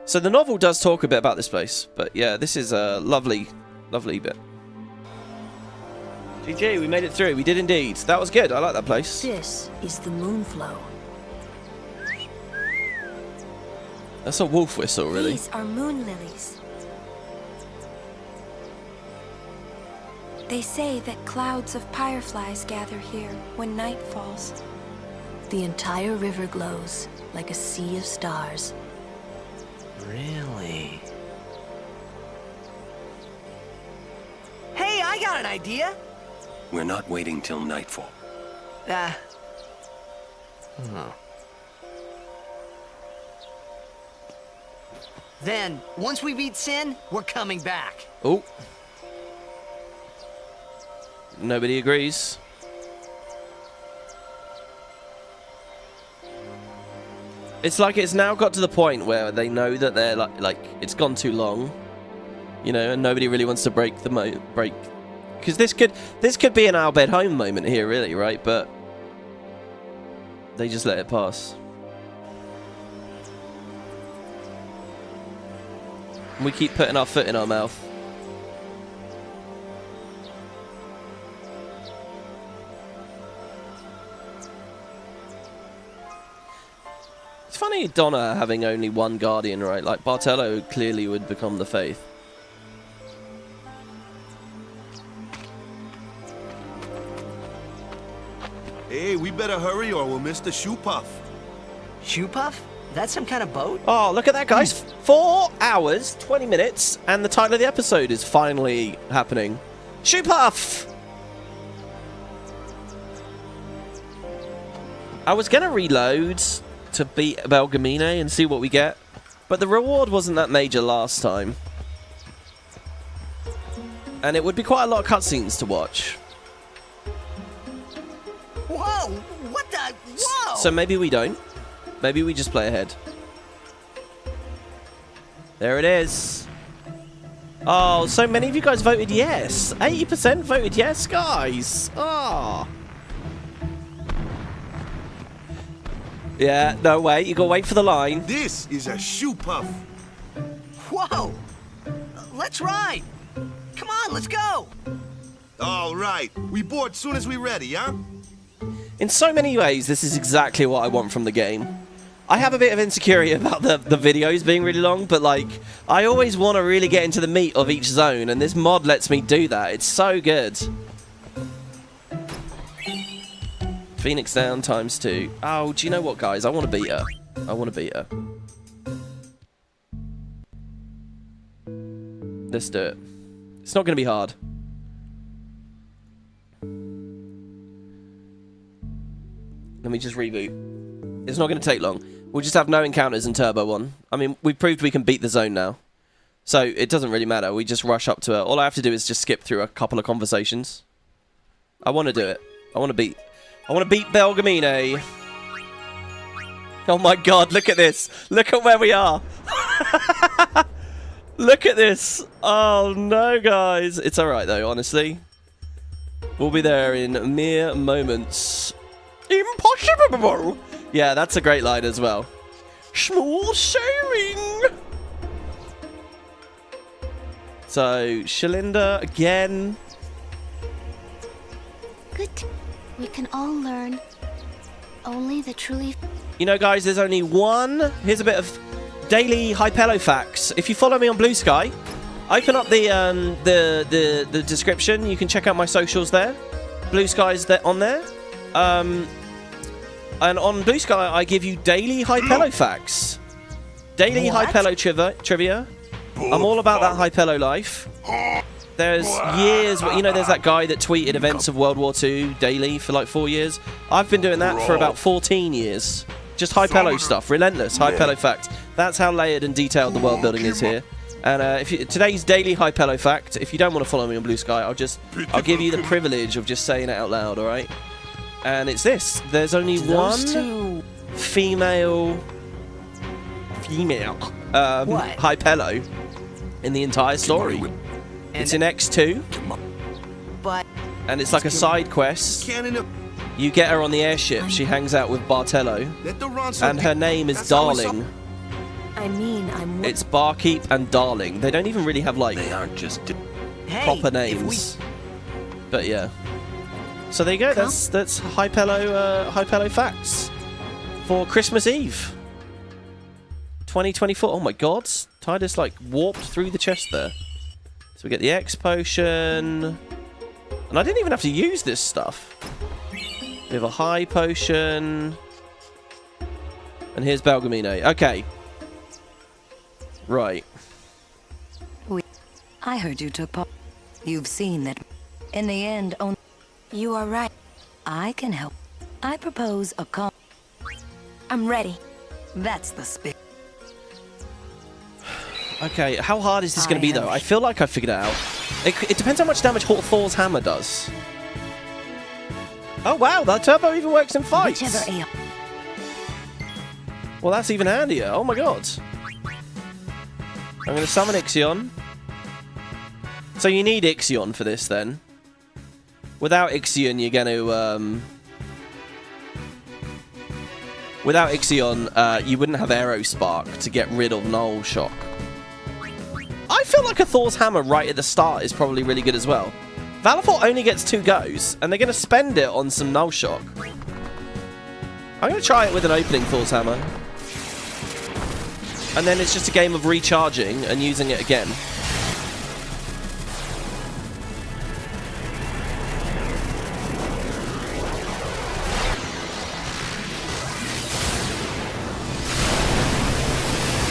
Speaker 1: So the novel does talk a bit about this place, but yeah, this is a lovely, lovely bit. GG, we made it through. We did indeed. That was good. I like that place.
Speaker 10: This is the Moonflow.
Speaker 1: That's a wolf whistle, really.
Speaker 6: These are moon lilies. They say that clouds of fireflies gather here when night falls.
Speaker 10: The entire river glows like a sea of stars.
Speaker 2: Really? Hey, I got an idea!
Speaker 8: We're not waiting till nightfall.
Speaker 2: Oh. Then, once we beat Sin, we're coming back.
Speaker 1: Oh. Nobody agrees. It's like it's now got to the point where they know that they're like it's gone too long, you know, and nobody really wants to break the break, because this could be an I'll bed home moment here, really, right? But they just let it pass. We keep putting our foot in our mouth. It's funny Donna having only one guardian, right? Like Bartello clearly would become the Faith.
Speaker 9: Hey, we better hurry or we'll miss the Shoopuf.
Speaker 2: Shoopuf? That's some kind of boat?
Speaker 1: Oh, look at that, guys. 4 hours, 20 minutes, and the title of the episode is finally happening. Shoopuf! I was going to reload to beat Belgamine and see what we get, but the reward wasn't that major last time. And it would be quite a lot of cutscenes to watch.
Speaker 2: Whoa! What the? Whoa!
Speaker 1: So maybe we don't. Maybe we just play ahead. There it is. Oh, so many of you guys voted yes. 80% voted yes, guys. Oh. Yeah, no, wait. You gotta wait for the line.
Speaker 9: This is a Shoopuf.
Speaker 2: Whoa! Let's ride! Come on, let's go!
Speaker 9: All right. We board soon as we're ready, huh?
Speaker 1: In so many ways, this is exactly what I want from the game. I have a bit of insecurity about the videos being really long, but like, I always want to really get into the meat of each zone, and this mod lets me do that. It's so good. Phoenix down ×2. Oh, do you know what, guys? I want to beat her. I want to beat her. Let's do it. It's not going to be hard. Let me just reboot. It's not going to take long. We'll just have no encounters in Turbo 1. I mean, we've proved we can beat the zone now. So, it doesn't really matter. We just rush up to her. All I have to do is just skip through a couple of conversations. I want to do it. I want to beat Belgamine. Oh my god, look at this. Look at where we are. Look at this. Oh no, guys. It's alright though, honestly. We'll be there in mere moments. Impossible! Yeah, that's a great line as well. Small sailing! So, Shalinda again.
Speaker 5: Good. We can all learn. Only the truly...
Speaker 1: You know, guys, there's only one... Here's a bit of daily Hypello facts. If you follow me on Blue Sky, open up the description. You can check out my socials there. Blue Sky's on there. And on Blue Sky, I give you daily Hypello facts. Daily Hypello trivia. I'm all about that Hypello life. There's years, you know, there's that guy that tweeted events of World War II daily for like 4 years. I've been doing that for about 14 years. Just Hypello stuff, relentless Hypello facts. That's how layered and detailed the world building is here. And today's daily Hypello fact, if you don't want to follow me on Blue Sky, I'll give you the privilege of just saying it out loud, all right? And it's this: there's only one female Hypello in the entire story. It's in X2, and it's like a side quest. You get her on the airship. She hangs out with Bartello, and her name is Darling. It's Barkeep and Darling. They don't even really have like proper names. But yeah. So there you go. That's Hypello facts for Christmas Eve, 2024. Oh my God! Tidus like warped through the chest there. So we get the X potion, and I didn't even have to use this stuff. We have a high potion, and here's Belgamine. Okay. Right.
Speaker 17: I heard you took part. You've seen that. In the end, only... You are right. I can help. I propose a call. I'm ready. That's the spirit.
Speaker 1: Okay, how hard is this going to be, though? I feel like I figured it out. It depends how much damage Thor's hammer does. Oh, wow, that turbo even works in fights. Well, that's even handier. Oh, my God. I'm going to summon Ixion. So you need Ixion for this, then. Without Ixion, you're going to... Without Ixion, you wouldn't have Aerospark to get rid of Null Shock. I feel like a Thor's hammer right at the start is probably really good as well. Valifor only gets 2 goes, and they're going to spend it on some Null Shock. I'm going to try it with an opening Thor's hammer. And then it's just a game of recharging and using it again.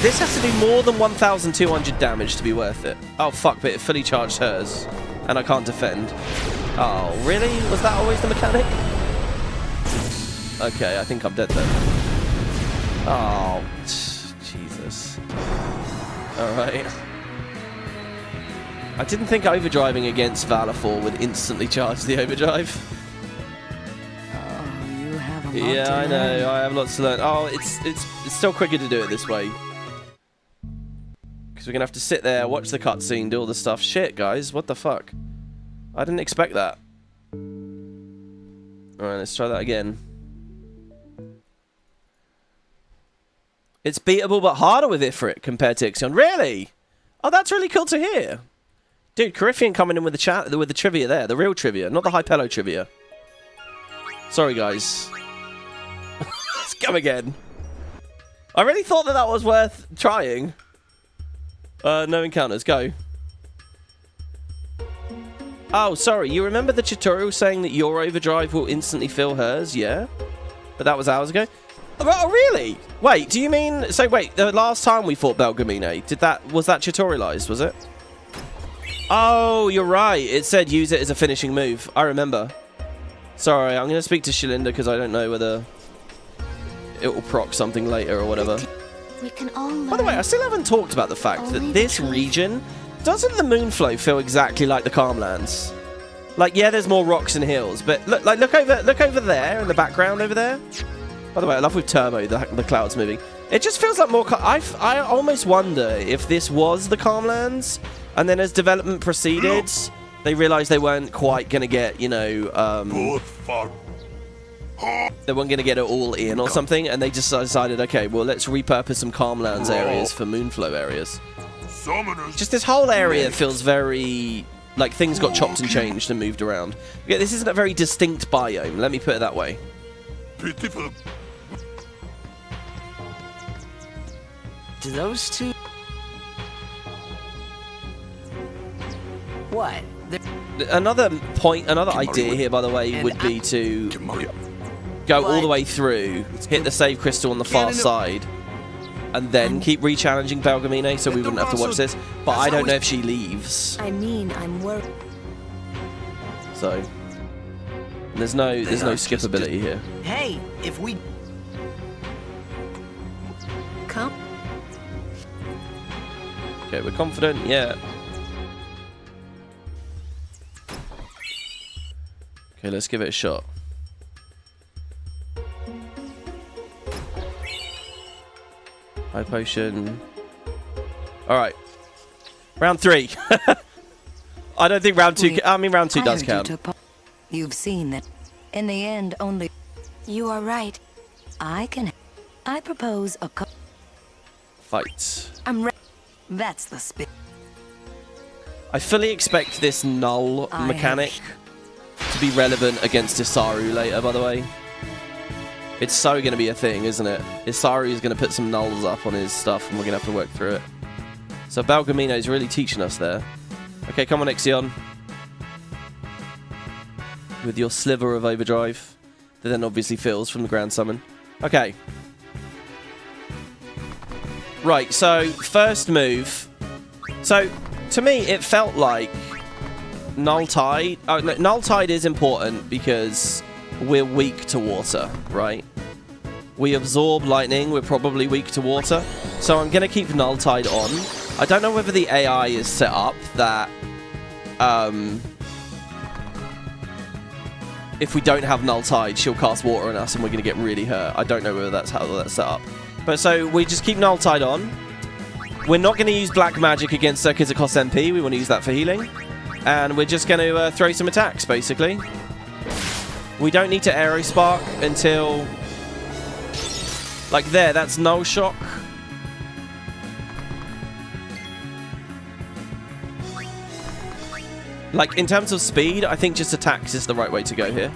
Speaker 1: This has to do more than 1,200 damage to be worth it. Oh, fuck, but it fully charged hers. And I can't defend. Oh, really? Was that always the mechanic? Okay, I think I'm dead then. Oh, Jesus. Alright. I didn't think overdriving against Valifor would instantly charge the overdrive.
Speaker 17: Oh, you have a lot
Speaker 1: Yeah,
Speaker 17: to
Speaker 1: I know.
Speaker 17: learn.
Speaker 1: I have lots to learn. Oh, it's still quicker to do it this way. Because we're going to have to sit there, watch the cutscene, do all the stuff. Shit, guys. What the fuck? I didn't expect that. Alright, let's try that again. It's beatable but harder with Ifrit compared to Ixion. Really? Oh, that's really cool to hear. Dude, Coryphean coming in with the trivia there. The real trivia, not the Hypello trivia. Sorry, guys. Let's go again. I really thought that was worth trying. No encounters, go. Oh, sorry, you remember the tutorial saying that your overdrive will instantly fill hers? Yeah? But that was hours ago? Oh, really? Wait, do you mean... So, wait, the last time we fought Belgamine, was that tutorialized, was it? Oh, you're right. It said use it as a finishing move. I remember. Sorry, I'm going to speak to Shalinda because I don't know whether it will proc something later or whatever.
Speaker 5: We can all learn.
Speaker 1: By the way, I still haven't talked about the fact that this region, doesn't the Moonflow feel exactly like the Calmlands? Like, yeah, there's more rocks and hills, but look over there in the background over there. By the way, I love with Turbo, the clouds moving. It just feels like more... I almost wonder if this was the Calmlands, and then as development proceeded, they realised they weren't quite going to get, you know... they weren't going to get it all in or something, and they just decided, okay, well, let's repurpose some Calmlands areas for Moonflow areas. Just this whole area feels very... like things got chopped and changed and moved around. Yeah, this isn't a very distinct biome, let me put it that way.
Speaker 9: Beautiful.
Speaker 2: Do those two... What?
Speaker 1: Another idea here, by the way, would be to go all the way through, hit the save crystal on the far side, and then keep re-challenging Belgamine so we wouldn't have to watch this. But I don't know if she leaves.
Speaker 10: I mean, I'm worried.
Speaker 1: So there's no skippability here.
Speaker 2: Hey, if we...
Speaker 10: Come.
Speaker 1: Okay, we're confident, yeah. Okay, let's give it a shot. High potion. Alright. Round 3. I don't think round 2... I mean, round 2 does count.
Speaker 17: You've seen that. In the end, only...
Speaker 6: You are right.
Speaker 17: I propose a...
Speaker 1: Fight.
Speaker 17: I'm ready. That's the spin.
Speaker 1: I fully expect this null mechanic to be relevant against Isaaru later, by the way. It's so going to be a thing, isn't it? Isaaru is going to put some nulls up on his stuff, and we're going to have to work through it. So Belgamino is really teaching us there. Okay, come on, Ixion. With your sliver of overdrive, that then obviously fills from the Grand Summon. Okay. Right, so first move. So, to me, it felt like Null Tide... Oh, no, Null Tide is important because we're weak to water, right? We absorb lightning, we're probably weak to water. So I'm going to keep Null Tide on. I don't know whether the AI is set up that... if we don't have Null Tide, she'll cast water on us and we're going to get really hurt. I don't know whether that's how that's set up. But so we just keep Null Tide on. We're not going to use Black Magic against her because it costs MP. We want to use that for healing. And we're just going to throw some attacks, basically. We don't need to Aero Spark until... like there, that's Null Shock. Like, in terms of speed, I think just attacks is the right way to go here.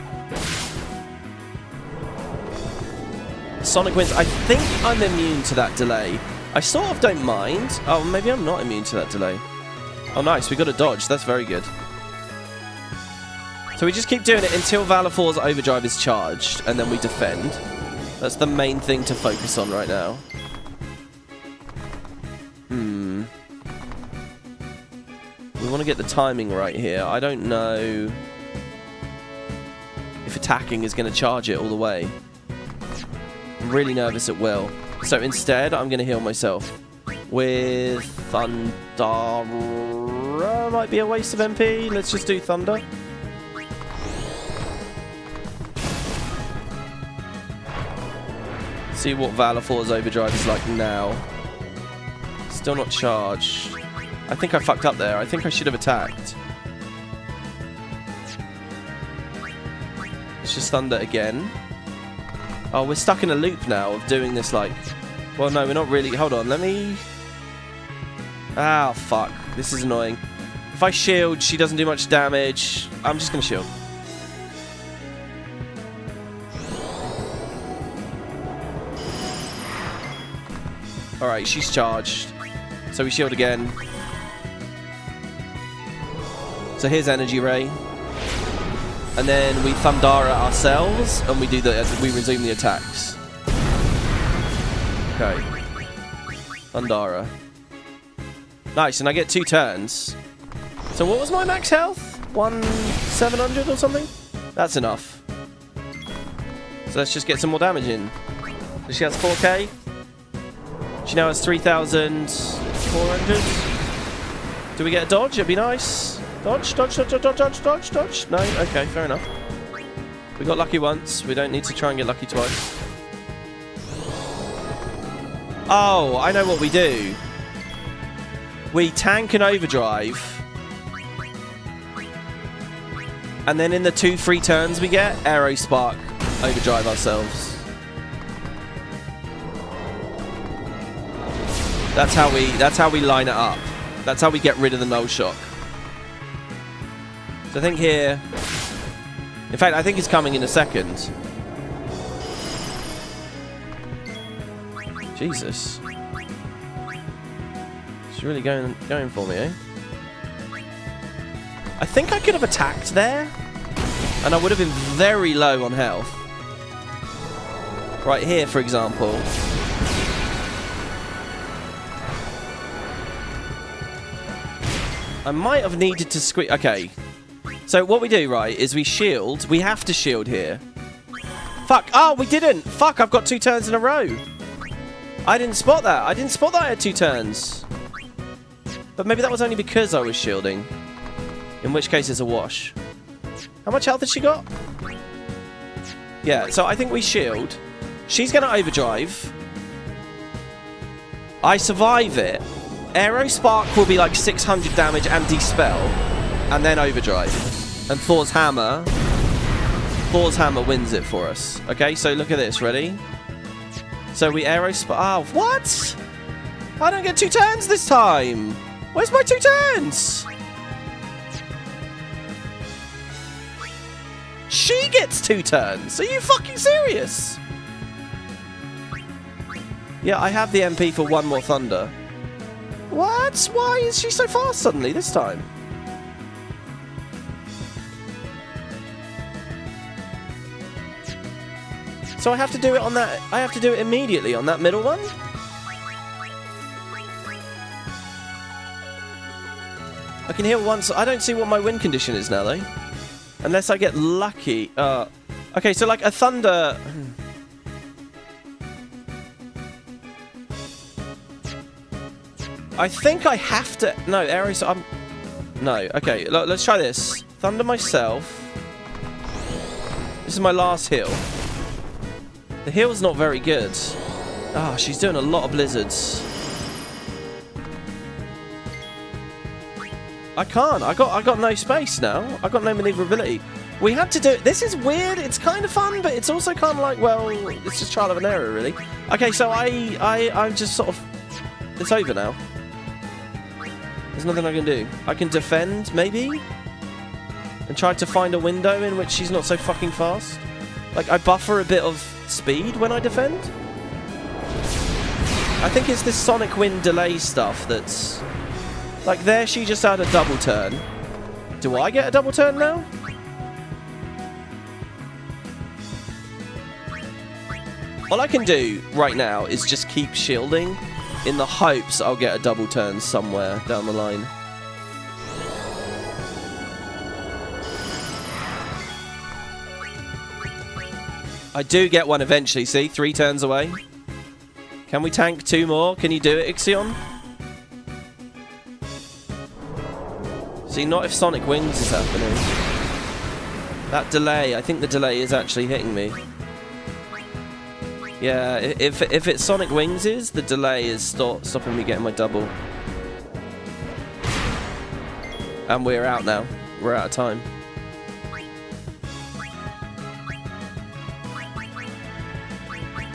Speaker 1: Sonic Winds, I think I'm immune to that delay. I sort of don't mind. Oh, maybe I'm not immune to that delay. Oh, nice. We got a dodge. That's very good. So we just keep doing it until Valafor's Overdrive is charged, and then we defend. That's the main thing to focus on right now. We want to get the timing right here. I don't know if attacking is going to charge it all the way. I'm really nervous it will. So instead, I'm going to heal myself with Thundara. Might be a waste of MP. Let's just do Thunder. See what Valafor's Overdrive is like now. Still not charged. I think I fucked up there. I think I should have attacked. Let's just Thunder again. Oh, we're stuck in a loop now of doing this like... well, no, we're not really... hold on, let me... ah, fuck. This is annoying. If I shield, she doesn't do much damage. I'm just going to shield. Alright, she's charged. So we shield again. So here's Energy Ray. And then we Thundara ourselves, and we resume the attacks. Okay. Thundara. Nice, and I get 2 turns. So what was my max health? 700 or something? That's enough. So let's just get some more damage in. So she has 4k. She now has 3,400. Do we get a dodge? It'd be nice. Dodge, dodge, dodge, dodge, dodge, dodge, dodge. No? Okay, fair enough. We got lucky once. We don't need to try and get lucky twice. Oh, I know what we do. We tank and overdrive. And then in the 2 free turns we get, Aero Spark, overdrive ourselves. That's how we line it up. That's how we get rid of the null shock. So I think here... In fact, I think it's coming in a second. Jesus. She's really going for me, eh? I think I could have attacked there. And I would have been very low on health. Right here, for example. I might have needed to squeeze... Okay. So what we do, right, is we shield. We have to shield here. Fuck. Oh, we didn't. Fuck, I've got 2 turns in a row. I didn't spot that. I didn't spot that I had 2 turns. But maybe that was only because I was shielding. In which case it's a wash. How much health has she got? Yeah, so I think we shield. She's going to overdrive. I survive it. Aero Spark will be like 600 damage and Dispel. And then overdrive. And Thor's Hammer wins it for us. Okay, so look at this. Ready? So we Aero Spark... Oh, what? I don't get 2 turns this time. Where's my 2 turns? She gets 2 turns. Are you fucking serious? Yeah, I have the MP for 1 more Thunder. What? Why is she so fast suddenly this time? So I have to do it on that... I have to do it immediately on that middle one? I can heal once. I don't see what my win condition is now, though. Unless I get lucky. Okay, so like a Thunder... I think I have to... No, Ares... No, okay. Let's try this. Thunder myself. This is my last heal. The heal's not very good. Ah, she's doing a lot of blizzards. I can't. I got no space now. I got no maneuverability. We had to do it. This is weird. It's kind of fun, but it's also kind of like, well, it's just trial of an error, really. Okay, so I'm just sort of... It's over now. There's nothing I can do. I can defend, maybe? And try to find a window in which she's not so fucking fast. Like, I buffer a bit of speed when I defend. I think it's this Sonic Wind delay stuff that's... Like, there she just had a double turn. Do I get a double turn now? All I can do right now is just keep shielding in the hopes I'll get a double turn somewhere down the line. I do get one eventually, see? 3 turns away. Can we tank 2 more? Can you do it, Ixion? See, not if Sonic Wings is happening. That delay, I think the delay is actually hitting me. Yeah, if it's Sonic Wings the delay is stopping me getting my double. And we're out now. We're out of time.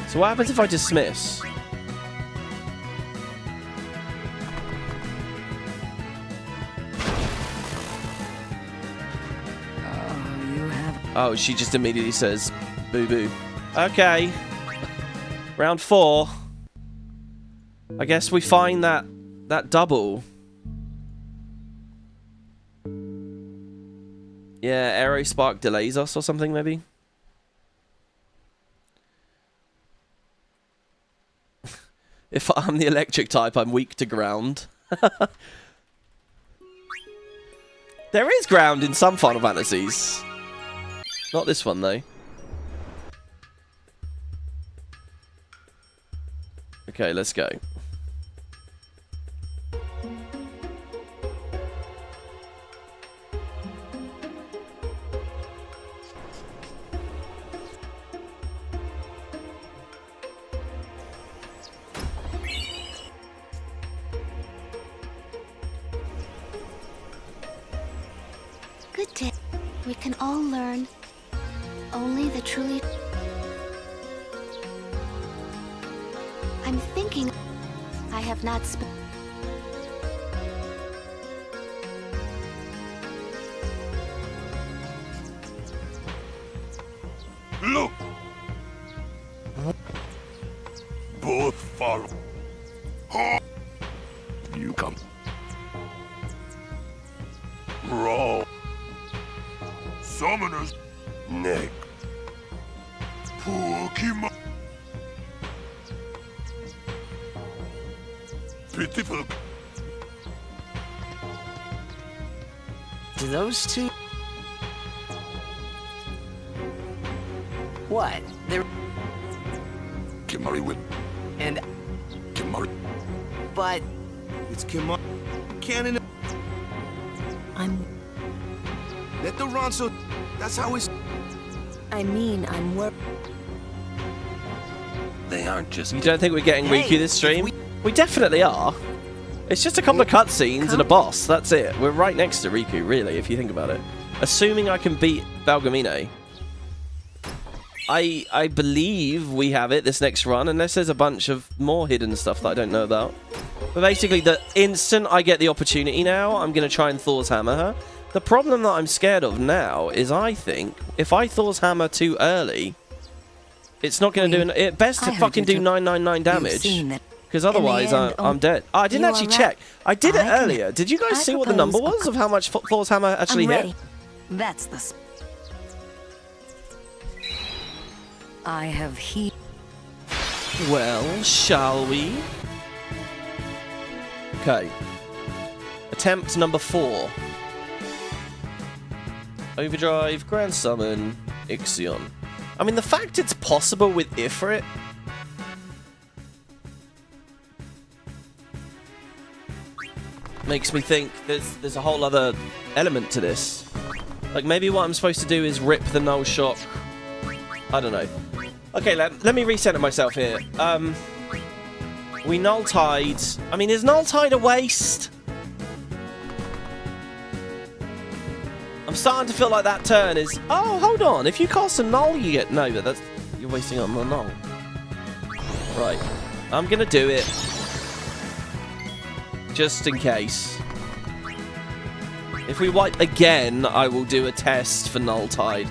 Speaker 1: So what happens if I dismiss? Oh, she just immediately says, boo-boo. Okay. Round 4. I guess we find that double. Yeah, Aero Spark delays us or something, maybe? If I'm the electric type, I'm weak to ground. There is ground in some Final Fantasies. Not this one, though. Okay, let's go.
Speaker 5: Good day. We can all learn. Only the truly... I'm thinking... I have not
Speaker 16: Look! Both follow. You come. Raw. Summoners. Neck. Pokemon. Pitiful.
Speaker 2: Do those two... What? They're...
Speaker 16: Kimari with.
Speaker 2: And...
Speaker 16: Kimari.
Speaker 2: But...
Speaker 9: It's Kimari. Cannon.
Speaker 10: I'm...
Speaker 9: Let the run so... That's how it's...
Speaker 10: I mean, I'm
Speaker 8: They aren't just...
Speaker 1: You don't think we're getting Riku this stream? We definitely are. It's just a couple of cutscenes and a boss. That's it. We're right next to Riku, really, if you think about it. Assuming I can beat Balgamine. I believe we have it this next run, unless there's a bunch of more hidden stuff that I don't know about. But basically, the instant I get the opportunity now, I'm going to try and Thor's Hammer her. The problem that I'm scared of now is I think if I Thor's Hammer too early, it's not going to do... It best to fucking do 999 damage. Because otherwise, I'm dead. Oh, I didn't actually check. I did it earlier. Did you guys see what the number was of how much Thor's Hammer actually hit?
Speaker 17: That's the... I have heat.
Speaker 1: Well, shall we? Okay. Attempt number 4. Overdrive, Grand Summon, Ixion. I mean, the fact it's possible with Ifrit... makes me think there's a whole other element to this. Like, maybe what I'm supposed to do is rip the Null Shock. I don't know. Okay, let me recenter myself here. We Null Tide. I mean, is Null Tide a waste? I'm starting to feel like that turn is... Oh, hold on. If you cast a Null, you get... No, but that's... You're wasting on the Null. Right. I'm going to do it. Just in case. If we wipe again, I will do a test for Null Tide.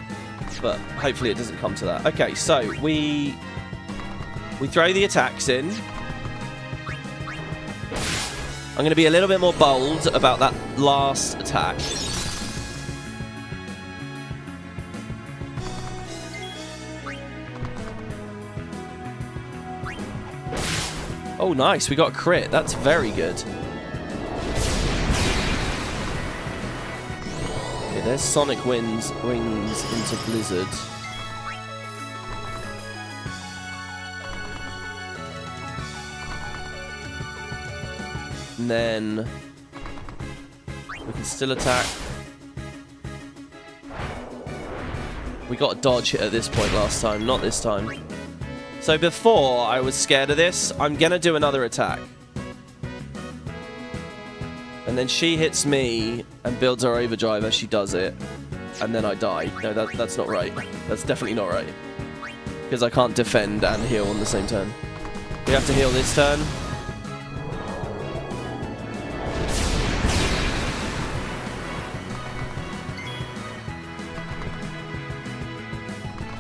Speaker 1: But hopefully it doesn't come to that. Okay, so we throw the attacks in. I'm going to be a little bit more bold about that last attack. Oh, nice. We got a crit. That's very good. Okay, there's Sonic Wings into Blizzard. And then we can still attack. We got a dodge hit at this point last time, not this time. So before I was scared of this, I'm gonna do another attack. And then she hits me and builds her overdrive as she does it. And then I die. No, that's not right. That's definitely not right. Because I can't defend and heal on the same turn. We have to heal this turn.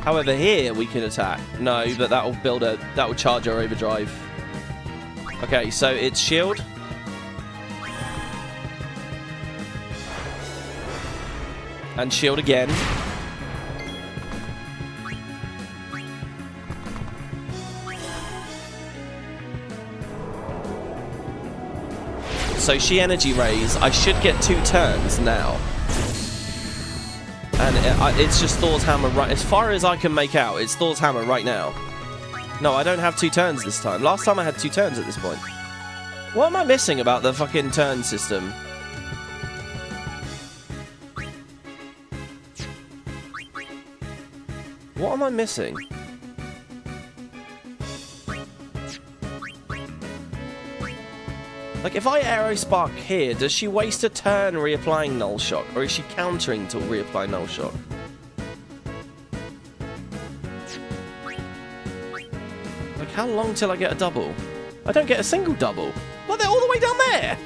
Speaker 1: However, here we can attack. No, but that will charge our overdrive. Okay, so it's shield. And shield again. So she energy rays. I should get 2 turns now. understand, it's just Thor's hammer right... As far as I can make out, it's Thor's hammer right now. No, I don't have 2 turns this time. Last time I had 2 turns at this point. What am I missing about the fucking turn system? What am I missing? Like, if I Aero Spark here, does she waste a turn reapplying Null Shock? Or is she countering to reapply Null Shock? Like, how long till I get a double? I don't get a single double. Well, they're all the way down there!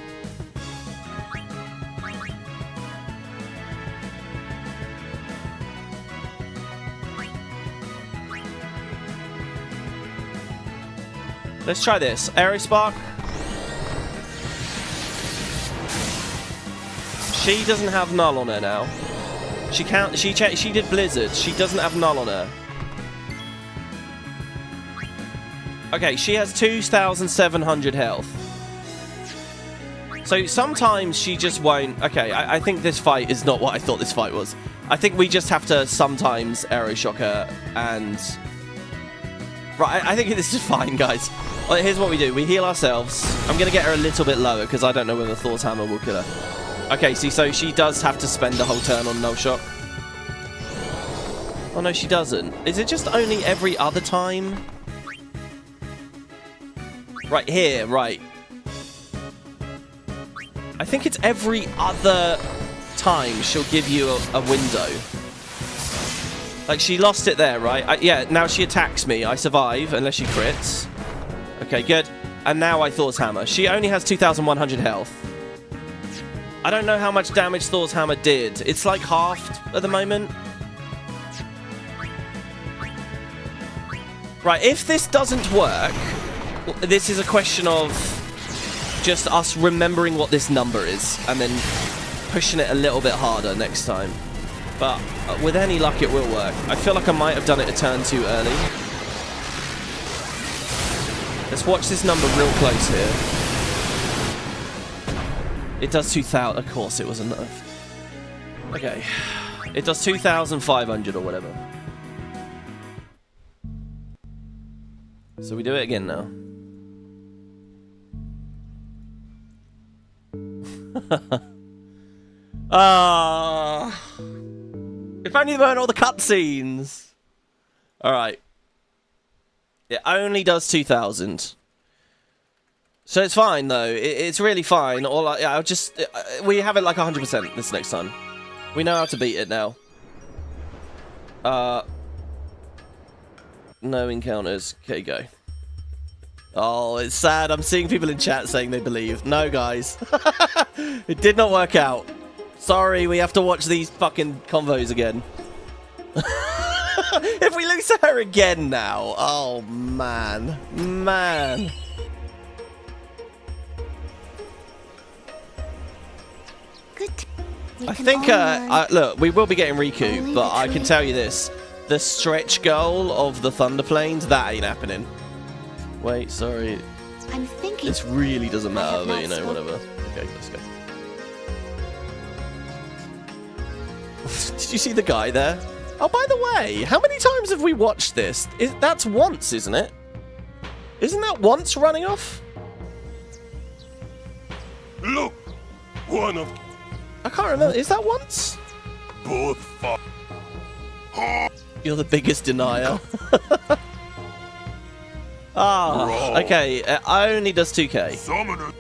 Speaker 1: Let's try this. Aero Spark. She doesn't have Null on her now. She did Blizzard. She doesn't have Null on her. Okay, she has 2,700 health. So sometimes she just won't... Okay, I think this fight is not what I thought this fight was. I think we just have to sometimes Aero Shock her and... Right, I think this is fine, guys. Well, here's what we do. We heal ourselves. I'm going to get her a little bit lower because I don't know whether Thor's hammer will kill her. Okay, see, so she does have to spend the whole turn on Null Shock. Oh, no, she doesn't. Is it just only every other time? Right here, right. I think it's every other time she'll give you a window. Like, she lost it there, right? Yeah, now she attacks me. I survive, unless she crits. Okay, good. And now I Thor's hammer. She only has 2,100 health. I don't know how much damage Thor's hammer did. It's like halved at the moment. Right, if this doesn't work, this is a question of just us remembering what this number is and then pushing it a little bit harder next time. But with any luck, it will work. I feel like I might have done it a turn too early. Let's watch this number real close here. It does 2,000. Of course, it was enough. Okay. It does 2,500 or whatever. So we do it again now. If only there weren't all the cutscenes. Alright. It only does 2,000. So it's fine, though. It's really fine. I'll just... we have it like 100% this next time. We know how to beat it now. No encounters. Okay, go. Oh, it's sad. I'm seeing people in chat saying they believe. No, guys. It did not work out. Sorry, we have to watch these fucking convos again. If we lose her again now. Oh, man. Man.
Speaker 5: Good.
Speaker 1: I think, look, we will be getting Riku, but I can tell you this. The stretch goal of the Thunder Plains, that ain't happening. Wait, sorry.
Speaker 5: I'm thinking.
Speaker 1: This really doesn't matter, but you know, whatever. Okay, let's go. Did you see the guy there? Oh, by the way, how many times have we watched this? That's once, isn't it? Isn't that once running off?
Speaker 16: Look, one of...
Speaker 1: I can't remember. Is that once?
Speaker 16: Both
Speaker 1: You're the biggest denier. Okay. It only does 2k.
Speaker 16: Summoner.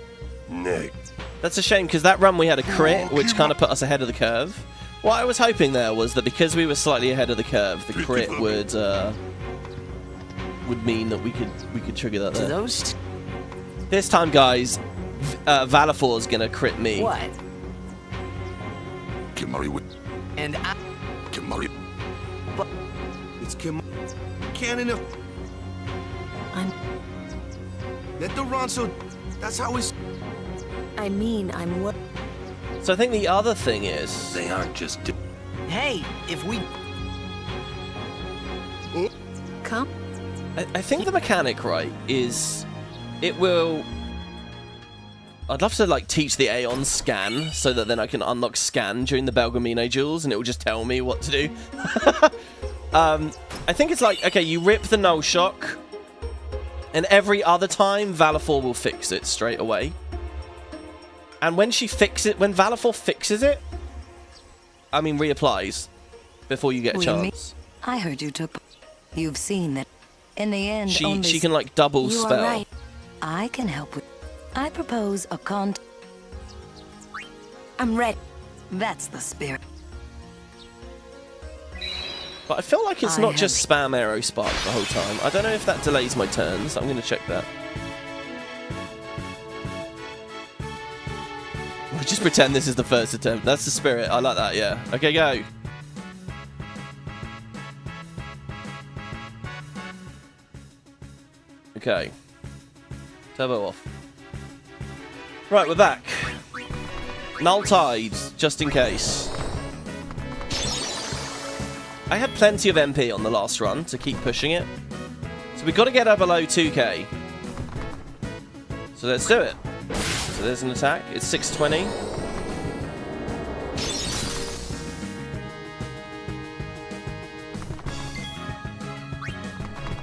Speaker 16: Next.
Speaker 1: That's a shame, because that run we had a crit, which kind of put us ahead of the curve. What I was hoping there was that because we were slightly ahead of the curve, the crit would mean that we could trigger that there. This time, guys, Valafor's gonna crit me.
Speaker 2: What?
Speaker 16: Kimari with...
Speaker 2: And I...
Speaker 16: Kimari...
Speaker 2: But...
Speaker 9: It's Kim... Cannon of...
Speaker 10: I'm...
Speaker 9: Let the Ronso... That's how it's...
Speaker 10: I mean, I'm what...
Speaker 1: So I think the other thing is...
Speaker 8: They aren't just...
Speaker 2: Hey, if we...
Speaker 10: Come?
Speaker 1: I think the mechanic, right, is... It will... I'd love to like teach the Aeon scan so that then I can unlock scan during the Belgamino duels and it will just tell me what to do. I think it's like, okay, you rip the null shock and every other time Valifor will fix it straight away. And when Valifor fixes it, I mean reapplies before you get a chance.
Speaker 17: I heard you took. You've seen that. In the end,
Speaker 1: she can like double
Speaker 17: you
Speaker 1: spell.
Speaker 17: Are right. I can help with. I propose a con. I'm ready. That's the spirit.
Speaker 1: But I feel like it's not just spam Aero Spark the whole time. I don't know if that delays my turns. I'm going to check that. We'll just pretend this is the first attempt. That's the spirit. I like that, yeah. Okay, go. Okay. Turbo off. Right, we're back. Null Tides, just in case. I had plenty of MP on the last run to keep pushing it. So we've got to get her below 2k. So let's do it. So there's an attack. It's 620.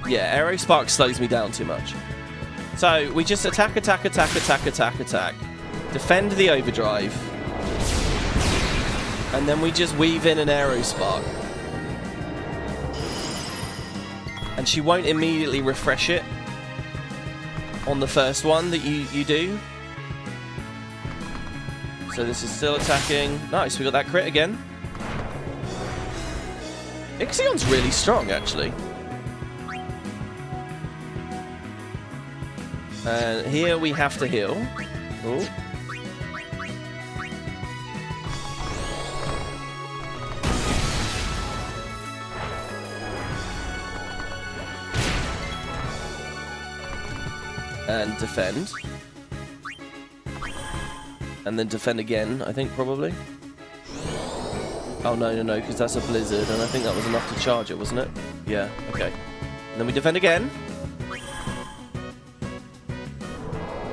Speaker 1: Yeah, Aero Spark slows me down too much. So we just attack. Defend the overdrive. And then we just weave in an Aero Spark. And she won't immediately refresh it on the first one that you do. So this is still attacking. Nice, we got that crit again. Ixion's really strong, actually. And here we have to heal. Ooh. And defend. And then defend again, I think, probably. Oh, no, because that's a blizzard, and I think that was enough to charge it, wasn't it? Yeah, okay. And then we defend again.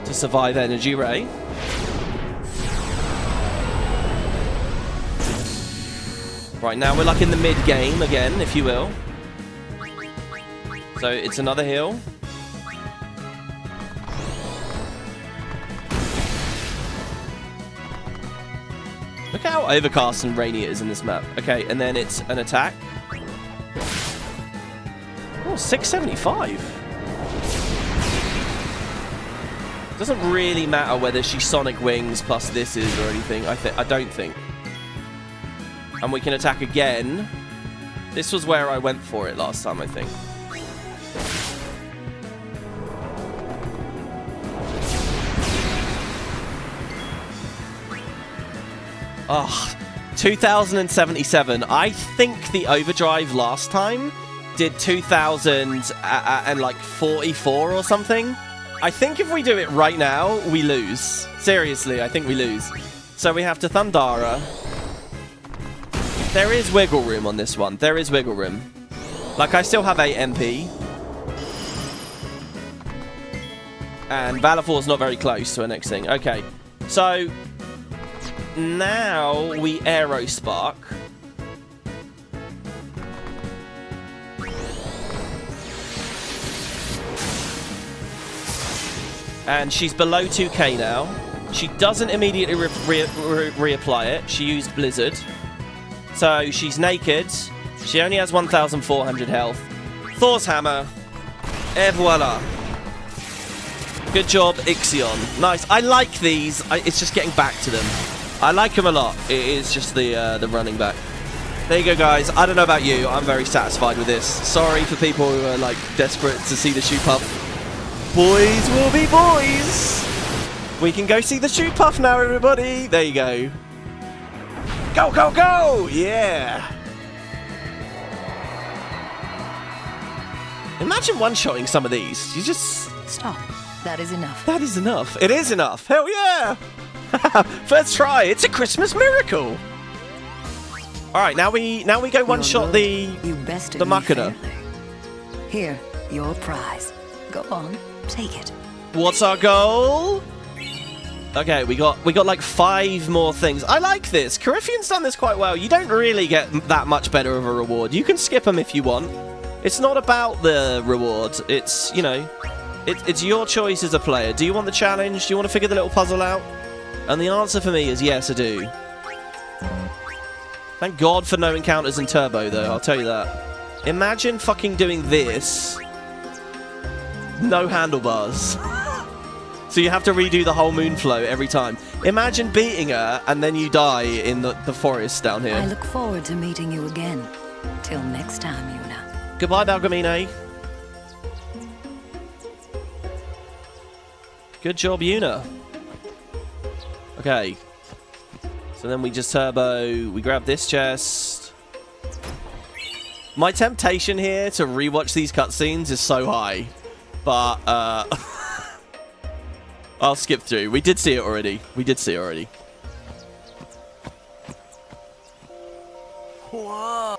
Speaker 1: To survive Energy Ray. Right, now we're like in the mid-game again, if you will. So it's another heal. Look how overcast and rainy it is in this map. Okay, and then it's an attack. Oh, 675. Doesn't really matter whether she Sonic Wings plus this is or anything. I don't think. And we can attack again. This was where I went for it last time, I think. Oh, 2077. I think the overdrive last time did 2000 and like 44 or something. I think if we do it right now, we lose. Seriously, I think we lose. So we have to Thundara. There is wiggle room on this one. There is wiggle room. Like, I still have 8 MP. And Valifor's not very close to her next thing. Okay, so now we Aero Spark. And she's below 2k now. She doesn't immediately reapply it. She used Blizzard. So she's naked. She only has 1,400 health. Thor's Hammer. Et voila. Good job, Ixion. Nice. I like these. It's just getting back to them. I like them a lot. It is just the running back. There you go, guys. I don't know about you. I'm very satisfied with this. Sorry for people who are like desperate to see the Shoopuf. Boys will be boys. We can go see the Shoopuf now, everybody. There you go. Go, go, go! Yeah. Imagine one-shotting some of these. You just
Speaker 17: stop. That is enough.
Speaker 1: That is enough. It is enough. Hell yeah! First try. It's a Christmas miracle. All right, now we go one-shot the Machina.
Speaker 17: Here, your prize. Go on, take it.
Speaker 1: What's our goal? Okay, we got like 5 more things. I like this. Coryphean's done this quite well. You don't really get that much better of a reward. You can skip them if you want. It's not about the reward. It's, you know, it's your choice as a player. Do you want the challenge? Do you want to figure the little puzzle out? And the answer for me is yes, I do. Thank God for no encounters in Turbo, though. I'll tell you that. Imagine fucking doing this. No handlebars. So you have to redo the whole Moonflow every time. Imagine beating her and then you die in the forest down here.
Speaker 17: I look forward to meeting you again. Till next time, Yuna.
Speaker 1: Goodbye, Balgamine. Good job, Yuna. Okay. So then we just turbo. We grab this chest. My temptation here to rewatch these cutscenes is so high. But, I'll skip through. We did see it already.
Speaker 17: Whoa.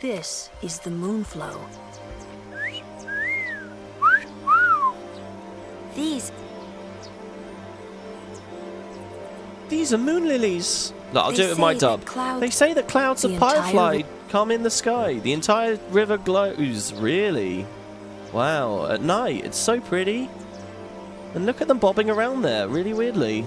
Speaker 10: This is the Moonflow.
Speaker 1: These are moon lilies. No, I'll
Speaker 6: They
Speaker 1: do it with my
Speaker 6: say
Speaker 1: dub.
Speaker 6: that clouds-
Speaker 1: They say that clouds of
Speaker 10: The entire
Speaker 1: firefly come in the sky. The entire river glows. Really? Wow. At night. It's so pretty. And look at them bobbing around there. Really weirdly.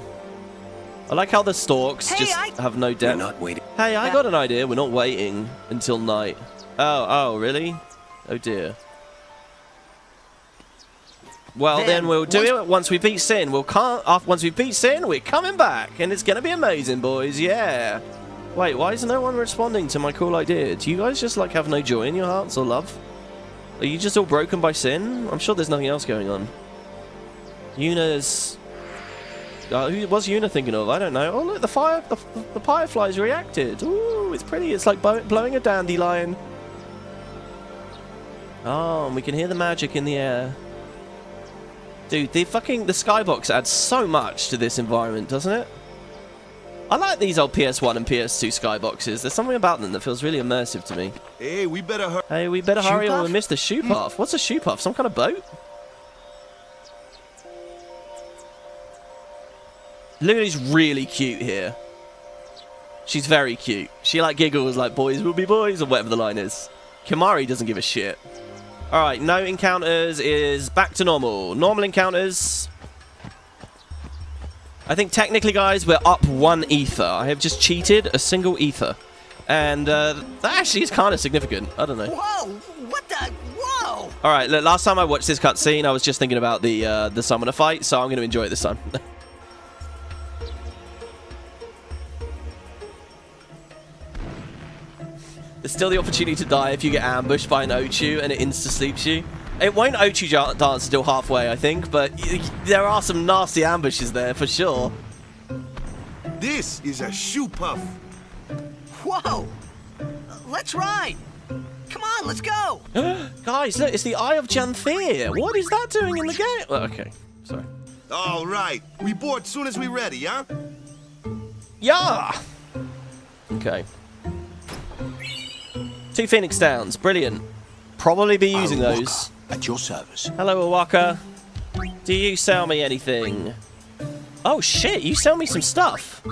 Speaker 1: I like how the stalks have no depth.
Speaker 8: We're not waiting.
Speaker 1: Hey, I got an idea. We're not waiting until night. Oh, really? Oh, dear. Well, then we'll do it once we beat Sin. Once we beat Sin, we're coming back, and it's gonna be amazing, boys. Yeah. Wait, why is no one responding to my cool idea? Do you guys just like have no joy in your hearts or love? Are you just all broken by Sin? I'm sure there's nothing else going on. Yuna's. Who was Yuna thinking of? I don't know. Oh look, the fireflies reacted. Ooh, it's pretty. It's like blowing a dandelion. Oh, and we can hear the magic in the air. Dude, the skybox adds so much to this environment, doesn't it? I like these old PS1 and PS2 skyboxes. There's something about them that feels really immersive to me.
Speaker 9: Hey, we better hurry.
Speaker 1: Hey, we better hurry or we miss the Shoopuf. What's a Shoopuf? Some kind of boat? Lulu's really cute here. She's very cute. She like giggles like boys will be boys or whatever the line is. Kimari doesn't give a shit. Alright, no encounters is back to normal. Normal encounters. I think technically, guys, we're up 1 ether. I have just cheated a single ether. And that actually is kind of significant. I don't know.
Speaker 17: Whoa! What the? Whoa!
Speaker 1: Alright, look, last time I watched this cutscene, I was just thinking about the summoner fight, so I'm going to enjoy it this time. There's still the opportunity to die if you get ambushed by an Ochu and it insta-sleeps you. It won't Ochu dance until halfway, I think, but there are some nasty ambushes there for sure.
Speaker 9: This is a Shoopuf.
Speaker 17: Whoa! Let's ride! Come on, let's go!
Speaker 1: Guys, look, it's the Eye of Janthir. What is that doing in the game? Oh, okay, sorry.
Speaker 9: All right, we board soon as we ready, huh?
Speaker 1: Yeah! Okay. 2 Phoenix Downs, brilliant. Probably be using those.
Speaker 7: At your service.
Speaker 1: Hello, Awaka. Do you sell me anything? Oh shit, you sell me some stuff.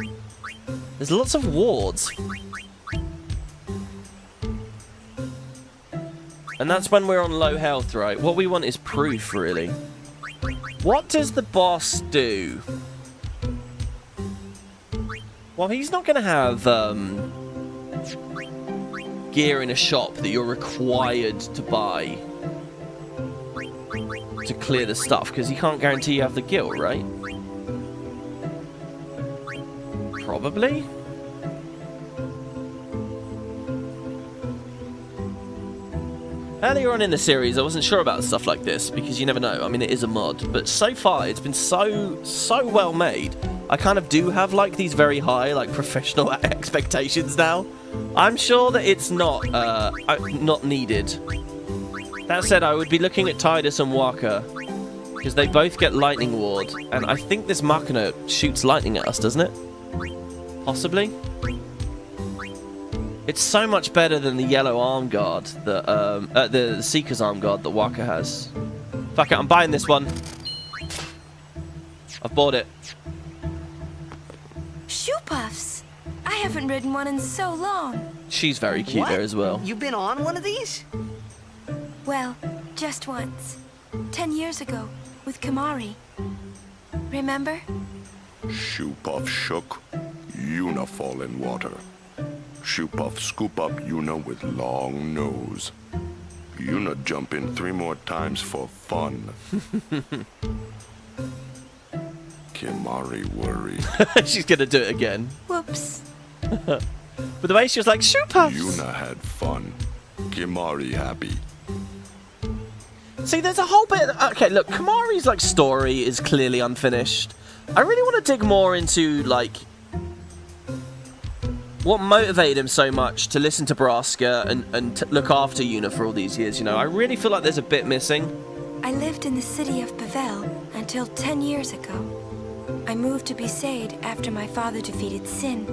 Speaker 1: There's lots of wards. And that's when we're on low health, right? What we want is proof, really. What does the boss do? Well, he's not going to have gear in a shop that you're required to buy to clear the stuff, because he can't guarantee you have the guild, right? Probably? Earlier on in the series, I wasn't sure about stuff like this, because you never know. I mean, it is a mod, but so far, it's been so well made. I kind of do have, like, these very high, like, professional expectations now. I'm sure that it's not needed. That said, I would be looking at Tidus and Waka, because they both get Lightning Ward, and I think this Machina shoots lightning at us, doesn't it? Possibly? It's so much better than the yellow arm guard that the Seeker's arm guard that Waka has. Fuck it, I'm buying this one. I've bought it.
Speaker 6: Shoopufs! I haven't ridden one in so long.
Speaker 1: She's very cute there as well.
Speaker 2: You've been on one of these?
Speaker 6: Well, just once. 10 years ago, with Kamari. Remember?
Speaker 16: Shoopuf shook, Yuna fall in water. Shoopuf scoop up Yuna with long nose. Yuna jump in 3 more times for fun. Kimari worried.
Speaker 1: She's gonna do it again.
Speaker 6: Whoops.
Speaker 1: But the way she was like, Shoopufs!
Speaker 16: Yuna had fun. Kimari happy.
Speaker 1: See, there's a whole bit... Okay, look, Kamari's, like, story is clearly unfinished. I really want to dig more into, like... what motivated him so much to listen to Braska and look after Yuna for all these years, you know? I really feel like there's a bit missing.
Speaker 6: I lived in the city of Bevel until 10 years ago. I moved to Besaid after my father defeated Sin.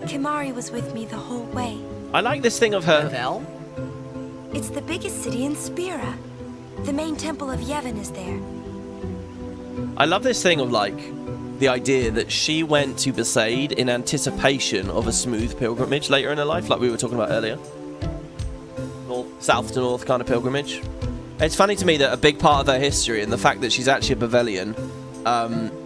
Speaker 6: Kimari was with me the whole way.
Speaker 1: I like this thing of her...
Speaker 2: Bevel?
Speaker 6: It's the biggest city in Spira. The main temple of Yevon is there.
Speaker 1: I love this thing of, like, the idea that she went to Besaid in anticipation of a smooth pilgrimage later in her life, like we were talking about earlier. South to north kind of pilgrimage. It's funny to me that a big part of her history and the fact that she's actually a Bevelian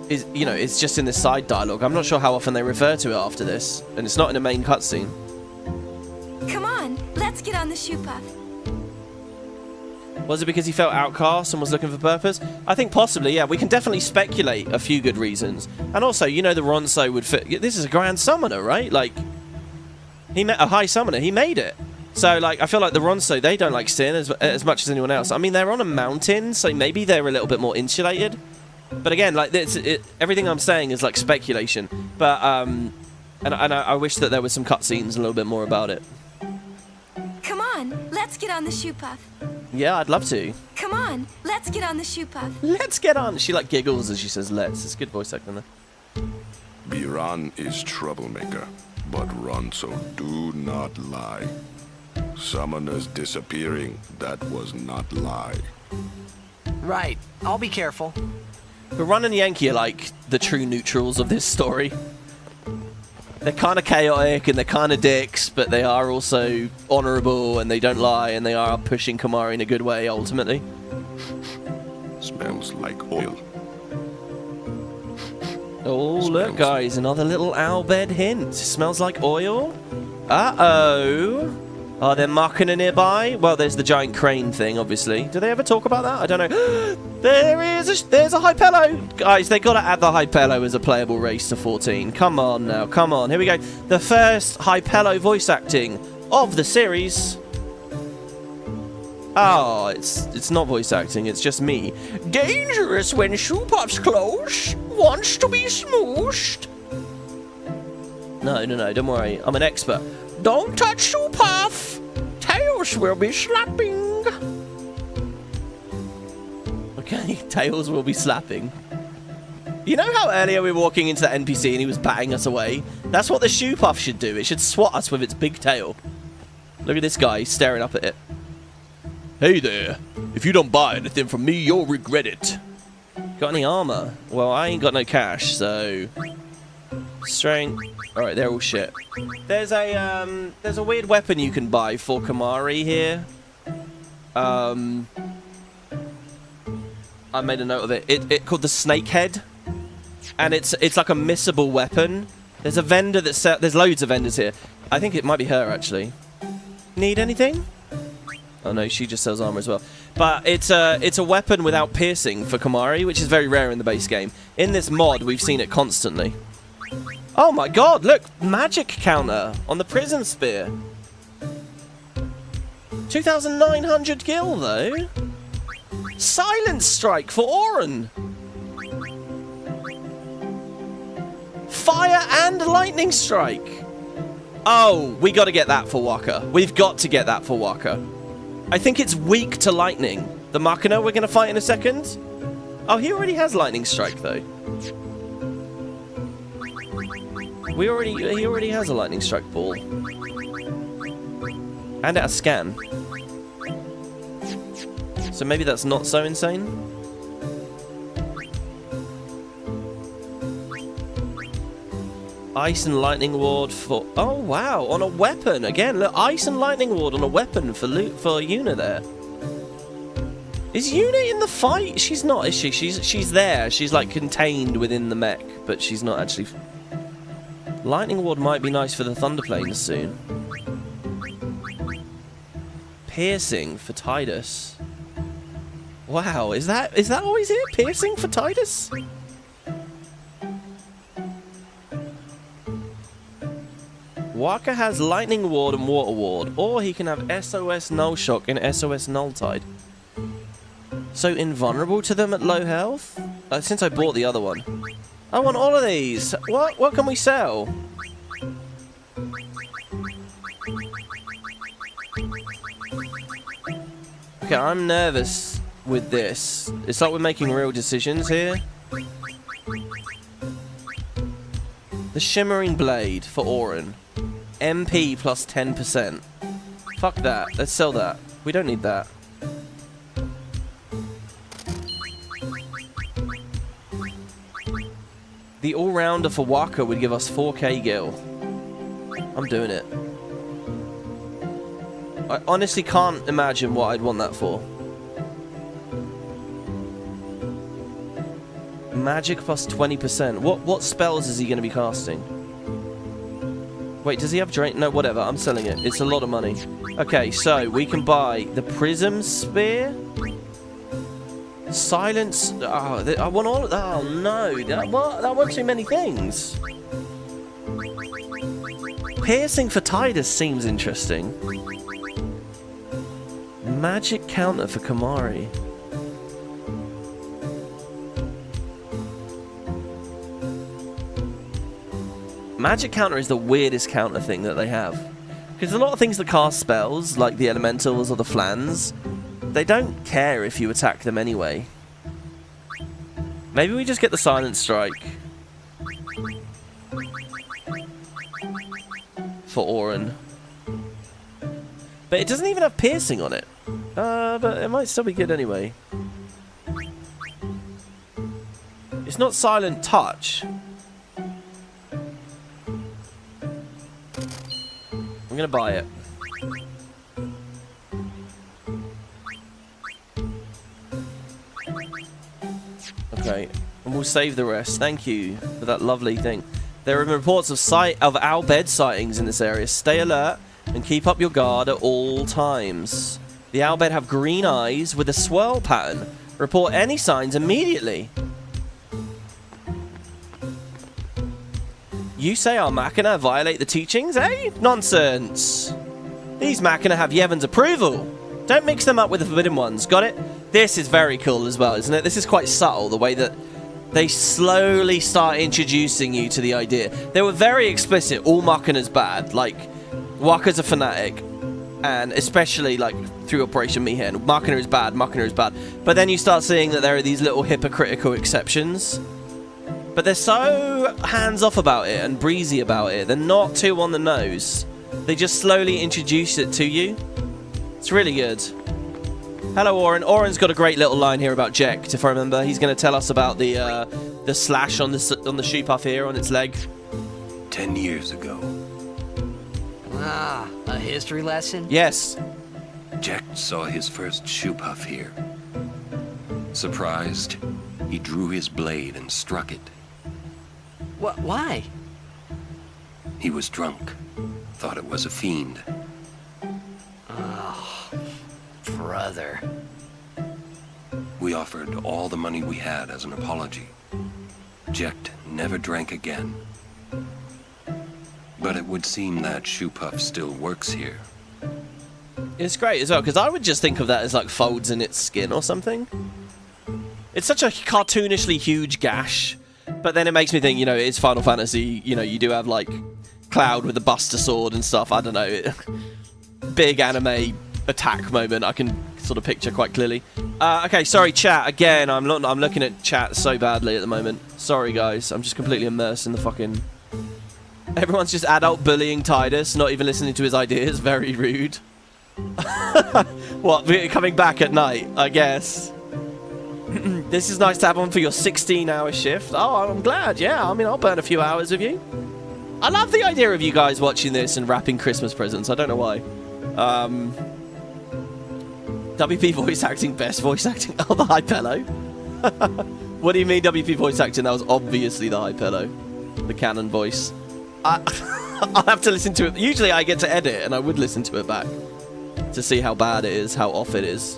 Speaker 1: is, you know, it's just in this side dialogue. I'm not sure how often they refer to it after this, and it's not in a main cutscene.
Speaker 6: Come on, let's get on the Shoopuf.
Speaker 1: Was it because he felt outcast and was looking for purpose? I think possibly, yeah. We can definitely speculate a few good reasons. And also, you know, the Ronso would fit... This is a Grand Summoner, right? Like, he met a High Summoner. He made it. So, like, I feel like the Ronso, they don't like sin as much as anyone else. I mean, they're on a mountain, so maybe they're a little bit more insulated. But again, like, everything I'm saying is, like, speculation. But, and I wish that there was some cutscenes a little bit more about it.
Speaker 6: Come on, let's get on the Shoopuf.
Speaker 1: Yeah, I'd love to.
Speaker 6: Come on, let's get on the Shoopuf.
Speaker 1: Let's get on. She, like, giggles as she says let's. It's a good voice acting there.
Speaker 16: Biran is troublemaker, but Ronso do not lie. Summoners disappearing, that was not lie.
Speaker 2: Right, I'll be careful.
Speaker 1: But Ron and Yankee are, like, the true neutrals of this story. They're kind of chaotic and they're kind of dicks, but they are also honourable and they don't lie and they are pushing Kamari in a good way, ultimately.
Speaker 16: Smells like oil.
Speaker 1: Oh, look, guys, another little Owlbed hint. Smells like oil. Uh-oh. Are there Machina nearby? Well, there's the giant crane thing, obviously. Do they ever talk about that? I don't know. There's a Hypello. Guys, they got to add the Hypello as a playable race to 14. Come on now, come on. Here we go. The first Hypello voice acting of the series. Oh, it's not voice acting, it's just me. Dangerous when Shoopuf's close. Wants to be smooshed. No, don't worry. I'm an expert. Don't touch Shoopuf! Tails will be slapping! Okay, Tails will be slapping. You know how earlier we were walking into the NPC and he was batting us away? That's what the Shoopuf should do. It should swat us with its big tail. Look at this guy staring up at it. Hey there. If you don't buy anything from me, you'll regret it. Got any armor? Well, I ain't got no cash, so... Strength. Alright, they're all shit. There's a weird weapon you can buy for Kamari here. I made a note of it. It called the Snakehead. And it's like a missable weapon. There's a vendor that there's loads of vendors here. I think it might be her, actually. Need anything? Oh no, she just sells armor as well. But it's a weapon without piercing for Kamari, which is very rare in the base game. In this mod, we've seen it constantly. Oh my god, look! Magic counter on the prison spear. 2,900 gil, though. Silence strike for Auron. Fire and lightning strike. Oh, we got to get that for Waka. We've got to get that for Waka. I think it's weak to lightning. The Machina we're going to fight in a second. Oh, he already has lightning strike, though. He already has a lightning strike ball. And it has scan. So maybe that's not so insane. Ice and Lightning Ward for... Oh, wow. On a weapon. Again, look. Ice and Lightning Ward on a weapon for Yuna there. Is Yuna in the fight? She's not, is she? She's there. She's, like, contained within the mech. But she's not actually... Lightning Ward might be nice for the Thunderplanes soon. Piercing for Tidus. Wow, is that always it? Piercing for Tidus? Waka has Lightning Ward and Water Ward, or he can have SOS Null Shock and SOS Null Tide. So invulnerable to them at low health? Since I bought the other one. I want all of these! What can we sell? Okay, I'm nervous with this. It's like we're making real decisions here. The Shimmering Blade for Auron. MP plus 10%. Fuck that. Let's sell that. We don't need that. The All-Rounder for Waka would give us 4k gil. I'm doing it. I honestly can't imagine what I'd want that for. Magic plus 20%. What spells is he going to be casting? Wait, does he have drain? No, whatever. I'm selling it. It's a lot of money. Okay, so we can buy the Prism Spear. Silence. Oh, I want all. Oh no! That want too many things. Piercing for Tidus seems interesting. Magic counter for Kamari. Magic counter is the weirdest counter thing that they have. Because a lot of things that cast spells, like the elementals or the flans, they don't care if you attack them anyway. Maybe we just get the Silent Strike. For Auron. But it doesn't even have piercing on it. But it might still be good anyway. It's not Silent Touch. I'm gonna buy it. Okay, and we'll save the rest. Thank you for that lovely thing. There are reports of Bhed sightings in this area. Stay alert and keep up your guard at all times. The Bhed have green eyes with a swirl pattern. Report any signs immediately. You say our Machina violate the teachings, eh? Nonsense. These Machina have Yevon's approval. Don't mix them up with the forbidden ones, got it? This is very cool as well, isn't it? This is quite subtle, the way that they slowly start introducing you to the idea. They were very explicit, all Machina's bad. Like, Waka's a fanatic. And especially, like, through Operation Mihen, Machina is bad, Machina is bad. But then you start seeing that there are these little hypocritical exceptions. But they're so hands-off about it and breezy about it. They're not too on the nose. They just slowly introduce it to you. It's really good. Hello, Auron. Auron's got a great little line here about Jekt, if I remember. He's going to tell us about the slash on the Shoopuf here on its leg.
Speaker 8: 10 years ago.
Speaker 2: Ah, a history lesson?
Speaker 1: Yes.
Speaker 8: Jekt saw his first Shoopuf here. Surprised, he drew his blade and struck it.
Speaker 2: Why?
Speaker 8: He was drunk. Thought it was a fiend.
Speaker 2: Oh, brother.
Speaker 8: We offered all the money we had as an apology. Jekt never drank again. But it would seem that Shoopuf still works here.
Speaker 1: It's great as well, because I would just think of that as like folds in its skin or something. It's such a cartoonishly huge gash. But then it makes me think, you know, it's Final Fantasy, you know, you do have, like, Cloud with the Buster Sword and stuff, I don't know. Big anime attack moment I can sort of picture quite clearly. Okay, sorry, chat, again, I'm looking at chat so badly at the moment. Sorry, guys, I'm just completely immersed in the fucking... Everyone's just adult bullying Tidus, not even listening to his ideas, very rude. What, coming back at night, I guess. This is nice to have on for your 16-hour shift. Oh, I'm glad, yeah. I mean, I'll burn a few hours with you. I love the idea of you guys watching this and wrapping Christmas presents. I don't know why. WP voice acting, best voice acting. Oh, the high pillow. What do you mean WP voice acting? That was obviously the high pillow. The canon voice. I'll have to listen to it. Usually I get to edit, and I would listen to it back to see how bad it is, how off it is.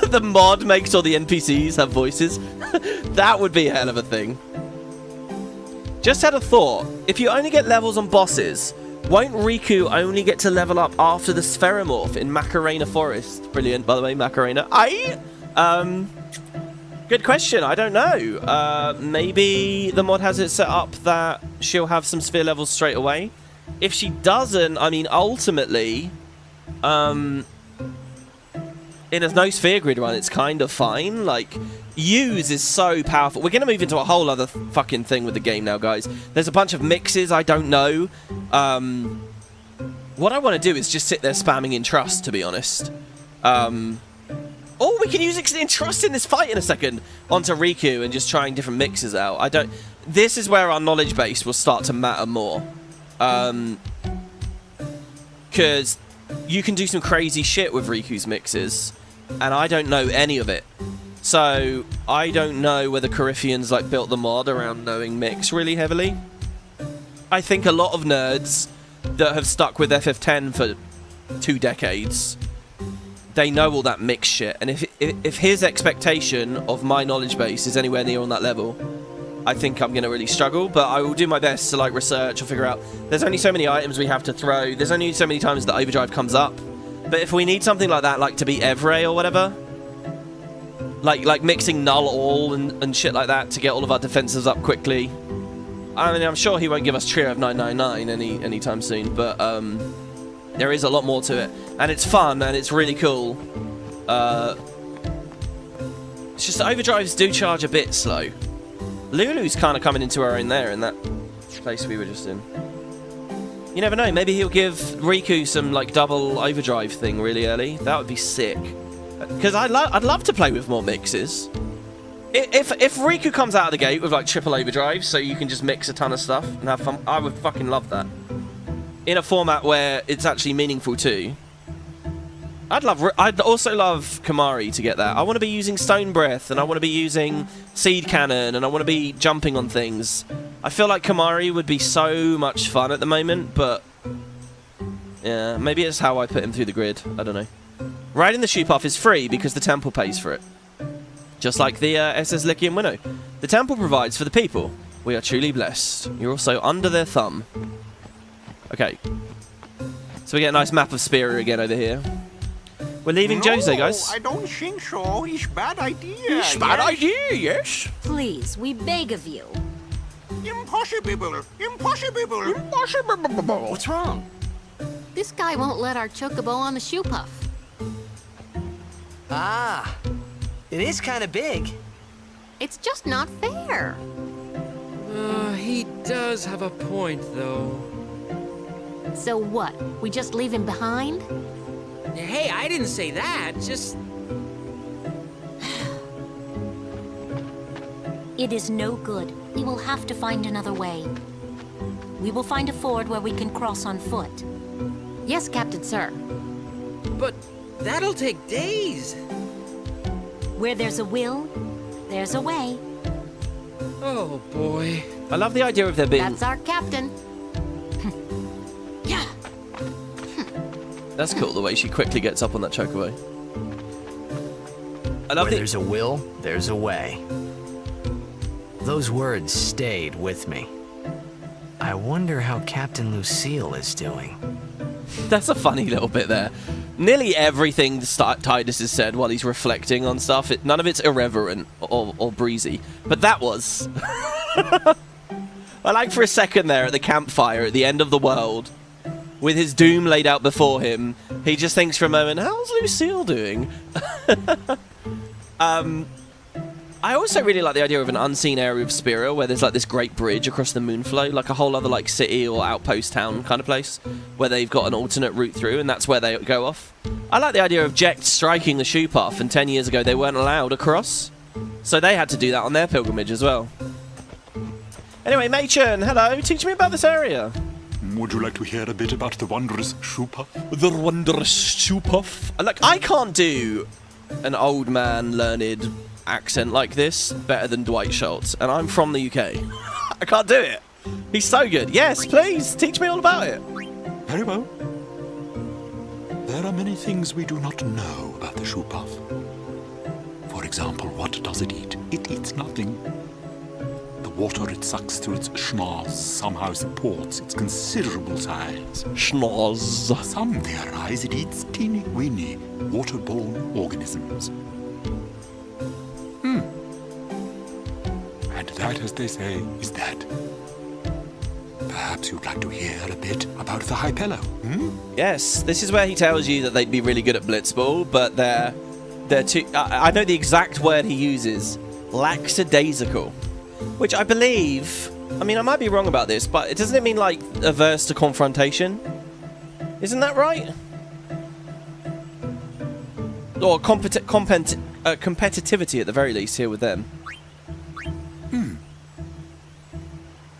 Speaker 1: The mod makes all the NPCs have voices. That would be a hell of a thing. Just had a thought. If you only get levels on bosses, won't Riku only get to level up after the Spheromorph in Macarena Forest? Brilliant, by the way, Macarena. Good question. I don't know. Maybe the mod has it set up that she'll have some sphere levels straight away. If she doesn't, I mean, ultimately, in a no sphere grid run, it's kind of fine. Like, use is so powerful. We're going to move into a whole other fucking thing with the game now, guys. There's a bunch of mixes I don't know. What I want to do is just sit there spamming Entrust, to be honest. Oh, we can use Entrust in this fight in a second onto Riku and just trying different mixes out. This is where our knowledge base will start to matter more. Because you can do some crazy shit with Riku's mixes, and I don't know any of it. So I don't know whether Corypheans like built the mod around knowing mix really heavily. I think a lot of nerds that have stuck with FF10 for 2 decades, they know all that mix shit. And if his expectation of my knowledge base is anywhere near on that level, I think I'm going to really struggle. But I will do my best to like research or figure out. There's only so many items we have to throw. There's only so many times that overdrive comes up. But if we need something like that, like to be Evray or whatever, like mixing null all and shit like that to get all of our defenses up quickly. I mean, I'm sure he won't give us Trio of 999 anytime soon, but there is a lot more to it, and it's fun and it's really cool. It's just overdrives do charge a bit slow. Lulu's kind of coming into her own there in that place we were just in. You never know, maybe he'll give Riku some like double overdrive thing really early. That would be sick. Because I'd love to play with more mixes. If Riku comes out of the gate with like triple overdrive, so you can just mix a ton of stuff and have fun, I would fucking love that. In a format where it's actually meaningful too. I'd also love Kamari to get that. I want to be using Stone Breath, and I want to be using Seed Cannon, and I want to be jumping on things. I feel like Kamari would be so much fun at the moment, but yeah, maybe it's how I put him through the grid. I don't know. Riding the Shoopuf is free because the temple pays for it. Just like the SS Lycian Winnow. The temple provides for the people. We are truly blessed. You're also under their thumb. Okay. So we get a nice map of Spear again over here. We're leaving Djose, guys.
Speaker 12: I don't think so. It's bad idea.
Speaker 1: It's bad idea, yes.
Speaker 15: Please, we beg of you.
Speaker 12: Impossible. Impossible.
Speaker 2: Impossible. What's wrong?
Speaker 4: This guy won't let our chocobo on the Shoopuf.
Speaker 2: Ah, it is kind of big.
Speaker 4: It's just not fair.
Speaker 11: He does have a point, though.
Speaker 4: So what? We just leave him behind?
Speaker 11: Hey, I didn't say that. Just...
Speaker 15: It is no good. We will have to find another way. We will find a ford where we can cross on foot.
Speaker 4: Yes, Captain Sir.
Speaker 11: But that'll take days.
Speaker 15: Where there's a will, there's a way.
Speaker 11: Oh, boy.
Speaker 1: I love the idea of there being...
Speaker 4: That's our captain. Yeah.
Speaker 1: That's cool, the way she quickly gets up on that chocobo. I love
Speaker 2: Where there's a will, there's a way. Those words stayed with me. I wonder how Captain Lucille is doing.
Speaker 1: That's a funny little bit there. Nearly everything Tidus has said while he's reflecting on stuff, none of it's irreverent or breezy. But that was. I like for a second there at the campfire at the end of the world, with his doom laid out before him, he just thinks for a moment, how's Lucille doing? I also really like the idea of an unseen area of Spira where there's like this great bridge across the Moonflow, like a whole other like city or outpost town kind of place where they've got an alternate route through, and that's where they go off. I like the idea of Jekt striking the Shoopuf, and 10 years ago they weren't allowed across, so they had to do that on their pilgrimage as well. Anyway, Machen, hello, teach me about this area.
Speaker 18: Would you like to hear a bit about the wondrous Shoopuf?
Speaker 1: The wondrous Shoopuf? Like, I can't do an old man learned accent like this better than Dwight Schultz, and I'm from the UK. I can't do it. He's so good. Yes, please, teach me all about it.
Speaker 18: Very well. There are many things we do not know about the Shoopuf. For example, what does it eat? It eats nothing. The water it sucks through its schnoz somehow supports its considerable size.
Speaker 1: Schnoz.
Speaker 18: Some theorize it eats teeny-weeny waterborne organisms. And that, as they say, is that. Perhaps you'd like to hear a bit about the Hypello,
Speaker 1: Yes, this is where he tells you that they'd be really good at Blitzball, but they're too... I know the exact word he uses. Lackadaisical. Which I believe... I mean, I might be wrong about this, but doesn't it mean, like, averse to confrontation? Isn't that right? Or competitivity, at the very least, here with them.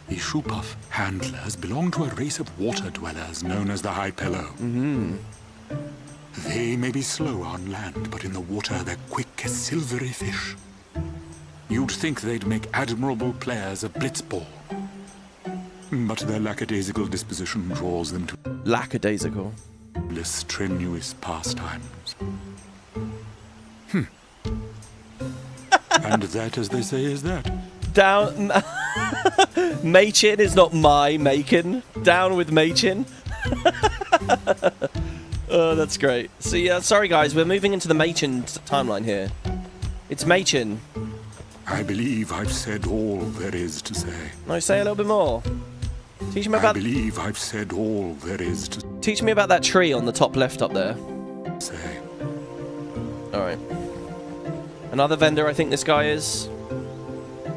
Speaker 18: The Shoopuf handlers belong to a race of water dwellers known as the Hypello. They may be slow on land, but in the water they're quick as silvery fish. You'd think they'd make admirable players of blitzball. But their lackadaisical disposition draws them to...
Speaker 1: Lackadaisical?
Speaker 18: ...less strenuous pastimes. And that, as they say, is that.
Speaker 1: Down... Machen is not my Macon. Down with Machen. Oh, that's great. So yeah, sorry guys, we're moving into the Machen timeline here. It's Machen.
Speaker 18: I believe I've said all there is to say.
Speaker 1: No, say a little bit more. Teach me about...
Speaker 18: I believe I've said all there is to...
Speaker 1: Teach me about that tree on the top left up there.
Speaker 18: Say.
Speaker 1: Alright. Another vendor I think this guy is.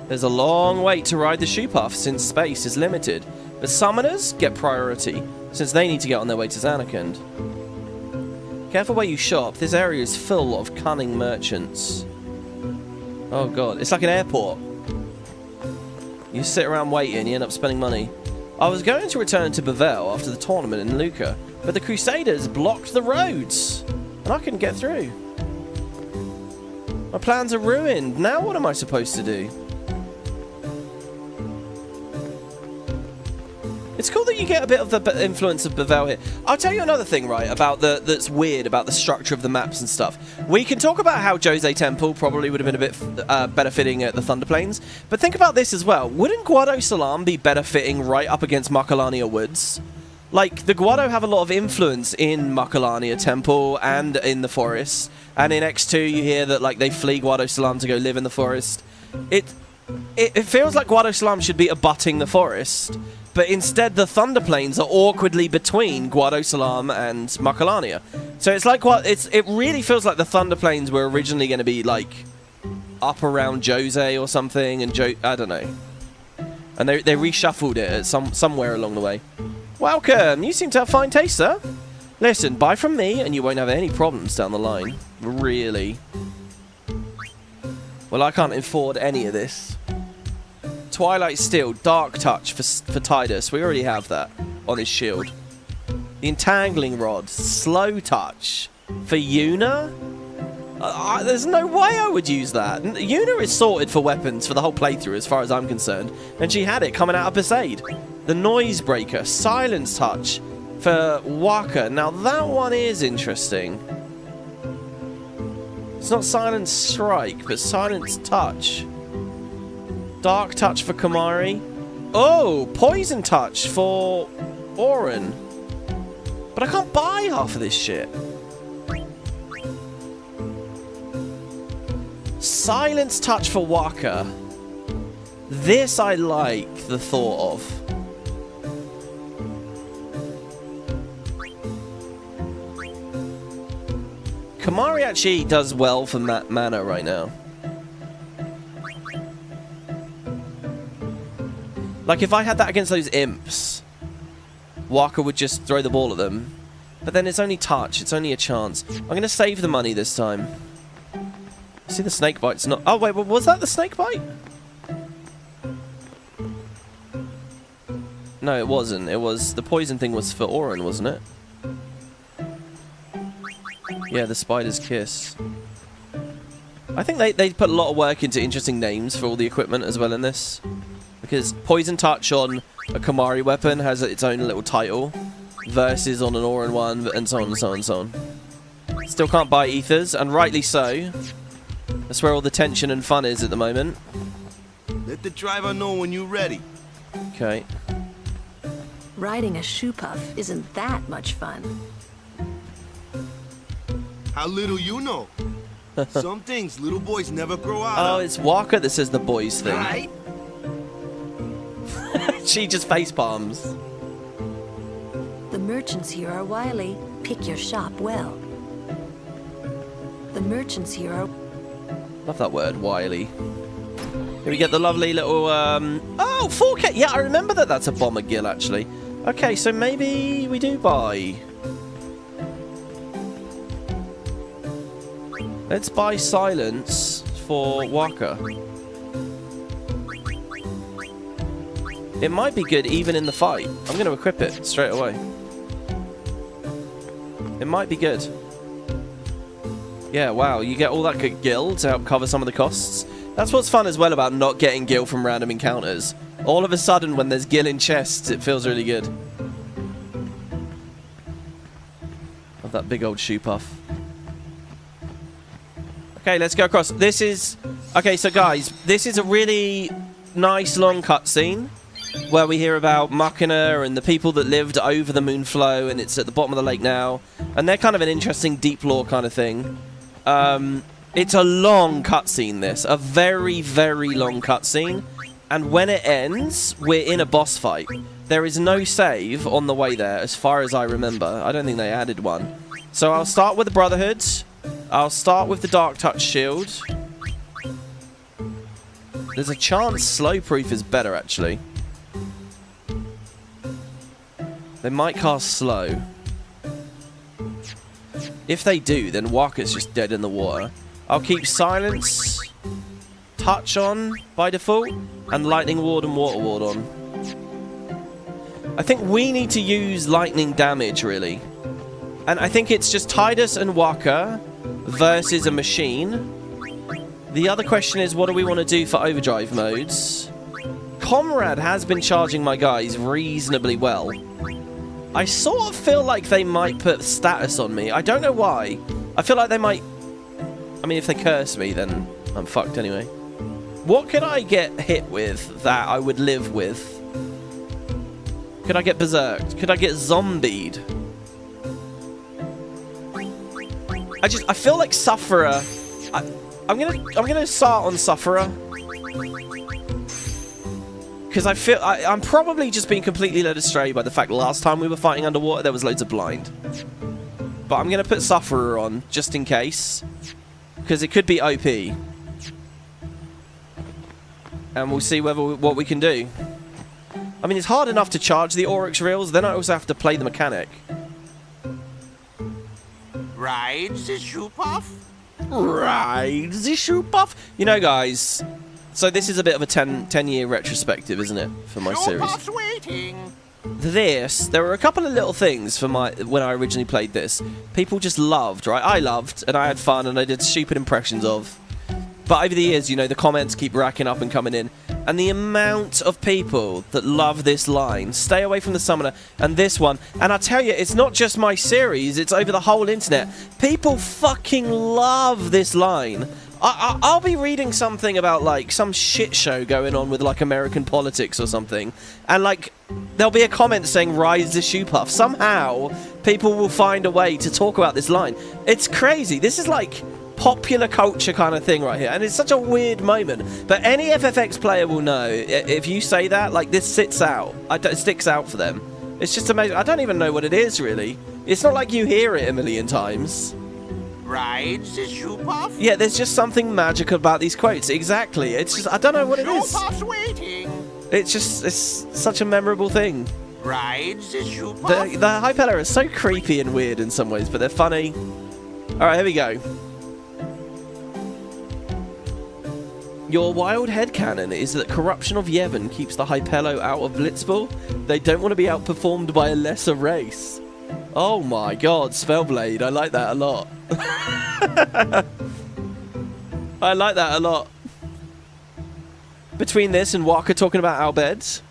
Speaker 1: There's a long wait to ride the Shoopuf since space is limited, but summoners get priority since they need to get on their way to Zanarkand. Careful where you shop, this area is full of cunning merchants. Oh god, it's like an airport. You sit around waiting, you end up spending money. I was going to return to Bhed after the tournament in Luca, but the Crusaders blocked the roads, and I couldn't get through. My plans are ruined. Now what am I supposed to do? It's cool that you get a bit of the influence of Bhed here. I'll tell you another thing, right, about that's weird about the structure of the maps and stuff. We can talk about how Djose Temple probably would have been a bit better fitting at the Thunder Plains, but think about this as well. Wouldn't Guado Salam be better fitting right up against Makalania Woods? Like, the Guado have a lot of influence in Makalania Temple and in the forest, and in X2 you hear that, like, they flee Guado Salam to go live in the forest. It feels like Guado Salam should be abutting the forest, but instead the Thunder Plains are awkwardly between Guado Salam and Makalania. So it's like it really feels like the Thunder Plains were originally going to be like up around Djose or something, and I don't know. And they reshuffled it at somewhere along the way. Welcome. You seem to have fine taste, sir. Listen, buy from me and you won't have any problems down the line. Really. Well, I can't afford any of this. Twilight Steel, Dark Touch for Tidus. We already have that on his shield. The Entangling Rod, Slow Touch for Yuna? There's no way I would use that. Yuna is sorted for weapons for the whole playthrough as far as I'm concerned. And she had it coming out of Besaid. The Noise Breaker, Silence Touch for Waka. Now that one is interesting. It's not Silence Strike, but Silence Touch. Dark Touch for Kamari. Oh, Poison Touch for Auron. But I can't buy half of this shit. Silence Touch for Waka. This I like the thought of. Kamari actually does well for mana right now. Like, if I had that against those imps, Waka would just throw the ball at them. But then it's only touch. It's only a chance. I'm going to save the money this time. See, the snake bite's not... Oh, wait, was that the snake bite? No, it wasn't. It was... The poison thing was for Auron, wasn't it? Yeah, the spider's kiss. I think they put a lot of work into interesting names for all the equipment as well in this. Because Poison Touch on a Kamari weapon has its own little title. Versus on an Auron one, and so on and so on and so on. Still can't buy ethers, and rightly so. That's where all the tension and fun is at the moment.
Speaker 9: Let the driver know when you're ready.
Speaker 1: Okay.
Speaker 10: Riding a Shoopuf isn't that much fun.
Speaker 9: How little you know. Some things little boys never grow out
Speaker 1: Oh,
Speaker 9: of.
Speaker 1: it's Waka that says the boys thing.
Speaker 9: Right?
Speaker 1: She just face palms.
Speaker 10: The merchants here are wily. Pick your shop well. The merchants here are...
Speaker 1: Love that word, wily. Here we get the lovely little, Oh, 4K! Yeah, I remember that that's a bomber gill, actually. Okay, so maybe we do buy... Let's buy silence for Waka. It might be good even in the fight. I'm going to equip it straight away. It might be good. Yeah, wow, you get all that good gil to help cover some of the costs. That's what's fun as well about not getting gil from random encounters. All of a sudden, when there's gil in chests, it feels really good. Love that big old Shoopuf. Okay, let's go across. This is... Okay, so guys, this is a really nice long cutscene where we hear about Machina and the people that lived over the Moonflow, and it's at the bottom of the lake now. And they're kind of an interesting deep lore kind of thing. It's a long cutscene, this. A very, very long cutscene. And when it ends, we're in a boss fight. There is no save on the way there, as far as I remember. I don't think they added one. So I'll start with the Brotherhood. I'll start with the Dark Touch Shield. There's a chance Slow Proof is better, actually. They might cast Slow. If they do, then Waka's just dead in the water. I'll keep Silence, Touch on by default, and Lightning Ward and Water Ward on. I think we need to use lightning damage, really. And I think it's just Tidus and Waka versus a machine. The other question is, what do we want to do for overdrive modes? Comrade has been charging my guys reasonably well. I sort of feel like they might put status on me. I don't know why. I feel like they might... I mean, if they curse me, then I'm fucked anyway. What could I get hit with that I would live with? Could I get berserked? Could I get zombied? I feel like Sufferer. I'm gonna start on Sufferer. Because I feel I'm probably just being completely led astray by the fact last time we were fighting underwater there was loads of blind. But I'm gonna put Sufferer on just in case, because it could be OP, and we'll see what we can do. I mean, it's hard enough to charge the Oryx reels, then I also have to play the mechanic.
Speaker 12: Ride the Shoopuf?
Speaker 1: Ride the Shoopuf? You know, guys. So this is a bit of a 10-year retrospective, isn't it, for my series?
Speaker 12: Waiting.
Speaker 1: There were a couple of little things for when I originally played this. People just loved, right? I loved, and I had fun, and I did stupid impressions of. But over the years, you know, the comments keep racking up and coming in. And the amount of people that love this line, Stay Away from the Summoner, and this one. And I tell you, it's not just my series, it's over the whole internet. People fucking love this line. I'll be reading something about, like, some shit show going on with, like, American politics or something. And, like, there'll be a comment saying, Rise the Shoopuf. Somehow, people will find a way to talk about this line. It's crazy. This is, like, popular culture kind of thing right here. And it's such a weird moment. But any FFX player will know, if you say that, like, this sticks out for them. It's just amazing. I don't even know what it is, really. It's not like you hear it a million times.
Speaker 12: Ride the Shoopuf?
Speaker 1: Yeah, there's just something magical about these quotes. Exactly. It's just, I don't know what it is.
Speaker 12: Shoopuf's waiting.
Speaker 1: It's such a memorable thing.
Speaker 12: Rides the Shoopuf?
Speaker 1: The Hypeller is so creepy and weird in some ways, but they're funny. Alright, here we go. Your wild headcanon is that corruption of Yevon keeps the Hypello out of Blitzball. They don't want to be outperformed by a lesser race. Oh my god, Spellblade. I like that a lot. I like that a lot. Between this and Waka talking about our beds.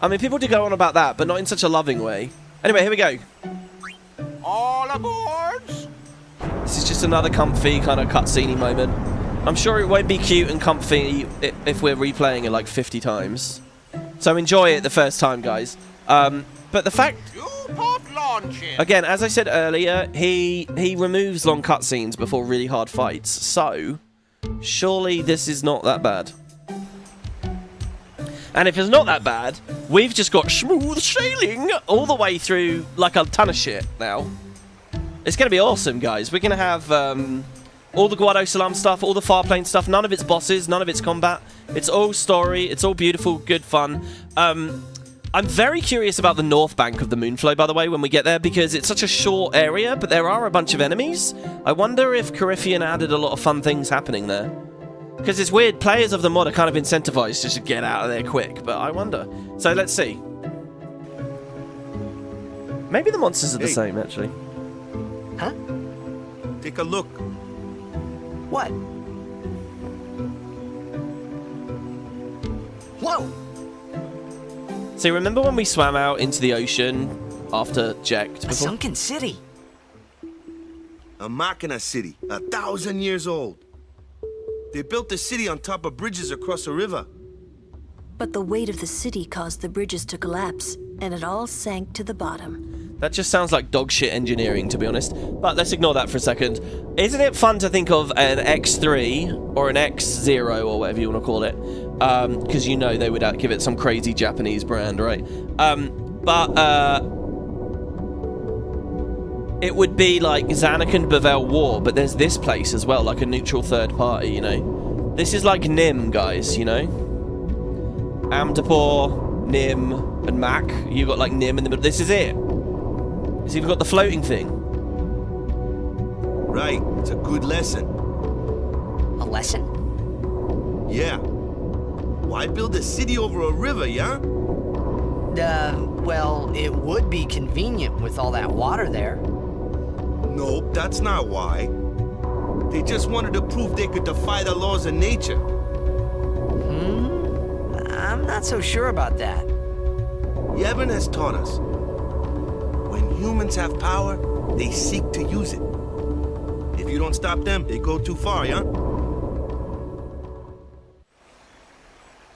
Speaker 1: I mean, people do go on about that, but not in such a loving way. Anyway, here we go.
Speaker 12: All aboard!
Speaker 1: This is just another comfy kind of cutscene moment. I'm sure it won't be cute and comfy if we're replaying it like 50 times. So enjoy it the first time, guys. But the fact... Again, as I said earlier, he removes long cutscenes before really hard fights. So, surely this is not that bad. And if it's not that bad, we've just got smooth sailing all the way through like a ton of shit now. It's going to be awesome, guys. We're going to have... all the Guado Salam stuff, all the Farplane stuff, none of it's bosses, none of it's combat. It's all story, it's all beautiful, good fun. I'm very curious about the north bank of the Moonflow, by the way, when we get there, because it's such a short area, but there are a bunch of enemies. I wonder if Coryphean added a lot of fun things happening there. Because it's weird, players of the mod are kind of incentivized to just get out of there quick, but I wonder. So let's see. Maybe the monsters are the same, actually.
Speaker 9: Huh? Take a look.
Speaker 2: What? Whoa!
Speaker 1: So remember when we swam out into the ocean after Jekt?
Speaker 2: A sunken city.
Speaker 9: A Machina city, 1,000 years old. They built the city on top of bridges across a river.
Speaker 10: But the weight of the city caused the bridges to collapse, and it all sank to the bottom.
Speaker 1: That just sounds like dog shit engineering, to be honest. But let's ignore that for a second. Isn't it fun to think of an X3 or an X0 or whatever you want to call it? Because you know they would give it some crazy Japanese brand, right? It would be like Zanakan Bavel War, but there's this place as well, like a neutral third party, you know? This is like Nim, guys, you know? Amdapur, Nim, and Mac. You got like Nim in the middle. This is it. It's even got the floating thing.
Speaker 9: Right, it's a good lesson.
Speaker 2: A lesson?
Speaker 9: Yeah. Why build a city over a river, yeah?
Speaker 2: Well, it would be convenient with all that water there.
Speaker 9: Nope, that's not why. They just wanted to prove they could defy the laws of nature.
Speaker 2: I'm not so sure about that.
Speaker 9: Yevon has taught us. When humans have power, they seek to use it. If you don't stop them, they go too far, yeah?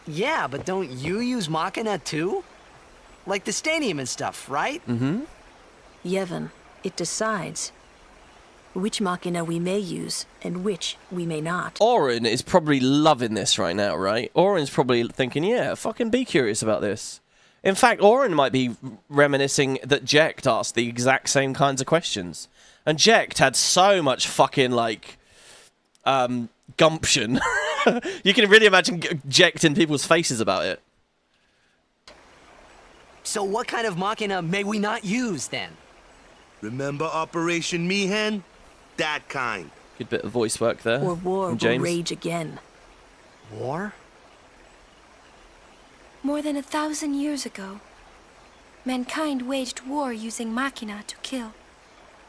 Speaker 2: Yeah, but don't you use Machina too? Like the stadium and stuff, right?
Speaker 1: Mm-hmm.
Speaker 10: Yevon, it decides which Machina we may use and which we may not.
Speaker 1: Oren is probably loving this right now, right? Oren's probably thinking, yeah, fucking be curious about this. In fact, Oren might be reminiscing that Jekt asked the exact same kinds of questions. And Jekt had so much fucking, like, gumption. You can really imagine Jekt in people's faces about it.
Speaker 2: So what kind of Machina may we not use, then?
Speaker 9: Remember Operation Mihen? That kind.
Speaker 1: Good bit of voice work there.
Speaker 10: Or war will
Speaker 1: James.
Speaker 10: rage again.
Speaker 2: War?
Speaker 6: More than 1,000 years ago, mankind waged war using Machina to kill.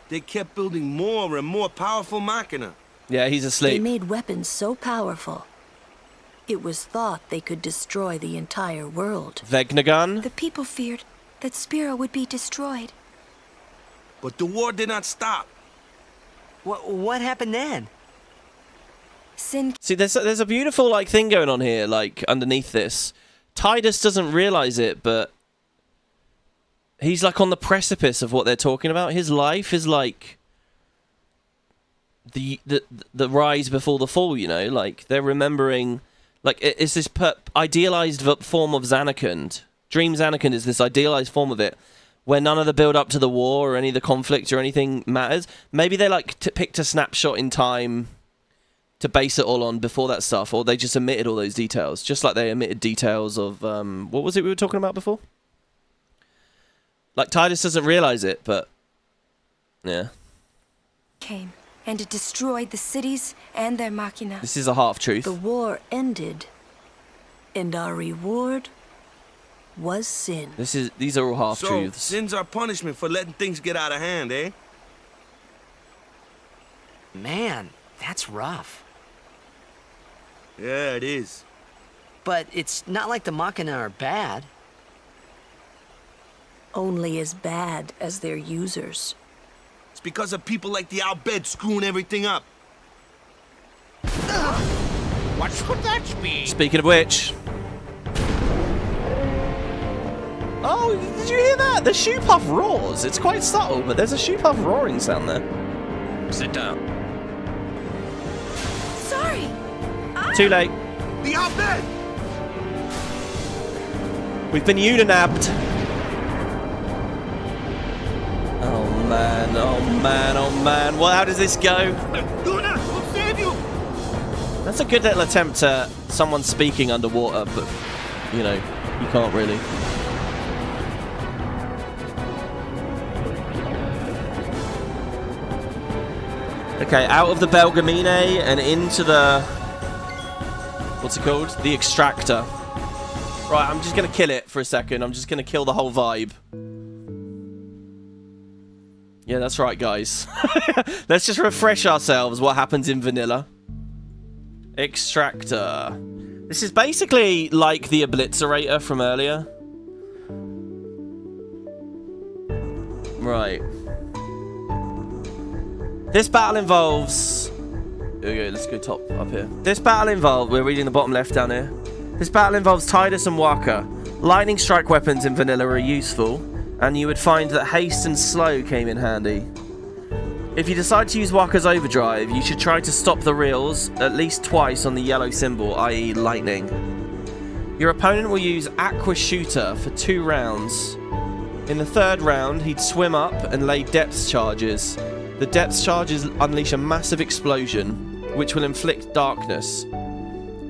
Speaker 9: They kept building more and more powerful Machina.
Speaker 1: Yeah, he's
Speaker 10: They
Speaker 1: asleep.
Speaker 10: made weapons so powerful, it was thought they could destroy the entire world.
Speaker 1: Vegnagun?
Speaker 6: The people feared that Spira would be destroyed.
Speaker 9: But the war did not stop.
Speaker 2: What happened then?
Speaker 6: Sin.
Speaker 1: See, there's a beautiful, like, thing going on here, like, underneath this. Tidus doesn't realize it, but he's, like, on the precipice of what they're talking about. His life is, like, the rise before the fall, you know? Like, they're remembering... Like, it's this idealized form of Zanarkand. Dream Zanarkand is this idealized form of it, where none of the build-up to the war or any of the conflict or anything matters. Maybe they, like, picked a snapshot in time to base it all on before that stuff, or they just omitted all those details, just like they omitted details of what was it we were talking about before? Like Tidus doesn't realize it, but yeah.
Speaker 6: Came, and it destroyed the cities and their machina.
Speaker 1: This is a half truth.
Speaker 10: The war ended, and our reward was sin.
Speaker 1: These are all half truths.
Speaker 9: So sins are punishment for letting things get out of hand, eh?
Speaker 2: Man, that's rough.
Speaker 9: Yeah, it is.
Speaker 2: But it's not like the Machina are bad.
Speaker 10: Only as bad as their users.
Speaker 9: It's because of people like the Bhed screwing everything up.
Speaker 12: What could that be?
Speaker 1: Speaking of which... Oh, did you hear that? The Shoopuf roars. It's quite subtle, but there's a Shoopuf roaring sound there. Sit down.
Speaker 6: Sorry.
Speaker 1: Too late.
Speaker 9: The Bhed!
Speaker 1: We've been uninabbed. Oh man, oh man, oh man. Well, how does this go?
Speaker 9: Luna, we'll save you!
Speaker 1: That's a good little attempt at someone speaking underwater, but, you know, you can't really. Okay, out of the Belgamine and into the... What's it called? The Extractor. Right, I'm just going to kill it for a second. I'm just going to kill the whole vibe. Yeah, that's right, guys. Let's just refresh ourselves what happens in vanilla. Extractor. This is basically like the Obliterator from earlier. Right. This battle involves... Okay, let's go top up here. This battle involves... We're reading the bottom left down here. This battle involves Tidus and Waka. Lightning strike weapons in vanilla are useful, and you would find that haste and slow came in handy. If you decide to use Waka's overdrive, you should try to stop the reels at least twice on the yellow symbol, i.e. lightning. Your opponent will use Aqua Shooter for 2 rounds. In the 3rd round, he'd swim up and lay depth charges. The depth charges unleash a massive explosion, which will inflict darkness.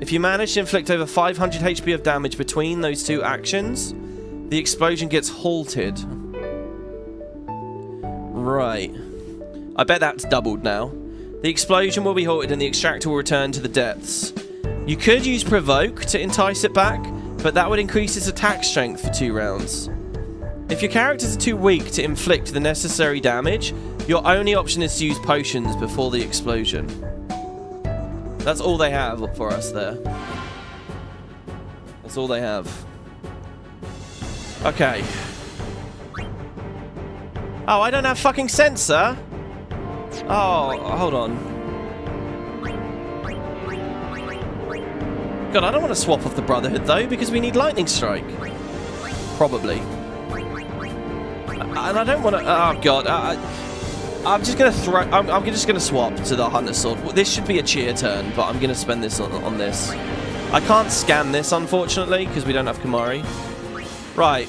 Speaker 1: If you manage to inflict over 500 HP of damage between those 2 actions, the explosion gets halted. Right. I bet that's doubled now. The explosion will be halted and the extractor will return to the depths. You could use Provoke to entice it back, but that would increase its attack strength for 2 rounds. If your characters are too weak to inflict the necessary damage, your only option is to use potions before the explosion. That's all they have for us there. That's all they have. Okay. Oh, I don't have fucking sensor. Oh, hold on. God, I don't want to swap off the Brotherhood though, because we need Lightning Strike. Probably. And I don't want to... Oh god. I'm just going to throw... I'm just going to swap to the Hunter Sword. This should be a cheer turn, but I'm going to spend this on this. I can't scan this, unfortunately, because we don't have Kamari. Right.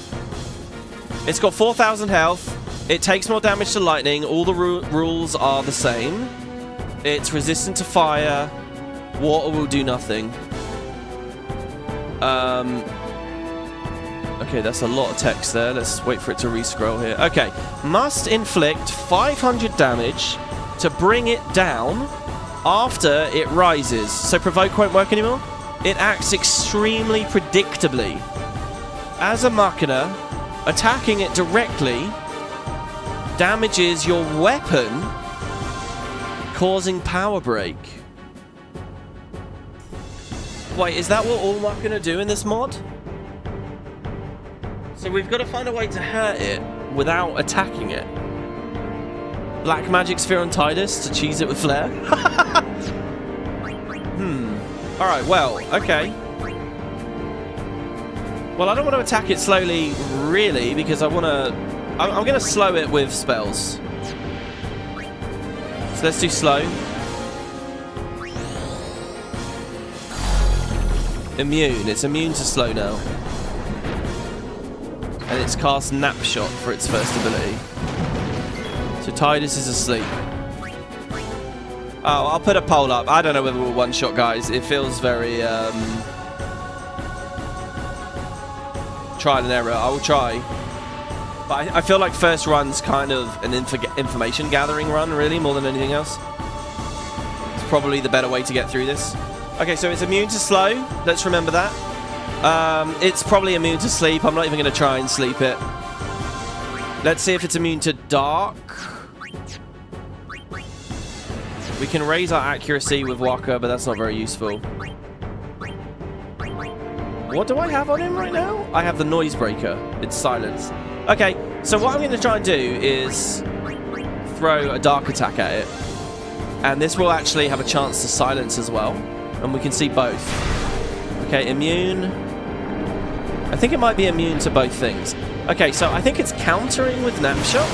Speaker 1: It's got 4,000 health. It takes more damage to lightning. All the rules are the same. It's resistant to fire. Water will do nothing. Okay, that's a lot of text there. Let's wait for it to re-scroll here. Okay. Must inflict 500 damage to bring it down after it rises. So Provoke won't work anymore? It acts extremely predictably. As a Machina, attacking it directly damages your weapon, causing power break. Wait, is that what all Machina do in this mod? So we've got to find a way to hurt it without attacking it. Black Magic Sphere on Tidus to cheese it with Flare? Alright, well, okay. Well, I don't want to attack it slowly, really, because I want to... I'm going to slow it with spells. So let's do slow. Immune. It's immune to slow now. And it's cast Napshot for its first ability. So Tidus is asleep. Oh, I'll put a poll up. I don't know whether we're one-shot, guys. It feels very, trial and error. I will try. But I feel like first run's kind of an information gathering run, really, more than anything else. It's probably the better way to get through this. Okay, so it's immune to slow. Let's remember that. It's probably immune to sleep. I'm not even going to try and sleep it. Let's see if it's immune to dark. We can raise our accuracy with Waka, but that's not very useful. What do I have on him right now? I have the noise breaker. It's silence. Okay, so what I'm going to try and do is throw a dark attack at it. And this will actually have a chance to silence as well. And we can see both. Okay, immune. I think it might be immune to both things. Okay, so I think it's countering with Napshot.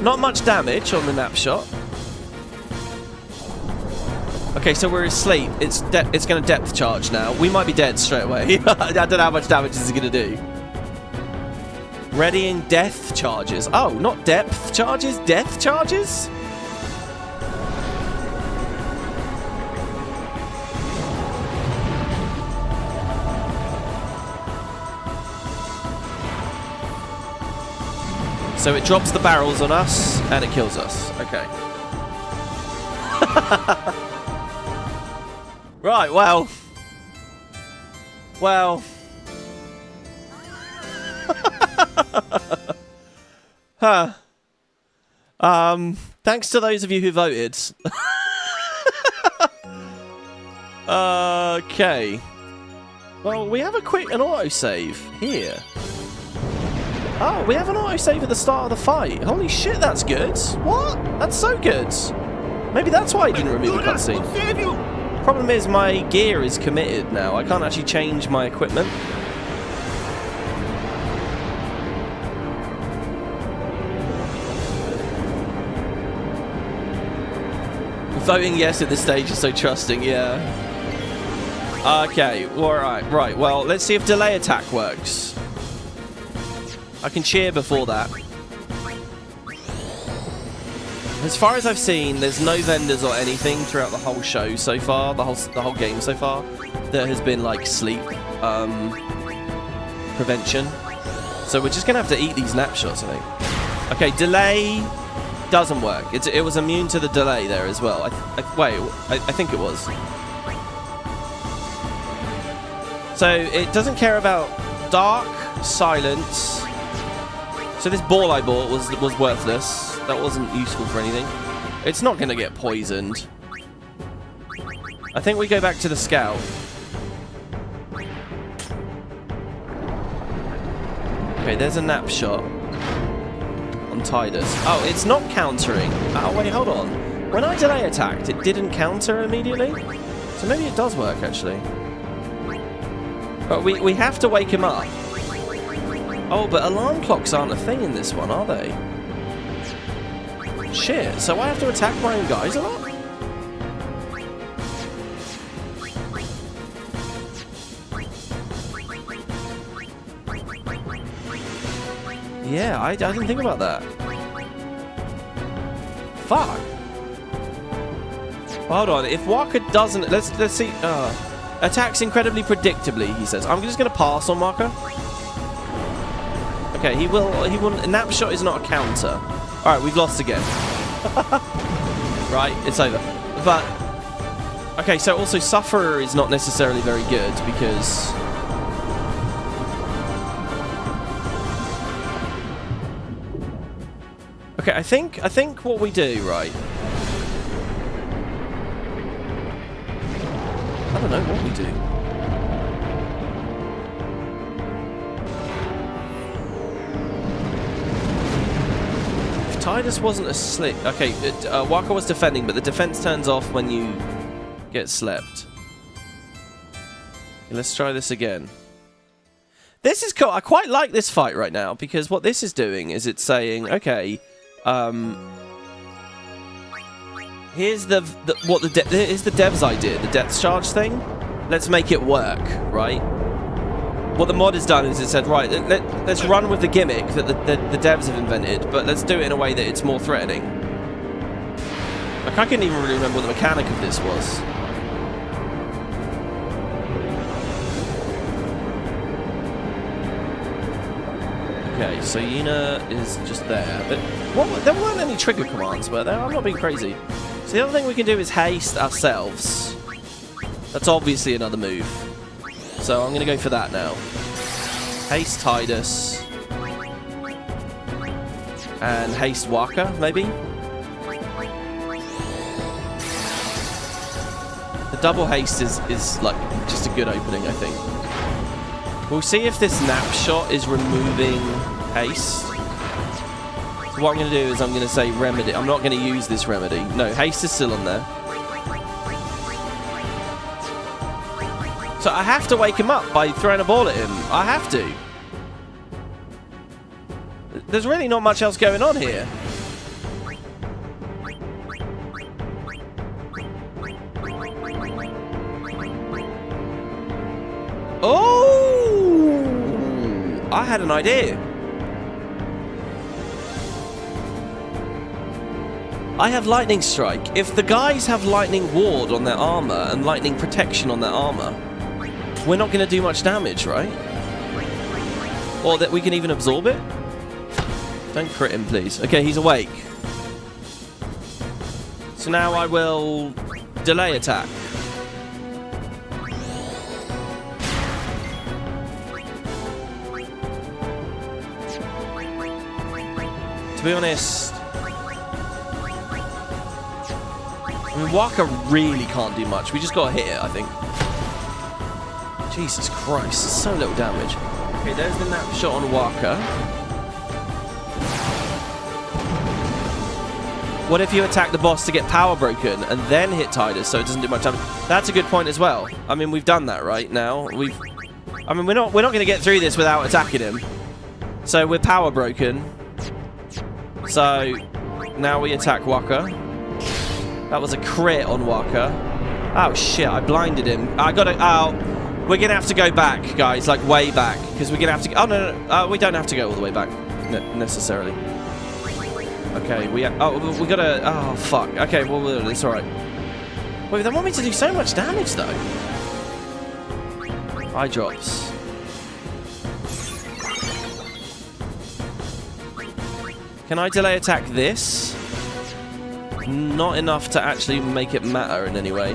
Speaker 1: Not much damage on the Napshot. Okay, so we're asleep. It's going to depth charge now. We might be dead straight away. I don't know how much damage this is going to do. Readying death charges. Oh, not depth charges, death charges? So it drops the barrels on us, and it kills us. Okay. Right, well. Well. Huh. Thanks to those of you who voted. Okay. Well, we have an autosave here. Oh, we have an autosave at the start of the fight. Holy shit, that's good. What? That's so good. Maybe that's why I didn't remove the cutscene. Problem is, my gear is committed now. I can't actually change my equipment. Voting yes at this stage is so trusting, yeah. Okay, alright, right. Well, let's see if delay attack works. I can cheer before that. As far as I've seen, there's no vendors or anything throughout the whole show so far, the whole game so far, that has been like sleep prevention. So we're just gonna have to eat these snapshots, I think. Okay, delay doesn't work. It was immune to the delay there as well. I think it was. So it doesn't care about dark, silence. So this ball I bought was worthless. That wasn't useful for anything. It's not going to get poisoned. I think we go back to the scout. Okay, there's a nap shot on Tidus. Oh, it's not countering. Oh, wait, hold on. When I delay attacked, it didn't counter immediately. So maybe it does work, actually. But we have to wake him up. Oh, but alarm clocks aren't a thing in this one, are they? Shit, so I have to attack my own guys a lot? Yeah, I didn't think about that. Fuck. Hold on, if Waka doesn't... Let's see... attacks incredibly predictably, he says. I'm just going to pass on Waka. Okay, he will... Napshot is not a counter. Alright, we've lost again. Right, it's over. But... Okay, so also Sufferer is not necessarily very good, because... Okay, I think what we do, right... I don't know what we do. If Tidus wasn't asleep... Okay, Waka was defending, but the defense turns off when you get slept. Okay, let's try this again. This is cool. I quite like this fight right now, because what this is doing is it's saying, okay, here's the dev's idea, the depth charge thing. Let's make it work, right? What the mod has done is it said, right, let's run with the gimmick that the devs have invented, but let's do it in a way that it's more threatening. Like, I couldn't even really remember what the mechanic of this was. Okay, so Yuna is just there. But there weren't any trigger commands, were there? I'm not being crazy. So the other thing we can do is haste ourselves. That's obviously another move. So I'm going to go for that now. Haste Tidus. And haste Waka, maybe? The double haste is like just a good opening, I think. We'll see if this snapshot is removing haste. So what I'm going to do is I'm going to say remedy. I'm not going to use this remedy. No, haste is still on there. So I have to wake him up by throwing a ball at him. I have to. There's really not much else going on here. Oh! I had an idea. I have Lightning Strike. If the guys have Lightning Ward on their armor and Lightning Protection on their armor, we're not going to do much damage, right? Or that we can even absorb it? Don't crit him, please. Okay, he's awake. So now I will delay attack. To be honest, I mean, Waka really can't do much. We just gotta hit it, I think. Jesus Christ, so little damage. Okay, there's the nap shot on Waka. What if you attack the boss to get power broken and then hit Tidus so it doesn't do much damage? That's a good point as well. I mean, we've done that right now. I mean, we're not going to get through this without attacking him. So we're power broken. So now we attack Waka. That was a crit on Waka. Oh shit! I blinded him. I got to. Oh, we're gonna have to go back, guys. Like way back, because we're gonna have to. Oh no. We don't have to go all the way back necessarily. Okay, we gotta... Oh, fuck. Okay, well, it's alright. Wait, they want me to do so much damage, though. Eye drops. Can I delay attack this? Not enough to actually make it matter in any way.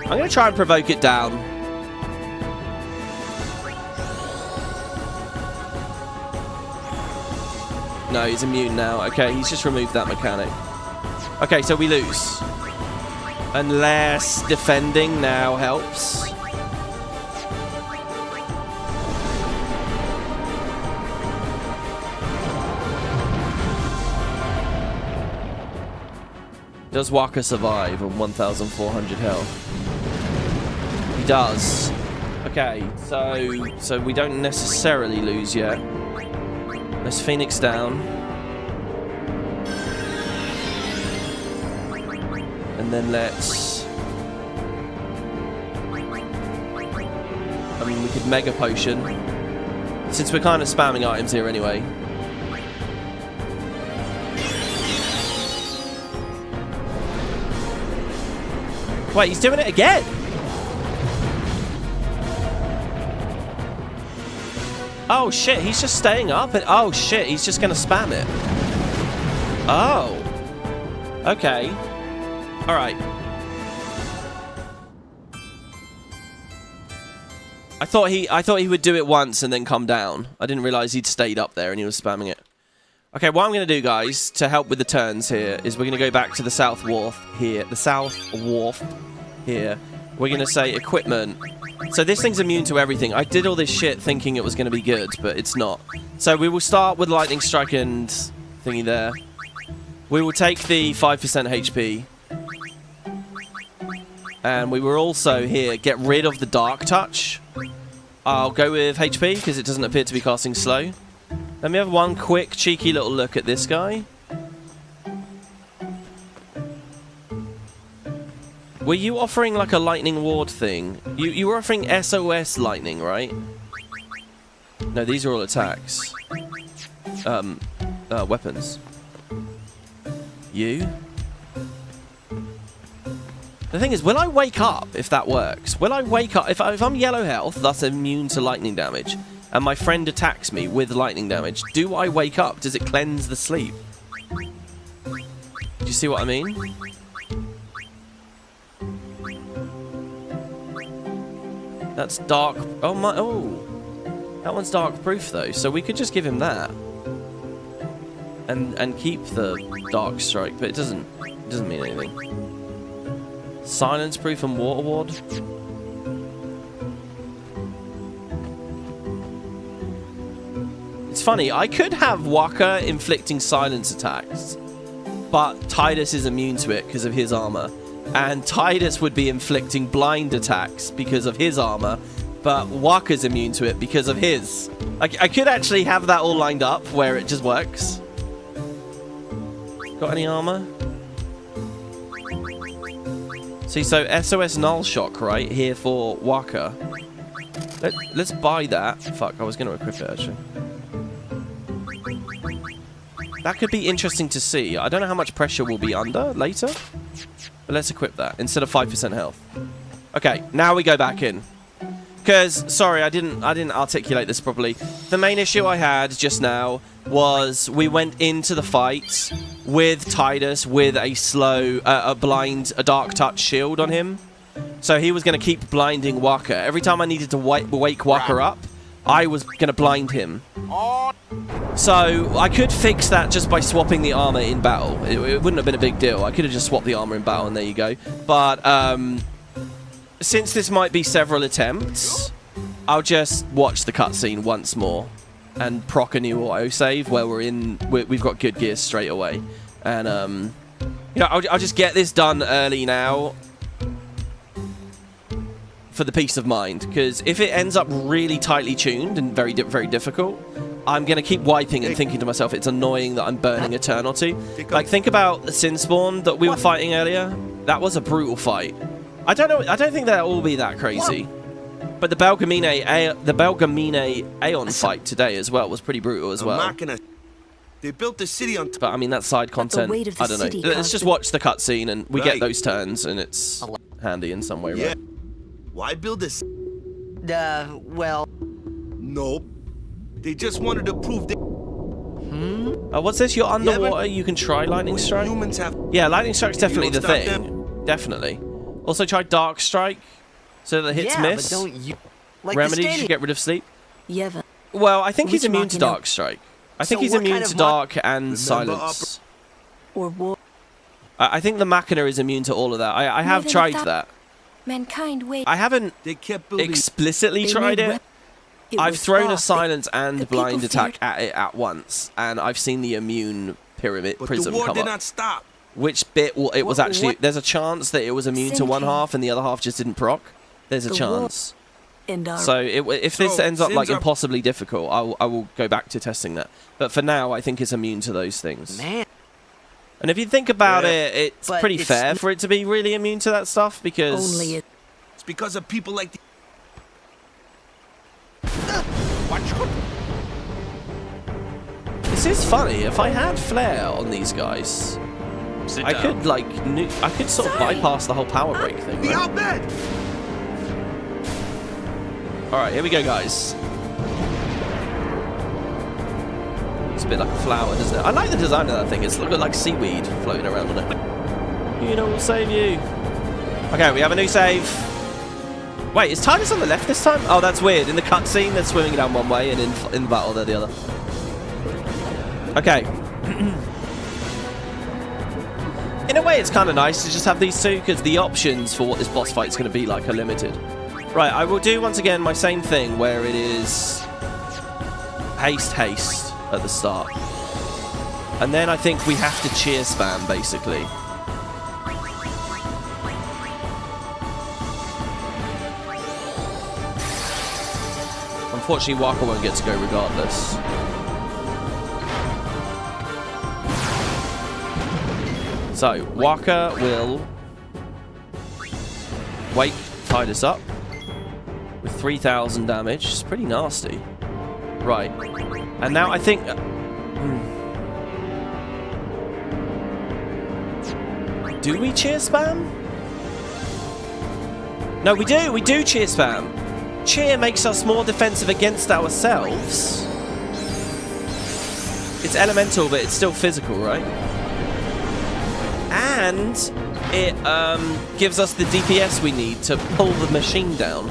Speaker 1: I'm gonna try and provoke it down. No, he's immune now. Okay, he's just removed that mechanic. Okay, so we lose. Unless defending now helps. Does Waka survive on 1,400 health? He does. Okay, so we don't necessarily lose yet. Let's Phoenix down. And then let's... I mean, we could Mega Potion. Since we're kind of spamming items here anyway. Wait, he's doing it again! Oh shit, he's just staying up and oh shit, he's just gonna spam it. Oh. Okay. Alright. I thought he would do it once and then come down. I didn't realize he'd stayed up there and he was spamming it. Okay, what I'm gonna do, guys, to help with the turns here is we're gonna go back to the South Wharf here. The South Wharf here. We're gonna say equipment. So this thing's immune to everything. I did all this shit thinking it was going to be good, but it's not. So we will start with Lightning Strike and thingy there. We will take the 5% HP. And we will also here get rid of the Dark Touch. I'll go with HP because it doesn't appear to be casting slow. Let me have one quick cheeky little look at this guy. Were you offering like a lightning ward thing? You were offering SOS lightning, right? No, these are all attacks. Weapons. you. The thing is, will I wake up if that works? Will I wake up if I'm yellow health, thus immune to lightning damage, and my friend attacks me with lightning damage? Do I wake up? Does it cleanse the sleep? Do you see what I mean? That's dark. Oh my! Oh, that one's dark proof though, so we could just give him that, and keep the dark strike, but it doesn't mean anything. Silence proof and water ward. It's funny, I could have Waka inflicting silence attacks, but Tidus is immune to it because of his armor. And Tidus would be inflicting blind attacks because of his armor, but Waka's immune to it because of his. I could actually have that all lined up where it just works. Got any armor? See, so SOS Null Shock, right, here for Waka. Let's buy that. Fuck, I was going to equip it, actually. That could be interesting to see. I don't know how much pressure we'll be under later, but let's equip that instead of 5% health. Okay, now we go back in. Because, sorry, I didn't articulate this properly. The main issue I had just now was we went into the fight with Tidus with a dark touch shield on him. So he was going to keep blinding Waka. Every time I needed to wake Waka up, I was going to blind him. So I could fix that just by swapping the armor in battle. It wouldn't have been a big deal. I could have just swapped the armor in battle and there you go. But since this might be several attempts, I'll just watch the cutscene once more and proc a new autosave where we've got good gear straight away. And you know, I'll just get this done early now for the peace of mind, because if it ends up really tightly tuned and very difficult, I'm going to keep wiping and thinking to myself, it's annoying that I'm burning a turn or two. Like, think about the Sinspawn that we were fighting earlier. That was a brutal fight. I don't think they'll all be that crazy. But the Belgamine Aeon fight today as well was pretty brutal as well.
Speaker 9: They built the city on
Speaker 1: but I mean, that's side content. I don't know. Let's just watch the cutscene and we get those turns and it's handy in some way, right?
Speaker 9: Why build this?
Speaker 2: Well...
Speaker 9: Nope. They just wanted to prove they...
Speaker 1: What's this? You're underwater, you can try Lightning Strike? Yeah, Lightning Strike's definitely the thing. Definitely. Also try Dark Strike, so that hits miss.
Speaker 2: But don't you... Like
Speaker 1: Remedy should get rid of sleep.
Speaker 10: Yevon.
Speaker 1: Well, I think he's immune to Dark Strike. I think he's immune to Dark and Silence.
Speaker 10: Or what?
Speaker 1: I think the Machina is immune to all of that. I have tried that.
Speaker 6: Mankind wait.
Speaker 1: I haven't explicitly tried it. I've thrown a Silence and Blind attack at it at once, and I've seen the immune pyramid prism come up.
Speaker 9: Not stop.
Speaker 1: Which bit it was actually... There's a chance that it was immune to one half and the other half just didn't proc. There's a chance. So if this ends up like impossibly difficult, I will go back to testing that. But for now, I think it's immune to those things.
Speaker 2: Man.
Speaker 1: And if you think about it, it's pretty fair for it to be really immune to that stuff, because...
Speaker 9: It's because of people like...
Speaker 1: This is funny. If I had Flare on these guys... I could, like, I could sort of bypass the whole power break thing, right? Alright, here we go, guys. It's a bit like a flower, doesn't it? I like the design of that thing. It's looking like seaweed floating around on it. You know, we'll save you. Okay, we have a new save. Wait, is Tidus on the left this time? Oh, that's weird. In the cutscene, they're swimming down one way, and in the battle, they're the other. Okay. In a way, it's kind of nice to just have these two, because the options for what this boss fight is going to be like are limited. Right, I will do once again my same thing, where it is haste at the start. And then I think we have to cheer spam, basically. Unfortunately, Waka won't get to go regardless. So, Waka will wake Tidus up with 3,000 damage. It's pretty nasty. Right. And now I think... Do we cheer spam? No, we do. We do cheer spam. Cheer makes us more defensive against ourselves. It's elemental, but it's still physical, right? And it gives us the DPS we need to pull the machine down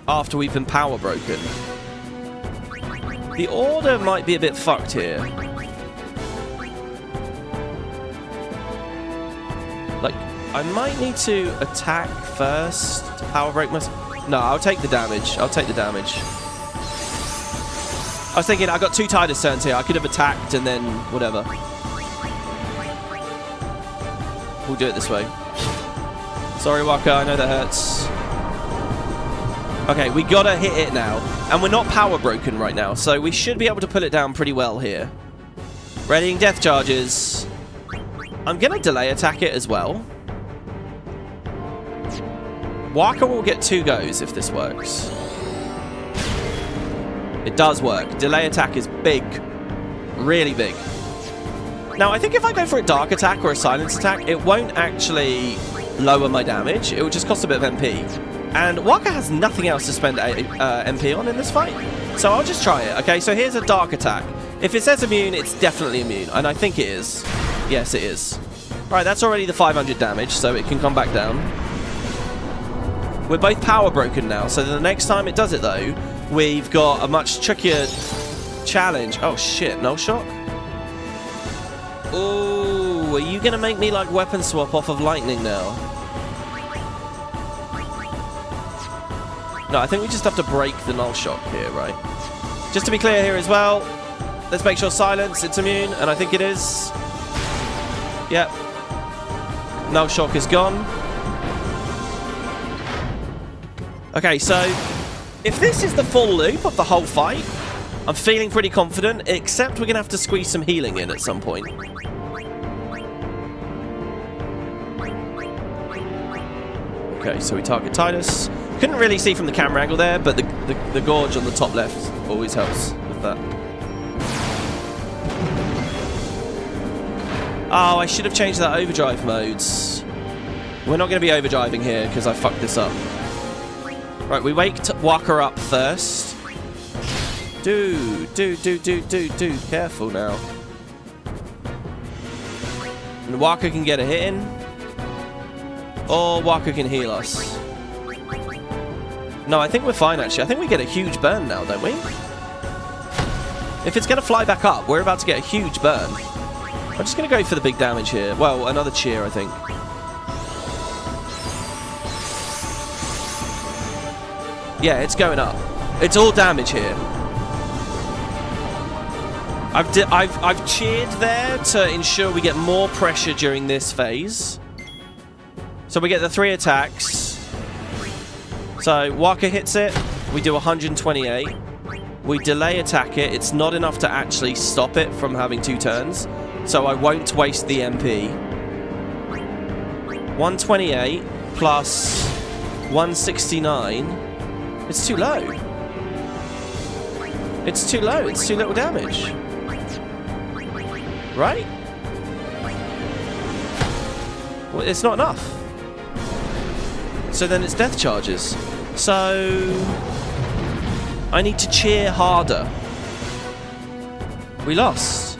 Speaker 1: after we've been power broken. The order might be a bit fucked here. Like, I might need to attack first to power break myself. No, I'll take the damage. I'll take the damage. I was thinking I got 2 Tidus turns here. I could have attacked and then whatever. We'll do it this way. Sorry, Waka, I know that hurts. Okay, we gotta hit it now. And we're not power broken right now, so we should be able to pull it down pretty well here. Readying death charges. I'm gonna delay attack it as well. Waka will get 2 goes if this works. It does work. Delay attack is big. Really big. Now, I think if I go for a dark attack or a silence attack, it won't actually lower my damage. It will just cost a bit of MP. And Waka has nothing else to spend MP on in this fight. So I'll just try it. Okay, so here's a dark attack. If it says immune, it's definitely immune. And I think it is. Yes, it is. Right, that's already the 500 damage, so it can come back down. We're both power broken now, so the next time it does it, though, we've got a much trickier challenge. Oh, shit. Null shock? Oh, are you going to make me, like, weapon swap off of lightning now? No, I think we just have to break the null shock here, right? Just to be clear here as well, let's make sure silence, it's immune, and I think it is. Yep. Null shock is gone. Okay, so if this is the full loop of the whole fight, I'm feeling pretty confident, except we're going to have to squeeze some healing in at some point. Okay, so we target Tidus. Couldn't really see from the camera angle there, but the gorge on the top left always helps with that. Oh, I should have changed that overdrive modes. We're not going to be overdriving here because I fucked this up. Right, we wake Waka up first. Dude, careful now. And Waka can get a hit in. Or Waka can heal us. No, I think we're fine, actually. I think we get a huge burn now, don't we? If it's going to fly back up, we're about to get a huge burn. I'm just going to go for the big damage here. Well, another cheer, I think. Yeah, it's going up. It's all damage here. I've cheered there to ensure we get more pressure during this phase. So we get the 3 attacks. So Waka hits it. We do 128. We delay attack it. It's not enough to actually stop it from having 2 turns. So I won't waste the MP. 128 plus 169. It's too low. It's too low. It's too little damage. Right? Well, it's not enough. So then it's death charges. So I need to cheer harder. We lost.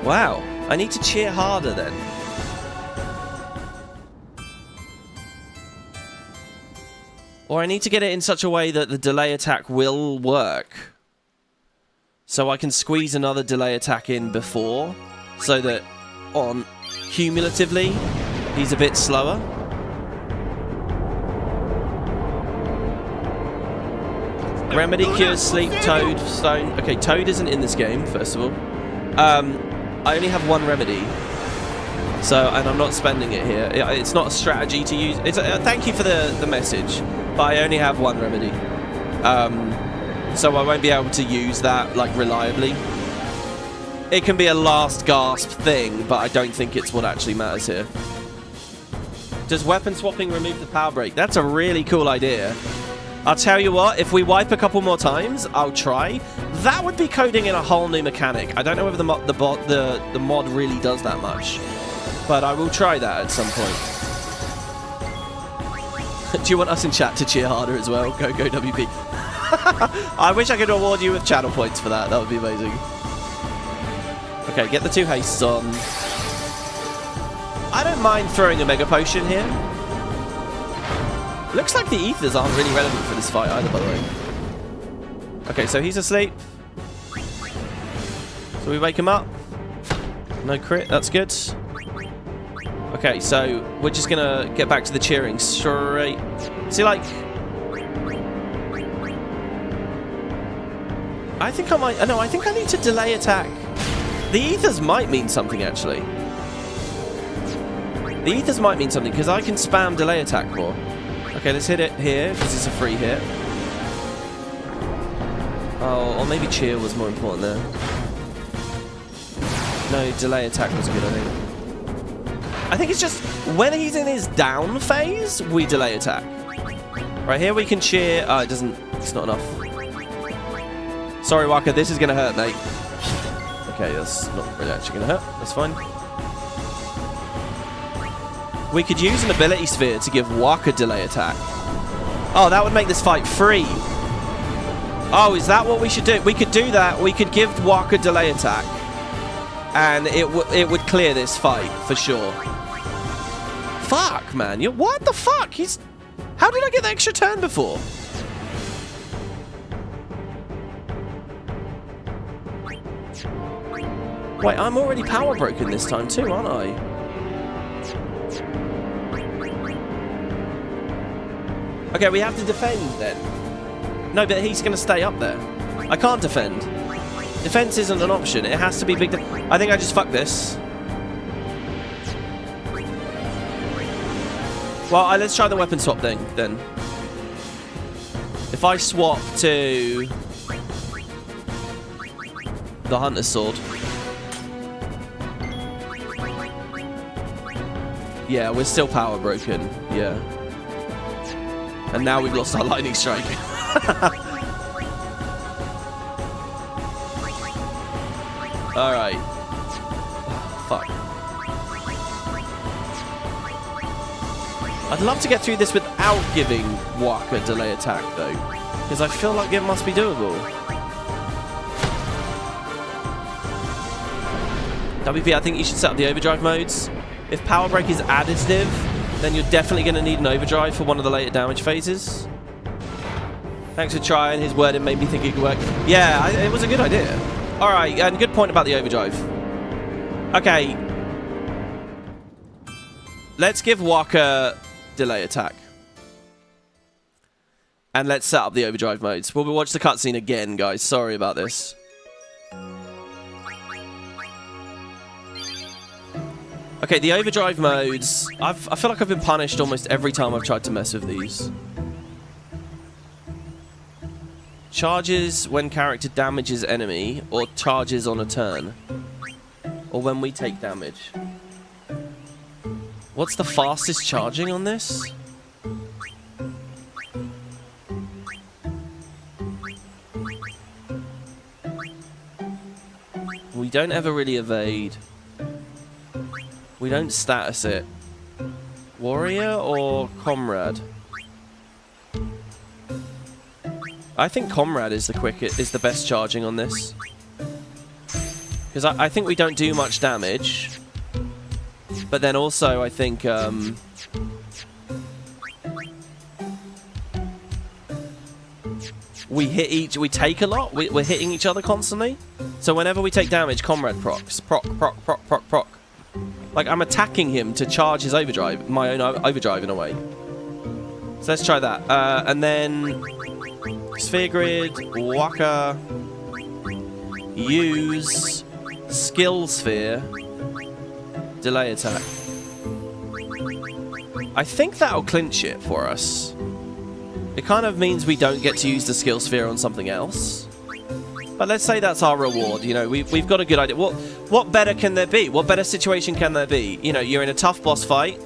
Speaker 1: Wow. I need to cheer harder then. Or I need to get it in such a way that the delay attack will work. So I can squeeze another delay attack in before. So that on cumulatively, he's a bit slower. Remedy, cures, sleep, Toad, stone. Okay, Toad isn't in this game, first of all. I only have 1 remedy. So, and I'm not spending it here. It's not a strategy to use. It's thank you for the message. But I only have 1 remedy. So I won't be able to use that, like, reliably. It can be a last gasp thing, but I don't think it's what actually matters here. Does weapon swapping remove the power break? That's a really cool idea. I'll tell you what, if we wipe a couple more times, I'll try. That would be coding in a whole new mechanic. I don't know whether the mod really does that much, but I will try that at some point. Do you want us in chat to cheer harder as well? Go WP. I wish I could reward you with channel points for that. That would be amazing. Okay, get the 2 hastes on. I don't mind throwing a Mega Potion here. Looks like the ethers aren't really relevant for this fight either, by the way. Okay, so he's asleep. So we wake him up. No crit, that's good. Okay, so we're just gonna get back to the cheering straight. See, like... I think I might... No, I think I need to delay attack. The ethers might mean something, actually. The ethers might mean something, because I can spam delay attack more. Okay, let's hit it here, because it's a free hit. Oh, or maybe cheer was more important there. No, delay attack was good, I think. I think it's just, when he's in his down phase, we delay attack. Right, here we can cheer. Oh, it doesn't, it's not enough. Sorry, Waka, this is going to hurt, mate. Okay, that's not really actually going to hurt. That's fine. We could use an ability sphere to give Waka delay attack. Oh, that would make this fight free. Oh, is that what we should do? We could do that. We could give Waka delay attack. And it would clear this fight, for sure. Fuck, man. What the fuck? How did I get the extra turn before? Wait, I'm already power broken this time too, aren't I? Okay, we have to defend then. No, but he's going to stay up there. I can't defend. Defense isn't an option. It has to be big. I think I just fucked this. Well, let's try the weapon swap thing then. If I swap to the Hunter's Sword. Yeah, we're still power broken. Yeah. And now we've lost our lightning strike. Alright. Fuck. I'd love to get through this without giving Waka delay attack though. Because I feel like it must be doable. WP, I think you should set up the overdrive modes. If power break is additive, then you're definitely going to need an overdrive for one of the later damage phases. Thanks for trying. His wording made me think it could work. Yeah, it was a good idea. Alright, and good point about the overdrive. Okay. Let's give Waka delay attack. And let's set up the overdrive modes. We'll watch the cutscene again, guys. Sorry about this. Okay, the overdrive modes. I feel like I've been punished almost every time I've tried to mess with these. Charges when character damages enemy, or charges on a turn. Or when we take damage. What's the fastest charging on this? We don't ever really evade. We don't status it. Warrior or Comrade? I think Comrade is the quickest, is the best charging on this. Because I think we don't do much damage. But then also I think we take a lot. We're hitting each other constantly. So whenever we take damage, Comrade procs. Proc. Like, I'm attacking him to charge his overdrive, my own overdrive in a way. So let's try that. And then Sphere Grid, Waka, use Skill Sphere, delay attack. I think that'll clinch it for us. It kind of means we don't get to use the Skill Sphere on something else. But let's say that's our reward, you know, we've got a good idea. What better can there be? What better situation can there be? You know, you're in a tough boss fight,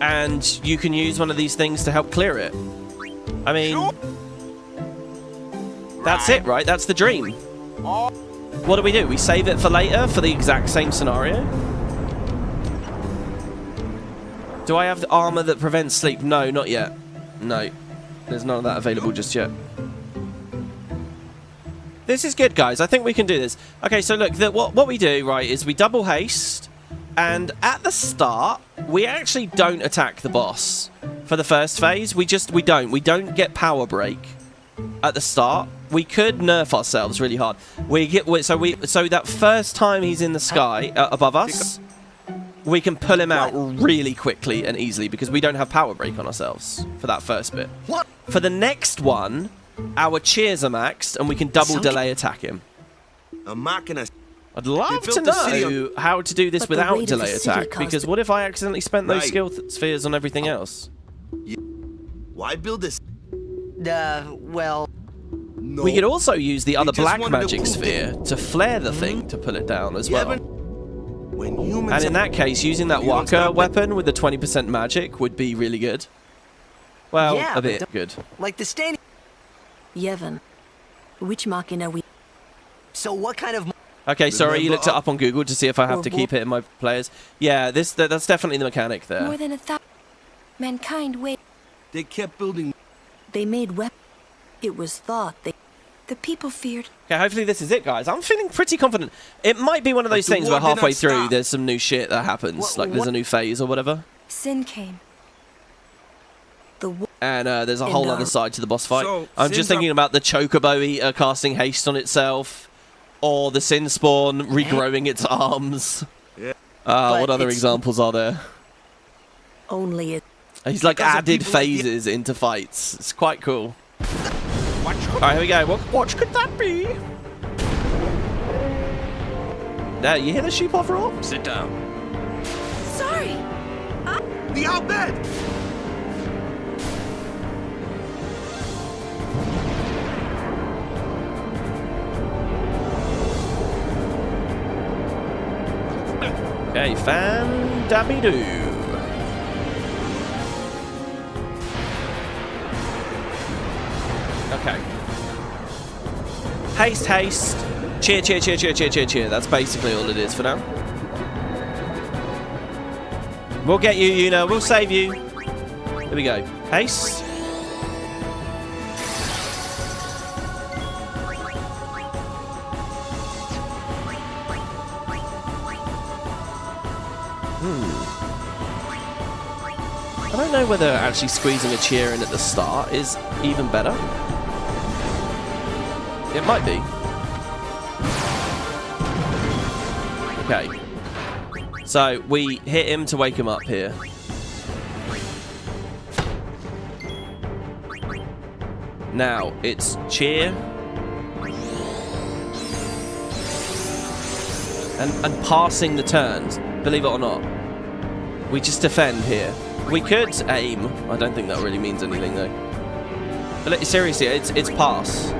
Speaker 1: and you can use one of these things to help clear it. I mean, That's it, right? That's the dream. What do? We save it for later for the exact same scenario? Do I have the armor that prevents sleep? No, not yet. No. There's none of that available just yet. This is good, guys. I think we can do this. Okay, so look, what we do, right, is we double haste, and at the start, we actually don't attack the boss. For the first phase, we don't. We don't get power break at the start. We could nerf ourselves really hard. So that first time he's in the sky above us, we can pull him out really quickly and easily because we don't have power break on ourselves for that first bit.
Speaker 9: What?
Speaker 1: For the next one, our cheers are maxed and we can double delay attack him. I'd love to know how to do this without delay attack, because what if I accidentally spent those skill spheres on everything else?
Speaker 9: Why build this?
Speaker 2: Well...
Speaker 9: No.
Speaker 1: We could also use the other black magic sphere to flare the thing to pull it down as well. And in that case, using that Waka weapon with the 20% magic would be really good. Well,
Speaker 2: yeah,
Speaker 1: a bit good.
Speaker 2: Like the standing...
Speaker 10: Yevon, which machina we...
Speaker 2: So what kind of...
Speaker 1: Okay, sorry, you looked it up on Google to see if I have to keep it in my players. Yeah, that's definitely the mechanic there.
Speaker 6: More than 1,000 mankind wait.
Speaker 9: They kept building.
Speaker 10: They made weapons. It was thought they...
Speaker 6: The people feared.
Speaker 1: Okay, hopefully this is it, guys. I'm feeling pretty confident. It might be one of those things where halfway through there's some new shit that happens. Like there's a new phase or whatever.
Speaker 6: Sin came.
Speaker 1: And there's a whole other side to the boss fight. So, I'm just thinking about the Chocobo Eater casting haste on itself. Or the Sin Spawn regrowing its arms. Yeah. What other examples are there?
Speaker 10: Only it.
Speaker 1: He's like added phases into fights. It's quite cool. Alright, here we go. What could that be? There, you hear the Shoopuf roar?
Speaker 8: Sit down.
Speaker 6: Sorry.
Speaker 9: The out bed.
Speaker 1: Okay, fan-dabby-doo. Okay. Haste, haste. Cheer, cheer, cheer, cheer, cheer, cheer, cheer. That's basically all it is for now. We'll get you, Yuna. We'll save you. Here we go. Haste. I don't know whether actually squeezing a cheer in at the start is even better. It might be. Okay. So, we hit him to wake him up here. Now, it's cheer. And passing the turns, believe it or not. We just defend here. We could aim. I don't think that really means anything, though. But seriously, it's pass.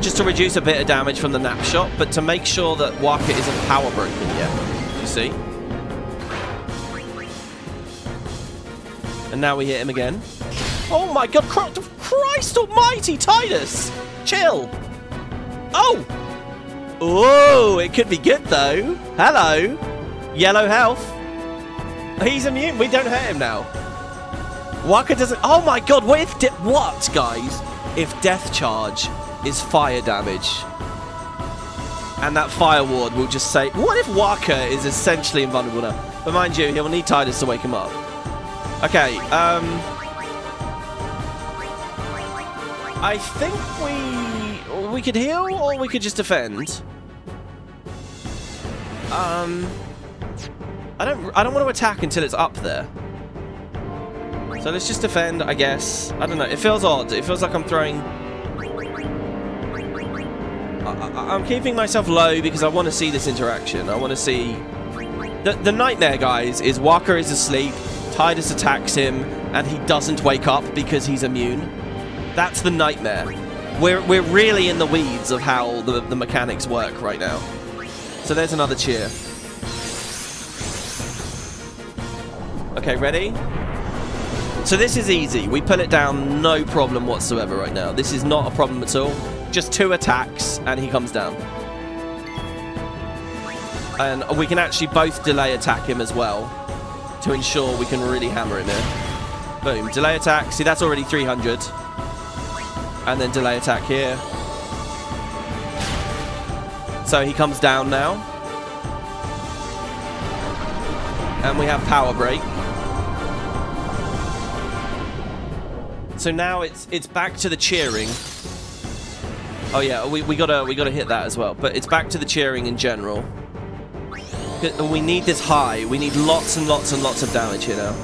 Speaker 1: Just to reduce a bit of damage from the nap shot, but to make sure that Waka isn't power broken yet. You see? And now we hit him again. Oh my god, Christ almighty, Titus! Chill! Oh! Oh, it could be good, though. Hello. Yellow health. He's immune. We don't hurt him now. Waka doesn't... Oh my god, what if... What, guys? If Death Charge is fire damage, and that Fire Ward will just say... What if Waka is essentially invulnerable now? But mind you, he'll need Titus to wake him up. Okay, I think we could heal, or we could just defend. I don't want to attack until it's up there. So let's just defend, I guess. I don't know. It feels odd. It feels like I'm throwing... I'm keeping myself low because I want to see this interaction. I want to see... The nightmare, guys, is Waka is asleep, Titus attacks him, and he doesn't wake up because he's immune. That's the nightmare. We're really in the weeds of how the mechanics work right now. So there's another cheer. Okay, ready? So this is easy. We pull it down, no problem whatsoever right now. This is not a problem at all. Just 2 attacks, and he comes down. And we can actually both delay attack him as well to ensure we can really hammer him in. Boom. Delay attack. See, that's already 300. And then delay attack here. So he comes down now. And we have power break. So now it's back to the cheering. Oh yeah, we gotta hit that as well. But it's back to the cheering in general. We need this high. We need lots and lots and lots of damage here now.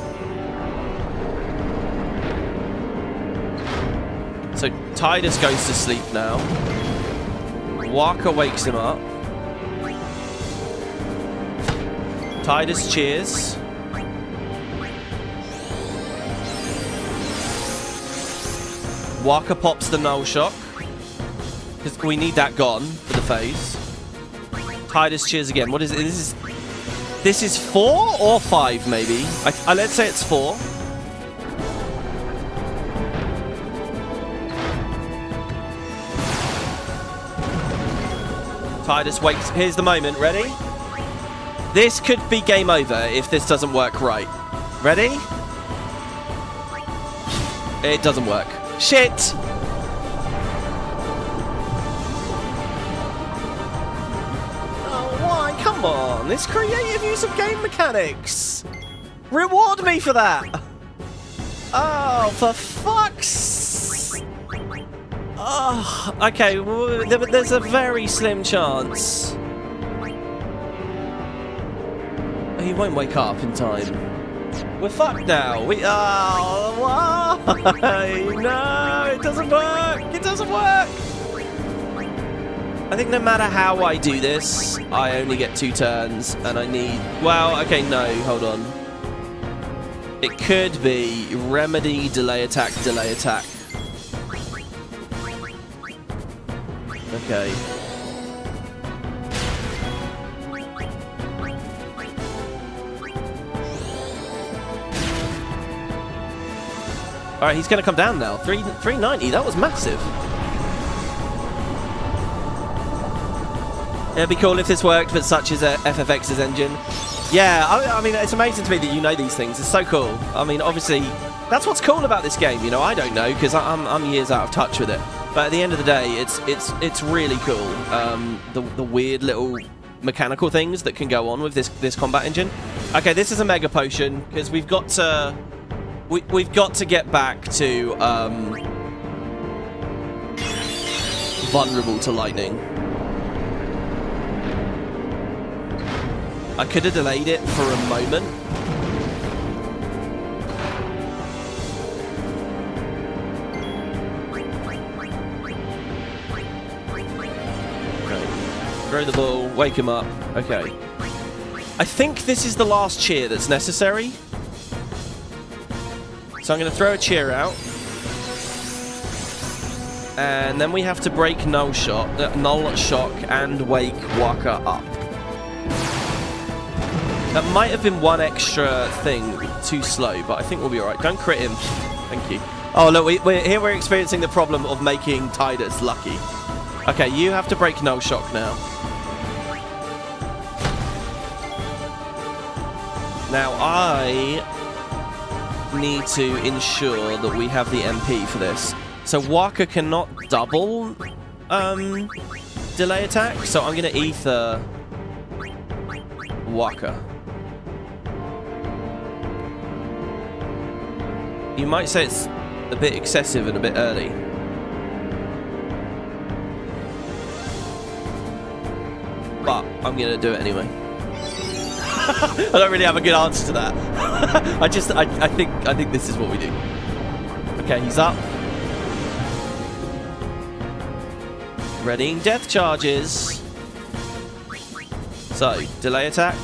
Speaker 1: So Tidus goes to sleep now. Waka wakes him up. Tidus cheers. Waka pops the null shock. Because we need that gone for the phase. Tidus cheers again. What is it? This is 4 or 5 maybe. Let's say it's 4. Tidus wakes. Here's the moment. Ready? This could be game over if this doesn't work right. Ready? It doesn't work. Shit! Oh, why? Come on. It's creative use of game mechanics. Reward me for that. Oh, for fuck's... Oh, okay. Well, there's a very slim chance. He won't wake up in time. We're fucked now. Oh, why? No, it doesn't work. It doesn't work. I think no matter how I do this, I only get 2 turns, and I need... Well, okay, no, hold on. It could be remedy, delay attack, delay attack. Okay. Alright, he's going to come down now. 390, that was massive. It'd be cool if this worked, but such is FFX's engine. Yeah, I mean, it's amazing to me that you know these things. It's so cool. I mean, obviously, that's what's cool about this game. You know, I don't know, because I'm years out of touch with it. But at the end of the day, it's really cool. The weird little mechanical things that can go on with this combat engine. Okay, this is a mega potion, because we've got to... We've got to get back to vulnerable to lightning. I could have delayed it for a moment. Okay. Throw the ball, wake him up. Okay. I think this is the last cheer that's necessary. So I'm going to throw a cheer out. And then we have to break null shock and wake Waka up. That might have been one extra thing too slow, but I think we'll be alright. Don't crit him. Thank you. Oh, look, we're experiencing the problem of making Tidus lucky. Okay, you have to break null shock now. Now, I need to ensure that we have the MP for this. So Waka cannot double delay attack, so I'm going to ether Waka. You might say it's a bit excessive and a bit early. But I'm going to do it anyway. I don't really have a good answer to that. I think this is what we do. Okay, he's up. Readying death charges. So, delay attack.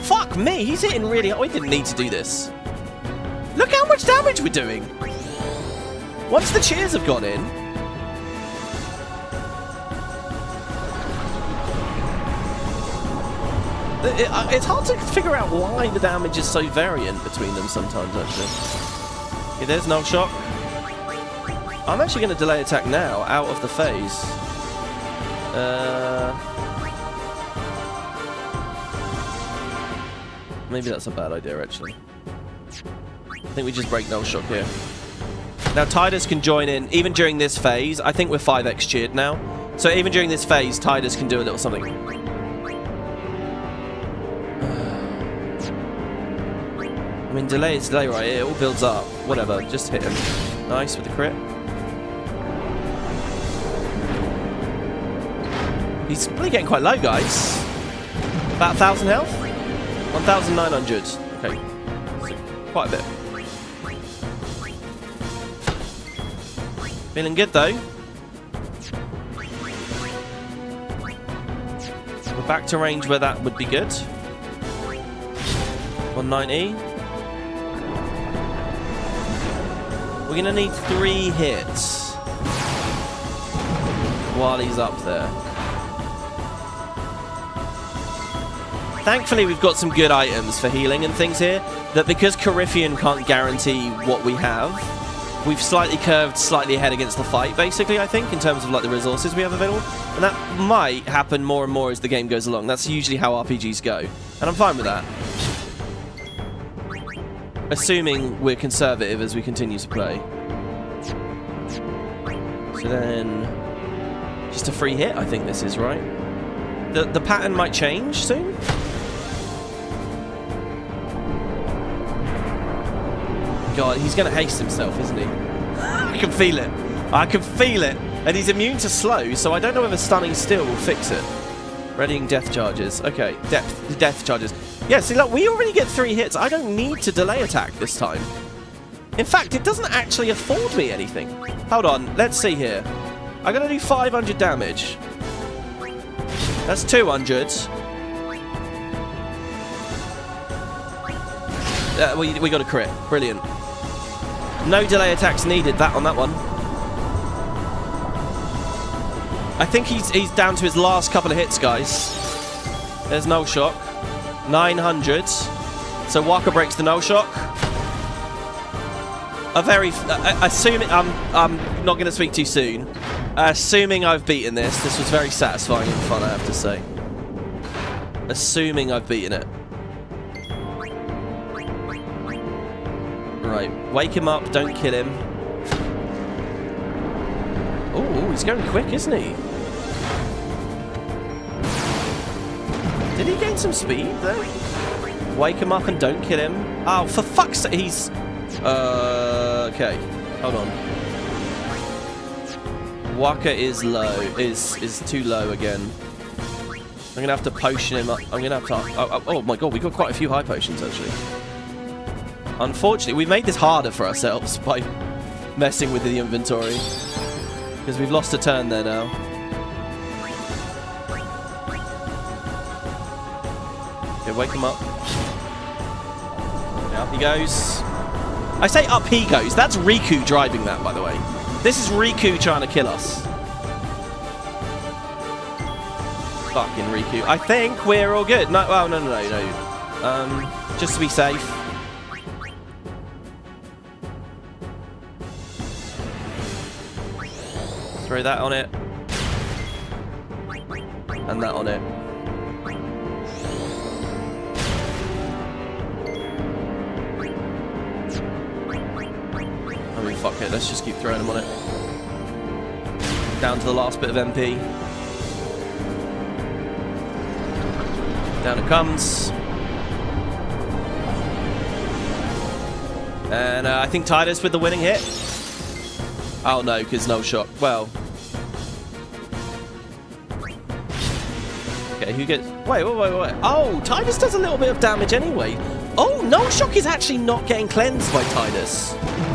Speaker 1: Fuck me, he's hitting really hard. We didn't need to do this. Look how much damage we're doing. Once the cheers have gone in. It's hard to figure out why the damage is so variant between them sometimes, actually. Okay, there's no shock. I'm actually going to delay attack now, out of the phase. Maybe that's a bad idea, actually. I think we just break no shock here. Now, Tidus can join in, even during this phase. I think we're 5x cheered now. So even during this phase, Tidus can do a little something. I mean, delay is delay, right? It all builds up. Whatever, just hit him. Nice with the crit. He's really getting quite low, guys. About 1,000 health? 1,900. Okay. Quite a bit. Feeling good, though. We're back to range where that would be good. 190. We're going to need 3 hits while he's up there. Thankfully, we've got some good items for healing and things here, that because Coryphean can't guarantee what we have, we've slightly curved slightly ahead against the fight, basically, I think, in terms of like the resources we have available. And that might happen more and more as the game goes along. That's usually how RPGs go. And I'm fine with that. Assuming we're conservative as we continue to play. So then, just a free hit, I think this is, right? The pattern might change soon? God, he's going to haste himself, isn't he? I can feel it. I can feel it. And he's immune to slow, so I don't know whether stunning still will fix it. Readying death charges. Okay, death charges. Yeah, see, look, we already get 3 hits. I don't need to delay attack this time. In fact, it doesn't actually afford me anything. Hold on, let's see here. I'm going to do 500 damage. That's 200. We got a crit. Brilliant. No delay attacks needed. That on that one. I think he's down to his last couple of hits, guys. There's no shock. 900. So Waka breaks the no shock. Assuming I'm not going to speak too soon. Assuming I've beaten this was very satisfying and fun, I have to say. Assuming I've beaten it. Right, wake him up, don't kill him. Oh, he's going quick, isn't he? Did he gain some speed there? Wake him up and don't kill him. Oh, for fuck's sake, he's... okay, hold on. Waka is low, is too low again. I'm gonna have to potion him up. I'm gonna have to... oh my god, we got quite a few high potions, actually. Unfortunately, we've made this harder for ourselves by messing with the inventory. Because we've lost a turn there now. Okay, wake him up. Okay, up he goes. I say up he goes. That's Riku driving that, by the way. This is Riku trying to kill us. Fucking Riku. I think we're all good. No, well, no. Just to be safe. Throw that on it. And that on it. I mean, fuck it. Let's just keep throwing them on it. Down to the last bit of MP. Down it comes. And I think Tidus with the winning hit. Oh no, because no shock. Well. Okay, who gets... Wait. Oh, Tidus does a little bit of damage anyway. Oh, no shock is actually not getting cleansed by Tidus.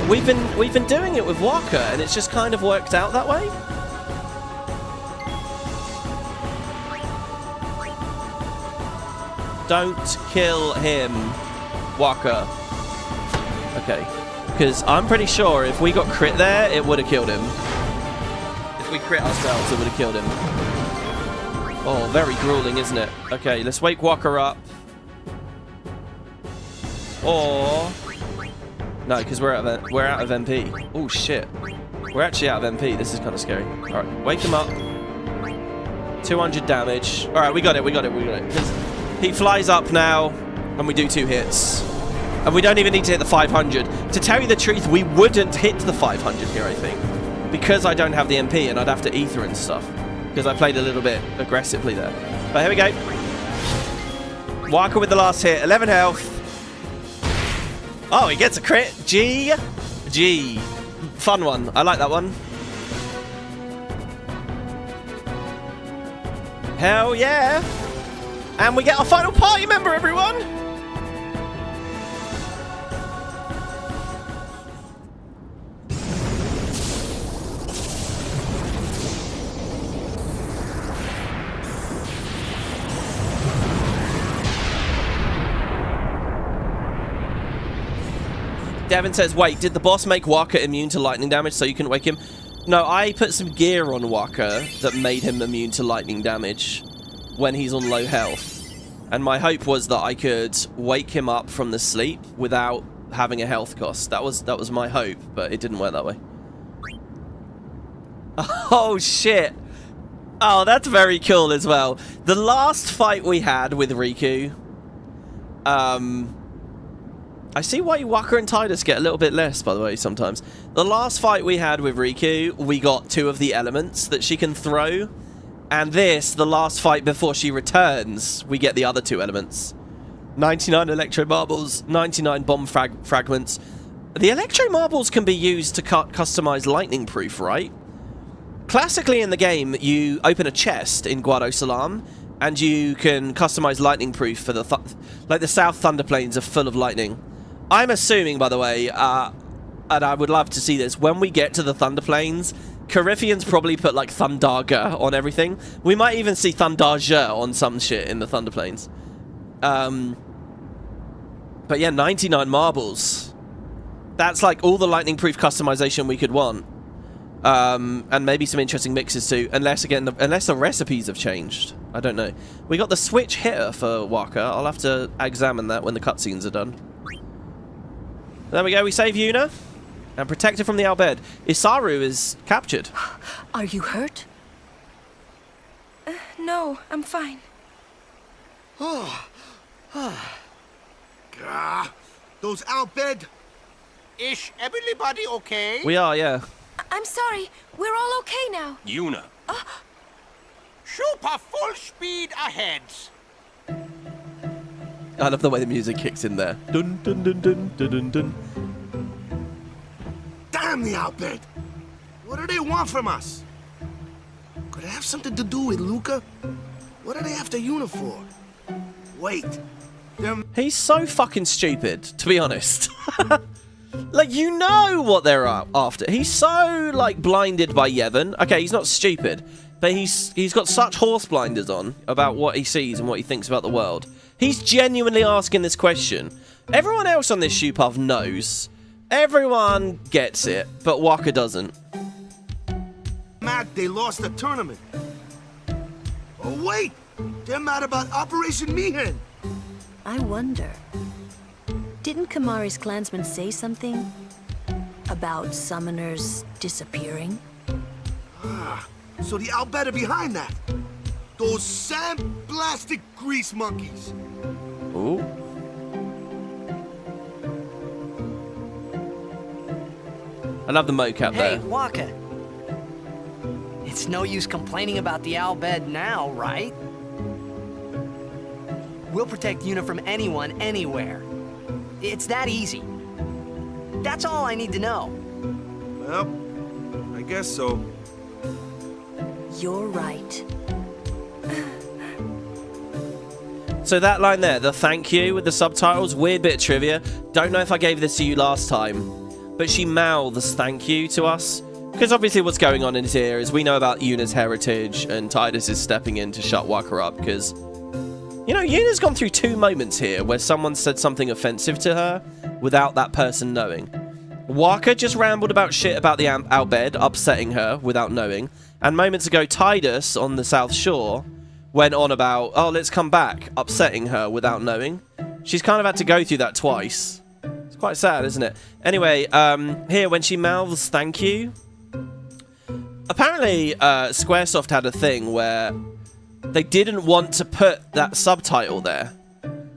Speaker 1: We've been doing it with Waka, and it's just kind of worked out that way. Don't kill him, Waka. Okay. Because I'm pretty sure if we got crit there, it would have killed him. If we crit ourselves, it would have killed him. Oh, very grueling, isn't it? Okay, let's wake Walker up. Or... No, because we're out of MP. Oh, shit. We're actually out of MP. This is kind of scary. All right, wake him up. 200 damage. All right, we got it. Because he flies up now, and we do 2 hits. And we don't even need to hit the 500. To tell you the truth, we wouldn't hit the 500 here, I think. Because I don't have the MP, and I'd have to ether and stuff. Because I played a little bit aggressively there. But here we go. Walker with the last hit. 11 health. Oh, he gets a crit. G. Fun one. I like that one. Hell yeah. And we get our final party member, everyone. Devin says, wait, did the boss make Walker immune to lightning damage so you couldn't wake him? No, I put some gear on Walker that made him immune to lightning damage when he's on low health. And my hope was that I could wake him up from the sleep without having a health cost. That was my hope, but it didn't work that way. Oh, shit. Oh, that's very cool as well. The last fight we had with Riku... I see why Walker and Tidus get a little bit less, by the way, sometimes. The last fight we had with Riku, we got 2 of the elements that she can throw. And this, the last fight before she returns, we get the other 2 elements. 99 Electro Marbles, 99 Bomb Fragments. The Electro Marbles can be used to customize Lightning Proof, right? Classically in the game, you open a chest in Guado Salam, and you can customize Lightning Proof for the... like the South Thunder Plains are full of lightning. I'm assuming, by the way, and I would love to see this, when we get to the Thunder Plains, Corypheans probably put, like, Thundarga on everything. We might even see Thundarja on some shit in the Thunder Plains. But yeah, 99 marbles. That's, like, all the lightning-proof customization we could want. And maybe some interesting mixes, too. Unless, again, unless the recipes have changed. I don't know. We got the switch hitter for Walker. I'll have to examine that when the cutscenes are done. There we go, we save Yuna and protect her from the Bhed. Isaaru is captured.
Speaker 10: Are you hurt?
Speaker 6: No, I'm fine.
Speaker 9: Those Bhed.
Speaker 12: Is everybody okay?
Speaker 1: We are, yeah.
Speaker 6: I'm sorry, we're all okay now.
Speaker 8: Yuna.
Speaker 12: Shoopuf full speed ahead.
Speaker 1: I love the way the music kicks in there. Dun dun dun dun dun dun dun.
Speaker 9: Damn the Bhed! What do they want from us? Could it have something to do with Luca? What are they after Yuna for? Wait.
Speaker 1: He's so fucking stupid, to be honest. Like, you know what they're after. He's so, like, blinded by Yevon. Okay, he's not stupid, but he's got such horse blinders on about what he sees and what he thinks about the world. He's genuinely asking this question. Everyone else on this Shoopuf knows. Everyone gets it, but Walker doesn't.
Speaker 9: Mad they lost the tournament. Oh wait! They're mad about Operation Mihen!
Speaker 10: I wonder. Didn't Kamari's clansmen say something about summoners disappearing?
Speaker 9: Ah, so the Bhed are behind that. Those sand-blasted grease monkeys.
Speaker 1: Ooh. I love the mocap there.
Speaker 2: Hey, Walker. It's no use complaining about the Bhed now, right? We'll protect Yuna from anyone, anywhere. It's that easy. That's all I need to know.
Speaker 9: Well, I guess so.
Speaker 10: You're right.
Speaker 1: So that line there, the thank you with the subtitles, weird bit of trivia. Don't know if I gave this to you last time, but she mouths thank you to us. Because obviously what's going on in here is we know about Yuna's heritage, and Tidus is stepping in to shut Walker up, because, you know, Yuna's gone through 2 moments here where someone said something offensive to her without that person knowing. Walker just rambled about shit about the Bhed, upsetting her without knowing. And moments ago, Tidus on the South Shore went on about, oh, let's come back, upsetting her without knowing. She's kind of had to go through that twice. It's quite sad, isn't it? Anyway, here, when she mouths thank you, apparently Squaresoft had a thing where they didn't want to put that subtitle there.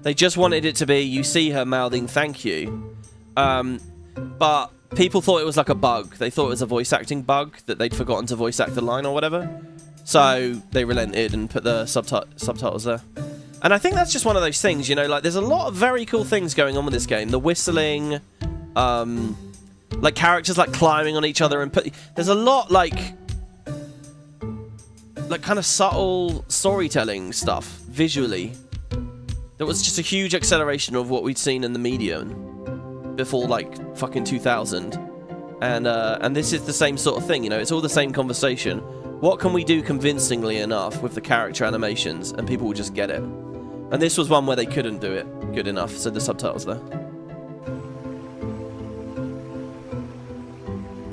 Speaker 1: They just wanted it to be, you see her mouthing thank you. But people thought it was like a bug. They thought it was a voice acting bug, that they'd forgotten to voice act the line or whatever. So they relented and put the subtitles there. And I think that's just one of those things, you know, like there's a lot of very cool things going on with this game. The whistling, like characters like climbing on each other and there's a lot like kind of subtle storytelling stuff visually. That was just a huge acceleration of what we'd seen in the media before like fucking 2000. And this is the same sort of thing, you know, it's all the same conversation. What can we do convincingly enough with the character animations and people will just get it? And this was one where they couldn't do it good enough, so the subtitles there.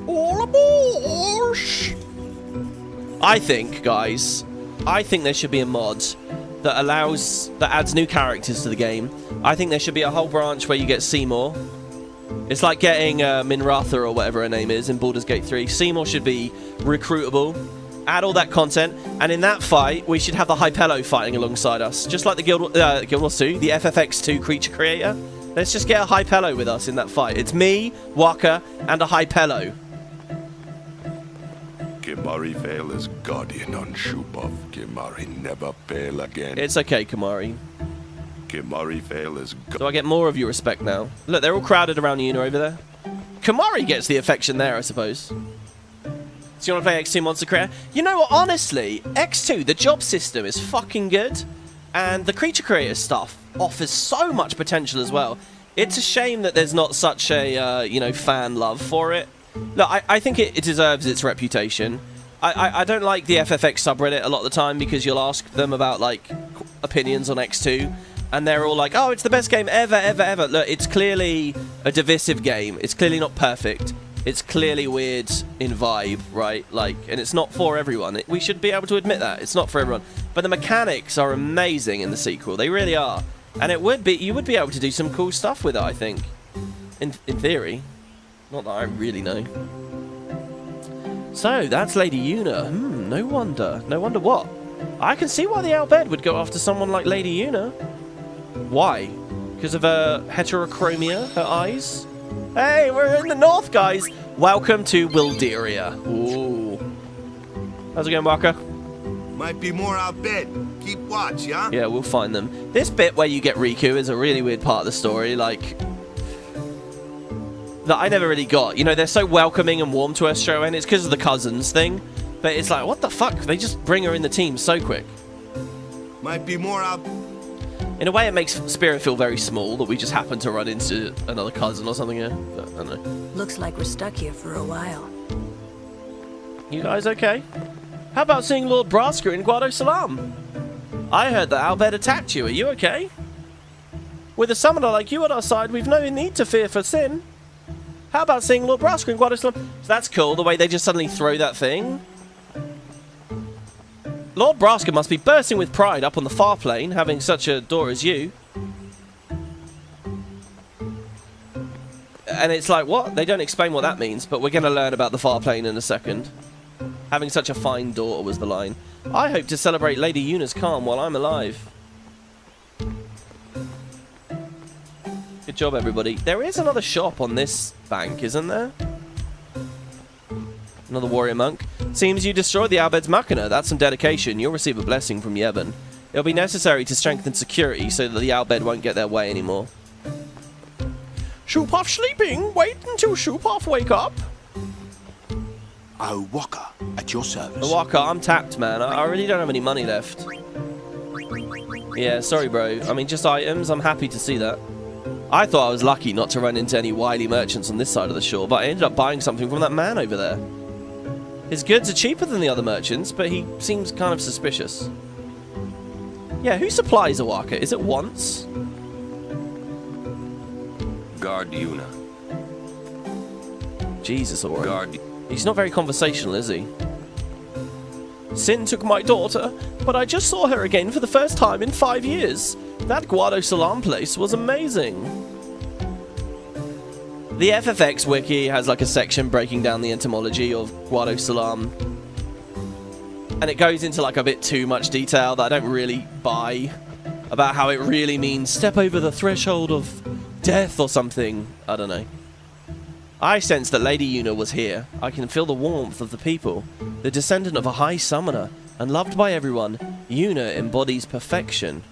Speaker 1: All aboard! I think, guys, there should be a mod that adds new characters to the game. I think there should be a whole branch where you get Seymour. It's like getting Minratha or whatever her name is in Baldur's Gate 3. Seymour should be recruitable. Add all that content, and in that fight, we should have the Hypello fighting alongside us. Just like the Guild Wars 2, the FFX2 creature creator. Let's just get a Hypello with us in that fight. It's me, Waka, and a Hypello.
Speaker 16: Kimari fail as guardian on Shoopuf. Kimari never fail again.
Speaker 1: It's okay, Kimari.
Speaker 16: Kimari fail as
Speaker 1: Do I get more of your respect now? Look, they're all crowded around Yuna over there. Kimari gets the affection there, I suppose. So you want to play X2 Monster Creator? You know what, honestly, X2, the job system is fucking good. And the creature creator stuff offers so much potential as well. It's a shame that there's not such a, you know, fan love for it. Look, I think it deserves its reputation. I don't like the FFX subreddit a lot of the time because you'll ask them about, like, opinions on X2. And they're all like, oh, it's the best game ever, ever, ever. Look, it's clearly a divisive game. It's clearly not perfect. It's clearly weird in vibe, right? Like, and it's not for everyone. We should be able to admit that. It's not for everyone. But the mechanics are amazing in the sequel. They really are. And you would be able to do some cool stuff with it, I think. In theory. Not that I really know. So, that's Lady Yuna. No wonder. No wonder what? I can see why the Bhed would go after someone like Lady Yuna. Why? Because of her heterochromia, her eyes? Hey, we're in the north, guys. Welcome to Wilderia. Ooh. How's it going, Waka?
Speaker 9: Might be more out bed. Keep watch, yeah?
Speaker 1: Yeah, we'll find them. This bit where you get Riku is a really weird part of the story, like, that I never really got. You know, they're so welcoming and warm to her straight away, and it's because of the cousins thing. But it's like, what the fuck? They just bring her in the team so quick.
Speaker 9: Might be more out...
Speaker 1: In a way, it makes Spirit feel very small that we just happen to run into another cousin or something here. But I don't know.
Speaker 10: Looks like we're stuck here for a while.
Speaker 1: You guys okay? How about seeing Lord Braska in Guado Salam? I heard that Bhed attacked you. Are you okay? With a summoner like you at our side, we've no need to fear for sin. How about seeing Lord Braska in Guado Salam? So that's cool, the way they just suddenly throw that thing. Lord Braska must be bursting with pride up on the Farplane, having such a daughter as you. And it's like, what? They don't explain what that means, but we're going to learn about the Farplane in a second. Having such a fine daughter was the line. I hope to celebrate Lady Yuna's calm while I'm alive. Good job, everybody. There is another shop on this bank, isn't there? Another warrior monk. Seems you destroyed the Bhed's Machina. That's some dedication. You'll receive a blessing from Yevon. It'll be necessary to strengthen security so that the Bhed won't get their way anymore. Shoopuf sleeping? Wait until Shoopuf wake up.
Speaker 7: Oh, Waka, at your service.
Speaker 1: Waka, I'm tapped, man. I really don't have any money left. Yeah, sorry, bro. I mean, just items. I'm happy to see that. I thought I was lucky not to run into any wily merchants on this side of the shore, but I ended up buying something from that man over there. His goods are cheaper than the other merchants, but he seems kind of suspicious. Yeah, who supplies a Waka? Is it once?
Speaker 8: Guard Yuna.
Speaker 1: Jesus, Ori. He's not very conversational, is he? Sin took my daughter, but I just saw her again for the first time in 5 years. That Guado Salam place was amazing. The FFX wiki has like a section breaking down the etymology of Guado Salam. And it goes into like a bit too much detail that I don't really buy about how it really means step over the threshold of death or something. I don't know. I sense that Lady Yuna was here. I can feel the warmth of the people. The descendant of a high summoner, and loved by everyone, Yuna embodies perfection.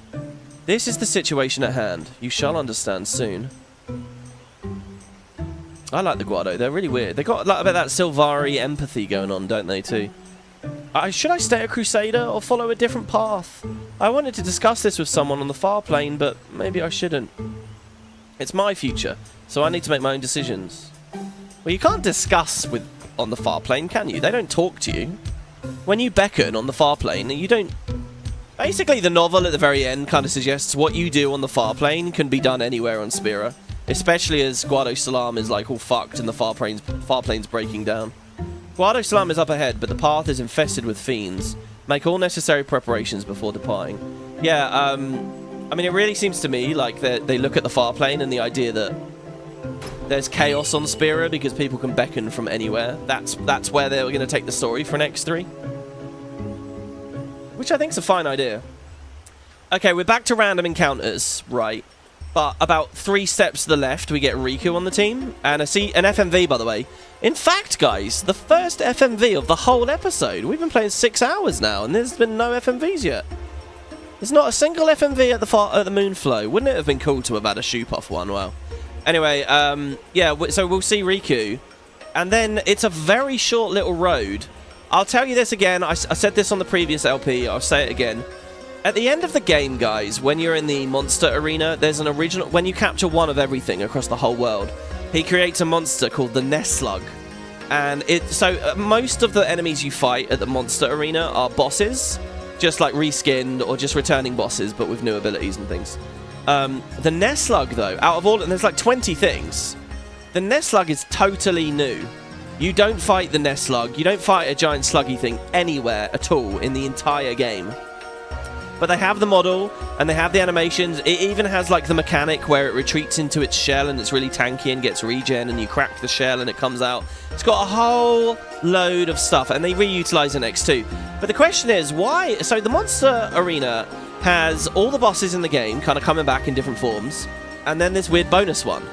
Speaker 1: This is the situation at hand. You shall understand soon. I like the Guado. They're really weird. They got like a bit of that Sylvari empathy going on, don't they, too? Should I stay a Crusader or follow a different path? I wanted to discuss this with someone on the Farplane, but maybe I shouldn't. It's my future, so I need to make my own decisions. Well, you can't discuss on the Farplane, can you? They don't talk to you. When you beckon on the Farplane, you don't... Basically, the novel at the very end kind of suggests what you do on the Farplane can be done anywhere on Spira. Especially as Guado Salam is like all fucked and the Farplane's breaking down. Guado Salam is up ahead, but the path is infested with fiends. Make all necessary preparations before departing. Yeah, I mean, it really seems to me like they look at the Farplane and the idea that there's chaos on Spira because people can beckon from anywhere. That's where they're going to take the story for an X3. Which I think's a fine idea. Okay, we're back to random encounters, right? But about 3 steps to the left, we get Riku on the team. And an FMV, by the way. In fact, guys, the first FMV of the whole episode. We've been playing 6 hours now, and there's been no FMVs yet. There's not a single FMV at the Moonflow. Wouldn't it have been cool to have had a Shoopuf one? Well, anyway, yeah, so we'll see Riku. And then it's a very short little road. I'll tell you this again. I said this on the previous LP. I'll say it again. At the end of the game, guys, when you're in the monster arena, there's an original... When you capture one of everything across the whole world, he creates a monster called the Nesslug. And most of the enemies you fight at the monster arena are bosses, just like reskinned or just returning bosses, but with new abilities and things. The Nesslug, though, out of all... And there's like 20 things. The Nesslug is totally new. You don't fight the Nesslug. You don't fight a giant sluggy thing anywhere at all in the entire game. But they have the model, and they have the animations. It even has, like, the mechanic where it retreats into its shell, and it's really tanky and gets regen, and you crack the shell, and it comes out. It's got a whole load of stuff, and they reutilize in X2. But the question is, why? So the Monster Arena has all the bosses in the game kind of coming back in different forms, and then this weird bonus one.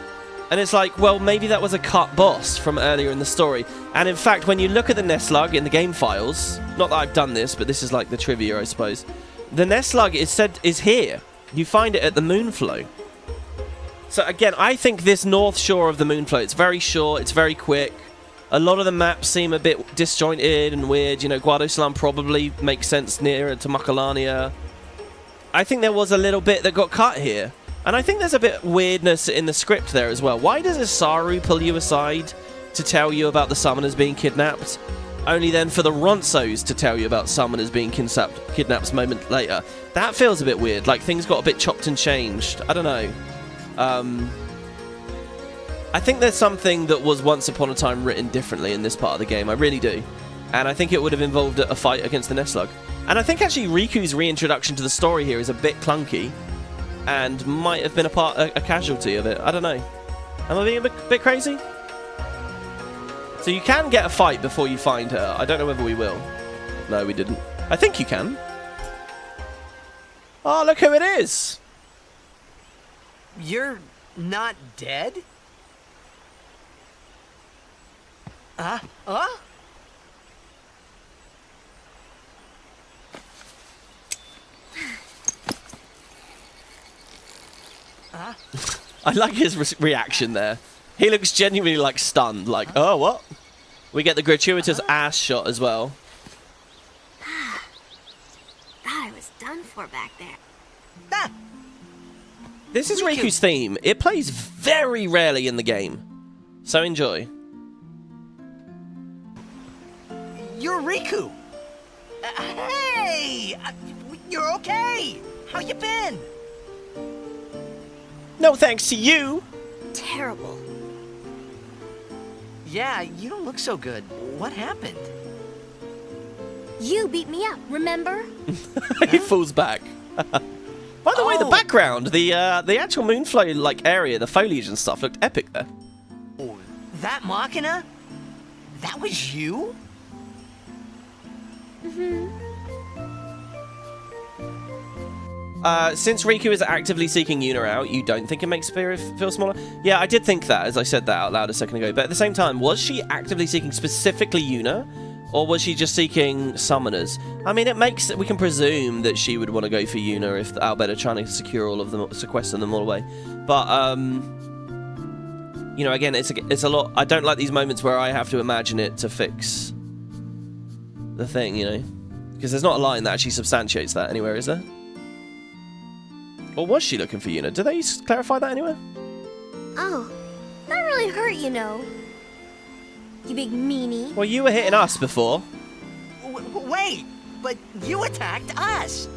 Speaker 1: And it's like, well, maybe that was a cut boss from earlier in the story. And in fact, when you look at the Nesslug in the game files, not that I've done this, but this is like the trivia, I suppose. The Nesslug is here. You find it at the Moonflow. So again, I think this north shore of the Moonflow, it's very short, it's very quick. A lot of the maps seem a bit disjointed and weird. You know, Guado Salam probably makes sense nearer to Macalania. I think there was a little bit that got cut here. And I think there's a bit of weirdness in the script there as well. Why does Isaaru pull you aside to tell you about the summoners being kidnapped? Only then for the Ronsos to tell you about summoners being kidnapped a moment later. That feels a bit weird, like things got a bit chopped and changed. I don't know. I think there's something that was once upon a time written differently in this part of the game, I really do. And I think it would have involved a fight against the Nesslug. And I think actually Riku's reintroduction to the story here is a bit clunky, and might have been a casualty of it. I don't know. Am I being a bit crazy? So you can get a fight before you find her. I don't know whether we will. No, we didn't. I think you can. Oh, look who it is!
Speaker 2: You're not dead? Huh?
Speaker 1: I like his reaction there. He looks genuinely like stunned, like, oh, what? We get the gratuitous ass shot as well.
Speaker 5: Thought I was done for back there.
Speaker 1: This is Riku's theme. It plays very rarely in the game. So enjoy.
Speaker 2: You're Riku! Hey! You're okay! How you been?
Speaker 1: No thanks to you!
Speaker 5: Terrible.
Speaker 2: Yeah, you don't look so good. What happened?
Speaker 5: You beat me up, remember?
Speaker 1: He falls back. By the way, the background, the actual Moonflow like area, the foliage and stuff looked epic there.
Speaker 2: Oh, that Machina? That was you?
Speaker 1: Since Riku is actively seeking Yuna out, you don't think it makes Spear feel smaller? Yeah, I did think that as I said that out loud a second ago. But at the same time, was she actively seeking specifically Yuna? Or was she just seeking summoners? I mean, it makes... We can presume that she would want to go for Yuna if Albed are trying to secure all of them, sequester them all away. But, you know, again, it's a lot... I don't like these moments where I have to imagine it to fix the thing, you know? Because there's not a line that actually substantiates that anywhere, is there? Or was she looking for Yuna? Did they clarify that anywhere?
Speaker 5: Oh, that really hurt, you know. You big meanie.
Speaker 1: Well, you were hitting us before.
Speaker 2: Wait, but you attacked us.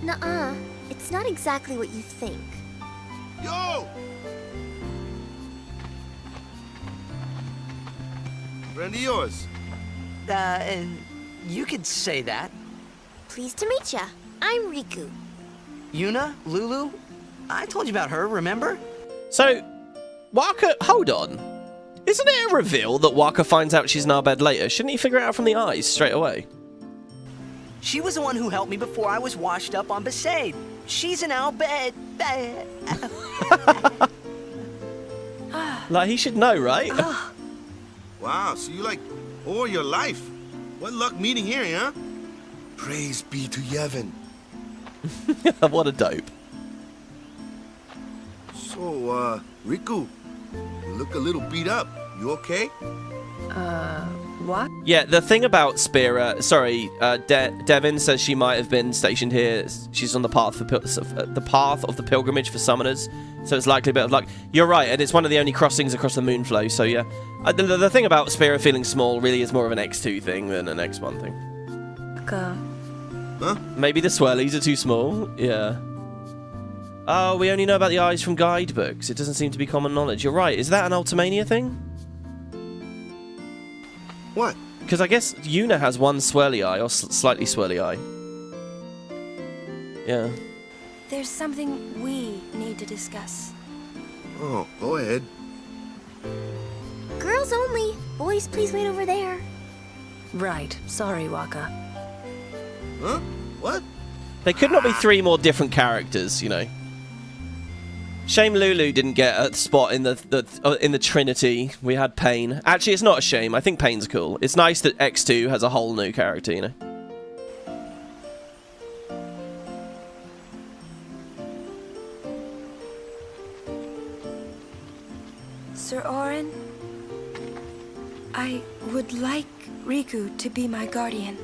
Speaker 5: Nuh-uh. It's not exactly what you think.
Speaker 9: Yo! Friend of yours.
Speaker 2: You could say that.
Speaker 5: Pleased to meet ya. I'm Riku.
Speaker 2: Yuna? Lulu? I told you about her, remember?
Speaker 1: So, Waka, hold on. Isn't it a reveal that Waka finds out she's in Albed later? Shouldn't he figure it out from the eyes straight away?
Speaker 2: She was the one who helped me before I was washed up on Besaid. She's in Albed.
Speaker 1: Like, he should know, right?
Speaker 9: Wow, so you like all your life. What luck meeting here, huh? Praise be to Yevon.
Speaker 1: What a dope.
Speaker 9: So, Riku, you look a little beat up. You okay?
Speaker 17: What?
Speaker 1: Yeah, the thing about Spira, Devin says she might have been stationed here. She's on the path of the pilgrimage for summoners, so it's likely a bit of luck. You're right, and it's one of the only crossings across the Moonflow, so yeah. The thing about Spira feeling small really is more of an X2 thing than an X1 thing.
Speaker 9: Huh?
Speaker 1: Maybe the swirlies are too small, yeah. Oh, we only know about the eyes from guidebooks. It doesn't seem to be common knowledge. You're right, is that an Ultimania thing?
Speaker 9: What?
Speaker 1: Because I guess Yuna has one swirly eye, or slightly swirly eye. Yeah.
Speaker 6: There's something we need to discuss.
Speaker 9: Oh, go ahead.
Speaker 5: Girls only. Boys, please wait over there.
Speaker 10: Right. Sorry, Waka.
Speaker 9: Huh? What?
Speaker 1: There could not be 3 more different characters, you know. Shame Lulu didn't get a spot in the Trinity. We had Pain. Actually, it's not a shame. I think Pain's cool. It's nice that X2 has a whole new character, you know.
Speaker 6: Sir Orin, I would like Riku to be my guardian.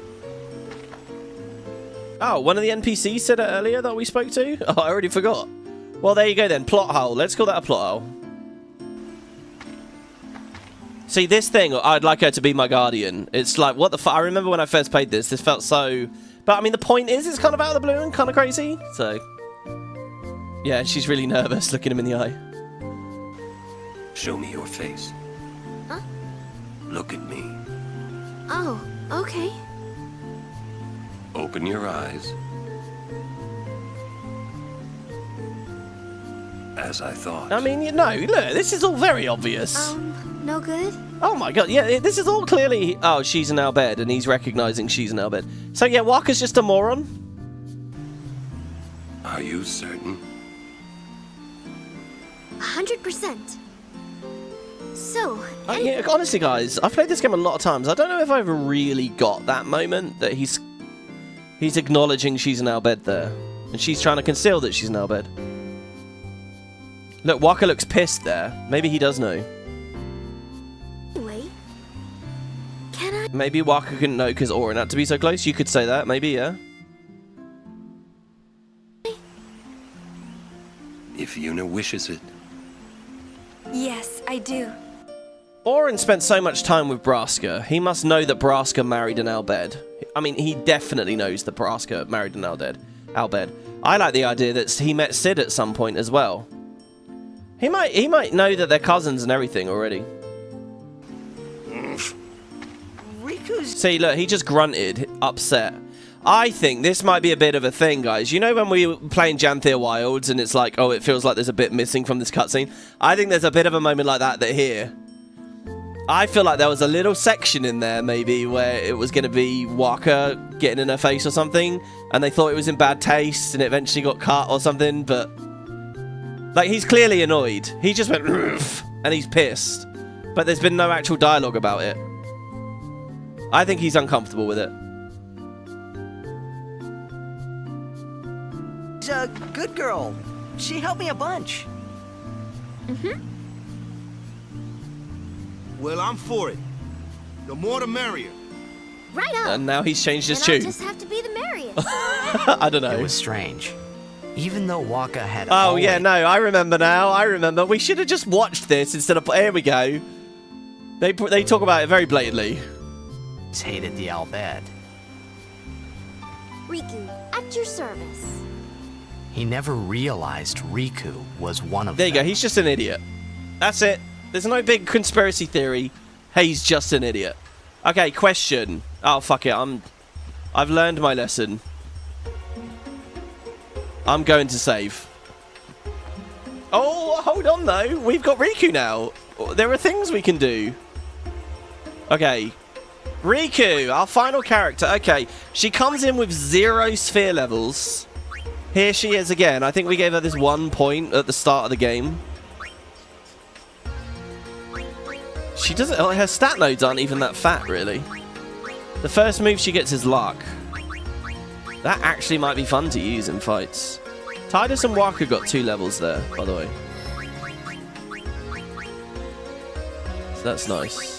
Speaker 1: Oh, one of the NPCs said it earlier that we spoke to? Oh, I already forgot. Well, there you go then. Plot hole. Let's call that a plot hole. See, this thing, I'd like her to be my guardian. It's like, what the fuck? I remember when I first played this felt so... But, I mean, the point is, it's kind of out of the blue and kind of crazy. So, yeah, she's really nervous looking him in the eye.
Speaker 8: Show me your face.
Speaker 5: Huh?
Speaker 8: Look at me.
Speaker 5: Oh, okay.
Speaker 8: Open your eyes. As I thought.
Speaker 1: I mean, no, look, this is all very obvious.
Speaker 5: No good?
Speaker 1: Oh my god, yeah, this is all clearly... Oh, she's in Albed, and he's recognizing she's in Albed. So yeah, Waka's just a moron?
Speaker 8: Are you certain?
Speaker 5: 100%. So,
Speaker 1: yeah, honestly, guys, I've played this game a lot of times. I don't know if I ever really got that moment that he's acknowledging she's in Albed there. And she's trying to conceal that she's in Albed. Look, Waka looks pissed there. Maybe he does know.
Speaker 5: Anyway, can I...
Speaker 1: Maybe Waka couldn't know because Orin had to be so close. You could say that, maybe, yeah.
Speaker 8: If Yuna wishes it.
Speaker 6: Yes, I do.
Speaker 1: Orin spent so much time with Braska. He must know that Braska married an Albed. I mean, he definitely knows that Braska married an Albed. I like the idea that he met Sid at some point as well. He might know that they're cousins and everything already.
Speaker 2: Riku, Riku's...
Speaker 1: See, look, he just grunted, upset. I think this might be a bit of a thing, guys. You know when we were playing Janthir Wilds and it's like, oh, it feels like there's a bit missing from this cutscene? I think there's a bit of a moment like that here. I feel like there was a little section in there, maybe, where it was going to be Waka getting in her face or something, and they thought it was in bad taste, and it eventually got cut or something, but... Like, he's clearly annoyed. He just went, and he's pissed. But there's been no actual dialogue about it. I think he's uncomfortable with it.
Speaker 2: She's a good girl. She helped me a bunch.
Speaker 5: Mm-hmm.
Speaker 9: Well, I'm for it. The more the merrier.
Speaker 5: Right on.
Speaker 1: And now he's changed his
Speaker 5: Then I'll
Speaker 1: tune.
Speaker 5: just have to be the merriest.
Speaker 1: I don't know.
Speaker 2: It was strange. Even though Waka had
Speaker 1: Oh, yeah, no, I remember now. I remember. We should have just watched this instead of... Here we go. They talk about it very blatantly.
Speaker 2: Hated the Bhed.
Speaker 5: Riku, at your service.
Speaker 2: He never realized Riku was one of
Speaker 1: There you
Speaker 2: them.
Speaker 1: go. He's just an idiot. That's it. There's no big conspiracy theory. He's just an idiot. Okay, question. Oh, fuck it. I've learned my lesson. I'm going to save. Oh, hold on, though. We've got Riku now. There are things we can do. Okay. Riku, our final character. Okay, she comes in with 0 sphere levels. Here she is again. I think we gave her this 1 point at the start of the game. She doesn't... Oh, her stat nodes aren't even that fat, really. The first move she gets is luck. That actually might be fun to use in fights. Tidus and Waka got 2 levels there, by the way. So that's nice.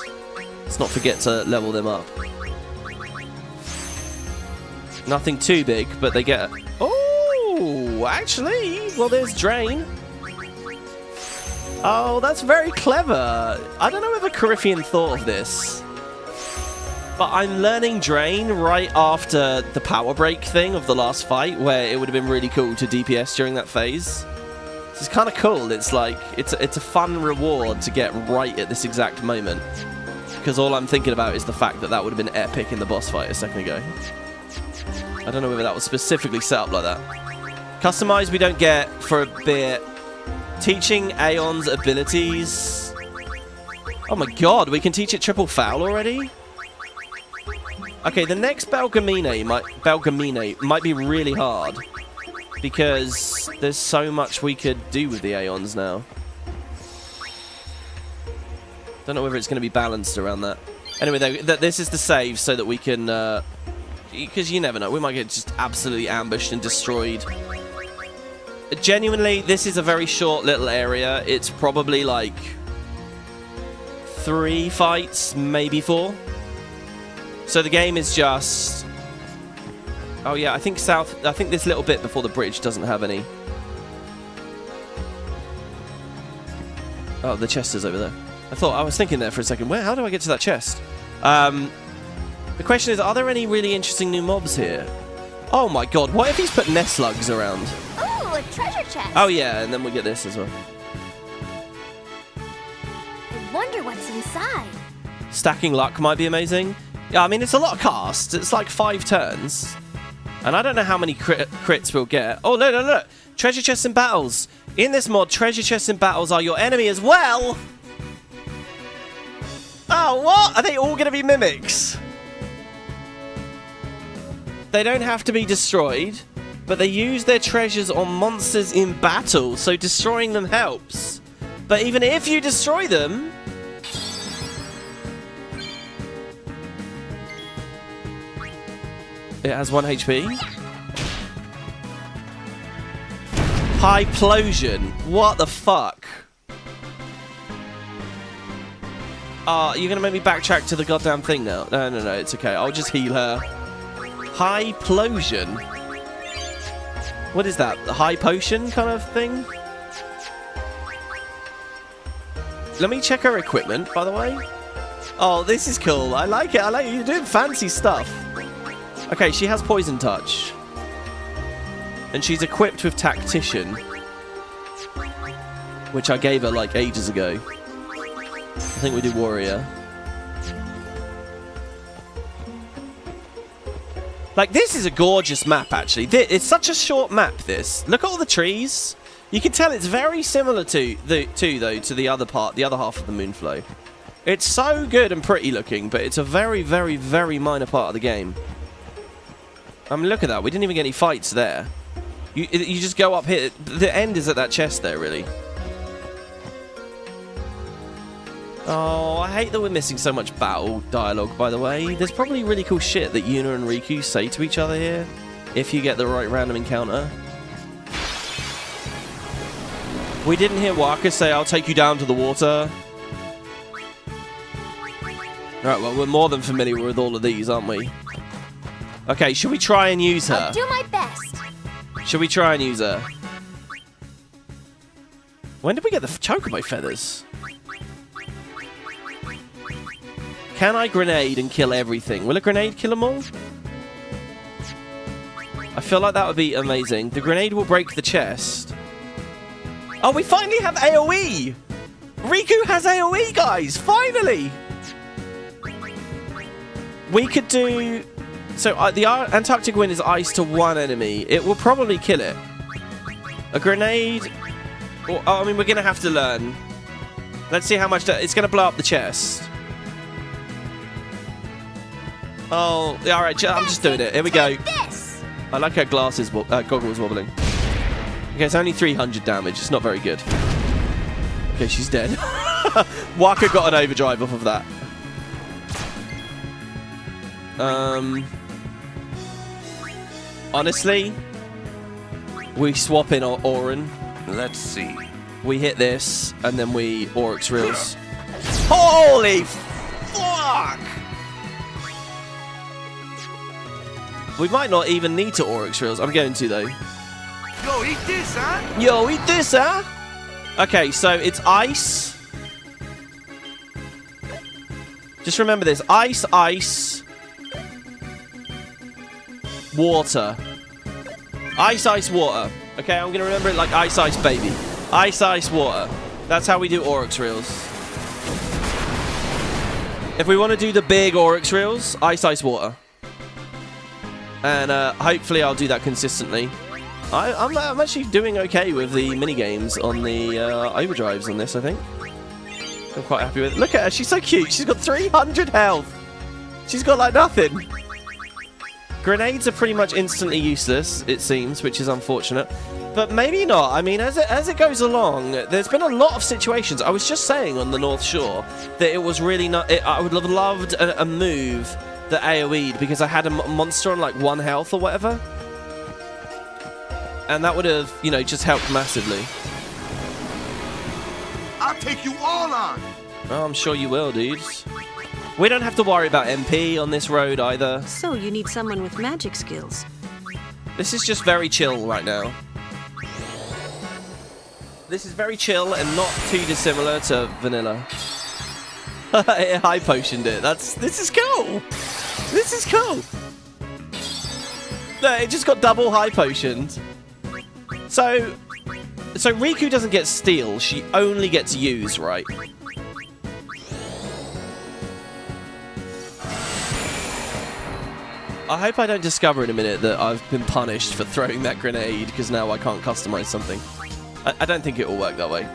Speaker 1: Let's not forget to level them up. Nothing too big, but they get... Oh, actually, well, there's Drain. Oh, that's very clever. I don't know if a Coryphean thought of this. But I'm learning Drain right after the power break thing of the last fight, where it would have been really cool to DPS during that phase. This is kind of cool. It's like, it's a fun reward to get right at this exact moment. Because all I'm thinking about is the fact that that would have been epic in the boss fight a second ago. I don't know whether that was specifically set up like that. Customized we don't get for a bit. Teaching Aeon's abilities. Oh my god, we can teach it triple foul already? Okay, the next Belgamine might be really hard. Because there's so much we could do with the Aeons now. Don't know whether it's going to be balanced around that. Anyway, this is the save so that we can... because you never know, we might get just absolutely ambushed and destroyed. Genuinely, this is a very short little area. It's probably like 3 fights, maybe 4. So the game is just... Oh yeah, I think this little bit before the bridge doesn't have any. Oh, the chest is over there. I was thinking there for a second, how do I get to that chest? The question is, are there any really interesting new mobs here? Oh my god, what if he's put nest slugs around?
Speaker 5: Oh, a treasure chest.
Speaker 1: Oh yeah, and then we get this as well.
Speaker 5: I wonder what's inside.
Speaker 1: Stacking luck might be amazing. Yeah, I mean, it's a lot of cast. It's like 5 turns. And I don't know how many crits we'll get. Oh, look. Treasure chests in battles. In this mod, treasure chests in battles are your enemy as well. Oh, what? Are they all going to be mimics? They don't have to be destroyed, but they use their treasures on monsters in battle, so destroying them helps. But even if you destroy them... It has 1 HP. Hyplosion. What the fuck? You're gonna make me backtrack to the goddamn thing now. No, it's okay. I'll just heal her. Hyplosion. What is that? The high potion kind of thing? Let me check her equipment, by the way. Oh, this is cool. I like it. You're doing fancy stuff. Okay, she has Poison Touch. And she's equipped with Tactician. Which I gave her like ages ago. I think we do Warrior. Like, this is a gorgeous map, actually. It's such a short map, this. Look at all the trees. You can tell it's very similar to the other part, the other half of the Moonflow. It's so good and pretty looking, but it's a very, very, very minor part of the game. I mean, look at that. We didn't even get any fights there. You just go up here. The end is at that chest there, really. Oh, I hate that we're missing so much battle dialogue, by the way. There's probably really cool shit that Yuna and Riku say to each other here, if you get the right random encounter. We didn't hear Waka say, "I'll take you down to the water." Alright, well, we're more than familiar with all of these, aren't we? Okay, should we try and use her?
Speaker 5: I'll do my best.
Speaker 1: Should we try and use her? When did we get the chocobo feathers? Can I grenade and kill everything? Will a grenade kill them all? I feel like that would be amazing. The grenade will break the chest. Oh, we finally have AoE! Riku has AoE, guys! Finally! We could do... So, the Antarctic wind is ice to one enemy. It will probably kill it. A grenade... Well, I mean, we're going to have to learn. Let's see how much... It's going to blow up the chest. Oh, yeah, alright, I'm just doing it. Here we go. I like her glasses, goggles wobbling. Okay, it's only 300 damage. It's not very good. Okay, she's dead. Waka got an overdrive off of that. Honestly, we swap in Auron.
Speaker 8: Let's see.
Speaker 1: We hit this, and then we Oryx Reels. Holy fuck! We might not even need to Oryx Reels. I'm going to, though.
Speaker 9: Yo, eat this, huh?
Speaker 1: Yo, eat this, huh? Okay, so it's ice. Just remember this. Ice, ice. Water. Ice, ice, water. Okay, I'm going to remember it like ice, ice, baby. Ice, ice, water. That's how we do Oryx Reels. If we want to do the big Oryx Reels, ice, ice, water. And hopefully I'll do that consistently. I'm actually doing okay with the minigames on the overdrives on this, I think. I'm quite happy with it. Look at her, she's so cute. She's got 300 health. She's got like nothing. Grenades are pretty much instantly useless, it seems, which is unfortunate. But maybe not. I mean, as it goes along, there's been a lot of situations. I was just saying on the North Shore that it was really not... I would have loved a move that AoE'd because I had a monster on like 1 health or whatever. And that would have, you know, just helped massively.
Speaker 9: I'll take you all on.
Speaker 1: Oh, I'm sure you will, dudes. We don't have to worry about MP on this road either.
Speaker 10: So you need someone with magic skills.
Speaker 1: This is just very chill right now. This is very chill and not too dissimilar to vanilla. It high potioned it. This is cool. This is cool. No, it just got double high potioned. So Riku doesn't get steal. She only gets use, right? I hope I don't discover in a minute that I've been punished for throwing that grenade because now I can't customize something. I don't think it will work that way.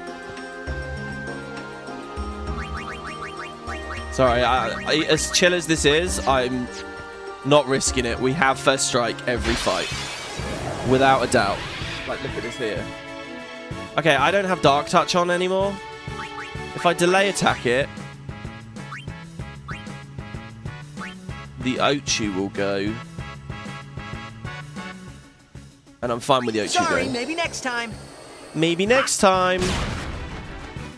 Speaker 1: Sorry, as chill as this is, I'm not risking it. We have first strike every fight. Without a doubt. Like, look at this here. Okay, I don't have Dark Touch on anymore. If I delay attack it, the Ochu will go. And I'm fine with the Ochu going.
Speaker 19: Maybe next time.
Speaker 1: Maybe next time.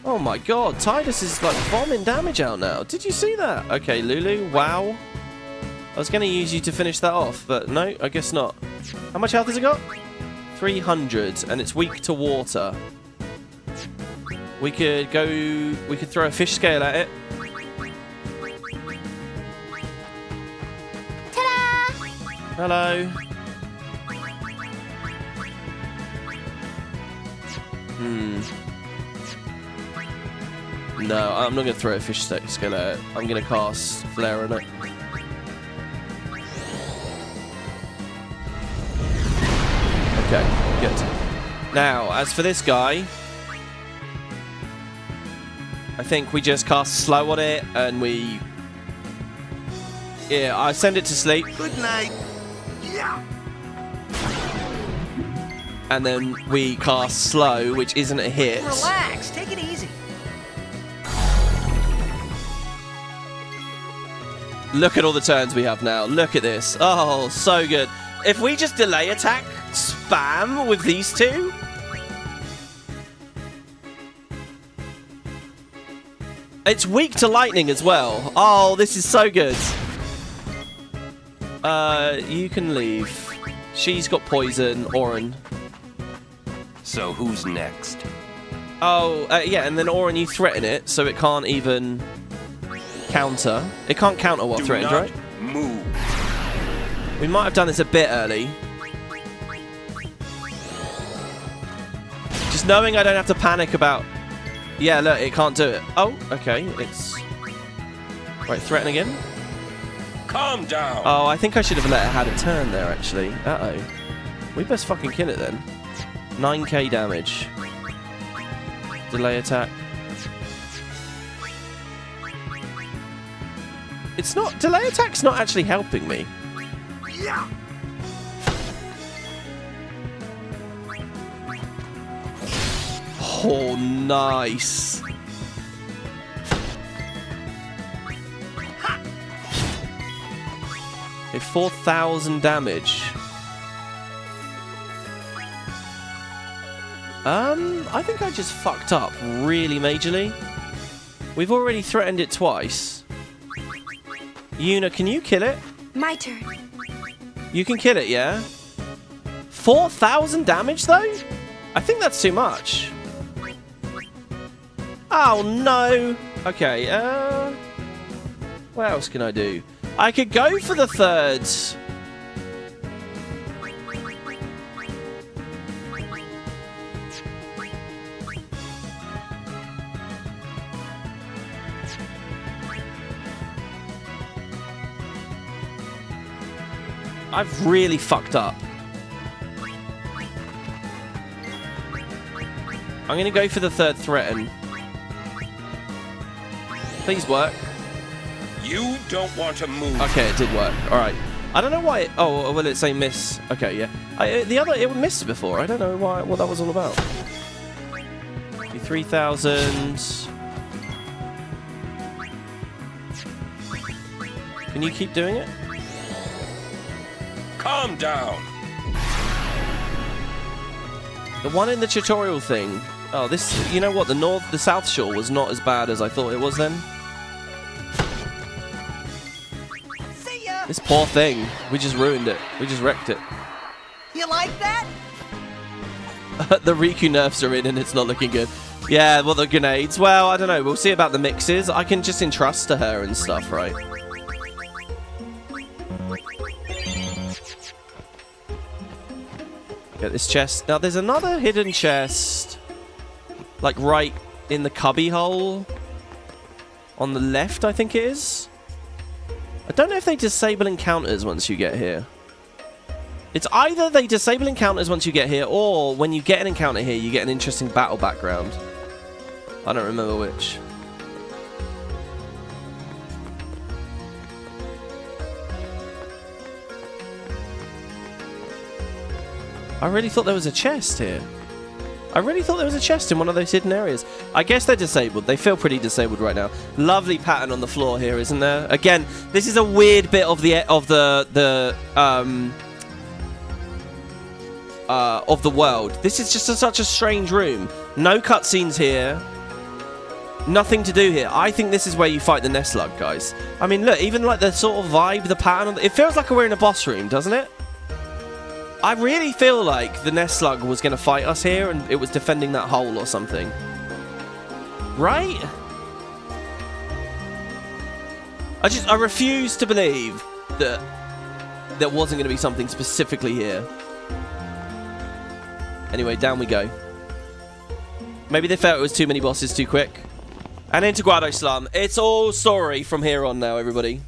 Speaker 1: Oh my god, Tidus is like bombing damage out now. Did you see that? Okay, Lulu, wow. I was going to use you to finish that off, but no, I guess not. How much health has it got? 300, and it's weak to water. We could throw a fish scale at it.
Speaker 5: Ta-da!
Speaker 1: Hello. No, I'm not going to throw a fish scale at it. I'm going to cast Flare on it. Okay, good. Now, as for this guy, I think we just cast slow on it and we... Yeah, I send it to sleep.
Speaker 9: Good night. Yeah.
Speaker 1: And then we cast slow, which isn't a hit.
Speaker 2: Relax, take it easy.
Speaker 1: Look at all the turns we have now. Look at this. Oh, so good. If we just delay attack spam with these two... It's weak to lightning as well. Oh, this is so good. You can leave. She's got poison, Oren.
Speaker 8: So who's next?
Speaker 1: Oh, yeah, and then Oren, you threaten it, so it can't even counter. It can't counter while threatened, right?
Speaker 8: Move.
Speaker 1: We might have done this a bit early. Just knowing I don't have to panic about... Yeah, look, it can't do it. Oh, okay, it's... Right, threaten again.
Speaker 8: Calm down.
Speaker 1: Oh, I think I should have let it had a turn there, actually. Uh-oh. We best fucking kill it, then. 9k damage. Delay attack. It's not... Delay attack's not actually helping me.
Speaker 9: Yeah.
Speaker 1: Oh, nice. Okay, 4,000 damage. I think I just fucked up really majorly. We've already threatened it twice. Yuna, can you kill it?
Speaker 6: My turn.
Speaker 1: You can kill it, yeah? 4,000 damage, though? I think that's too much. Oh, no. Okay, what else can I do? I could go for the third. I've really fucked up. I'm going to go for the third threaten. Please work.
Speaker 8: You don't want to move.
Speaker 1: Okay, it did work. All right. I don't know why. Oh, will it say miss? Okay, yeah. It missed before. I don't know why. What that was all about. 3,000. Can you keep doing it?
Speaker 8: Calm down.
Speaker 1: The one in the tutorial thing. Oh, this. You know what? The South Shore was not as bad as I thought it was then.
Speaker 2: See ya.
Speaker 1: This poor thing. We just ruined it. We just wrecked it.
Speaker 2: You like that?
Speaker 1: The Riku nerfs are in and it's not looking good. Yeah, well, the grenades. Well, I don't know. We'll see about the mixes. I can just entrust to her and stuff, right? Get this chest. Now, there's another hidden chest. Like, right in the cubby hole. On the left, I think it is. I don't know if they disable encounters once you get here. It's either they disable encounters once you get here, or when you get an encounter here, you get an interesting battle background. I don't remember which. I really thought there was a chest here. I really thought there was a chest in one of those hidden areas. I guess they're disabled. They feel pretty disabled right now. Lovely pattern on the floor here, isn't there? Again, this is a weird bit of the world. This is just such a strange room. No cutscenes here. Nothing to do here. I think this is where you fight the Nestlug, guys. I mean, look, even like the sort of vibe, the pattern. It feels like we're in a boss room, doesn't it? I really feel like the Nestlug was going to fight us here and it was defending that hole or something. Right? I refuse to believe that there wasn't going to be something specifically here. Anyway, down we go. Maybe they felt it was too many bosses too quick. And into Guado Slum. It's all story from here on now, everybody.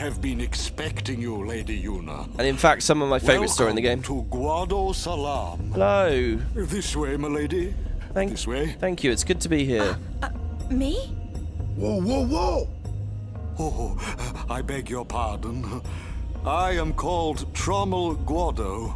Speaker 18: have been expecting you, Lady Yuna.
Speaker 1: And in fact, some of my favourite story in the game.
Speaker 18: To Guado Salam.
Speaker 1: Hello.
Speaker 18: This way, my lady. This way.
Speaker 1: Thank you. It's good to be here.
Speaker 6: Me?
Speaker 18: Whoa, whoa, whoa! Oh, I beg your pardon. I am called Trommel Guado.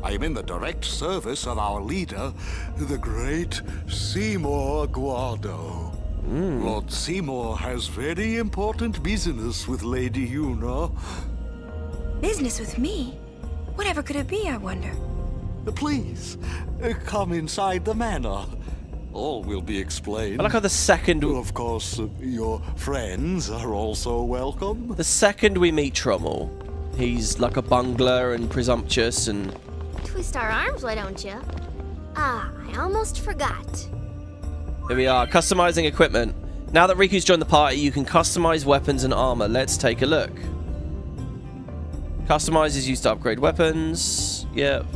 Speaker 18: I am in the direct service of our leader, the great Seymour Guado. Lord Seymour has very important business with Lady Yuna.
Speaker 6: Business with me? Whatever could it be, I wonder?
Speaker 18: Please, come inside the manor. All will be explained.
Speaker 1: I like how the second...
Speaker 18: Of course, your friends are also welcome.
Speaker 1: The second we meet Trommel, he's like a bungler and presumptuous and...
Speaker 5: Twist our arms, why don't you? Ah, I almost forgot.
Speaker 1: Here we are, customizing equipment. Now that Riku's joined the party, you can customize weapons and armor. Let's take a look. Customize is used to upgrade weapons. Yep.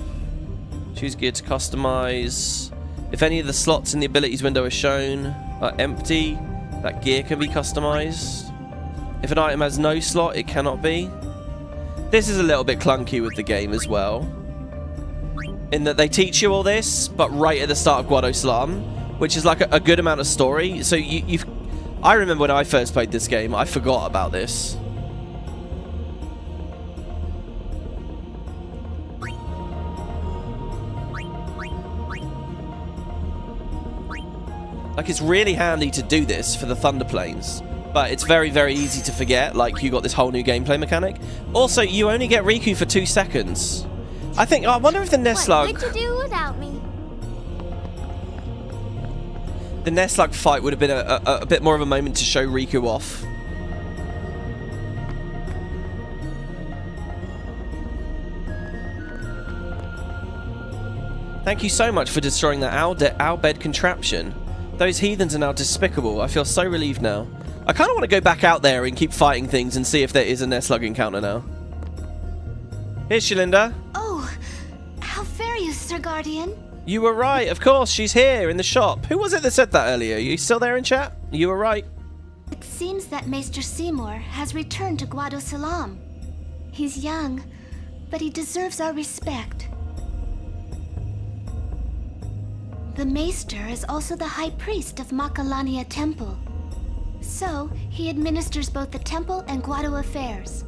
Speaker 1: Choose gear to customize. If any of the slots in the abilities window are shown are empty, that gear can be customized. If an item has no slot, it cannot be. This is a little bit clunky with the game as well, in that they teach you all this, but right at the start of Guado Salam, which is like a good amount of story. So I remember when I first played this game, I forgot about this. Like, it's really handy to do this for the Thunder Plains, but it's very, very easy to forget. Like, you got this whole new gameplay mechanic. Also, you only get Riku for 2 seconds. I wonder if the Nestlug...
Speaker 5: What would you do without me?
Speaker 1: The Nestlug fight would have been a bit more of a moment to show Riku off. Thank you so much for destroying that owl bed contraption. Those heathens are now despicable. I feel so relieved now. I kind of want to go back out there and keep fighting things and see if there is a Nestlug encounter now. Here's Shalinda.
Speaker 5: Oh, how fair you, Sir Guardian.
Speaker 1: You were right, of course, she's here in the shop. Who was it that said that earlier? Are you still there in chat? You were right.
Speaker 5: It seems that Maester Seymour has returned to Guado Salam. He's young, but he deserves our respect. The Maester is also the High Priest of Makalania Temple. So, he administers both the temple and Guado affairs.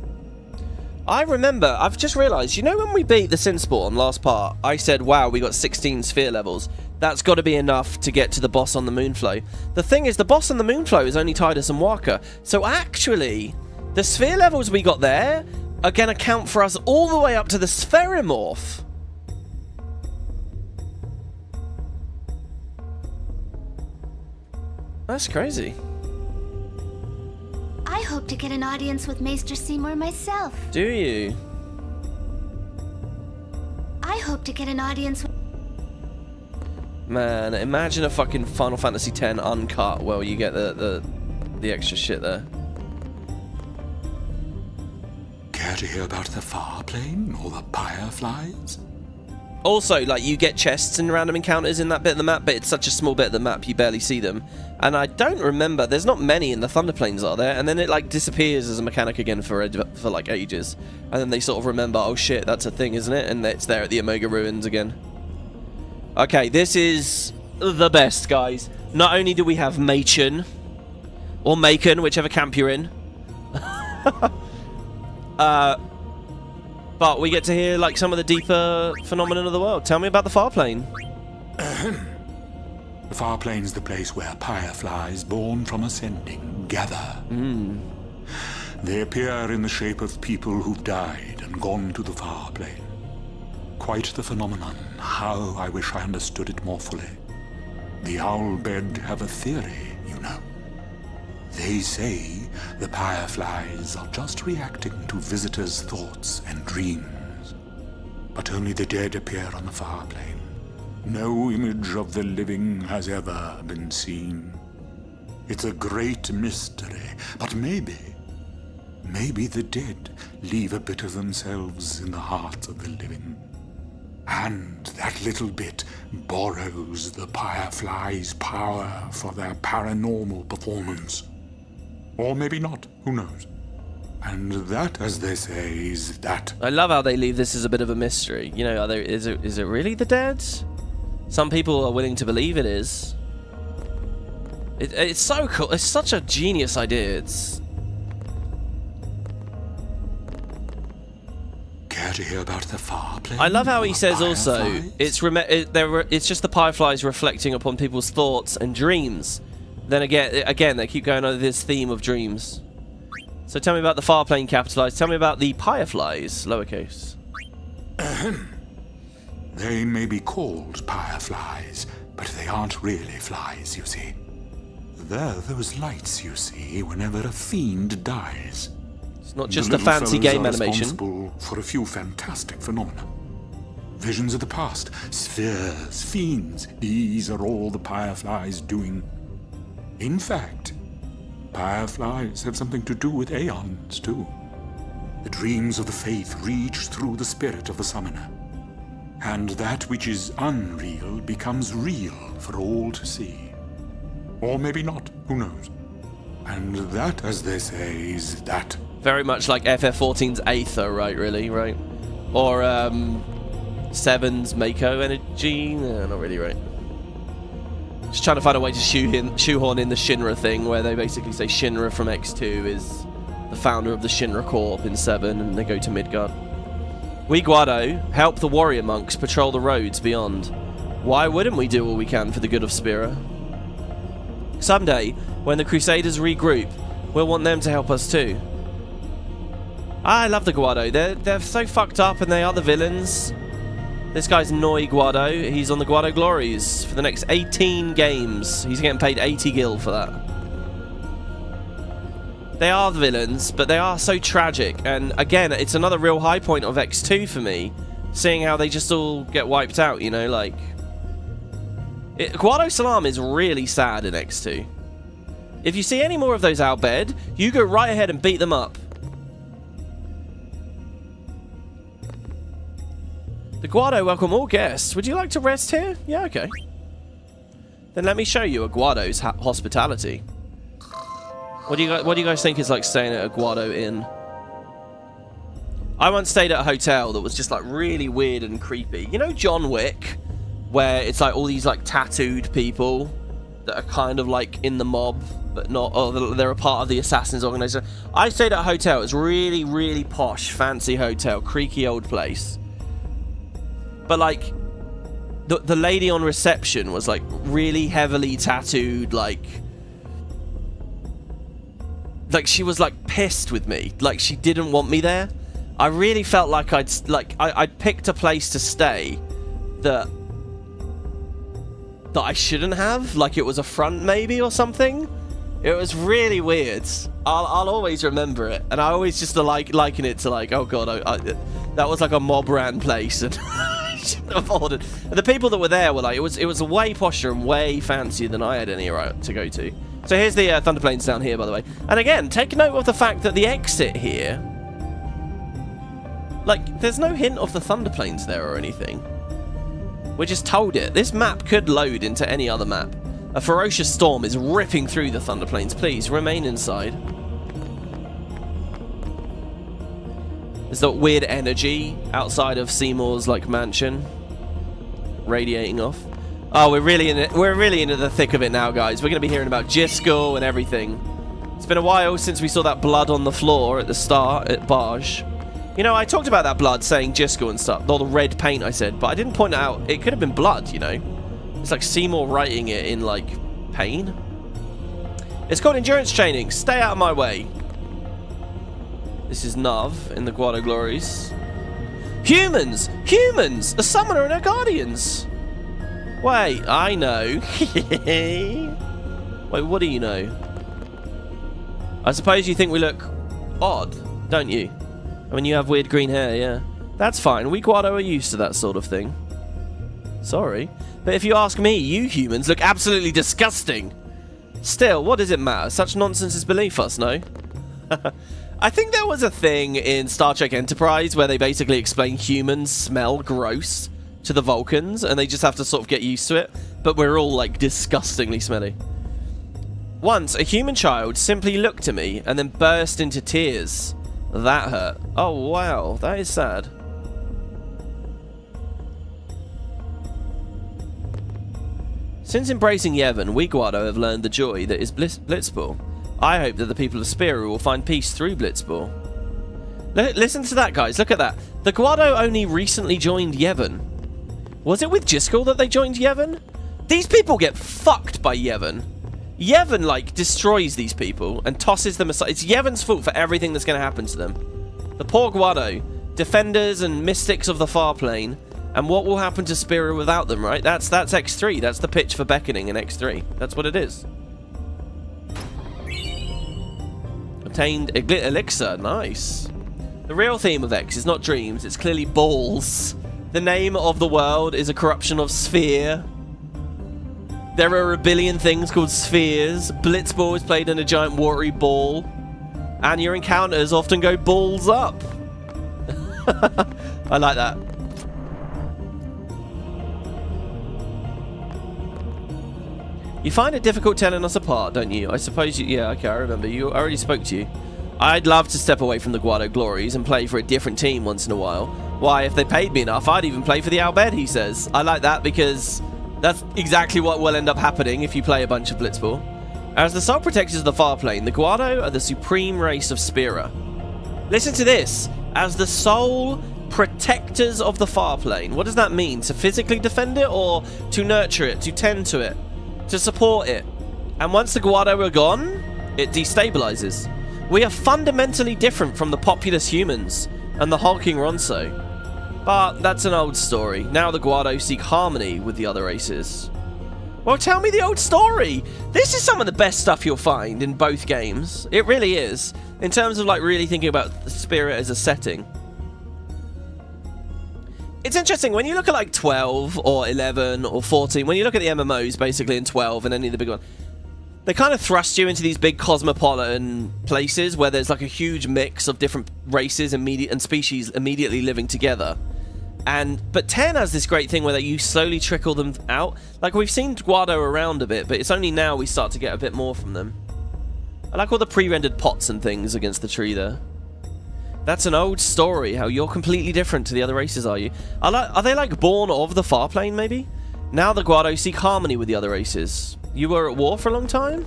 Speaker 1: I remember, I've just realised, you know when we beat the Sinsport on last part, I said, wow, we got 16 sphere levels. That's got to be enough to get to the boss on the Moonflow. The thing is, the boss on the Moonflow is only Tidus and Waka. So actually, the sphere levels we got there are going to count for us all the way up to the Spherimorph. That's crazy.
Speaker 5: I hope to get an audience with Maester Seymour myself.
Speaker 1: Do you?
Speaker 5: I hope to get an audience with...
Speaker 1: Man, imagine a fucking Final Fantasy X uncut. Well, you get the extra shit there.
Speaker 18: Care to hear about the Farplane or the Fireflies?
Speaker 1: Also, like, you get chests and random encounters in that bit of the map, but it's such a small bit of the map you barely see them. And I don't remember, there's not many in the Thunder Plains, are there? And then it like disappears as a mechanic again for like ages. And then they sort of remember, oh shit, that's a thing, isn't it? And it's there at the Omega Ruins again. Okay, this is the best, guys. Not only do we have Machen, or Macon, whichever camp you're in. But we get to hear like some of the deeper phenomenon of the world. Tell me about the Farplane.
Speaker 18: The Farplane's the place where fireflies born from ascending gather. They appear in the shape of people who've died and gone to the Farplane. Quite the phenomenon. How I wish I understood it more fully. The owl bed have a theory, you know. They say the fireflies are just reacting to visitors' thoughts and dreams. But only the dead appear on the Farplane. No image of the living has ever been seen. It's a great mystery, but maybe the dead leave a bit of themselves in the hearts of the living. And that little bit borrows the fireflies' power for their paranormal performance. Or maybe not, who knows? And that, as they say, is that.
Speaker 1: I love how they leave this as a bit of a mystery. You know, is it really the dead? Some people are willing to believe it is. It's so cool. It's such a genius idea.
Speaker 18: Care to hear about the Farplane?
Speaker 1: I love how he says also it's just the fireflies reflecting upon people's thoughts and dreams. Then again, they keep going over this theme of dreams. So tell me about the Farplane capitalized. Tell me about the fireflies lowercase.
Speaker 18: They may be called fireflies, but they aren't really flies, you see. They're those lights you see whenever a fiend dies.
Speaker 1: It's not just a fancy game animation.
Speaker 18: Responsible for a few fantastic phenomena. Visions of the past, spheres, fiends. These are all the fireflies doing. In fact, fireflies have something to do with aeons, too. The dreams of the faith reach through the spirit of the summoner. And that which is unreal becomes real for all to see. Or maybe not, who knows? And that, as they say, is that.
Speaker 1: Very much like FF14's Aether, right, really, right? Or 7's Mako Energy? No, not really, right? Just trying to find a way to shoehorn in the Shinra thing, where they basically say Shinra from X2 is the founder of the Shinra Corp in 7, and they go to Midgard. We Guado help the warrior monks patrol the roads beyond. Why wouldn't we do all we can for the good of Spira? Someday, when the Crusaders regroup, we'll want them to help us too. I love the Guado. They're so fucked up and they are the villains. This guy's Noi Guado. He's on the Guado Glories for the next 18 games. He's getting paid 80 gil for that. They are the villains, but they are so tragic. And again, it's another real high point of X2 for me, seeing how they just all get wiped out, you know, like... Guado Salam is really sad in X2. If you see any more of those out, Bhed, you go right ahead and beat them up. The Guado welcome all guests. Would you like to rest here? Yeah, okay. Then let me show you a Guado's hospitality. What do you guys think is like staying at a Guado inn? I once stayed at a hotel that was just like really weird and creepy. You know John Wick, where it's like all these like tattooed people that are kind of like in the mob, but not. Oh, they're a part of the assassins organization. I stayed at a hotel. It was really, really posh, fancy hotel, creaky old place. But like, the lady on reception was like really heavily tattooed, like she was like pissed with me, like she didn't want me there. I really felt like I'd picked a place to stay that I shouldn't have, like it was a front maybe or something. It was really weird. I'll always remember it, and I always just liken it to like, oh god, that was like a mob ran place, and I shouldn't have ordered. And the people that were there were like, it was way posher and way fancier than I had any right to go to. So here's the Thunder Plains down here, by the way. And again, take note of the fact that the exit here, like, there's no hint of the Thunder Plains there or anything. We're just told it. This map could load into any other map. A ferocious storm is ripping through the Thunder Plains. Please, remain inside. There's that weird energy outside of Seymour's, like, mansion. Radiating off. Oh, we're really in it. We're really into the thick of it now, guys. We're going to be hearing about Djose and everything. It's been a while since we saw that blood on the floor at the start at Barge. You know, I talked about that blood saying Djose and stuff. All the red paint I said, but I didn't point out it could have been blood, you know. It's like Seymour writing it in, like, pain. It's called endurance training. Stay out of my way. This is Nuv in the Guado Glories. Humans! Humans! A summoner and her guardians! Wait, I know. Wait, what do you know? I suppose you think we look odd, don't you? I mean, you have weird green hair, yeah. That's fine. We Guado are used to that sort of thing. Sorry. But if you ask me, you humans look absolutely disgusting. Still, what does it matter? Such nonsense is beneath us, no? I think there was a thing in Star Trek Enterprise where they basically explain humans smell gross to the Vulcans, and they just have to sort of get used to it, but we're all, like, disgustingly smelly. Once, a human child simply looked at me and then burst into tears. That hurt. Oh, wow. That is sad. Since embracing Yevon, we Guado have learned the joy that is Blitzball. I hope that the people of Spira will find peace through Blitzball. Listen to that, guys. Look at that. The Guado only recently joined Yevon. Was it with Jiskel that they joined Yevon? These people get fucked by Yevon. Yevon, like, destroys these people and tosses them aside. It's Yevon's fault for everything that's going to happen to them. The poor Guado, defenders and mystics of the Farplane, and what will happen to Spira without them, right? That's X3. That's the pitch for beckoning in X3. That's what it is. Obtained elixir. Nice. The real theme of X is not dreams. It's clearly balls. The name of the world is a corruption of sphere. There are a billion things called spheres. Blitzball is played in a giant watery ball. And your encounters often go balls up. I like that. You find it difficult telling us apart, don't you? I suppose you... Yeah, okay, I remember. I already spoke to you. I'd love to step away from the Guado glories and play for a different team once in a while. Why, if they paid me enough, I'd even play for the Bhed, he says. I like that because that's exactly what will end up happening if you play a bunch of Blitzball. As the sole protectors of the Farplane, the Guado are the supreme race of Spira. Listen to this. As the sole protectors of the Farplane. What does that mean? To physically defend it or to nurture it, to tend to it, to support it? And once the Guado are gone, it destabilizes. We are fundamentally different from the populous humans and the hulking Ronso. But that's an old story. Now the Guado seek harmony with the other races. Well, tell me the old story! This is some of the best stuff you'll find in both games. It really is. In terms of, like, really thinking about the Spirit as a setting. It's interesting, when you look at, like, 12 or 11 or 14, when you look at the MMOs, basically, in 12 and any of the big ones, they kind of thrust you into these big cosmopolitan places where there's, like, a huge mix of different races and species immediately living together. But 10 has this great thing where you slowly trickle them out. Like, we've seen Guado around a bit, but it's only now we start to get a bit more from them. I like all the pre-rendered pots and things against the tree there. That's an old story, how you're completely different to the other races, are you? Are they, like, born of the Farplane, maybe? Now the Guado seek harmony with the other races. You were at war for a long time?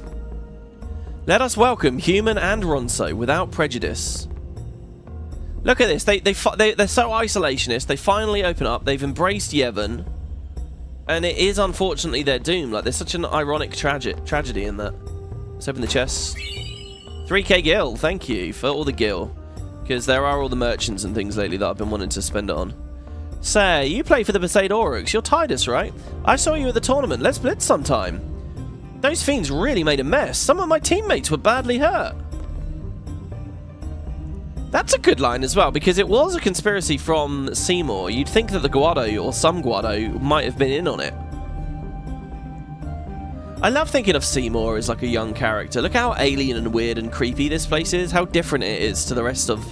Speaker 1: Let us welcome human and Ronso without prejudice. Look at this. They're so isolationist. They finally open up. They've embraced Yevon. And it is, unfortunately, their doom. Like, there's such an ironic tragedy in that. Let's open the chest. 3k gil. Thank you for all the gil. Because there are all the merchants and things lately that I've been wanting to spend it on. Say, you play for the Besaid Oryx. You're Titus, right? I saw you at the tournament. Let's blitz sometime. Those fiends really made a mess. Some of my teammates were badly hurt. That's a good line as well, because it was a conspiracy from Seymour. You'd think that the Guado, or some Guado, might have been in on it. I love thinking of Seymour as like a young character. Look how alien and weird and creepy this place is. How different it is to the rest of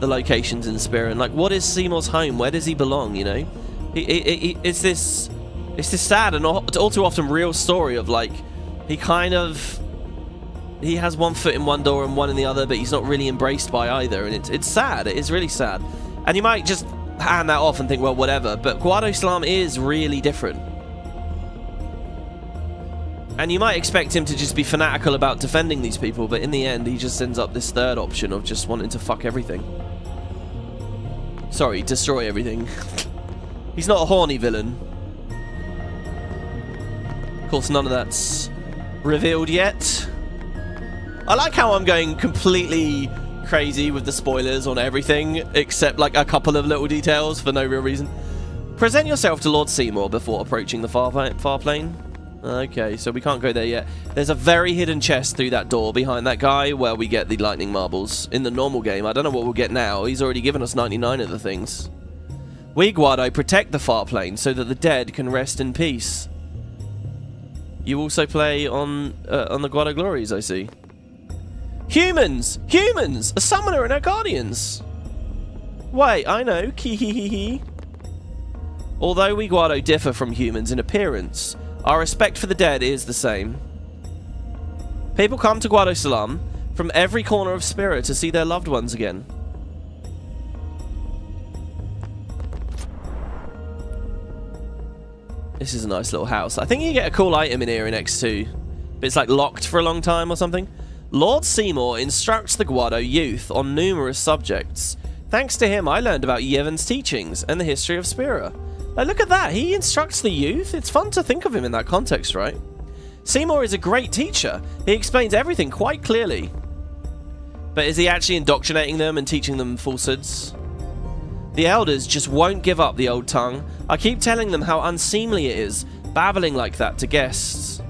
Speaker 1: the locations in Spira. And like, what is Seymour's home? Where does he belong, you know? It's this sad and all too often real story of like, he has one foot in one door and one in the other, but he's not really embraced by either, and it's sad. It is really sad. And you might just hand that off and think, well, whatever, but Guado Islam is really different. And you might expect him to just be fanatical about defending these people, but in the end, he just ends up this third option of just wanting to fuck everything. Sorry, destroy everything. He's not a horny villain. Of course, none of that's revealed yet. I like how I'm going completely crazy with the spoilers on everything, except like a couple of little details for no real reason. Present yourself to Lord Seymour before approaching the Farplane. Okay, so we can't go there yet. There's a very hidden chest through that door behind that guy where we get the lightning marbles. In the normal game, I don't know what we'll get now. He's already given us 99 of the things. We, Guado, protect the Farplane so that the dead can rest in peace. You also play on the Guado Glories, I see. Humans! Humans! A summoner and her guardians! Wait, I know. Kihihihi. Although we Guado differ from humans in appearance, our respect for the dead is the same. People come to Guado Salam from every corner of Spira to see their loved ones again. This is a nice little house. I think you get a cool item in Arenanet too. But it's like locked for a long time or something. Lord Seymour instructs the Guado youth on numerous subjects. Thanks to him, I learned about Yevon's teachings and the history of Spira. Like, look at that. He instructs the youth. It's fun to think of him in that context, right? Seymour is a great teacher. He explains everything quite clearly. But is he actually indoctrinating them and teaching them falsehoods? The elders just won't give up the old tongue. I keep telling them how unseemly it is, babbling like that to guests.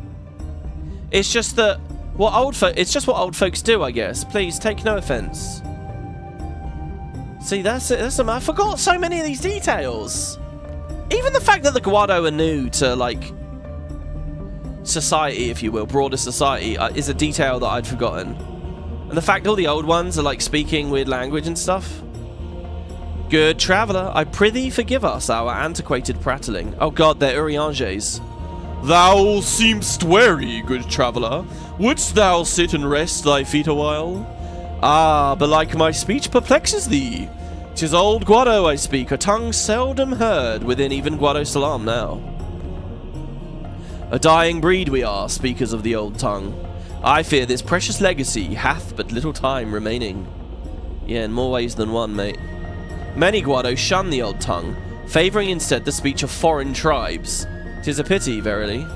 Speaker 1: It's just that it's just what old folks do, I guess. Please take no offense. See, that's it. I forgot so many of these details. Even the fact that the Guado are new to, like, society, if you will, broader society, is a detail that I'd forgotten. And the fact all the old ones are, like, speaking weird language and stuff. Good traveller, I prithee forgive us our antiquated prattling. Oh god, they're Urianges. Thou seemst weary, good traveller. Wouldst thou sit and rest thy feet awhile? Ah, belike my speech perplexes thee. 'Tis old Guado I speak, a tongue seldom heard within even Guado Salam now. A dying breed we are, speakers of the old tongue. I fear this precious legacy hath but little time remaining. Yeah, in more ways than one, mate. Many Guado shun the old tongue, favouring instead the speech of foreign tribes. 'Tis a pity, verily.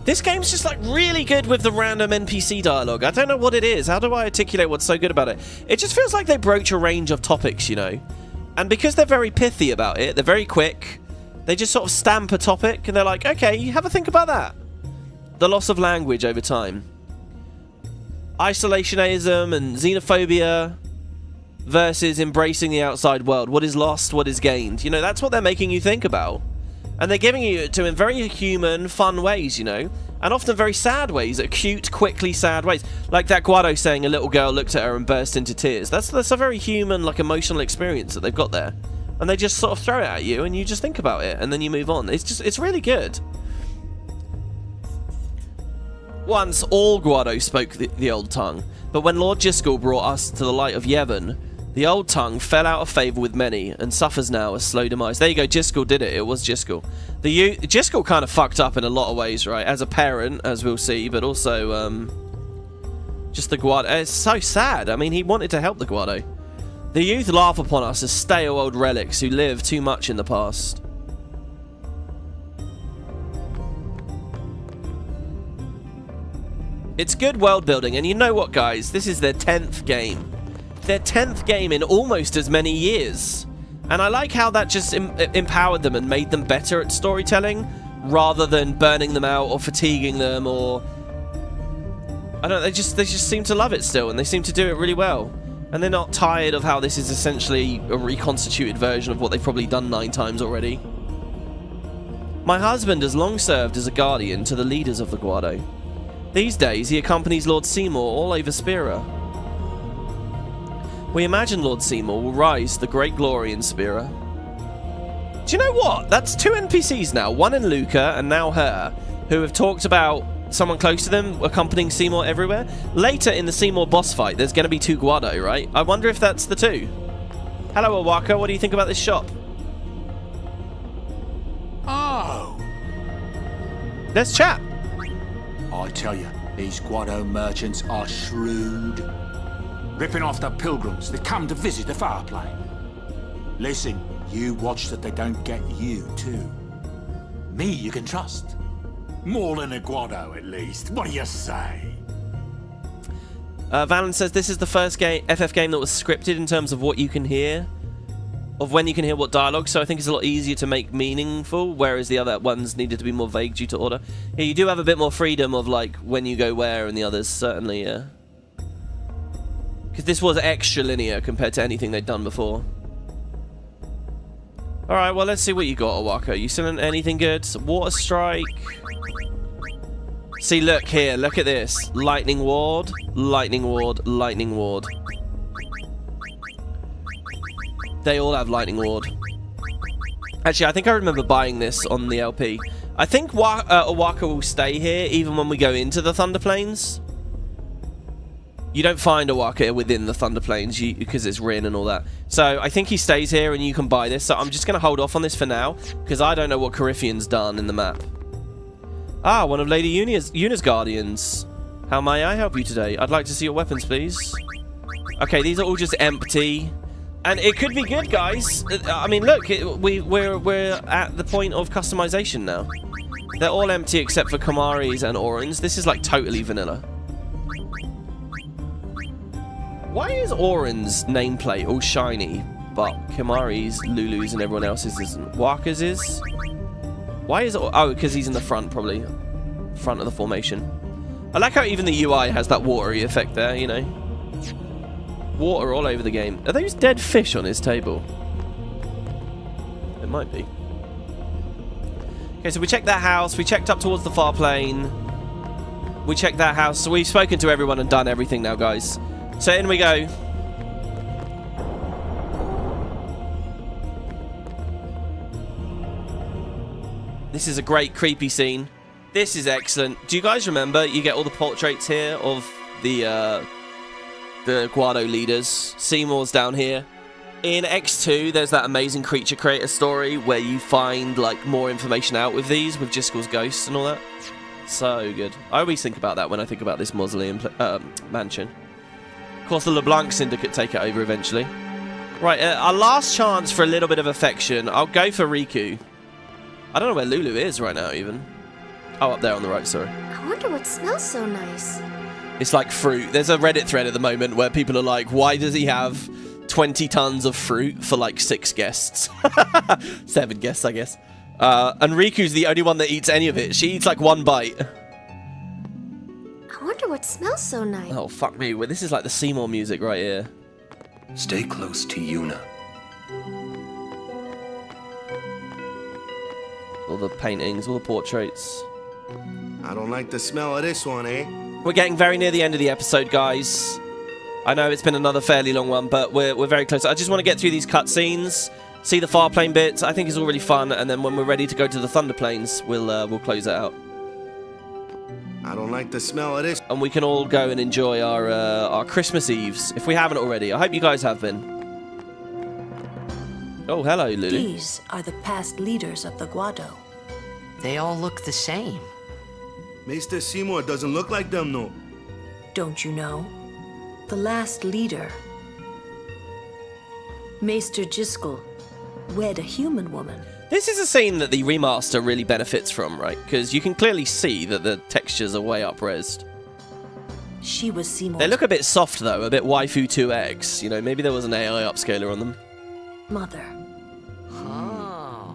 Speaker 1: This game's just like really good with the random NPC dialogue. I don't know what it is. How do I articulate what's so good about it? It just feels like they broach a range of topics, you know. And because they're very pithy about it, they're very quick. They just sort of stamp a topic and they're like, okay, have a think about that. The loss of language over time. Isolationism and xenophobia versus embracing the outside world. What is lost, what is gained. You know, that's what they're making you think about. And they're giving you it in very human, fun ways, you know. And often very sad ways, acute, quickly sad ways. Like that Guado saying a little girl looked at her and burst into tears. That's a very human, like, emotional experience that they've got there. And they just sort of throw it at you and you just think about it and then you move on. It's really good. Once all Guado spoke the old tongue, but when Lord Djose brought us to the light of Yevon, the old tongue fell out of favour with many and suffers now a slow demise. There you go, Djose did it. It was Djose. Djose kind of fucked up in a lot of ways, right? As a parent, as we'll see, but also just the Guado. It's so sad. I mean, he wanted to help the Guado. The youth laugh upon us as stale old relics who live too much in the past. It's good world building, and you know what, guys? This is their 10th game. Their 10th game in almost as many years. And I like how that just empowered them and made them better at storytelling, rather than burning them out or fatiguing them, or... I don't know, they just seem to love it still, and they seem to do it really well. And they're not tired of how this is essentially a reconstituted version of what they've probably done 9 times already. My husband has long served as a guardian to the leaders of the Guado. These days, he accompanies Lord Seymour all over Spira. We imagine Lord Seymour will rise to the great glory in Spira. Do you know what? That's 2 NPCs now, one in Luca and now her, who have talked about someone close to them accompanying Seymour everywhere. Later in the Seymour boss fight, there's going to be 2 Guado, right? I wonder if that's the 2. Hello, Awaka. What do you think about this shop?
Speaker 7: Oh.
Speaker 1: Let's chat.
Speaker 7: I tell you, these Guado merchants are shrewd. Ripping off the pilgrims that come to visit the Farplane. Listen, you watch that they don't get you, too. Me you can trust. More than a Guado, at least. What do you say?
Speaker 1: Valen says this is the first FF game that was scripted in terms of what you can hear, of when you can hear what dialogue, so I think it's a lot easier to make meaningful, whereas the other ones needed to be more vague due to order. Yeah, you do have a bit more freedom of, like, when you go where, and the others, certainly, yeah. Because this was extra linear compared to anything they'd done before. Alright, well, let's see what you got, Awaka. You selling anything good? Water Strike. See, look here. Look at this. Lightning Ward, Lightning Ward, Lightning Ward. They all have Lightning Ward. Actually, I think I remember buying this on the LP. I think Awaka will stay here even when we go into the Thunder Plains. You don't find a Waka within the Thunder Plains because it's Rin and all that. So I think he stays here and you can buy this. So I'm just going to hold off on this for now because I don't know what Corypheon's done in the map. Ah, one of Lady Yuna's guardians. How may I help you today? I'd like to see your weapons, please. Okay, these are all just empty. And it could be good, guys. I mean, look, we're at the point of customization now. They're all empty except for Kamari's and Auron's. This is like totally vanilla. Why is Auron's nameplate all shiny, but Kamari's, Lulu's, and everyone else's isn't? Waka's is? Why is... Oh, because he's in the front, probably. Front of the formation. I like how even the UI has that watery effect there, you know. Water all over the game. Are those dead fish on his table? It might be. Okay, so we checked that house. We checked up towards the Farplane. We checked that house. So we've spoken to everyone and done everything now, guys. So in we go. This is a great creepy scene. This is excellent. Do you guys remember? You get all the portraits here of the Guado leaders. Seymour's down here. In X2, there's that amazing creature creator story where you find like more information out with these, with Jiskel's ghosts and all that. So good. I always think about that when I think about this mausoleum mansion. Of course, the LeBlanc Syndicate take it over eventually. Right, our last chance for a little bit of affection. I'll go for Riku. I don't know where Lulu is right now, even. Oh, up there on the right, sorry.
Speaker 5: I wonder what smells so nice.
Speaker 1: It's like fruit. There's a Reddit thread at the moment where people are like, why does he have 20 tons of fruit for like 6 guests? 7 guests, I guess. And Riku's the only one that eats any of it. She eats like 1 bite.
Speaker 5: I wonder what smells so nice.
Speaker 1: Oh, fuck me. Well, this is like the Seymour music right here.
Speaker 8: Stay close to Yuna.
Speaker 1: All the paintings, all the portraits.
Speaker 9: I don't like the smell of this one, eh?
Speaker 1: We're getting very near the end of the episode, guys. I know it's been another fairly long one, but we're very close. I just want to get through these cutscenes, see the Farplane bits. I think it's all really fun, and then when we're ready to go to the Thunder Plains, we'll close it out.
Speaker 9: I don't like the smell of this.
Speaker 1: And we can all go and enjoy our Christmas Eves, if we haven't already. I hope you guys have been. Oh, hello, Lulu.
Speaker 10: These are the past leaders of the Guado.
Speaker 2: They all look the same.
Speaker 9: Maester Seymour doesn't look like them, no.
Speaker 10: Don't you know? The last leader, Maester Jiskel, wed a human woman.
Speaker 1: This is a scene that the remaster really benefits from, right? Because you can clearly see that the textures are way up-resed.
Speaker 10: She was Seymour's...
Speaker 1: They look a bit soft, though, a bit waifu 2X. You know, maybe there was an AI upscaler on them.
Speaker 10: Mother.
Speaker 2: Oh.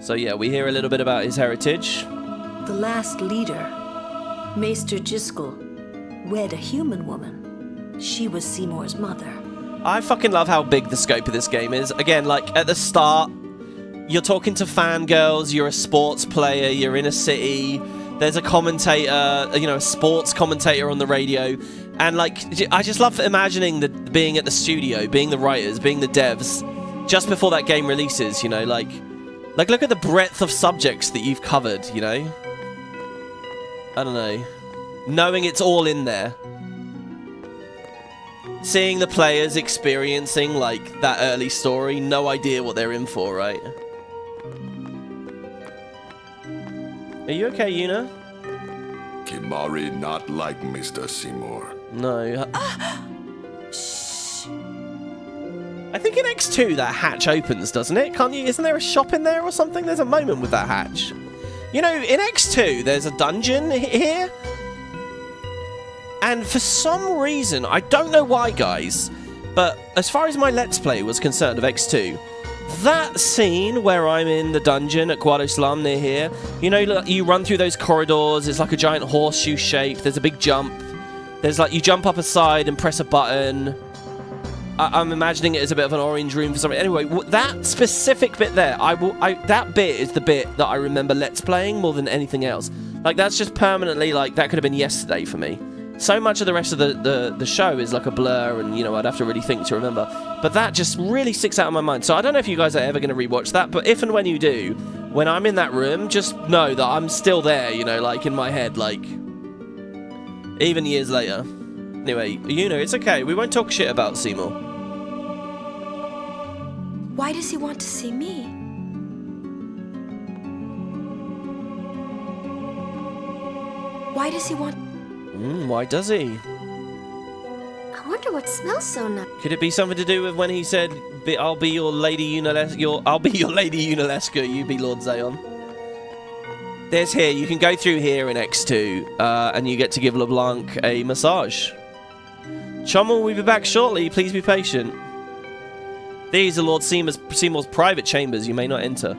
Speaker 1: So yeah, we hear a little bit about his heritage.
Speaker 10: The last leader, Maester Jiskel, wed a human woman. She was Seymour's mother.
Speaker 1: I fucking love how big the scope of this game is. Again, like, at the start, you're talking to fangirls, you're a sports player, you're in a city, there's a commentator, you know, a sports commentator on the radio, and, like, I just love imagining being at the studio, being the writers, being the devs, just before that game releases, you know, like, look at the breadth of subjects that you've covered, you know? I don't know. Knowing it's all in there. Seeing the players experiencing, like, that early story, no idea what they're in for, right? Are you okay, Yuna?
Speaker 16: Kimari not like Mr. Seymour.
Speaker 1: No. I think in X2 that hatch opens, doesn't it? Can't you? Isn't there a shop in there or something? There's a moment with that hatch. You know, in X2, there's a dungeon here. And for some reason, I don't know why, guys, but as far as my Let's Play was concerned of X2, that scene where I'm in the dungeon at Guado Slum near here, you know, you run through those corridors, it's like a giant horseshoe shape, there's a big jump, there's like, you jump up a side and press a button. I'm imagining it as a bit of an orange room for something. Anyway, that specific bit there, that bit is the bit that I remember Let's Playing more than anything else. Like, that's just permanently, like, that could have been yesterday for me. So much of the rest of the show is like a blur, and, you know, I'd have to really think to remember. But that just really sticks out in my mind. So I don't know if you guys are ever going to rewatch that, but if and when you do, when I'm in that room, just know that I'm still there, you know, like, in my head, like, Even years later. Anyway, it's okay. We won't talk shit about Seymour.
Speaker 6: Why does he want to see me? Why does he want...
Speaker 1: Why does he?
Speaker 5: I wonder what smells so nice.
Speaker 1: Could it be something to do with when he said, I'll be your Lady I'll be your Lady Unalesca, you be Lord Zayon? There's here, you can go through here in X2, and you get to give LeBlanc a massage. Chommel will be back shortly, please be patient. These are Lord Seymour's private chambers you may not enter.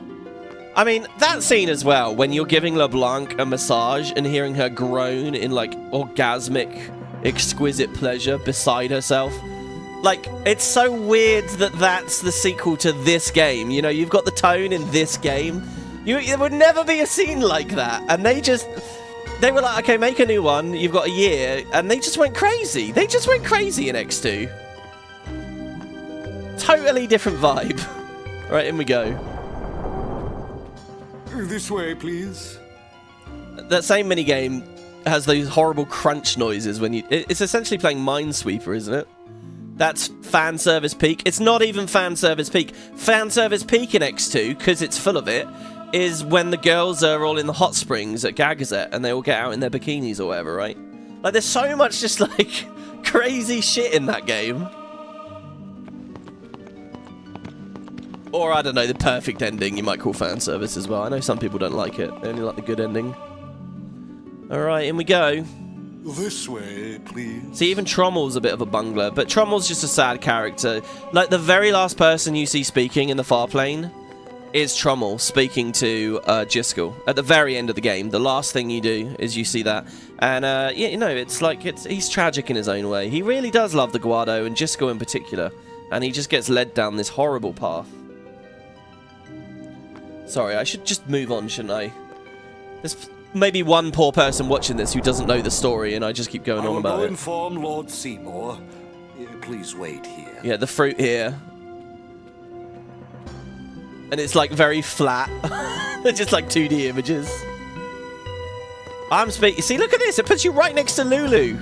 Speaker 1: I mean, that scene as well, when you're giving LeBlanc a massage and hearing her groan in, like, orgasmic, exquisite pleasure beside herself. Like, it's so weird that that's the sequel to this game. You know, you've got the tone in this game. There would never be a scene like that. And they were like, okay, make a new one. You've got a year. And they just went crazy. They just went crazy in X2. Totally different vibe. All right, in we go.
Speaker 7: This way, please.
Speaker 1: That same minigame has those horrible crunch noises when you... It's essentially playing Minesweeper, isn't it? That's fan service peak. It's not even fan service peak. Fan service peak in X2, because it's full of it, is when the girls are all in the hot springs at Gagazet and they all get out in their bikinis or whatever, right? Like, there's so much just, like, crazy shit in that game. Or, I don't know, the perfect ending you might call fan service as well. I know some people don't like it. They only like the good ending. Alright, in we go.
Speaker 7: This way, please.
Speaker 1: See, even Trommel's a bit of a bungler, but Trommel's just a sad character. Like, the very last person you see speaking in the Farplane is Trommel speaking to Djose. At the very end of the game, the last thing you do is you see that. And, yeah, you know, it's like, he's tragic in his own way. He really does love the Guado, and Djose in particular. And he just gets led down this horrible path. Sorry, I should just move on, shouldn't I? There's maybe one poor person watching this who doesn't know the story, and I just keep going on about it.
Speaker 7: I will inform Lord Seymour. Please wait here.
Speaker 1: Yeah, the fruit here. And it's like very flat. They're just like 2D images. I'm speaking. See, look at this. It puts you right next to Lulu.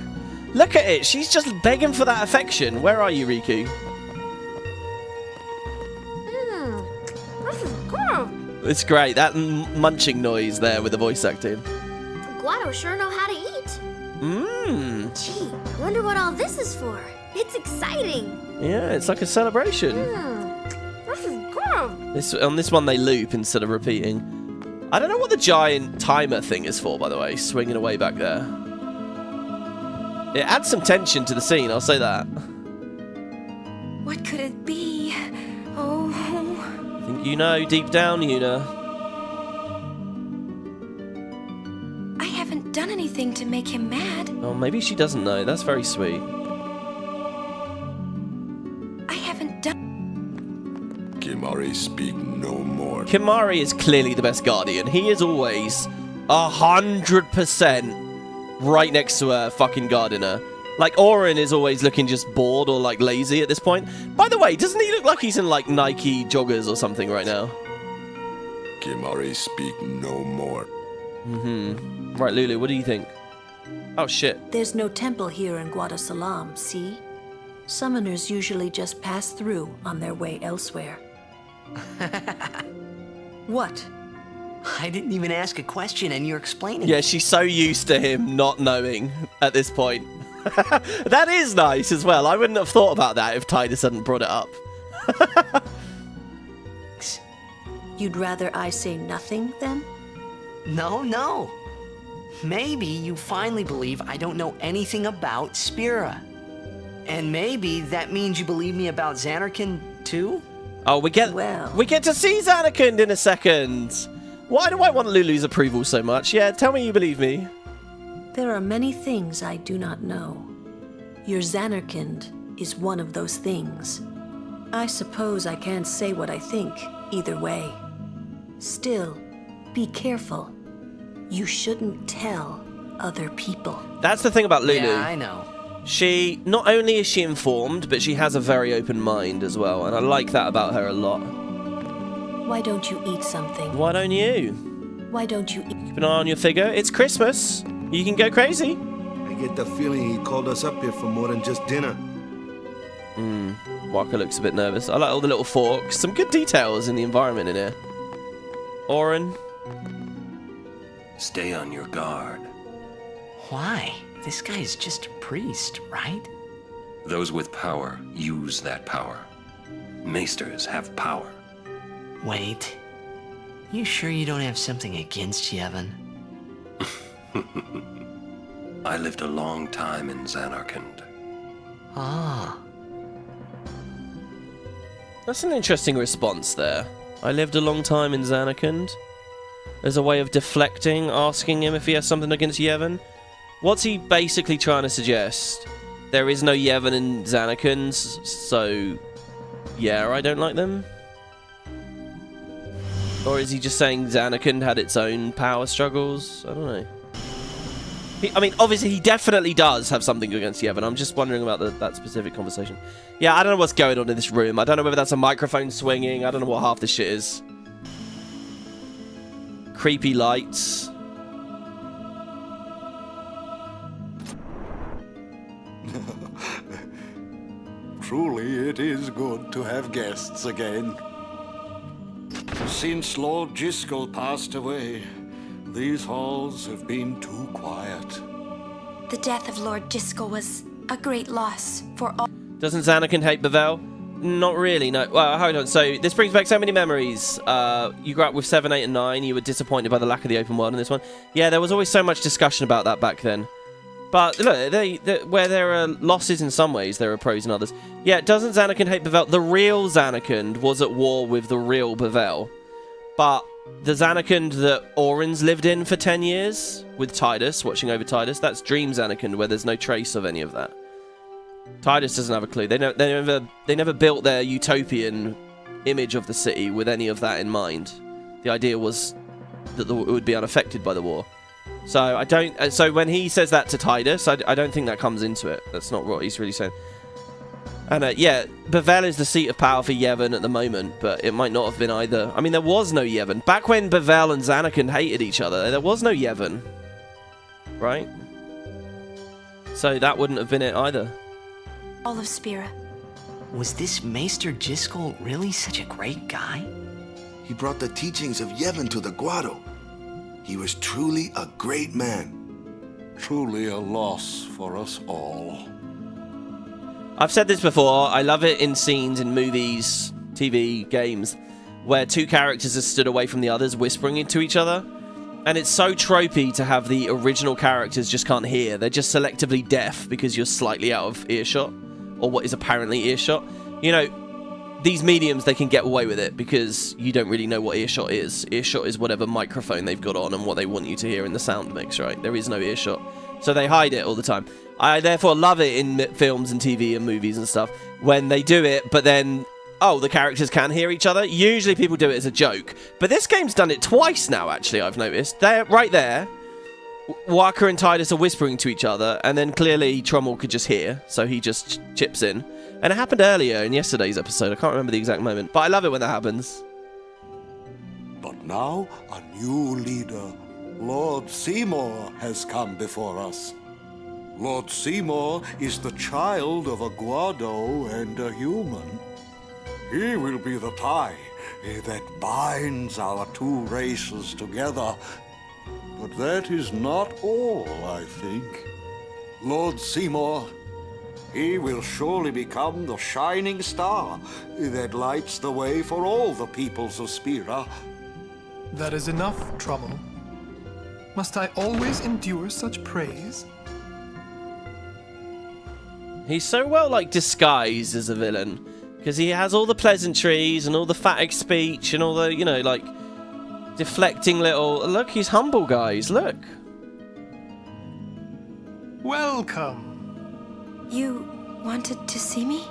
Speaker 1: Look at it. She's just begging for that affection. Where are you, Riku?
Speaker 5: This is good.
Speaker 1: It's great. That munching noise there with the voice acting.
Speaker 5: Guado sure know how to eat. Gee, I wonder what all this is for. It's exciting.
Speaker 1: Yeah, it's like a celebration.
Speaker 5: This is good.
Speaker 1: On this one, they loop instead of repeating. I don't know what the giant timer thing is for, by the way, swinging away back there. It adds some tension to the scene, I'll say that.
Speaker 6: What could it be? Oh...
Speaker 1: I think you know, deep down, Yuna.
Speaker 6: I haven't done anything to make him mad.
Speaker 1: Oh, maybe she doesn't know. That's very sweet.
Speaker 6: I haven't done...
Speaker 16: Kimari, speak no more.
Speaker 1: Kimari is clearly the best guardian. He is always 100% right next to a fucking gardener. Like, Orin is always looking just bored or, like, lazy at this point. By the way, doesn't he look like he's in, like, Nike joggers or something right now?
Speaker 16: Kimari, speak no more.
Speaker 1: Right, Lulu, what do you think? Oh, shit.
Speaker 10: There's no temple here in Guadasalam, see? Summoners usually just pass through on their way elsewhere.
Speaker 2: What? I didn't even ask a question and you're explaining.
Speaker 1: Yeah, she's so used to him not knowing at this point. That is nice as well. I wouldn't have thought about that if Tidus hadn't brought it up.
Speaker 10: You'd rather I say nothing, then?
Speaker 2: No. Maybe you finally believe I don't know anything about Spira. And maybe that means you believe me about Zanarkand, too?
Speaker 1: Oh, we get to see Zanarkand in a second. Why do I want Lulu's approval so much? Yeah, tell me you believe me.
Speaker 10: There are many things I do not know. Your Zanarkand is one of those things. I suppose I can't say what I think either way. Still, be careful. You shouldn't tell other people.
Speaker 1: That's the thing about Lulu.
Speaker 2: Yeah, I know.
Speaker 1: She, not only is she informed, but she has a very open mind as well, and I like that about her a lot.
Speaker 10: Why don't you eat something?
Speaker 1: Why don't you?
Speaker 10: Why don't you eat?
Speaker 1: Keep an eye on your figure. It's Christmas. You can go crazy.
Speaker 9: I get the feeling he called us up here for more than just dinner.
Speaker 1: Waka looks a bit nervous. I like all the little forks. Some good details in the environment in here. Oren.
Speaker 8: Stay on your guard.
Speaker 2: Why? This guy's just a priest, right?
Speaker 8: Those with power use that power. Maesters have power.
Speaker 2: Wait. You sure you don't have something against Yevon?
Speaker 8: I lived a long time in Zanarkand.
Speaker 2: Ah.
Speaker 1: That's an interesting response there. I lived a long time in Zanarkand. As a way of deflecting, asking him if he has something against Yevon. What's he basically trying to suggest? There is no Yevon in Zanarkand, so yeah, I don't like them? Or is he just saying Zanarkand had its own power struggles? I don't know. I mean, obviously he definitely does have something against Yevon. I'm just wondering about that specific conversation. Yeah, I don't know what's going on in this room. I don't know whether that's a microphone swinging. I don't know what half this shit is. Creepy lights.
Speaker 19: Truly, it is good to have guests again. Since Lord Jiskel passed away, these halls have been too quiet.
Speaker 6: The death of Lord Jiskel was a great loss for all.
Speaker 1: Doesn't Zanarkand hate Bevelle? Not really, no. Well, hold on. So, this brings back so many memories. You grew up with 7, 8, and 9. You were disappointed by the lack of the open world in this one. Yeah, there was always so much discussion about that back then. But, look, where there are losses in some ways, there are pros in others. Yeah, doesn't Zanarkand hate Bevelle? The real Zanarkand was at war with the real Bevelle. But the Zanarkand that Oren's lived in for 10 years, with Tidus, watching over Tidus, that's Dream Zanarkand, where there's no trace of any of that. Tidus doesn't have a clue. They never built their utopian image of the city with any of that in mind. The idea was that it would be unaffected by the war. So I don't. So when he says that to Tidus, I don't think that comes into it. That's not what he's really saying. And yeah, Bevelle is the seat of power for Yevon at the moment, but it might not have been either. I mean, there was no Yevon back when Bevelle and Zanarkand hated each other. There was no Yevon, right? So that wouldn't have been it either.
Speaker 6: All of Spira.
Speaker 2: Was this Maester Jiskel really such a great guy?
Speaker 9: He brought the teachings of Yevon to the grotto. He was truly a great man.
Speaker 19: Truly a loss for us all.
Speaker 1: I've said this before, I love it in scenes in movies, TV, games, where two characters are stood away from the others, whispering into each other. And it's so tropey to have the original characters just can't hear. They're just selectively deaf because you're slightly out of earshot, or what is apparently earshot. You know, these mediums, they can get away with it because you don't really know what earshot is. Earshot is whatever microphone they've got on and what they want you to hear in the sound mix, right? There is no earshot. So they hide it all the time. I therefore love it in films and TV and movies and stuff when they do it, but then, oh, the characters can hear each other. Usually people do it as a joke. But this game's done it twice now, actually, I've noticed. They're right there. Waka and Tidus are whispering to each other, and then clearly Trommel could just hear, so he just chips in. And it happened earlier in yesterday's episode. I can't remember the exact moment, but I love it when that happens.
Speaker 19: But now, a new leader, Lord Seymour, has come before us. Lord Seymour is the child of a Guado and a human. He will be the tie that binds our two races together. But that is not all, I think. Lord Seymour, he will surely become the shining star that lights the way for all the peoples of Spira.
Speaker 20: That is enough, Trommel. Must I always endure such praise?
Speaker 1: He's so well, like, disguised as a villain. Because he has all the pleasantries and all the phatic speech and all the, you know, like, deflecting little... Look, he's humble, guys, look.
Speaker 20: Welcome.
Speaker 6: You wanted to see me?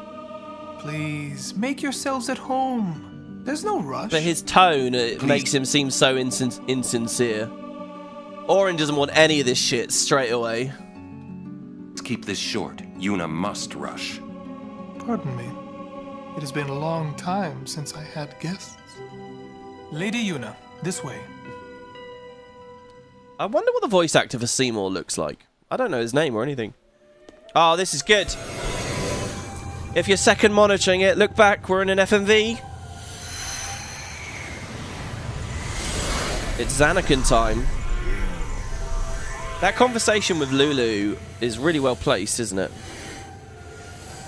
Speaker 20: Please, make yourselves at home. There's no rush.
Speaker 1: But his tone, it makes him seem so insincere. Oren doesn't want any of this shit straight away.
Speaker 8: Let's keep this short. Yuna must rush.
Speaker 20: Pardon me. It has been a long time since I had guests. Lady Yuna, this way.
Speaker 1: I wonder what the voice actor for Seymour looks like. I don't know his name or anything. Oh, this is good. If you're second monitoring it, look back. We're in an FMV. It's Xanakin time. That conversation with Lulu is really well placed, isn't it?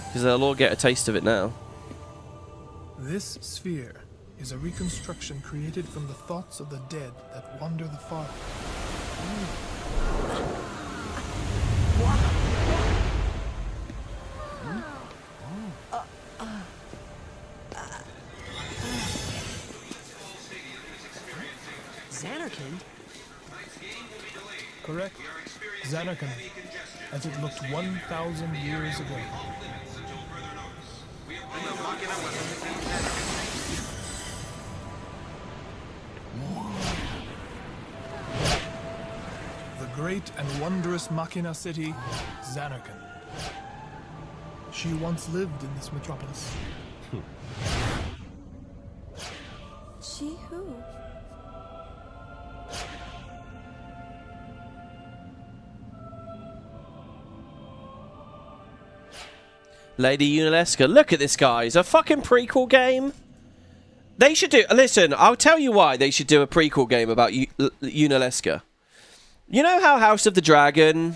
Speaker 1: Because they'll all get a taste of it now.
Speaker 20: This sphere is a reconstruction created from the thoughts of the dead that wander the far.
Speaker 14: Xanarkin?
Speaker 20: Correct. Xanarkin, as it looked 1,000 years ago. The great and wondrous Machina city, Xanarkin. She once lived in this metropolis.
Speaker 6: She who?
Speaker 1: Lady Unalesca, look at this, guys. A fucking prequel game. They should do... Listen, I'll tell you why they should do a prequel game about Unalesca. You know how House of the Dragon...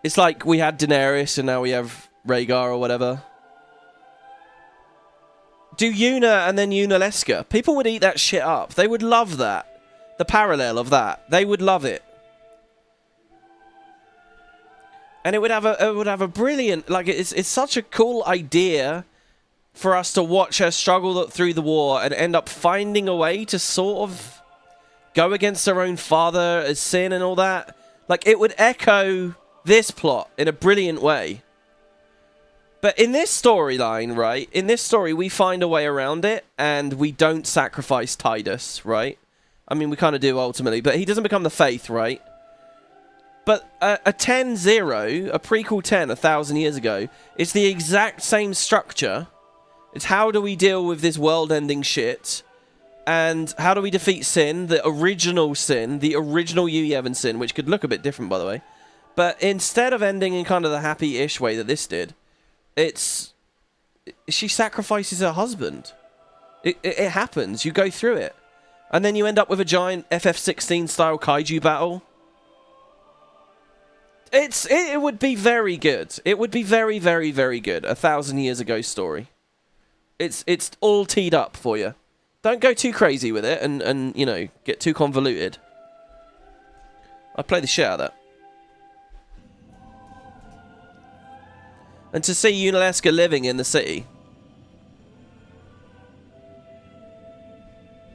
Speaker 1: It's like we had Daenerys and now we have Rhaegar or whatever. Do Yuna and then Unalesca. People would eat that shit up. They would love that. The parallel of that. They would love it. And it would have a brilliant, like, it's such a cool idea for us to watch her struggle through the war and end up finding a way to sort of go against her own father as sin and all that. Like, it would echo this plot in a brilliant way. But in this storyline, right, in this story, we find a way around it and we don't sacrifice Tidus, right? I mean, we kind of do ultimately, but he doesn't become the Faith, right? But a 10-0, a prequel 10 1,000 years ago, it's the exact same structure. It's how do we deal with this world-ending shit, and how do we defeat sin, the original Yevon sin, which could look a bit different, by the way. But instead of ending in kind of the happy-ish way that this did, it's... she sacrifices her husband. It happens. You go through it. And then you end up with a giant FF16-style kaiju battle. It would be very good. It would be very, very, very good. 1,000 years ago story. It's all teed up for you. Don't go too crazy with it and you know, get too convoluted. I play the shit out of that. And to see Unalesca living in the city.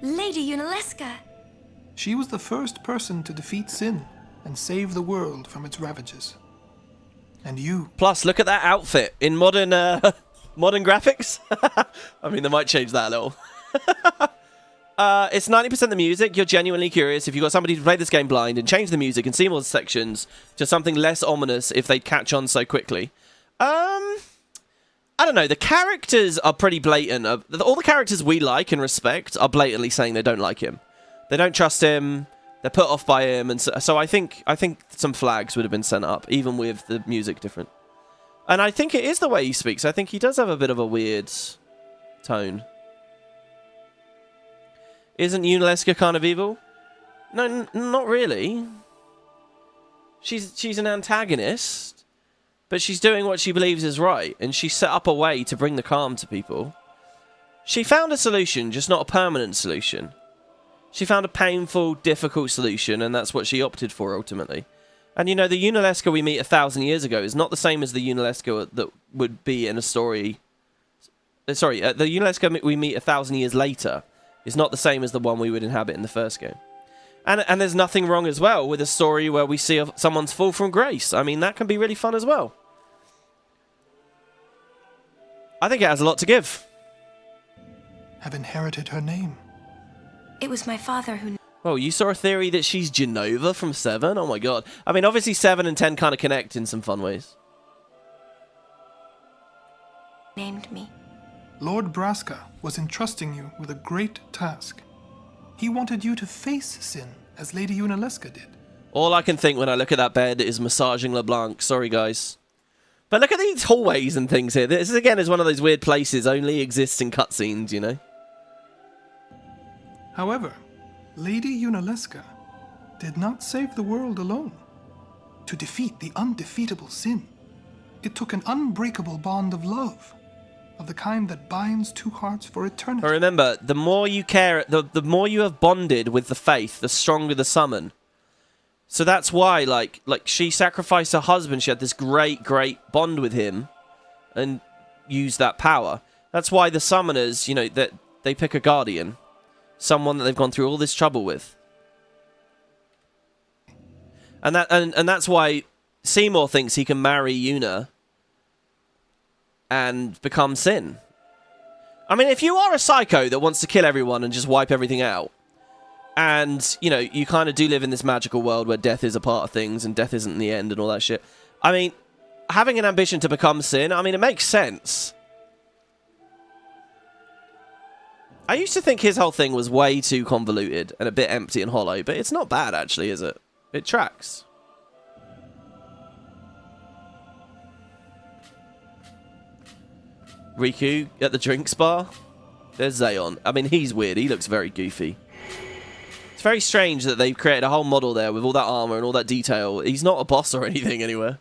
Speaker 6: Lady Unalesca.
Speaker 20: She was the first person to defeat sin and save the world from its ravages. And you...
Speaker 1: Plus, look at that outfit in modern modern graphics. I mean, they might change that a little. It's 90% the music. You're genuinely curious if you've got somebody to play this game blind and change the music and see more sections to something less ominous if they'd catch on so quickly. I don't know. The characters are pretty blatant. All the characters we like and respect are blatantly saying they don't like him. They don't trust him. They're put off by him, and so I think some flags would have been sent up, even with the music different. And I think it is the way he speaks. I think he does have a bit of a weird tone. Isn't Unalesca kind of evil? No, not really. She's an antagonist, but she's doing what she believes is right, and she set up a way to bring the calm to people. She found a solution, just not a permanent solution. She found a painful, difficult solution, and that's what she opted for, ultimately. And, you know, the Unalesca we meet 1,000 years ago is not the same as the Unalesca that would be in a story... Sorry, the Unalesca we meet 1,000 years later is not the same as the one we would inhabit in the first game. And there's nothing wrong as well with a story where we see someone's fall from grace. I mean, that can be really fun as well. I think it has a lot to give.
Speaker 20: Have inherited her name.
Speaker 6: It was my father who...
Speaker 1: Oh, you saw a theory that she's Genova from 7? Oh my god. I mean, obviously 7 and 10 kind of connect in some fun ways.
Speaker 6: Named me.
Speaker 20: Lord Braska was entrusting you with a great task. He wanted you to face sin, as Lady Unalesca did,
Speaker 1: All I can think when I look at that bed is massaging LeBlanc. Sorry, guys. But look at these hallways and things here. This, again, is one of those weird places only exists in cutscenes, you know?
Speaker 20: However, Lady Yunalesca did not save the world alone. To defeat the undefeatable sin, it took an unbreakable bond of love, of the kind that binds two hearts for eternity.
Speaker 1: But remember, the more you care, the more you have bonded with the faith, the stronger the summon. So that's why, like she sacrificed her husband. She had this great bond with him, and used that power. That's why the summoners, you know, that they pick a guardian, someone that they've gone through all this trouble with, and that's why Seymour thinks he can marry Yuna and become Sin. I mean, if you are a psycho that wants to kill everyone and just wipe everything out, and, you know, you kind of do live in this magical world where death is a part of things and death isn't the end and all that shit. I mean, having an ambition to become Sin, I mean, it makes sense. I used to think his whole thing was way too convoluted and a bit empty and hollow, but it's not bad, actually, is it? It tracks. Riku at the drinks bar. There's Zayon. I mean, he's weird. He looks very goofy. It's very strange that they've created a whole model there with all that armor and all that detail. He's not a boss or anything anywhere.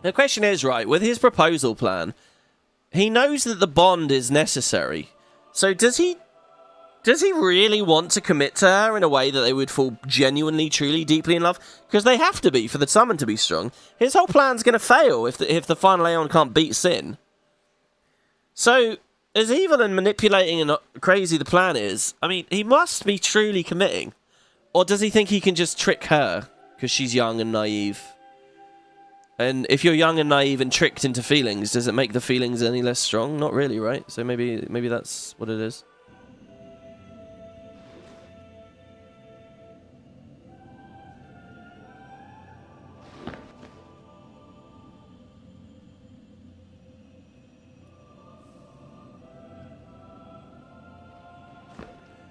Speaker 1: The question is, right, with his proposal plan, he knows that the bond is necessary. So does he really want to commit to her in a way that they would fall genuinely, truly, deeply in love? Because they have to be for the summon to be strong. His whole plan's going to fail if the final Aeon can't beat Sin. So, as evil and manipulating and crazy the plan is, I mean, he must be truly committing. Or does he think he can just trick her because she's young and naive? And if you're young and naive and tricked into feelings, does it make the feelings any less strong? Not really, right? So maybe that's what it is.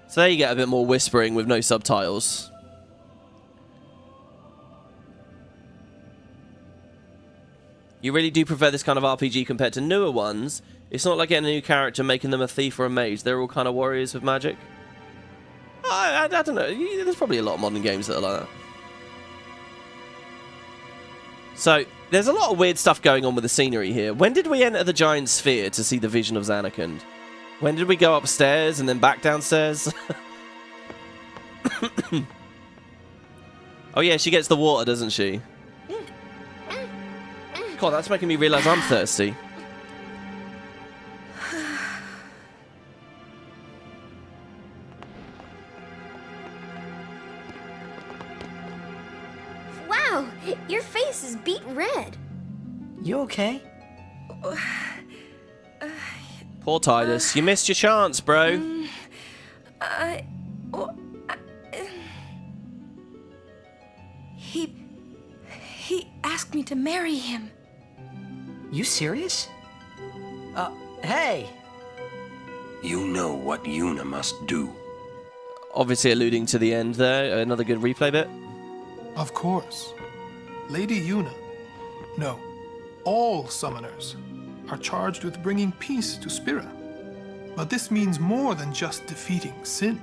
Speaker 1: So there you get a bit more whispering with no subtitles. You really do prefer this kind of RPG compared to newer ones. It's not like getting a new character, making them a thief or a mage. They're all kind of warriors with magic. I don't know. There's probably a lot of modern games that are like that. So, there's a lot of weird stuff going on with the scenery here. When did we enter the giant sphere to see the vision of Zanarkand? When did we go upstairs and then back downstairs? Oh yeah, she gets the water, doesn't she? God, that's making me realise I'm thirsty.
Speaker 5: Wow, your face is beet red.
Speaker 2: You okay?
Speaker 1: Poor Tidus, you missed your chance, bro.
Speaker 6: He asked me to marry him.
Speaker 2: You serious? Hey!
Speaker 8: You know what Yuna must do.
Speaker 1: Obviously alluding to the end there. Another good replay bit.
Speaker 20: Of course. Lady Yuna. No. All summoners are charged with bringing peace to Spira. But this means more than just defeating Sin.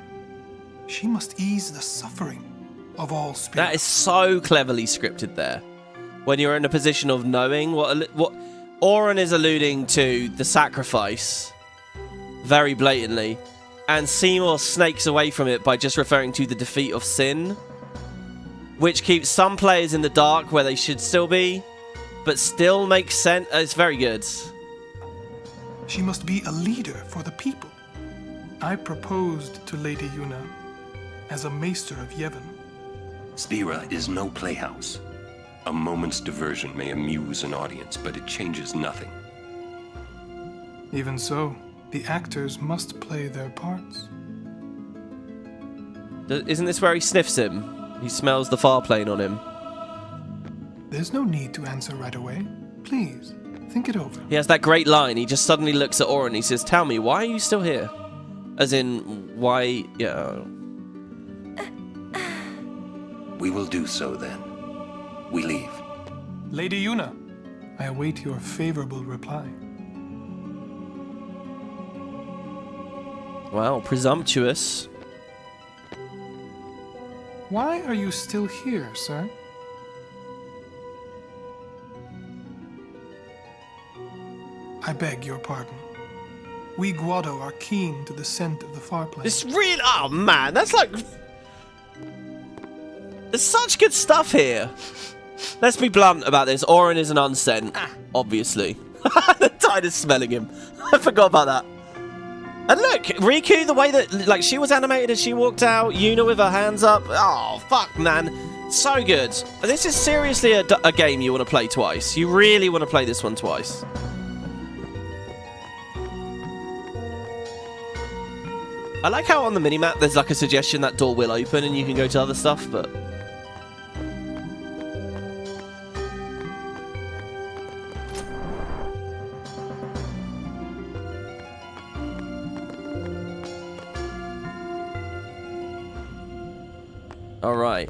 Speaker 20: She must ease the suffering of all spirits.
Speaker 1: That is so cleverly scripted there. When you're in a position of knowing what Auron is alluding to, the sacrifice, very blatantly, and Seymour snakes away from it by just referring to the defeat of Sin, which keeps some players in the dark where they should still be, but still makes sense. It's very good.
Speaker 20: She must be a leader for the people. I proposed to Lady Yuna as a maester of Yevon.
Speaker 8: Spira is no playhouse. A moment's diversion may amuse an audience, but it changes nothing.
Speaker 20: Even so, The actors must play their parts.
Speaker 1: Isn't this where he sniffs him? He smells the Farplane on him.
Speaker 20: There's no need to answer right away. Please, think it over.
Speaker 1: He has that great line. He just suddenly looks at Aura and he says, "Tell me, why are you still here?" As in, why... Yeah.
Speaker 8: We will do so then. We leave.
Speaker 20: Lady Yuna, I await your favorable reply.
Speaker 1: Wow, presumptuous.
Speaker 20: Why are you still here, sir? I beg your pardon. We Guado are keen to the scent of the Farplane.
Speaker 1: It's real. Oh man, that's like. There's such good stuff here. Let's be blunt about this. Orin is an unsent, obviously. The tide is smelling him. I forgot about that. And look, Riku, the way that like she was animated as she walked out, Yuna with her hands up. Oh fuck, man, so good. This is seriously a game you want to play twice. You really want to play this one twice. I like how on the minimap there's like a suggestion that door will open and you can go to other stuff, but... Alright.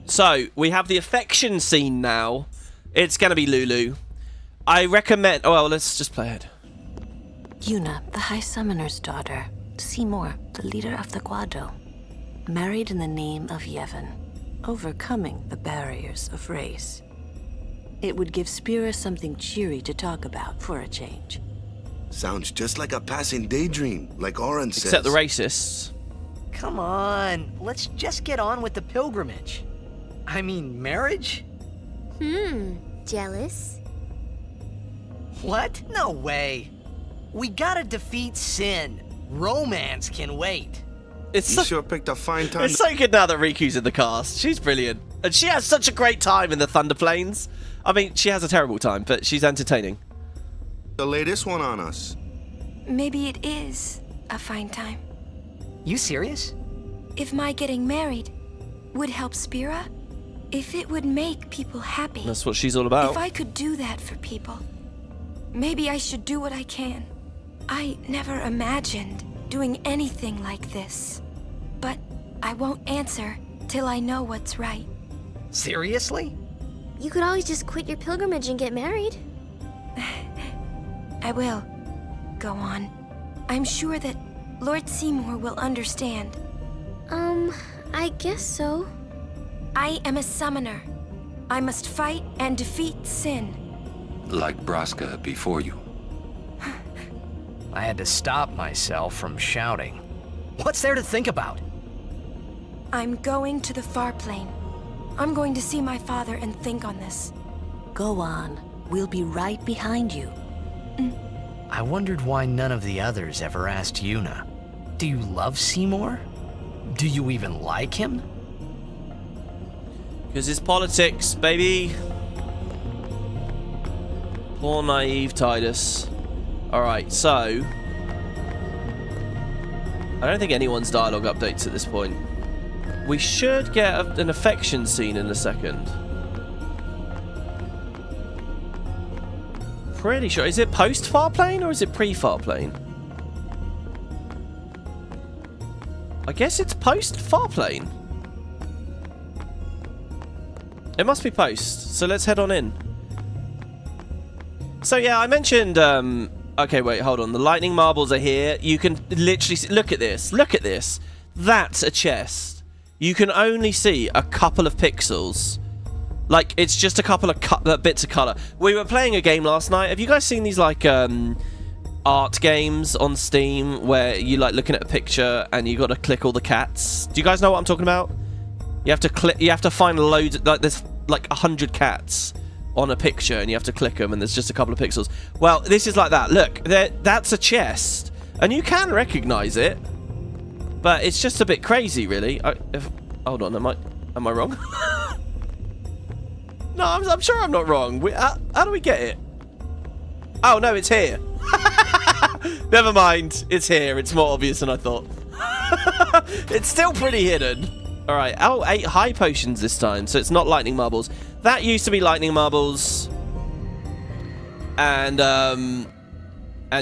Speaker 1: So, we have the affection scene now. It's gonna be Lulu. I recommend... Oh, well, let's just play it.
Speaker 10: Yuna, the High Summoner's daughter. Seymour, the leader of the Guado. Married in the name of Yevon. Overcoming the barriers of race. It would give Spira something cheery to talk about for a change.
Speaker 9: Sounds just like a passing daydream, like Oren says.
Speaker 1: Except the racists.
Speaker 2: Come on, let's just get on with the pilgrimage. I mean, marriage?
Speaker 5: Jealous?
Speaker 2: What? No way. We gotta defeat sin. Romance can wait.
Speaker 1: It's
Speaker 9: You sure picked a fine time.
Speaker 1: It's so good now that Riku's in the cast. She's brilliant. And she has such a great time in the Thunder Plains. I mean, she has a terrible time, but she's entertaining.
Speaker 9: To lay this one on us.
Speaker 6: Maybe it is a fine time.
Speaker 2: You serious?
Speaker 6: If my getting married would help Spira, if it would make people happy.
Speaker 1: That's what she's all about.
Speaker 6: If I could do that for people, maybe I should do what I can. I never imagined doing anything like this. But I won't answer till I know what's right.
Speaker 2: Seriously?
Speaker 5: You could always just quit your pilgrimage and get married.
Speaker 6: I will. Go on. I'm sure that Lord Seymour will understand.
Speaker 5: I guess so.
Speaker 6: I am a summoner. I must fight and defeat sin.
Speaker 8: Like Braska before you.
Speaker 2: I had to stop myself from shouting. What's there to think about?
Speaker 6: I'm going to the Farplane. I'm going to see my father and think on this.
Speaker 10: Go on. We'll be right behind you.
Speaker 2: I wondered why none of the others ever asked Yuna. Do you love Seymour? Do you even like him?
Speaker 1: Because it's politics, baby. Poor naive Titus. Alright, so... I don't think anyone's dialogue updates at this point. We should get an affection scene in a second. Pretty sure. Is it post-Farplane or is it pre-Farplane? I guess it's post-Farplane. It must be post, so let's head on in. So yeah, I mentioned... okay, wait, hold on. The lightning marbles are here. You can literally see... Look at this. Look at this. That's a chest. You can only see a couple of pixels. Like, it's just a couple of bits of colour. We were playing a game last night. Have you guys seen these, like, art games on Steam where you like looking at a picture and you got to click all the cats? Do you guys know what I'm talking about? You have to click. You have to find loads. Like there's like 100 cats on a picture and you have to click them and there's just a couple of pixels. Well, this is like that. Look, that's a chest and you can recognize it, but it's just a bit crazy, really. Hold on, am I wrong? No, I'm sure I'm not wrong. How do we get it? Oh no, it's here. Never mind. It's here. It's more obvious than I thought. It's still pretty hidden. All right. Oh, 8 high potions this time. So it's not lightning marbles. That used to be lightning marbles. And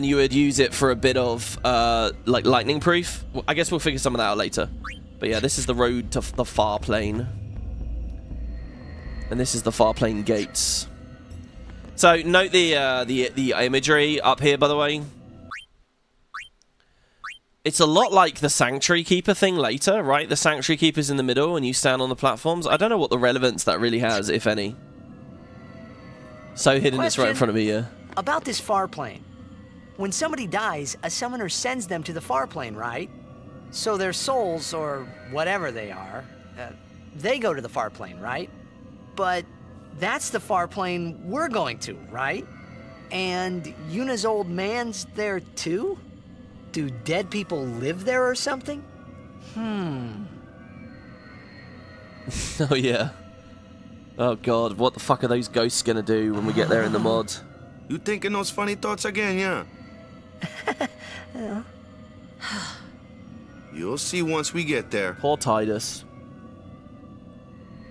Speaker 1: you would use it for a bit of, like, lightning proof. I guess we'll figure some of that out later. But yeah, this is the road to the Farplane. And this is the Farplane gates. So note the imagery up here, by the way. It's a lot like the Sanctuary Keeper thing later, right? The Sanctuary Keeper's in the middle and you stand on the platforms. I don't know what the relevance that really has, if any. So hidden, it's right in front of me, yeah.
Speaker 2: About this Farplane. When somebody dies, a summoner sends them to the Farplane, right? So their souls, or whatever they are, they go to the Farplane, right? But that's the Farplane we're going to, right? And Yuna's old man's there too? Do dead people live there or something?
Speaker 1: Oh, yeah. Oh, God. What the fuck are those ghosts gonna do when we get there in the mod?
Speaker 9: You thinking those funny thoughts again, yeah? You'll see once we get there.
Speaker 1: Poor Tidus.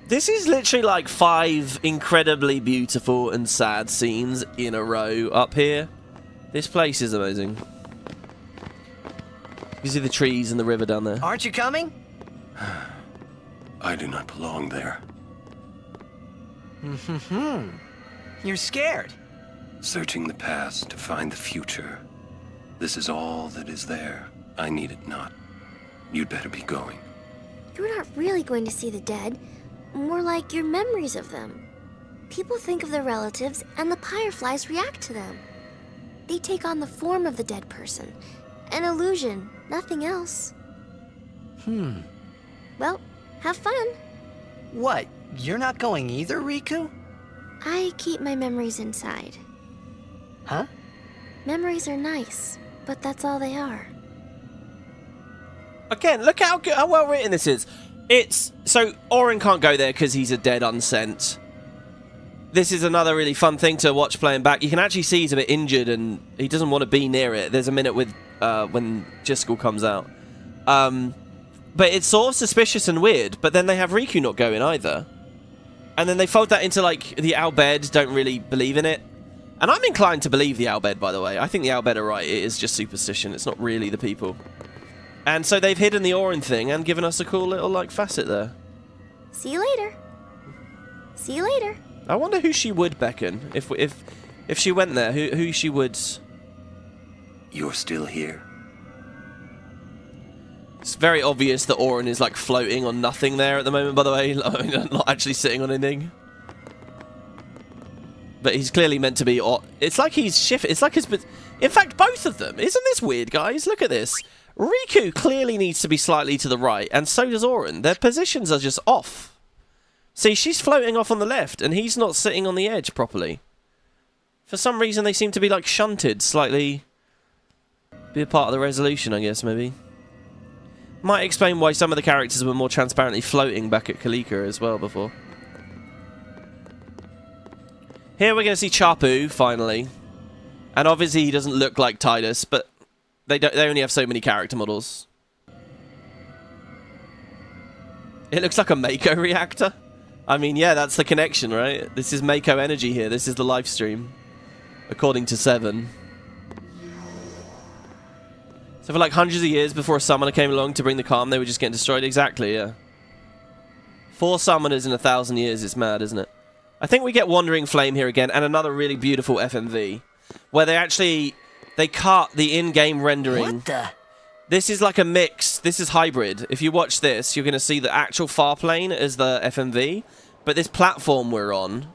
Speaker 1: This is literally like 5 incredibly beautiful and sad scenes in a row up here. This place is amazing. You see the trees and the river down there.
Speaker 2: Aren't you coming?
Speaker 8: I do not belong there.
Speaker 2: You're scared.
Speaker 8: Searching the past to find the future. This is all that is there. I need it not. You'd better be going.
Speaker 5: You're not really going to see the dead. More like your memories of them. People think of their relatives, and the Fireflies react to them. They take on the form of the dead person. An illusion, nothing else. Well, have fun.
Speaker 2: What? You're not going either, Riku?
Speaker 5: I keep my memories inside.
Speaker 2: Huh?
Speaker 5: Memories are nice, but that's all they are.
Speaker 1: Again, look how well written this is. So Auron can't go there because he's a dead unsent. This is another really fun thing to watch playing back. You can actually see he's a bit injured and he doesn't want to be near it. There's a minute with when Djose comes out. But it's sort of suspicious and weird, but then they have Riku not going either. And then they fold that into, like, the Bhed don't really believe in it. And I'm inclined to believe the Bhed, by the way. I think the Bhed are right. It is just superstition. It's not really the people. And so they've hidden the Auron thing and given us a cool little, like, facet there.
Speaker 5: See you later. See you later.
Speaker 1: I wonder who she would beckon. If she went there, who she would...
Speaker 8: You're still here?
Speaker 1: It's very obvious that Auron is, like, floating on nothing there at the moment, by the way. Not actually sitting on anything. But he's clearly meant to be... It's like he's shifted. It's like his... In fact, both of them. Isn't this weird, guys? Look at this. Riku clearly needs to be slightly to the right, and so does Auron. Their positions are just off. See, she's floating off on the left, and he's not sitting on the edge properly. For some reason, they seem to be, like, shunted slightly. Be a part of the resolution, I guess, maybe. Might explain why some of the characters were more transparently floating back at Kalika as well before. Here we're going to see Shoopuf, finally. And obviously he doesn't look like Tidus, but they only have so many character models. It looks like a Mako reactor. I mean, yeah, that's the connection, right? This is Mako energy here. This is the live stream, according to 7. So for like hundreds of years before a summoner came along to bring the calm, they were just getting destroyed. Exactly, yeah. 4 summoners in 1,000 years. It's mad, isn't it? I think we get Wandering Flame here again, and another really beautiful FMV, where they cut the in-game rendering.
Speaker 2: What the?
Speaker 1: This is like a mix. This is hybrid. If you watch this, you're going to see the actual Farplane as the FMV, but this platform we're on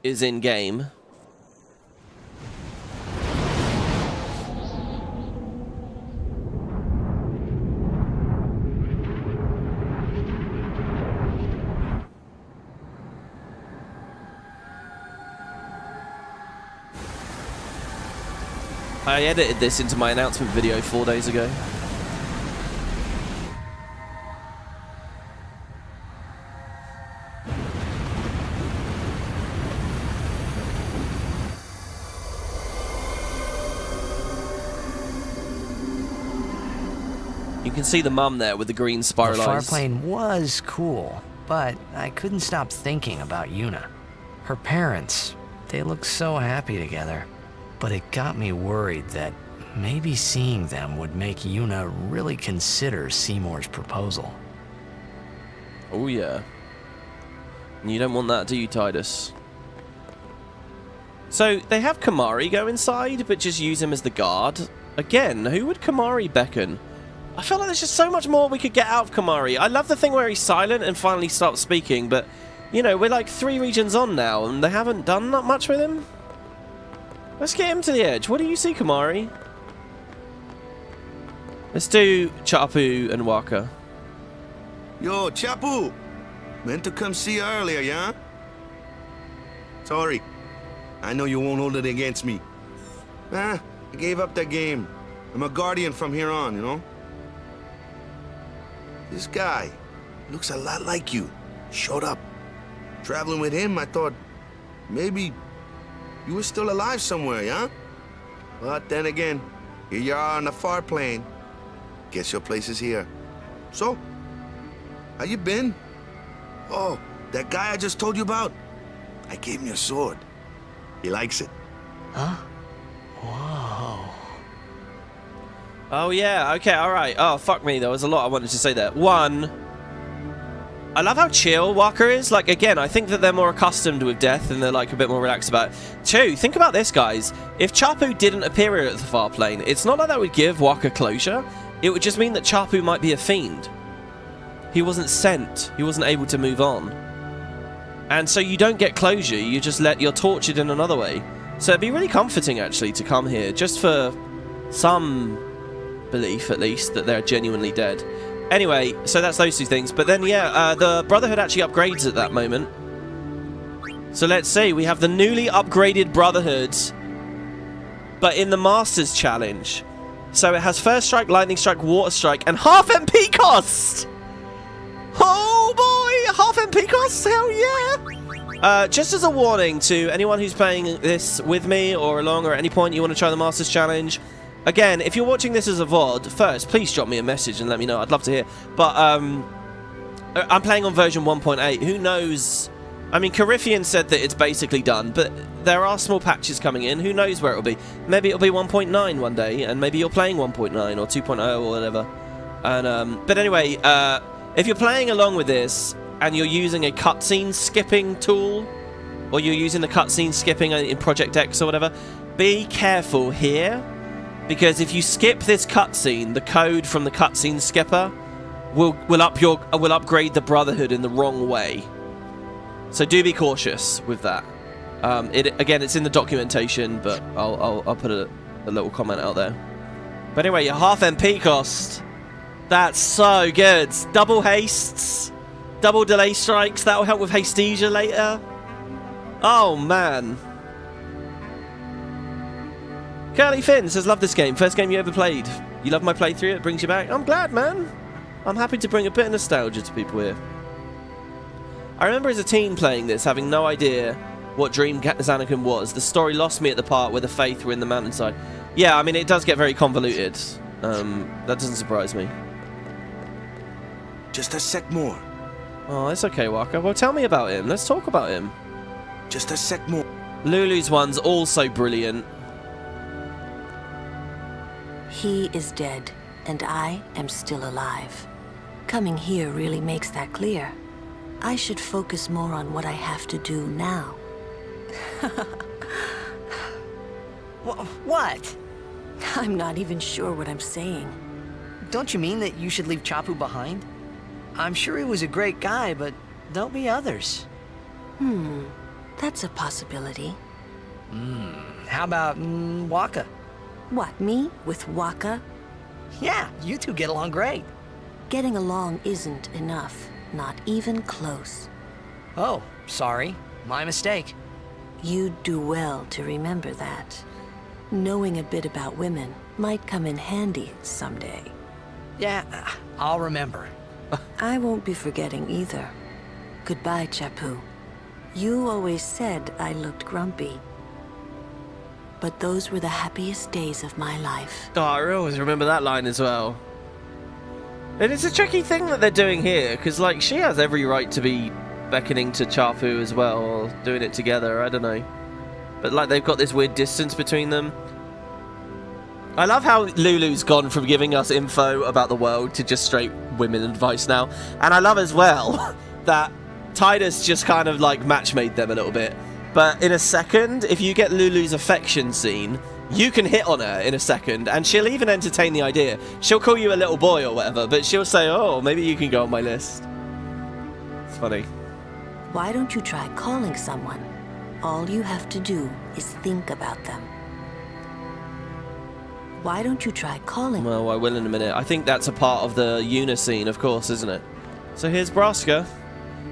Speaker 1: is in-game. I edited this into my announcement video 4 days ago. can see the mum there with the green
Speaker 2: The
Speaker 1: spiral eyes.
Speaker 2: Farplane was cool, but I couldn't stop thinking about Yuna. Her parents, they looked so happy together. But it got me worried that maybe seeing them would make Yuna really consider Seymour's proposal.
Speaker 1: Oh yeah. You don't want that, do you, Titus? So, they have Kamari go inside, but just use him as the guard. Again, who would Kamari beckon? I feel like there's just so much more we could get out of Kamari. I love the thing where he's silent and finally stops speaking, but, you know, we're like 3 regions on now, and they haven't done that much with him. Let's get him to the edge. What do you see, Kamari? Let's do Chapu and Waka.
Speaker 9: Yo, Chapu! Meant to come see you earlier, yeah? Sorry. I know you won't hold it against me. I gave up that game. I'm a guardian from here on, you know? This guy looks a lot like you. Showed up. Traveling with him, I thought maybe you were still alive somewhere, yeah? But then again, here you are on the Farplane. Guess your place is here. So, how you been? Oh, that guy I just told you about? I gave him your sword. He likes it.
Speaker 2: Huh? Whoa.
Speaker 1: Oh, yeah. Okay, alright. Oh, fuck me. There was a lot I wanted to say there. 1, I love how chill Waka is. Like, again, I think that they're more accustomed with death and they're, like, a bit more relaxed about it. 2, think about this, guys. If Chapu didn't appear at the Farplane, it's not like that would give Waka closure. It would just mean that Chapu might be a fiend. He wasn't sent. He wasn't able to move on. And so you don't get closure, you're tortured in another way. So it'd be really comforting, actually, to come here, just for some belief, at least, that they're genuinely dead. Anyway, so that's those 2 things. But then, yeah, the Brotherhood actually upgrades at that moment. So let's see, we have the newly upgraded Brotherhood, but in the Masters Challenge. So it has First Strike, Lightning Strike, Water Strike, and half MP cost! Oh boy, half MP costs, hell yeah! Just as a warning to anyone who's playing this with me or along, or at any point you want to try the Masters Challenge, again, if you're watching this as a VOD, first, please drop me a message and let me know, I'd love to hear. But, I'm playing on version 1.8, who knows? I mean, Carifian said that it's basically done, but there are small patches coming in, who knows where it'll be. Maybe it'll be 1.9 one day, and maybe you're playing 1.9 or 2.0 or whatever. And, but anyway, if you're playing along with this, and you're using a cutscene skipping tool, or you're using the cutscene skipping in Project X or whatever, be careful here, because if you skip this cutscene, the code from the cutscene skipper will upgrade the Brotherhood in the wrong way. So do be cautious with that. Again, it's in the documentation, but I'll put a little comment out there. But anyway, your half MP cost. That's so good. Double hastes, double delay strikes. That'll help with Hastesia later. Oh, man. Curly Finn says, love this game. First game you ever played. You love my playthrough? It brings you back. I'm glad, man. I'm happy to bring a bit of nostalgia to people here. I remember as a teen playing this, having no idea what Dream Xanakin was. The story lost me at the part where the Faith were in the mountainside. Yeah, I mean, it does get very convoluted. That doesn't surprise me.
Speaker 9: Just a sec more.
Speaker 1: Oh, it's okay, Waka. Well, tell me about him. Let's talk about him.
Speaker 9: Just a sec more.
Speaker 1: Lulu's one's also brilliant.
Speaker 10: He is dead, and I am still alive. Coming here really makes that clear. I should focus more on what I have to do now.
Speaker 2: What?
Speaker 10: I'm not even sure what I'm saying.
Speaker 2: Don't you mean that you should leave Chapu behind? I'm sure he was a great guy, but there'll be others.
Speaker 10: That's a possibility.
Speaker 2: How about Waka?
Speaker 10: What, me? With Waka?
Speaker 2: Yeah, you two get along great.
Speaker 10: Getting along isn't enough. Not even close.
Speaker 2: Oh, sorry. My mistake.
Speaker 10: You'd do well to remember that. Knowing a bit about women might come in handy someday.
Speaker 2: Yeah, I'll remember.
Speaker 10: I won't be forgetting either. Goodbye, Chapu. You always said I looked grumpy. But those were the happiest days of my life.
Speaker 1: Oh, I always remember that line as well. And it's a tricky thing that they're doing here, because, like, she has every right to be beckoning to Chafu as well, or doing it together, I don't know. But, like, they've got this weird distance between them. I love how Lulu's gone from giving us info about the world to just straight women advice now. And I love as well that Tidus just kind of, like, match-made them a little bit. But in a second, if you get Lulu's affection scene, you can hit on her in a second, and she'll even entertain the idea. She'll call you a little boy or whatever, but she'll say, oh, maybe you can go on my list. It's funny.
Speaker 10: Why don't you try calling someone? All you have to do is think about them. Why don't you try calling?
Speaker 1: Well, I will in a minute. I think that's a part of the Yuna scene, of course, isn't it? So here's Braska.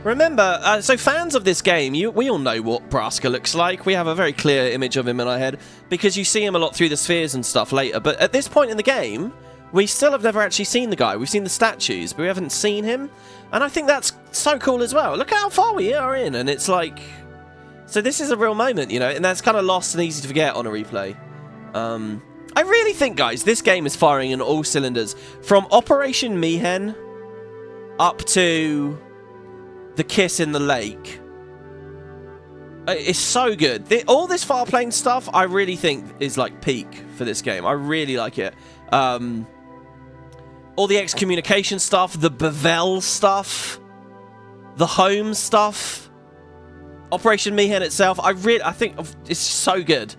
Speaker 1: Remember, so fans of this game, we all know what Braska looks like. We have a very clear image of him in our head, because you see him a lot through the spheres and stuff later. But at this point in the game, we still have never actually seen the guy. We've seen the statues, but we haven't seen him. And I think that's so cool as well. Look how far we are in, and it's like... So this is a real moment, you know, and that's kind of lost and easy to forget on a replay. I really think, guys, this game is firing on all cylinders. From Operation Mihen up to the kiss in the lake. It's so good. All this Farplane stuff, I really think, is like peak for this game. I really like it. All the excommunication stuff, the Bevel stuff, the home stuff, Operation Mihen itself. I think it's so good.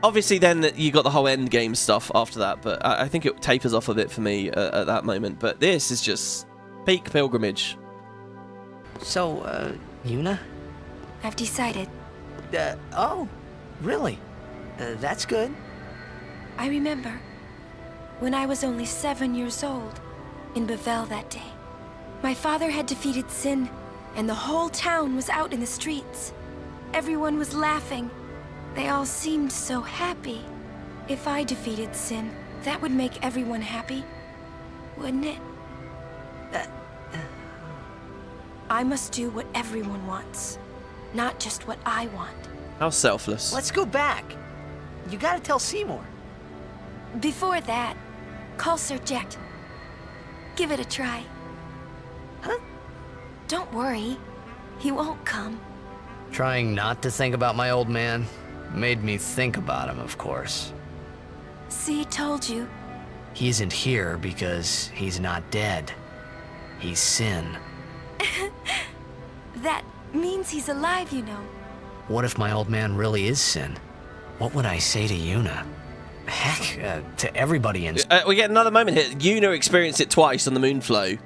Speaker 1: Obviously, then you got the whole end game stuff after that, but I think it tapers off a bit for me at that moment. But this is just peak pilgrimage.
Speaker 2: So, Yuna?
Speaker 6: I've decided.
Speaker 2: Oh, really? That's good.
Speaker 6: I remember when I was only 7 years old in Bevel that day. My father had defeated Sin, and the whole town was out in the streets. Everyone was laughing. They all seemed so happy. If I defeated Sin, that would make everyone happy, wouldn't it? I must do what everyone wants, not just what I want.
Speaker 1: How selfless.
Speaker 2: Let's go back. You gotta tell Seymour.
Speaker 6: Before that, call Sir Jecht. Give it a try.
Speaker 2: Huh?
Speaker 6: Don't worry. He won't come.
Speaker 2: Trying not to think about my old man made me think about him, of course.
Speaker 6: See, told you.
Speaker 2: He isn't here because he's not dead. He's Sin.
Speaker 6: That means he's alive, you know.
Speaker 2: What if my old man really is Sin? What would I say to Yuna? Heck, to everybody in...
Speaker 1: we get another moment here. Yuna experienced it twice on the Moonflow.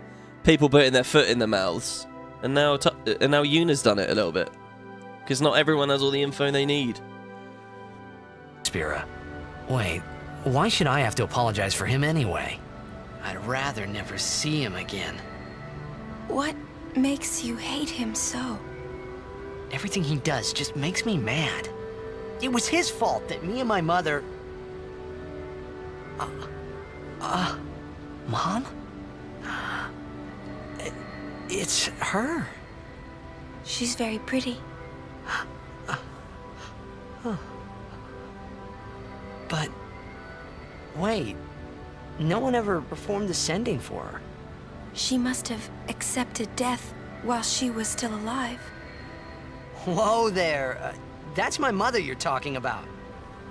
Speaker 1: People putting their foot in their mouths. And now Yuna's done it a little bit. Because not everyone has all the info they need.
Speaker 2: Spira. Wait, why should I have to apologize for him anyway? I'd rather never see him again.
Speaker 6: What makes you hate him so?
Speaker 2: Everything he does just makes me mad. It was his fault that me and my mother... Mom? It's her.
Speaker 6: She's very pretty.
Speaker 2: But... wait. No one ever performed the sending for her.
Speaker 6: She must have accepted death while she was still alive.
Speaker 2: Whoa there. That's my mother you're talking about.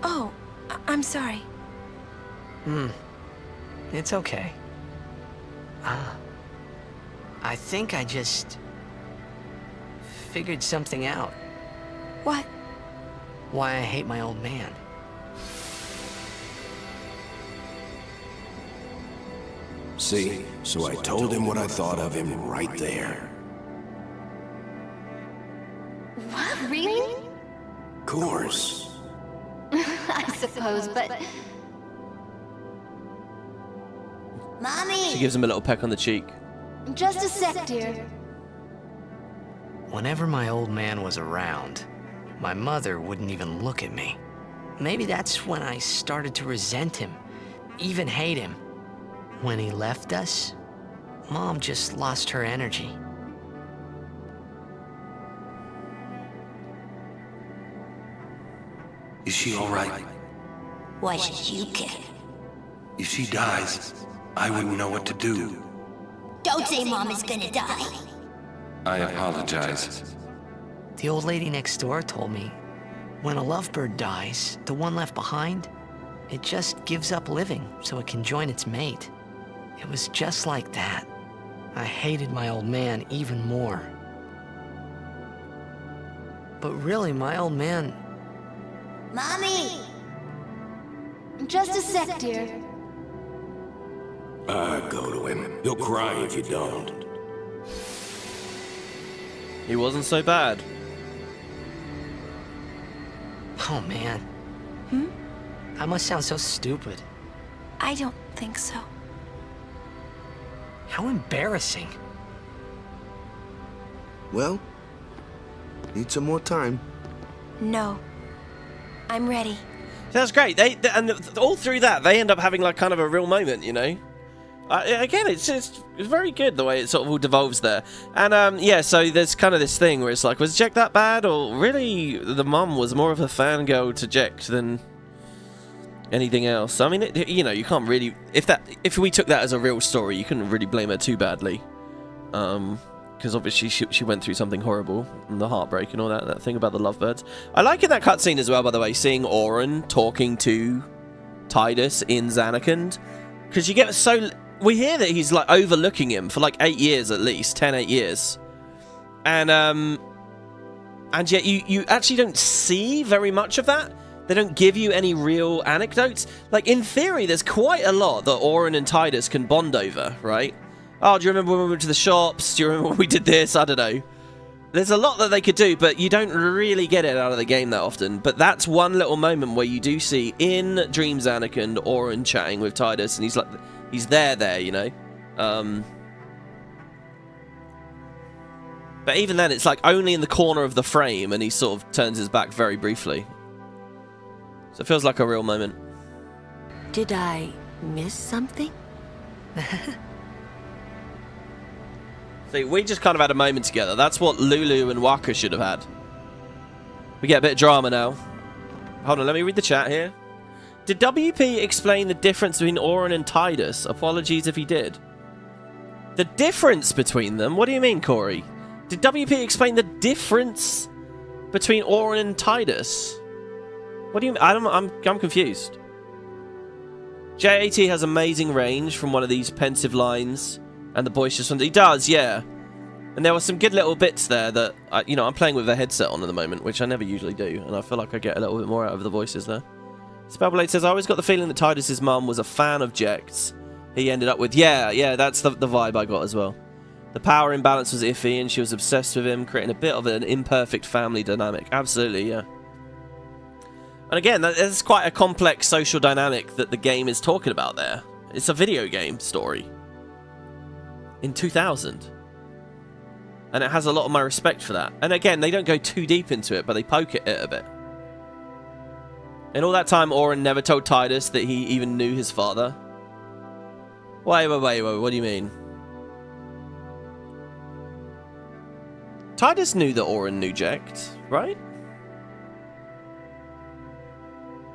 Speaker 6: Oh, I'm sorry.
Speaker 2: It's okay. I think I just... figured something out.
Speaker 6: What?
Speaker 2: Why I hate my old man.
Speaker 16: See, so I told him what I thought of him right there.
Speaker 5: What, really?
Speaker 16: Course.
Speaker 5: I suppose, but... Mommy!
Speaker 1: She gives him a little peck on the cheek.
Speaker 5: Just a sec, dear.
Speaker 2: Whenever my old man was around, my mother wouldn't even look at me. Maybe that's when I started to resent him, even hate him. When he left us, Mom just lost her energy.
Speaker 8: Is she all right?
Speaker 17: Why should you care?
Speaker 8: If she dies, I wouldn't know what to do.
Speaker 5: Don't say Mom is gonna die.
Speaker 8: I apologize.
Speaker 2: The old lady next door told me, when a lovebird dies, the one left behind, it just gives up living so it can join its mate. It was just like that. I hated my old man even more. But really, my old man...
Speaker 5: Mommy! Just a sec, dear.
Speaker 21: Go to him. He'll cry if you don't.
Speaker 1: He wasn't so bad.
Speaker 2: Oh, man. I must sound so stupid.
Speaker 6: I don't think so.
Speaker 2: How embarrassing.
Speaker 9: Well, need some more time.
Speaker 6: No. I'm ready.
Speaker 1: That's great. And all through that, they end up having like kind of a real moment, you know. Again, it's very good the way it sort of all devolves there. And yeah, so there's kind of this thing where it's like, was Jek that bad, or really the mum was more of a fangirl to Jek than anything else? I mean, you know, you can't really, if we took that as a real story, you couldn't really blame her too badly, because obviously she went through something horrible, and the heartbreak and all that thing about the lovebirds. I like in that cutscene as well, by the way, seeing Auron talking to Tidus in Zanarkand, because you get so. We hear that he's like overlooking him for like 8 years at least, 10-8 years, and yet you actually don't see very much of that. They don't give you any real anecdotes. Like in theory, there's quite a lot that Auron and Tidus can bond over, right? Oh, do you remember when we went to the shops? Do you remember when we did this? I don't know. There's a lot that they could do, but you don't really get it out of the game that often. But that's one little moment where you do see in Dream Zanarkand Auron chatting with Tidus, and he's like. He's there, you know. But even then, it's like only in the corner of the frame, and he sort of turns his back very briefly. So it feels like a real moment.
Speaker 10: Did I miss something?
Speaker 1: See, we just kind of had a moment together. That's what Lulu and Waka should have had. We get a bit of drama now. Hold on, let me read the chat here. Did WP explain the difference between Auron and Tidus? Apologies if he did. The difference between them? What do you mean, Corey? Did WP explain the difference between Auron and Tidus? What do you mean? I'm confused. JAT has amazing range from one of these pensive lines and the boisterous ones. He does, yeah. And there were some good little bits there that, you know, I'm playing with a headset on at the moment, which I never usually do, and I feel like I get a little bit more out of the voices there. Spellblade says, I always got the feeling that Tidus' mum was a fan of Jek's. He ended up with, yeah, that's the vibe I got as well. The power imbalance was iffy, and she was obsessed with him, creating a bit of an imperfect family dynamic. Absolutely, yeah. And again, that's quite a complex social dynamic that the game is talking about there. It's a video game story. In 2000. And it has a lot of my respect for that. And again, they don't go too deep into it, but they poke at it a bit. In all that time, Auron never told Tidus that he even knew his father. Wait, what do you mean? Tidus knew that Auron knew Jekt, right?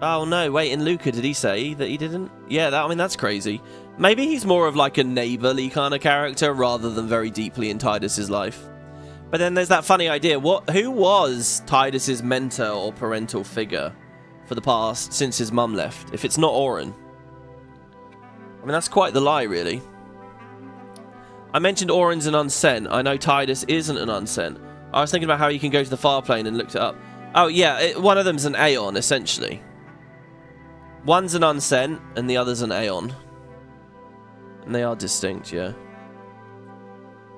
Speaker 1: Oh no, wait, in Luca, did he say that he didn't? Yeah, I mean, that's crazy. Maybe he's more of like a neighborly kind of character rather than very deeply in Tidus' life. But then there's that funny idea, who was Tidus' mentor or parental figure for the past, since his mum left, if it's not Auron? I mean, that's quite the lie, really. I mentioned Auron's an unsent. I know Tidus isn't an unsent. I was thinking about how you can go to the Farplane and looked it up. Oh, yeah, one of them's an Aeon, essentially. One's an unsent, and the other's an Aeon. And they are distinct, yeah.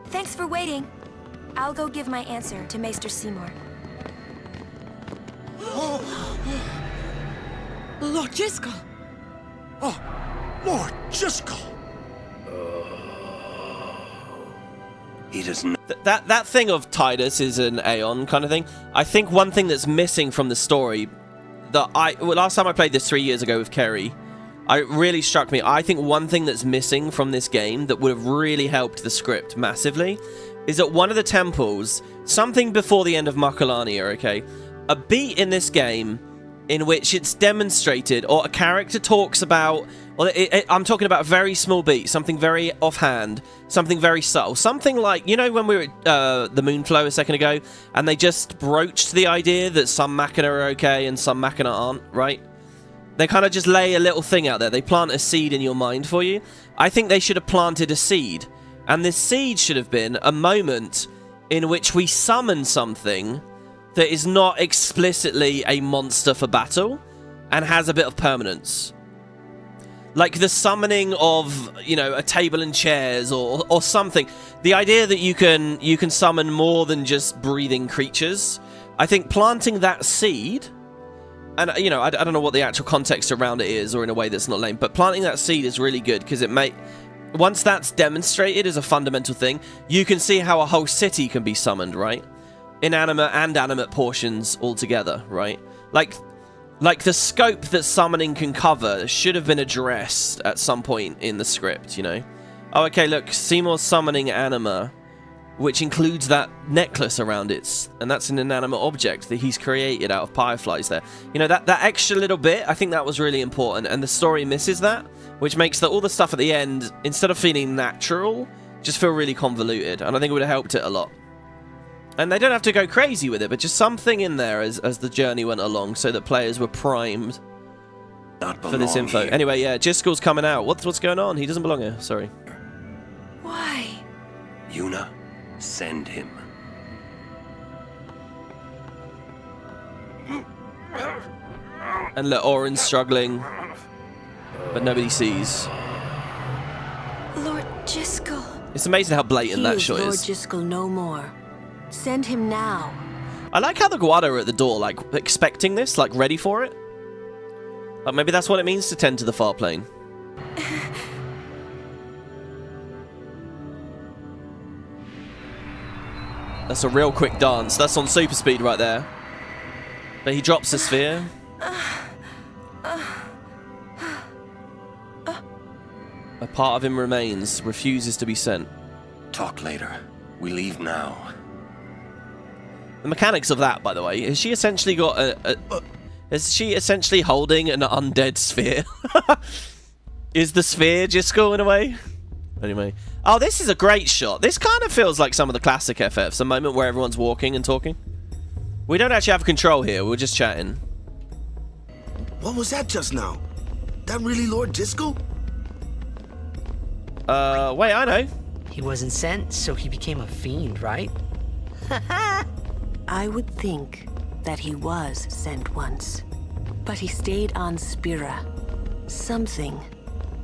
Speaker 6: Thanks for waiting. I'll go give my answer to Maester Seymour.
Speaker 12: Lord Jiskel! Oh, Lord Jiskel!
Speaker 8: He doesn't.
Speaker 1: That thing of Tidus is an Aeon kind of thing. I think one thing that's missing from the story that last time I played this 3 years ago with Kerry, it really struck me. I think one thing that's missing from this game that would have really helped the script massively is that one of the temples, something before the end of Makalania, okay, a beat in this game in which it's demonstrated, or a character talks about, well, I'm talking about a very small beat, something very offhand, something very subtle, something like, you know, when we were at the Moonflow a second ago, and they just broached the idea that some machina are okay and some machina aren't, right? They kind of just lay a little thing out there. They plant a seed in your mind for you. I think they should have planted a seed, and this seed should have been a moment in which we summon something that is not explicitly a monster for battle and has a bit of permanence. Like the summoning of, you know, a table and chairs or something. The idea that you can summon more than just breathing creatures. I think planting that seed, and, you know, I don't know what the actual context around it is, or in a way that's not lame, but planting that seed is really good because it may... Once that's demonstrated as a fundamental thing, you can see how a whole city can be summoned, right? Inanimate and animate portions all together, right? Like the scope that summoning can cover should have been addressed at some point in the script, you know? Oh, okay, look, Seymour's summoning anima, which includes that necklace around it, and that's an inanimate object that he's created out of fireflies there. You know, that extra little bit, I think that was really important, and the story misses that, which makes all the stuff at the end, instead of feeling natural, just feel really convoluted, and I think it would have helped it a lot. And they don't have to go crazy with it, but just something in there as the journey went along so that players were primed for this info.
Speaker 8: Here.
Speaker 1: Anyway, yeah, Driscoll's coming out. What's going on? He doesn't belong here. Sorry.
Speaker 6: Why?
Speaker 8: Yuna, send him.
Speaker 1: And look, Oren's struggling, but nobody sees.
Speaker 6: Lord Driscoll.
Speaker 1: It's amazing how blatant that shot
Speaker 10: Lord
Speaker 1: is.
Speaker 10: Driscoll no more. Send him now.
Speaker 1: I like how the Guarda are at the door, like, expecting this, like, ready for it. Like, maybe that's what it means to tend to the Farplane. That's a real quick dance. That's on super speed right there. But he drops the sphere. A part of him remains, refuses to be sent.
Speaker 8: Talk later. We leave now.
Speaker 1: The mechanics of that, by the way, has she essentially got is she essentially holding an undead sphere? Is the sphere Driscoll in a way? Anyway. Oh, this is a great shot. This kind of feels like some of the classic FFs, a moment where everyone's walking and talking. We don't actually have control here, we're just chatting.
Speaker 9: What was that just now? That really Lord Driscoll?
Speaker 1: Wait, I know.
Speaker 2: He wasn't sent, so he became a fiend, right?
Speaker 10: I would think that he was sent once, but he stayed on Spira. Something,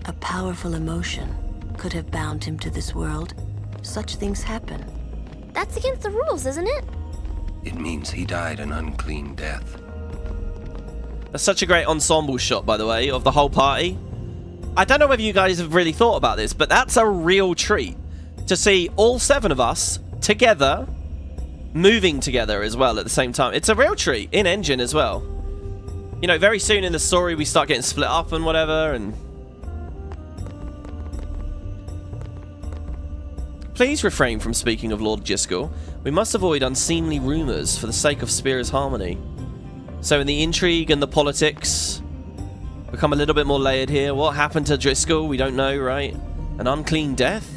Speaker 10: a powerful emotion, could have bound him to this world. Such things happen.
Speaker 5: That's against the rules, isn't it?
Speaker 8: It means he died an unclean death.
Speaker 1: That's such a great ensemble shot, by the way, of the whole party. I don't know whether you guys have really thought about this, but that's a real treat to see all 7 of us together, moving together as well at the same time. It's a real treat, in engine as well. You know, very soon in the story we start getting split up and whatever, and... Please refrain from speaking of Lord Driscoll. We must avoid unseemly rumours for the sake of Spira's harmony. So in the intrigue and the politics, become a little bit more layered here. What happened to Driscoll? We don't know, right? An unclean death?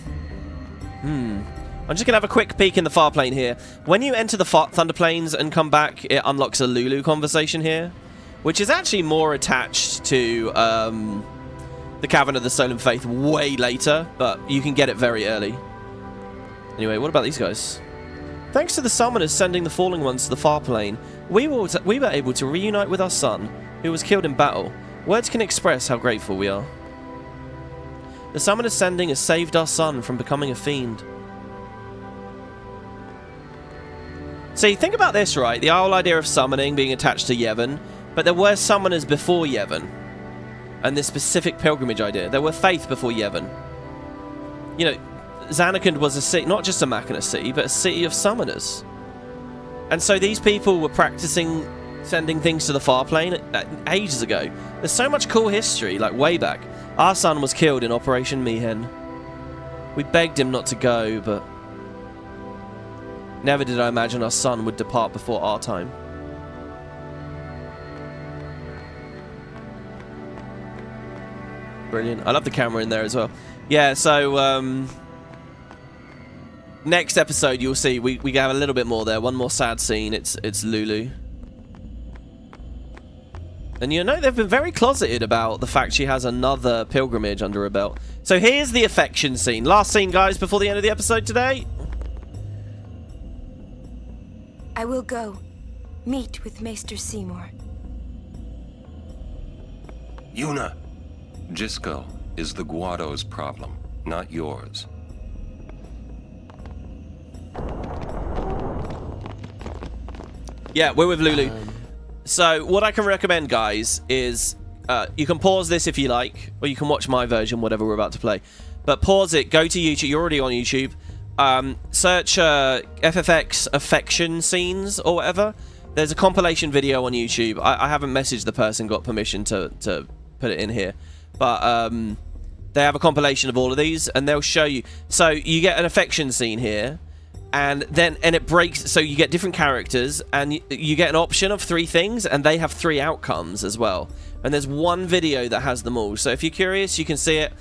Speaker 1: I'm just going to have a quick peek in the Farplane here. When you enter the Thunder Plains and come back, it unlocks a Lulu conversation here, which is actually more attached to the Cavern of the Stolen Faith way later, but you can get it very early. Anyway, what about these guys? Thanks to the summoners sending the falling ones to the Farplane, we were able to reunite with our son, who was killed in battle. Words can express how grateful we are. The summoner's sending has saved our son from becoming a fiend. See, think about this, right? The whole idea of summoning being attached to Yevon, but there were summoners before Yevon. And this specific pilgrimage idea. There were faith before Yevon. You know, Zanarkand was a city, not just a Machina city, but a city of summoners. And so these people were practicing sending things to the Farplane ages ago. There's so much cool history, like way back. Our son was killed in Operation Mihen. We begged him not to go, but... Never did I imagine our son would depart before our time. brilliant. I love the camera in there as well. Yeah, so next episode you'll see we have a little bit more there. One more sad scene. It's Lulu. And you know, they've been very closeted about the fact she has another pilgrimage under her belt. So here's the affection scene. Last scene, guys, before the end of the episode today.
Speaker 6: I will go meet with Maester Seymour.
Speaker 8: Yuna! Jisco is the Guado's problem, not yours.
Speaker 1: Yeah, we're with Lulu. So what I can recommend, guys, is you can pause this if you like, or you can watch my version, whatever we're about to play. But pause it, go to YouTube. You're already on YouTube. Search FFX affection scenes or whatever. There's a compilation video on YouTube. I haven't messaged the person, got permission to put it in here. But they have a compilation of all of these, and they'll show you. So you get an affection scene here. And it breaks, so you get different characters, and you get an option of 3 things, and they have 3 outcomes as well. And there's one video that has them all. So if you're curious, you can see it.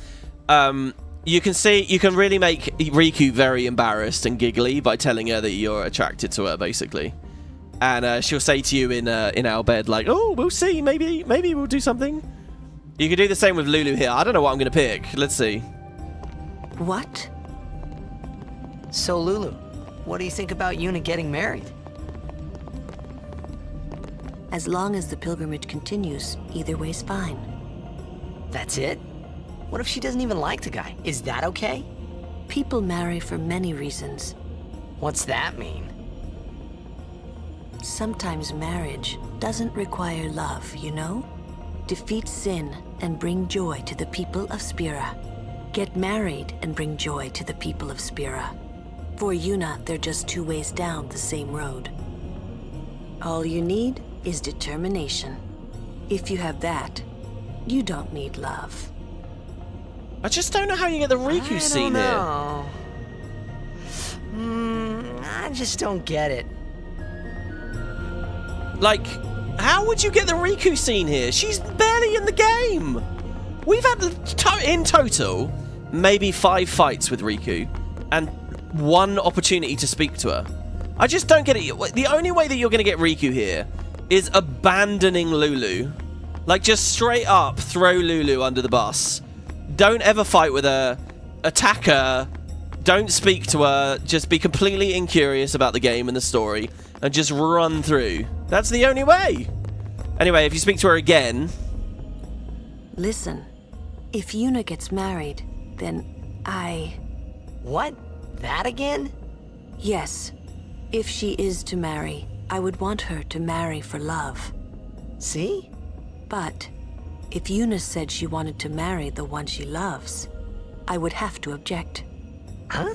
Speaker 1: You can really make Riku very embarrassed and giggly by telling her that you're attracted to her, basically. And she'll say to you in our bed, like, "Oh, we'll see. Maybe we'll do something." You can do the same with Lulu here. I don't know what I'm going to pick. Let's see.
Speaker 2: What? So, Lulu, what do you think about Yuna getting married?
Speaker 10: As long as the pilgrimage continues, either way's fine.
Speaker 2: That's it? What if she doesn't even like the guy? Is that okay?
Speaker 10: People marry for many reasons.
Speaker 2: What's that mean?
Speaker 10: Sometimes marriage doesn't require love, you know? Defeat sin and bring joy to the people of Spira. Get married and bring joy to the people of Spira. For Yuna, they're just 2 ways down the same road. All you need is determination. If you have that, you don't need love.
Speaker 1: I just don't know how you get the Riku scene here.
Speaker 2: I just don't get it.
Speaker 1: Like, how would you get the Riku scene here? She's barely in the game. We've had, in total, maybe 5 fights with Riku, and 1 opportunity to speak to her. I just don't get it. The only way that you're going to get Riku here is abandoning Lulu. Like, just straight up throw Lulu under the bus. Don't ever fight with her. Attack her. Don't speak to her. Just be completely incurious about the game and the story. And just run through. That's the only way. Anyway, if you speak to her again...
Speaker 10: Listen, if Yuna gets married, then
Speaker 2: What? That again?
Speaker 10: Yes. If she is to marry, I would want her to marry for love.
Speaker 2: See?
Speaker 10: But if Yuna said she wanted to marry the one she loves, I would have to object.
Speaker 2: Huh?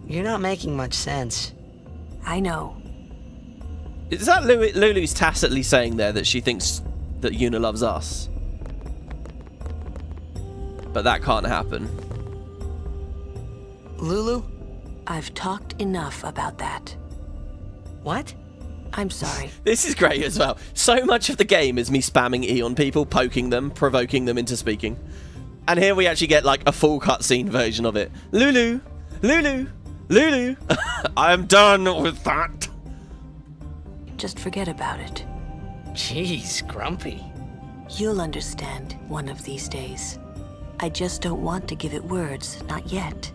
Speaker 2: You're not making much sense.
Speaker 10: I know.
Speaker 1: Is that Lulu's tacitly saying there that she thinks that Yuna loves us? But that can't happen.
Speaker 2: Lulu?
Speaker 10: I've talked enough about that.
Speaker 2: What?
Speaker 10: I'm sorry.
Speaker 1: This is great as well. So much of the game is me spamming E on people, poking them, provoking them into speaking. And here we actually get like a full cutscene version of it. Lulu! Lulu! Lulu! I'm done with that.
Speaker 10: Just forget about it.
Speaker 2: Jeez, Grumpy.
Speaker 10: You'll understand one of these days. I just don't want to give it words, not yet.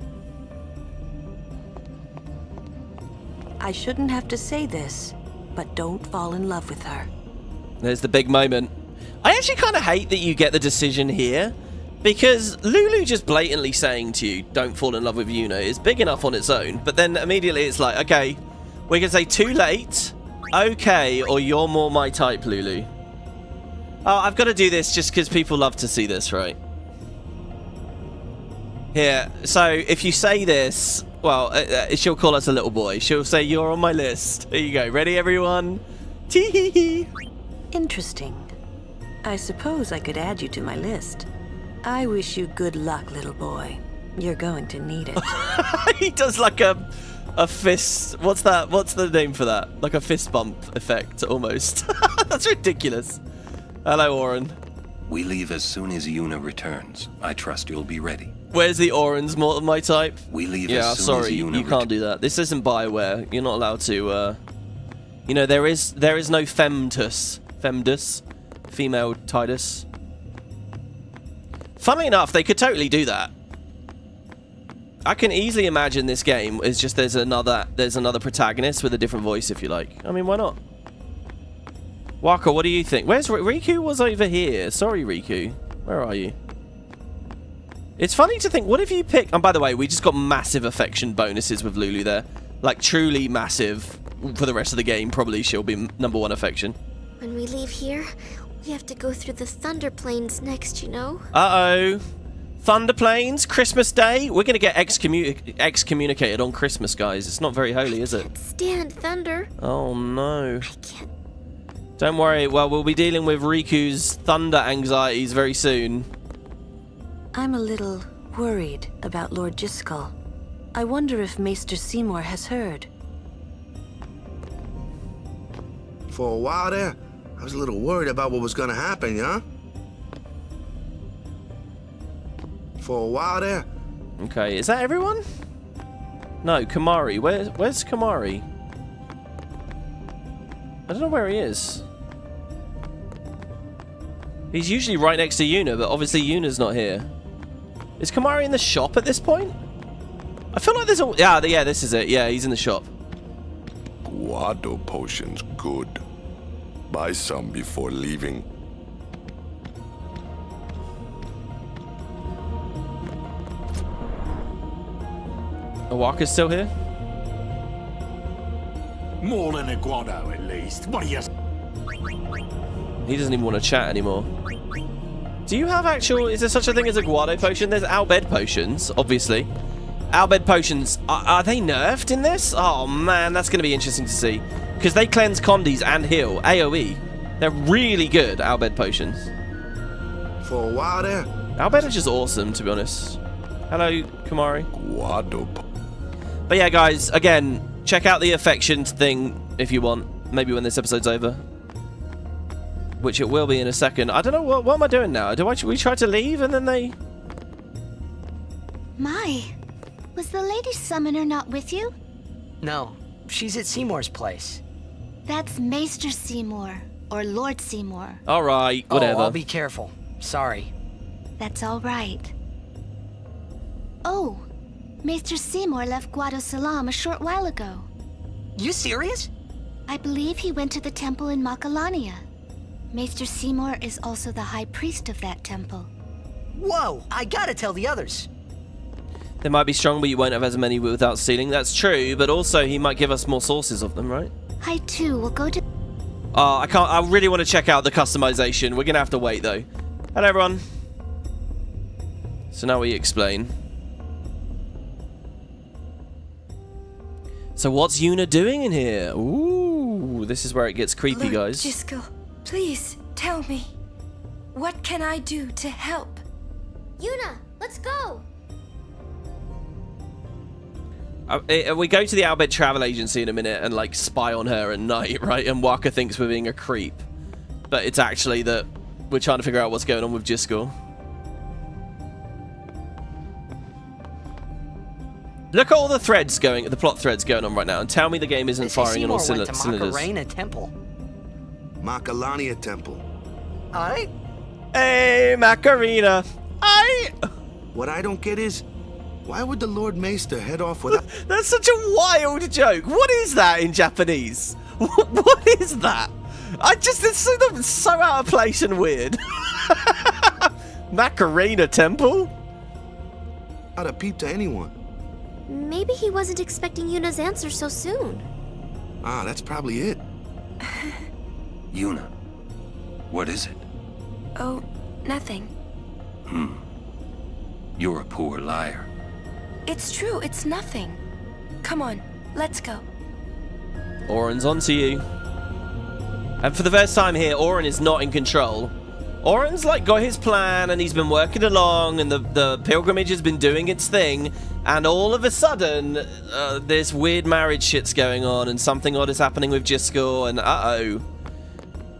Speaker 10: I shouldn't have to say this, but don't fall in love with her.
Speaker 1: There's the big moment. I actually kind of hate that you get the decision here, because Lulu just blatantly saying to you, don't fall in love with Yuna, is big enough on its own, but then immediately it's like, okay, we can say too late, okay, or you're more my type, Lulu. Oh, I've got to do this just because people love to see this, right? Here, so if you say this, well, she'll call us a little boy. She'll say, you're on my list. Here you go. Ready, everyone? Tee-hee-hee.
Speaker 10: Interesting. I suppose I could add you to my list. I wish you good luck, little boy. You're going to need it.
Speaker 1: He does like a fist... What's that? What's the name for that? Like a fist bump effect, almost. That's ridiculous. Hello, Warren.
Speaker 8: We leave as soon as Yuna returns. I trust you'll be ready.
Speaker 1: Where's the Oran's more my type?
Speaker 8: We leave
Speaker 1: yeah,
Speaker 8: as soon
Speaker 1: sorry,
Speaker 8: as Yuna
Speaker 1: you can't do that. This isn't Bioware. You're not allowed to, you know, there is no femtus. Femdus. Female Titus. Funnily enough, they could totally do that. I can easily imagine this game is just there's another protagonist with a different voice, if you like. I mean, why not? Waka, what do you think? Where's Riku? Was over here. Sorry, Riku. Where are you? It's funny to think, what if you pick... And by the way, we just got massive affection bonuses with Lulu there. Like, truly massive. For the rest of the game, probably she'll be #1 affection.
Speaker 5: When we leave here, we have to go through the Thunder Plains next, you know?
Speaker 1: Uh-oh. Thunder Plains, Christmas Day. We're going to get excommunicated on Christmas, guys. It's not very holy, is it?
Speaker 5: Stand thunder.
Speaker 1: Oh, no. I can't. Don't worry. Well, we'll be dealing with Riku's thunder anxieties very soon.
Speaker 10: I'm a little worried about Lord Djose. I wonder if Maester Seymour has heard.
Speaker 9: For a while there, I was a little worried about what was gonna happen, yeah? For a while there.
Speaker 1: Okay, is that everyone? No, Kamari. Where's Kamari? I don't know where he is. He's usually right next to Yuna, but obviously Yuna's not here. Is Kamari in the shop at this point? I feel like there's a... Yeah, this is it. Yeah, he's in the shop.
Speaker 16: Guado potions, good. Buy some before leaving.
Speaker 1: Awaka's still here?
Speaker 7: More than a Guado, at least. What do you...
Speaker 1: He doesn't even want to chat anymore. Do you have actual... Is there such a thing as a Guado potion? There's Bhed potions, obviously. Bhed potions, are they nerfed in this? Oh man, that's going to be interesting to see. Because they cleanse condies and heal, AoE. They're really good, Bhed potions.
Speaker 9: For a while there.
Speaker 1: Bhed are just awesome, to be honest. Hello, Kamari.
Speaker 16: Guado.
Speaker 1: But yeah, guys, again, check out the affection thing if you want. Maybe when this episode's over. Which it will be in a second. I don't know, what am I doing now? We try to leave and then they...
Speaker 5: My, was the Lady Summoner not with you?
Speaker 2: No, she's at Seymour's place.
Speaker 5: That's Maester Seymour, or Lord Seymour.
Speaker 1: Alright, whatever.
Speaker 2: Oh, I'll be careful. Sorry.
Speaker 5: That's all right. Oh, Maester Seymour left Guado Salam a short while ago.
Speaker 2: You serious?
Speaker 5: I believe he went to the temple in Makalania. Maester Seymour is also the high priest of that temple.
Speaker 2: Whoa, I gotta tell the others.
Speaker 1: They might be strong, but you won't have as many without stealing. That's true, but also he might give us more sources of them, right?
Speaker 5: I too will go to...
Speaker 1: Oh, I really want to check out the customization. We're gonna have to wait, though. Hello, everyone. So now we explain. So what's Yuna doing in here? Ooh, this is where it gets creepy,
Speaker 6: Lord
Speaker 1: guys.
Speaker 6: Djose, please tell me. What can I do to help?
Speaker 5: Yuna, let's go!
Speaker 1: We go to the Bhed travel agency in a minute and like spy on her at night, right? And Waka thinks we're being a creep. But it's actually that we're trying to figure out what's going on with Djose. Look at all the threads going, the plot threads going on right now, and tell me the game isn't firing on all cylinders.
Speaker 2: Arenanet Temple.
Speaker 9: Makalania Temple.
Speaker 2: Aye?
Speaker 1: Hey, Macarena. Aye!
Speaker 9: What I don't get is, why would the Lord Maester head off without...
Speaker 1: That's such a wild joke. What is that in Japanese? What is that? It's so out of place and weird. Macarena Temple?
Speaker 9: Not a peep to anyone.
Speaker 5: Maybe he wasn't expecting Yuna's answer so soon.
Speaker 9: Ah, that's probably it.
Speaker 8: Yuna, what is it?
Speaker 6: Oh, nothing.
Speaker 8: You're a poor liar.
Speaker 6: It's true, it's nothing. Come on, let's go.
Speaker 1: Auron's onto you. And for the first time here, Auron is not in control. Auron's like got his plan and he's been working along and the pilgrimage has been doing its thing, and all of a sudden this weird marriage shit's going on and something odd is happening with Djose, and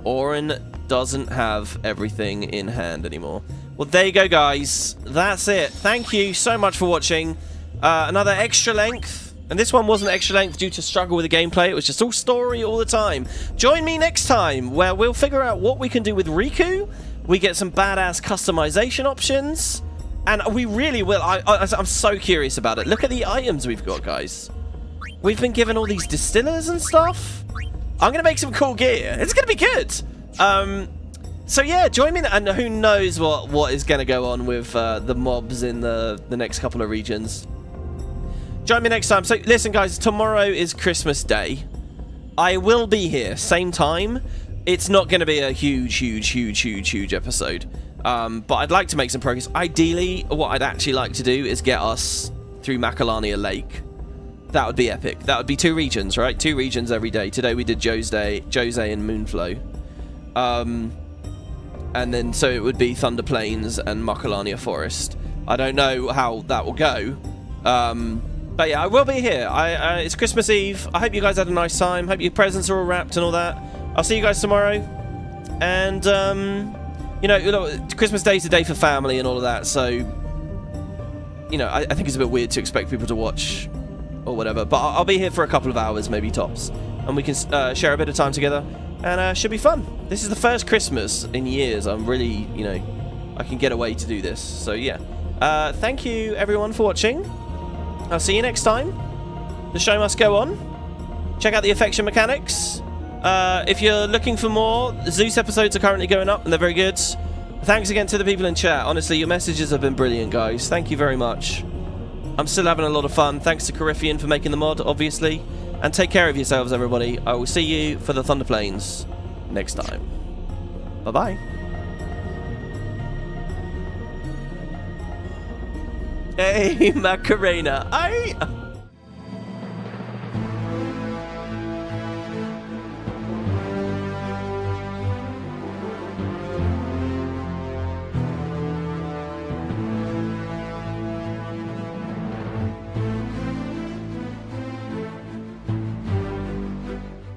Speaker 1: Auron doesn't have everything in hand anymore. Well, there you go, guys. That's it. Thank you so much for watching. Another extra length. And this one wasn't extra length due to struggle with the gameplay. It was just all story all the time. Join me next time where we'll figure out what we can do with Riku. We get some badass customization options. And we really will. I'm so curious about it. Look at the items we've got, guys. We've been given all these distillers and stuff. I'm going to make some cool gear. It's going to be good. So yeah, join me, and who knows what is going to go on with the mobs in the next couple of regions. Join me next time. So listen, guys, tomorrow is Christmas Day. I will be here, same time. It's not going to be a huge episode. But I'd like to make some progress. Ideally, what I'd actually like to do is get us through Macalania Lake. That would be epic. That would be 2 regions, right? 2 regions every day. Today we did Djose and Moonflow. And then, so it would be Thunder Plains and Macalania Forest. I don't know how that will go. But yeah, I will be here. It's Christmas Eve. I hope you guys had a nice time. Hope your presents are all wrapped and all that. I'll see you guys tomorrow. And, you know, Christmas Day is a day for family and all of that. So, you know, I think it's a bit weird to expect people to watch or whatever. But I'll be here for a couple of hours, maybe tops. And we can share a bit of time together. And should be fun. This is the first Christmas in years I'm really, you know, I can get away to do this. So yeah. Thank you everyone for watching. I'll see you next time. The show must go on. Check out the affection mechanics. If you're looking for more, Zeus episodes are currently going up and they're very good. Thanks again to the people in chat. Honestly, your messages have been brilliant, guys. Thank you very much. I'm still having a lot of fun. Thanks to Coryphean for making the mod, obviously. And take care of yourselves, everybody. I will see you for the Thunder Plains next time. Bye-bye. Hey, Macarena.